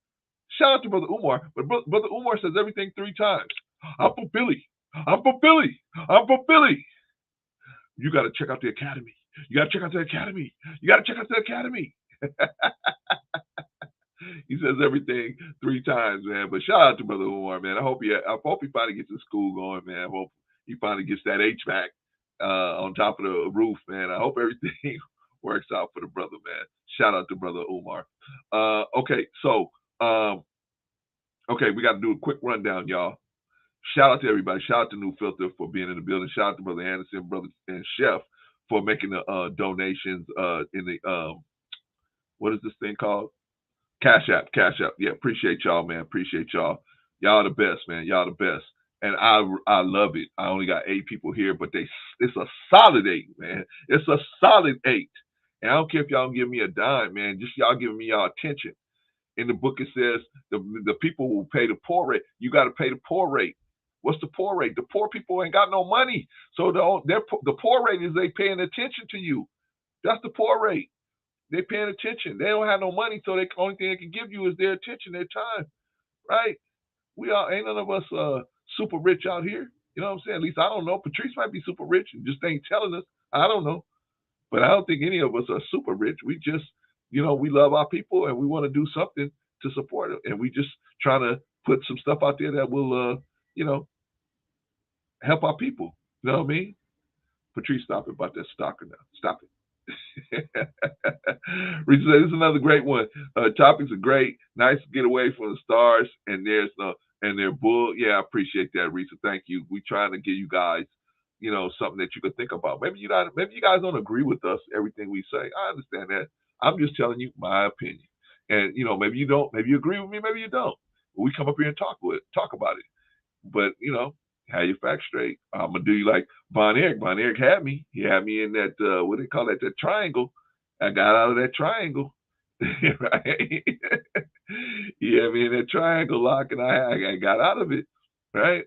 Shout out to Brother Umar, but Brother Umar says everything 3 times. I'm from Philly. You got to check out the academy. You got to check out the academy. He says everything 3 times, man. But shout out to Brother Umar, man. I hope he finally gets his school going, man. I hope he finally gets that HVAC on top of the roof, man. I hope everything works out for the brother, man. Shout out to Brother Umar. Okay, so we got to do a quick rundown, y'all. Shout out to everybody. Shout out to New Filter for being in the building. Shout out to Brother Anderson, Brother and Chef for making the donations in the what is this thing called? Cash App. Yeah, appreciate y'all, man. Appreciate y'all. Y'all the best, man. Y'all the best. And I love it. I only got 8 people here, but it's a solid 8, man. It's a solid 8. And I don't care if y'all give me a dime, man. Just y'all giving me y'all attention. In the book it says the people will pay the poor rate. You got to pay the poor rate. What's the poor rate? The poor people ain't got no money. So the poor rate is they paying attention to you. That's the poor rate. They paying attention. They don't have no money, so the only thing they can give you is their attention, their time, right? Ain't none of us super rich out here. You know what I'm saying? At least I don't know. Patrice might be super rich and just ain't telling us. I don't know. But I don't think any of us are super rich. We just, we love our people and we want to do something to support them. And we just trying to put some stuff out there that will, help our people. You know what I mean? Patrice, stop it about that stalker now. Stop it. Rita said, this is another great one. Topics are great. Nice to get away from the stars and their bull. Yeah, I appreciate that, Rita. Thank you. We trying to give you guys, something that you could think about. Maybe you guys don't agree with us, everything we say. I understand that. I'm just telling you my opinion. And maybe you don't, maybe you agree with me, maybe you don't. We come up here and talk about it. But have your facts straight. I'm gonna do you like Von Eric. Von Eric had me. He had me in that what do they call that? That triangle. I got out of that triangle. Right? He had me in that triangle lock, and I got out of it. Right?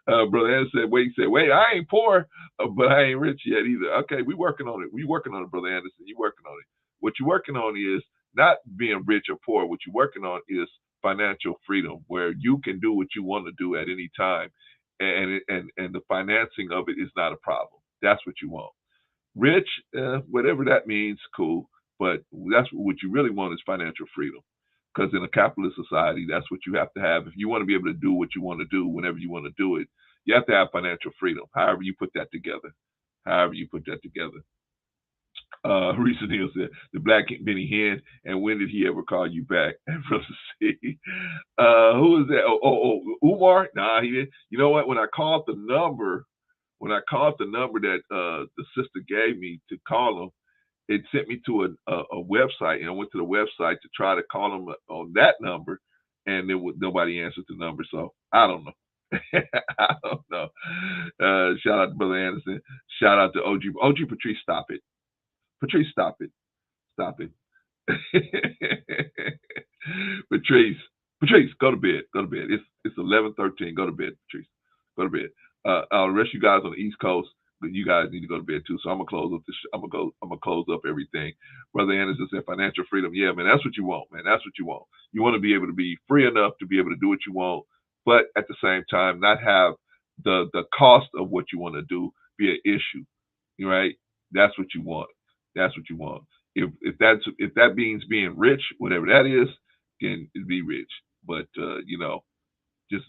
Brother Anderson said, wait, I ain't poor, but I ain't rich yet either. Okay, we working on it. We working on it, Brother Anderson. You working on it. What you're working on is not being rich or poor. What you're working on is financial freedom, where you can do what you want to do at any time, and the financing of it is not a problem. That's what you want. Rich, whatever that means, cool. But that's what you really want is financial freedom, because in a capitalist society, that's what you have to have. If you want to be able to do what you want to do whenever you want to do it, you have to have financial freedom. However you put that together. Risa Neal said, the Black Benny Hinn, and when did he ever call you back? And Brother C. Who is that? Oh, Umar? Nah, he didn't. You know what? When I called the number that the sister gave me to call him, it sent me to a website, and I went to the website to try to call him on that number, and nobody answered the number, so I don't know. I don't know. Shout out to Brother Anderson. Shout out to OG Patrice, stop it. Patrice, stop it. Patrice, go to bed. It's 11:13. Go to bed, Patrice. Go to bed. The rest of you guys on the East Coast, you guys need to go to bed too. So I'm gonna close up I'm gonna close up everything. Brother Anderson said financial freedom. Yeah, man, that's what you want, man. That's what you want. You want to be able to be free enough to be able to do what you want, but at the same time not have the cost of what you want to do be an issue. Right? That's what you want. That's what you want. If that means being rich, whatever that is, then be rich. But just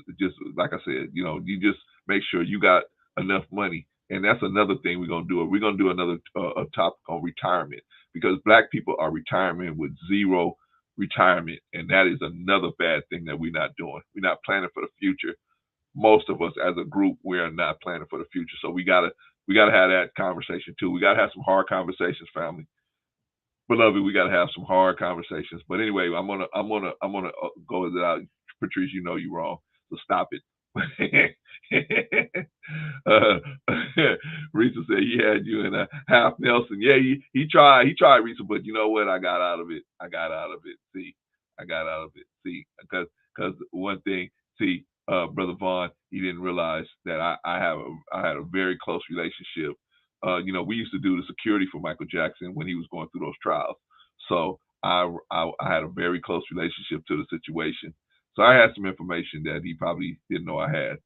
like I said, you just make sure you got enough money And that's another thing we're going to do. We're going to do another a topic on retirement, because Black people are retiring with zero retirement. And that is another bad thing that we're not doing. We're not planning for the future. Most of us as a group, we are not planning for the future. So we gotta have that conversation too. We gotta have some hard conversations, family. Beloved, we gotta have some hard conversations. But anyway, I'm gonna go with it out. Patrice, you know you're wrong, so stop it. Risa said he had you in a half Nelson. Yeah, he tried, Risa, but you know what? I got out of it. See, I got out of it. See, because one thing, see, Brother Vaughn, he didn't realize that I had a very close relationship. We used to do the security for Michael Jackson when he was going through those trials. So I had a very close relationship to the situation. So I had some information that he probably didn't know I had.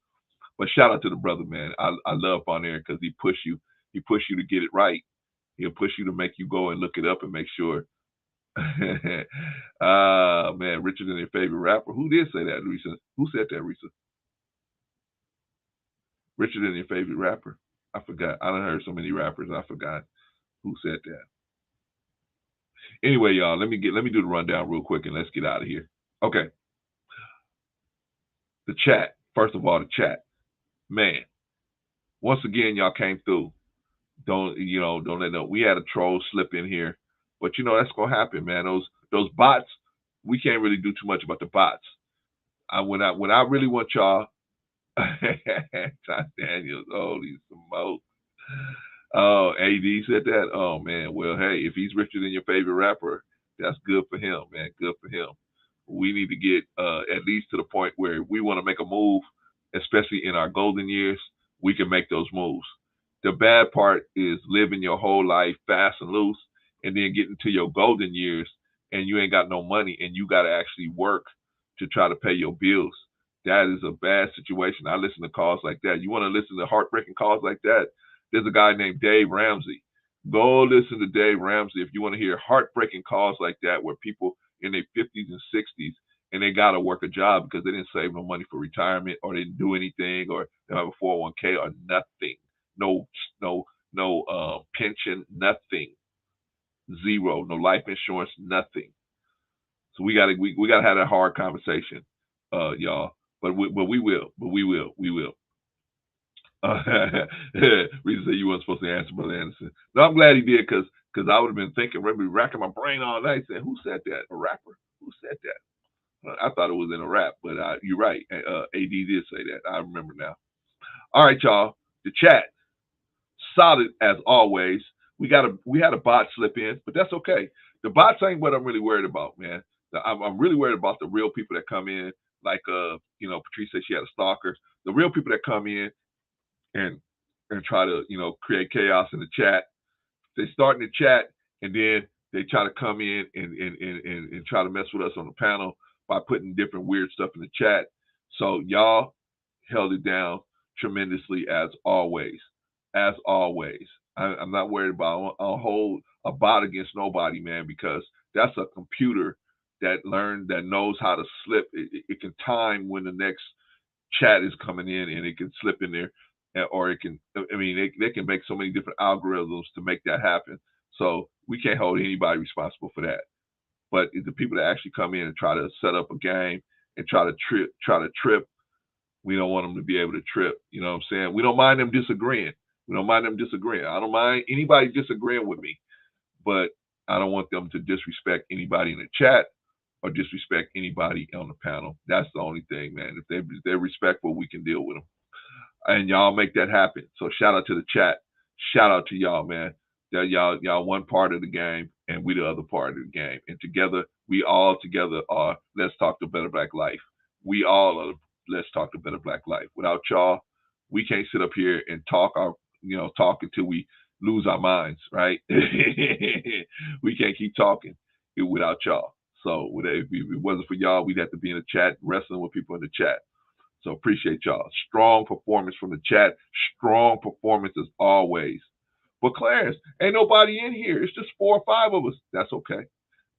But shout out to the brother, man. I love on there because he push you to get it right. He'll push you to make you go and look it up and make sure. Man, Richard is your favorite rapper. Who did say that, Risa? Who said that, Risa? Richard is your favorite rapper? I forgot. I done heard so many rappers. I forgot who said that. Anyway, y'all, let me do the rundown real quick and let's get out of here. Okay. The chat. First of all, the chat. Man, once again, y'all came through. Don't let no. We had a troll slip in here, but that's gonna happen, man. Those bots, we can't really do too much about the bots. When I really want y'all, John Daniels, holy smokes. Oh, AD said that. Oh man, well, hey, if he's richer than your favorite rapper, that's good for him, man. Good for him. We need to get at least to the point where we want to make a move, especially in our golden years. We can make those moves. The bad part is living your whole life fast and loose, and then getting to your golden years, and you ain't got no money, and you got to actually work to try to pay your bills. That is a bad situation. I listen to calls like that. You want to listen to heartbreaking calls like that? There's a guy named Dave Ramsey. Go listen to Dave Ramsey if you want to hear heartbreaking calls like that, where people in their 50s and 60s, and they got to work a job because they didn't save no money for retirement, or they didn't do anything, or they have a 401k or nothing. No pension, nothing. Zero. No life insurance, nothing. So we gotta have that hard conversation, y'all. But we will. Rita said you weren't supposed to answer, Brother Anderson. No, I'm glad he did, because I would have been thinking, maybe racking my brain all night saying, who said that? A rapper? Who said that? I thought it was in a rap, but you're right. AD did say that. I remember now. All right, y'all. The chat, solid as always. We had a bot slip in, but that's okay. The bots ain't what I'm really worried about, man. I'm really worried about the real people that come in, like Patrice said she had a stalker. The real people that come in and try to create chaos in the chat. They start in the chat, and then they try to come in and try to mess with us on the panel by putting different weird stuff in the chat. So y'all held it down tremendously as always. As always. I'm not worried about. I'll hold a bot against nobody, man, because that's a computer that knows how to slip. It can time when the next chat is coming in, and it can slip in there, or it can. I mean, they can make so many different algorithms to make that happen. So we can't hold anybody responsible for that. But the people that actually come in and try to set up a game and try to trip, we don't want them to be able to trip. You know what I'm saying? We don't mind them disagreeing. I don't mind anybody disagreeing with me, but I don't want them to disrespect anybody in the chat or disrespect anybody on the panel. That's the only thing, man. If they're respectful, we can deal with them. And y'all make that happen. So shout out to the chat. Shout out to y'all, man. That y'all one part of the game, and we the other part of the game. And together, we all together are Let's Talk to Better Black Life. We all are Let's Talk to Better Black Life. Without y'all, we can't sit up here and talk until we lose our minds, right? We can't keep talking without y'all. So if it wasn't for y'all, we'd have to be in the chat wrestling with people in the chat. So appreciate y'all. Strong performance from the chat. Strong performance as always. But Clarence, ain't nobody in here. It's just 4 or 5 of us. That's okay.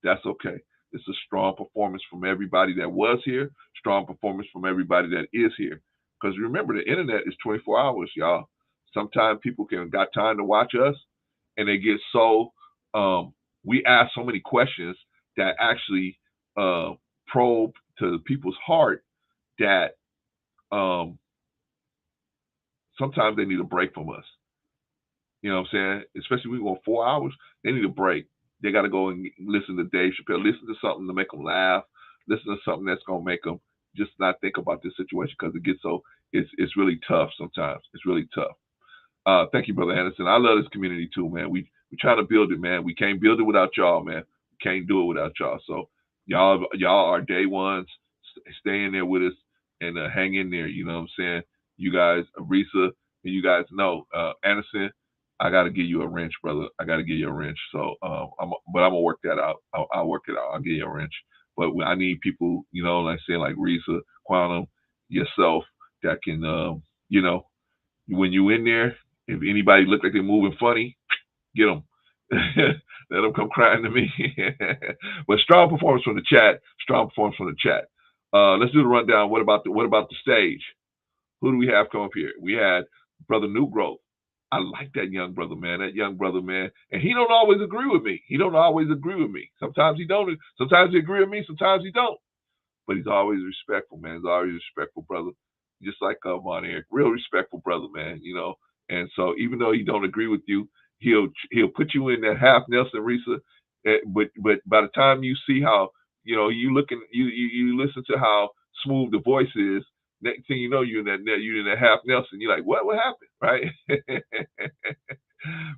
That's okay. It's a strong performance from everybody that was here. Strong performance from everybody that is here. Because remember, the internet is 24 hours, y'all. Sometimes people got time to watch us, and they get so we ask so many questions that actually probe to people's heart that sometimes they need a break from us. You know what I'm saying? Especially when we go 4 hours, they need a break. They got to go and listen to Dave Chappelle, listen to something to make them laugh, listen to something that's going to make them just not think about this situation, because it gets so, it's really tough sometimes. It's really tough. Thank you, Brother Anderson. I love this community too, man. We try to build it, man. We can't build it without y'all, man. We can't do it without y'all. So y'all are day ones. Stay in there with us and hang in there. You know what I'm saying? You guys, Arisa, and you guys know, Anderson, I got to give you a wrench, brother. I got to give you a wrench. So, I'm gonna work that out. I'll work it out. I'll give you a wrench. But I need people, you know, like saying like Risa, Quantum, yourself, that can, you know, when you in there, if anybody look like they're moving funny, get them. Let them come crying to me. But strong performance from the chat. Strong performance from the chat. Let's do the rundown. What about the stage? Who do we have come up here? We had Brother New Growth. I like that young brother, man. That young brother, man. And he don't always agree with me. Sometimes he don't. Sometimes he agree with me. Sometimes he don't. But he's always respectful, man. He's always a respectful brother. Just like Von Eric. Real respectful brother, man. You know. And so even though he don't agree with you, he'll put you in that half Nelson Risa. But by the time you see how, you know, you listen to how smooth the voice is, next thing you know, you're in that half Nelson. You're like, what happened, right?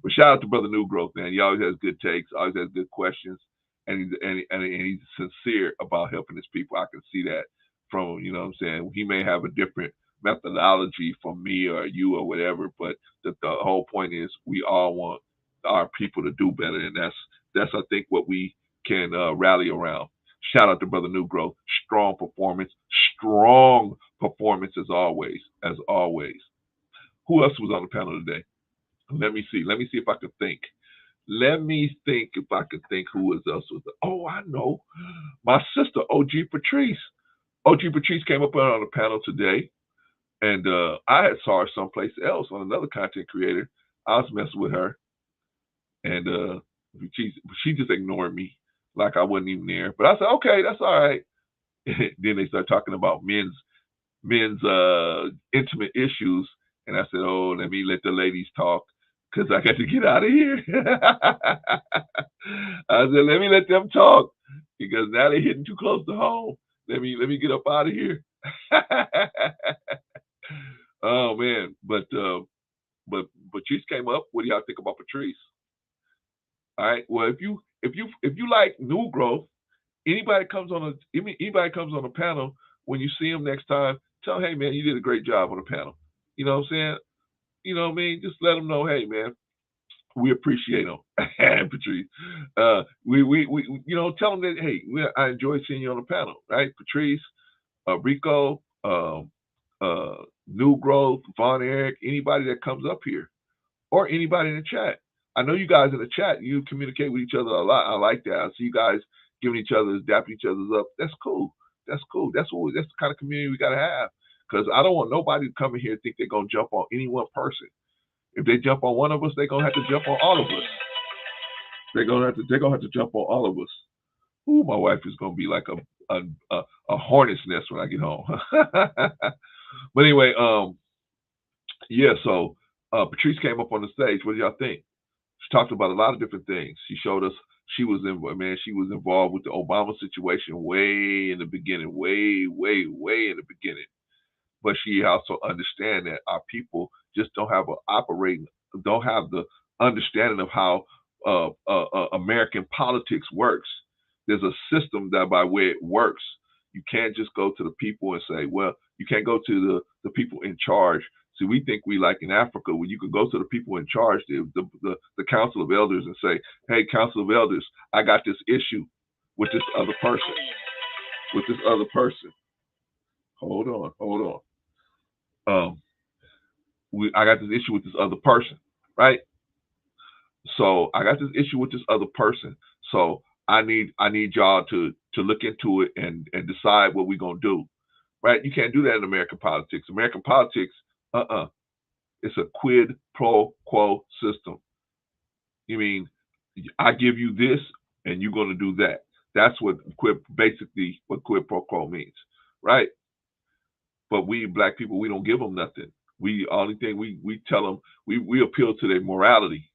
But shout out to Brother New Growth, man. He always has good takes, always has good questions, and he's sincere about helping his people. I can see that from, you know what I'm saying. He may have a different methodology from me or you or whatever, but the whole point is we all want our people to do better, and that's I think what we can rally around. Shout out to Brother New Growth. Strong performance as always. Who else was on the panel today? Let me see if I can think. Who else was there. Oh, I know. My sister, OG Patrice. OG Patrice came up on the panel today, and I had saw her someplace else on another content creator. I was messing with her, and she just ignored me like I wasn't even there. But I said, okay, that's all right. Then they start talking about men's intimate issues, and I said, oh, let me let the ladies talk, because I got to get out of here. I said, let me let them talk, because now they're hitting too close to home. Let me get up out of here. Oh man, but Patrice came up. What do y'all think about Patrice? All right. Well, if you like New Growth, anybody comes on the panel, when you see him next time, tell him, hey man, you did a great job on the panel. You know what I'm saying? You know what I mean? Just let them know, hey man, we appreciate them. Patrice, we you know, tell them that, hey, I enjoyed seeing you on the panel, right? Patrice, Rico, New Growth, Von Eric, anybody that comes up here, or anybody in the chat. I know you guys in the chat, you communicate with each other a lot. I like that. I see you guys giving each other, dapping each other's up. That's cool. That's the kind of community we gotta have. Because I don't want nobody to come in here and think they're gonna jump on any one person. If they jump on one of us, they're gonna have to jump on all of us. They're gonna have to jump on all of us. Ooh, my wife is gonna be like a hornet's nest when I get home. But anyway, yeah. So Patrice came up on the stage. What do y'all think? She talked about a lot of different things. She showed us she was involved with the Obama situation way in the beginning, way in the beginning. But she also understands that our people just don't have the understanding of how American politics works. There's a system that by way it works. You can't just go to the people and say, well, you can't go to the people in charge. See, we think we like in Africa, where you can go to the people in charge, the Council of Elders, and say, hey, Council of Elders, I got this issue with this other person. Hold on. I got this issue with this other person, right? So I got this issue with this other person. So I need y'all to look into it and decide what we're gonna do, right? You can't do that in American politics. American politics, It's a quid pro quo system. You mean I give you this and you're going to do that. That's what basically what quid pro quo means, right? But we black people, we don't give them nothing. We only thing we tell them, we appeal to their morality.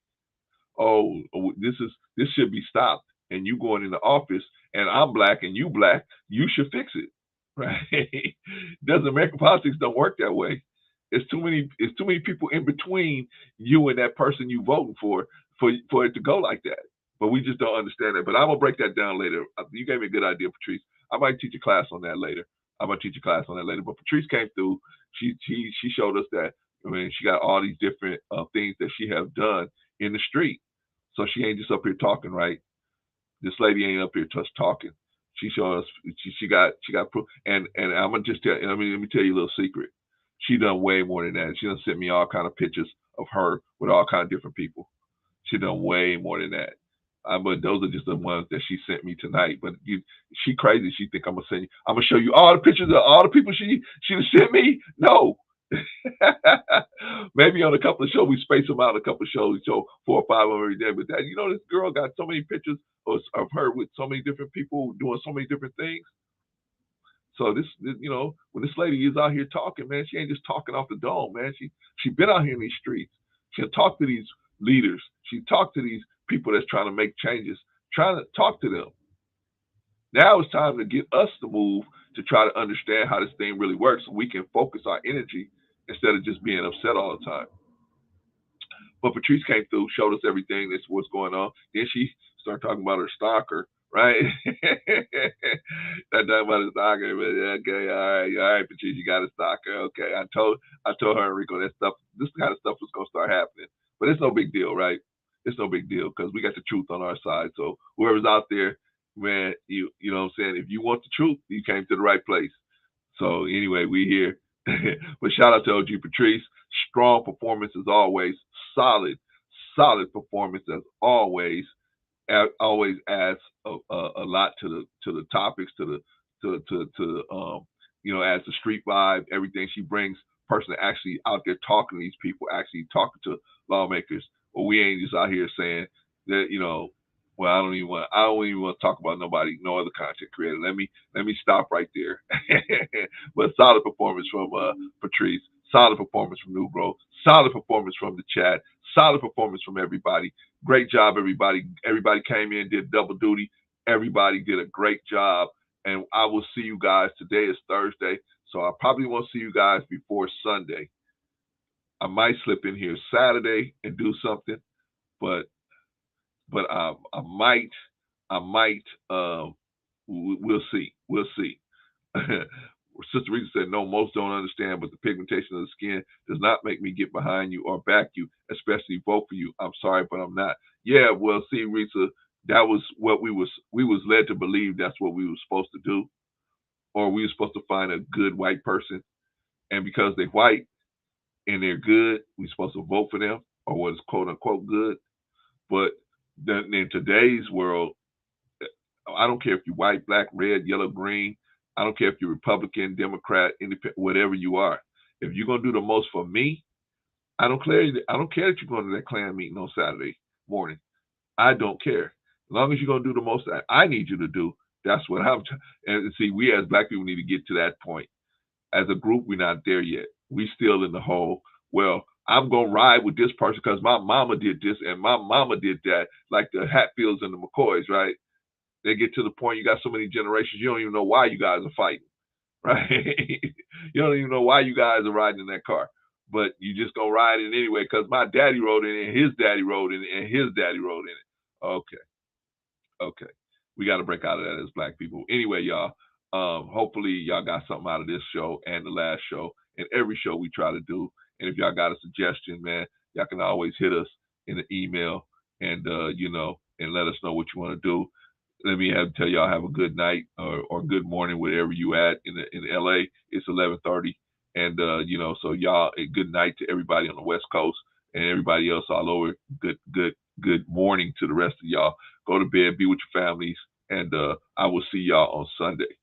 Oh, this should be stopped. And you going in the office and I'm black and you black, you should fix it, right? Doesn't American politics don't work that way. It's too many people in between you and that person you voting for it to go like that. But we just don't understand that. But I'm gonna break that down later. You gave me a good idea, Patrice. I might teach a class on that later. But Patrice came through. She showed us that. I mean, she got all these different things that she have done in the street. So she ain't just up here talking, right? This lady ain't up here just talking. She showed us. She got proof. And I'm gonna just tell. Let me tell you a little secret. She done way more than that. She done sent me all kind of pictures of her with all kind of different people. She done way more than that. But those are just the ones that she sent me tonight. But she crazy. She think I'm gonna send you. I'm gonna show you all the pictures of all the people she sent me. No. Maybe on a couple of shows we space them out. A couple of shows, we show 4 or 5 of them every day. But that, this girl got so many pictures of her with so many different people doing so many different things. So this, when this lady is out here talking, man, she ain't just talking off the dome, man. She been out here in these streets. She'll talk to these leaders. She talked to these people that's trying to make changes, trying to talk to them. Now it's time to get us to move to try to understand how this thing really works so we can focus our energy instead of just being upset all the time. But Patrice came through, showed us everything, that's what's going on. Then she started talking about her stalker, right? That talking about her stalker, but okay, all right, Patrice, you got a stalker. Okay. I told her, Enrico, this kind of stuff was gonna start happening. But it's no big deal, right? It's no big deal because we got the truth on our side. So whoever's out there, man, you know what I'm saying? If you want the truth, you came to the right place. So anyway, we here. But shout out to OG Patrice. Strong performance as always. Solid performance as always. Always adds a lot to the topics, to adds the street vibe, everything. She brings person actually out there talking to these people, actually talking to lawmakers. Well, we ain't just out here saying that, well, I don't even want to talk about nobody, no other content creator. Let me stop right there. But solid performance from Patrice, solid performance from New Growth, solid performance from the chat, solid performance from everybody. Great job, everybody. Everybody came in, did double duty. Everybody did a great job. And I will see you guys. Today is Thursday, so I probably won't see you guys before Sunday. I might slip in here Saturday and do something, but I might. We'll see. Sister Rita said, no, most don't understand, but the pigmentation of the skin does not make me get behind you or back you, especially vote for you. I'm sorry, but I'm not. Yeah, well, see, Rita, that was what we was led to believe. That's what we were supposed to do, or we were supposed to find a good white person, and because they're white and they're good, we're supposed to vote for them, or what is quote unquote good. But then in today's world, I don't care if you're white, black, red, yellow, green. I don't care if you're Republican, Democrat, Independent, whatever you are. If you're gonna do the most for me, I don't care that you're going to that Klan meeting on Saturday morning. I don't care. As long as you're gonna do the most that I need you to do, that's what I'm. And see, we as black people need to get to that point. As a group, we're not there yet. We still in the whole, well, I'm gonna ride with this person because my mama did this and my mama did that, like the Hatfields and the McCoys, right? They get to the point, you got so many generations, you don't even know why you guys are fighting, right? You don't even know why you guys are riding in that car, but you just gonna ride it anyway because my daddy rode in it, and his daddy rode in it, and his daddy rode in it. Okay. We got to break out of that as black people. Anyway, y'all, hopefully y'all got something out of this show and the last show and every show we try to do. And if y'all got a suggestion, man, y'all can always hit us in the email and, and let us know what you want to do. Let me tell y'all have a good night or good morning wherever you at in LA. It's 11:30, and so y'all a good night to everybody on the West Coast and everybody else all over. Good morning to the rest of y'all. Go to bed, be with your families, and I will see y'all on Sunday.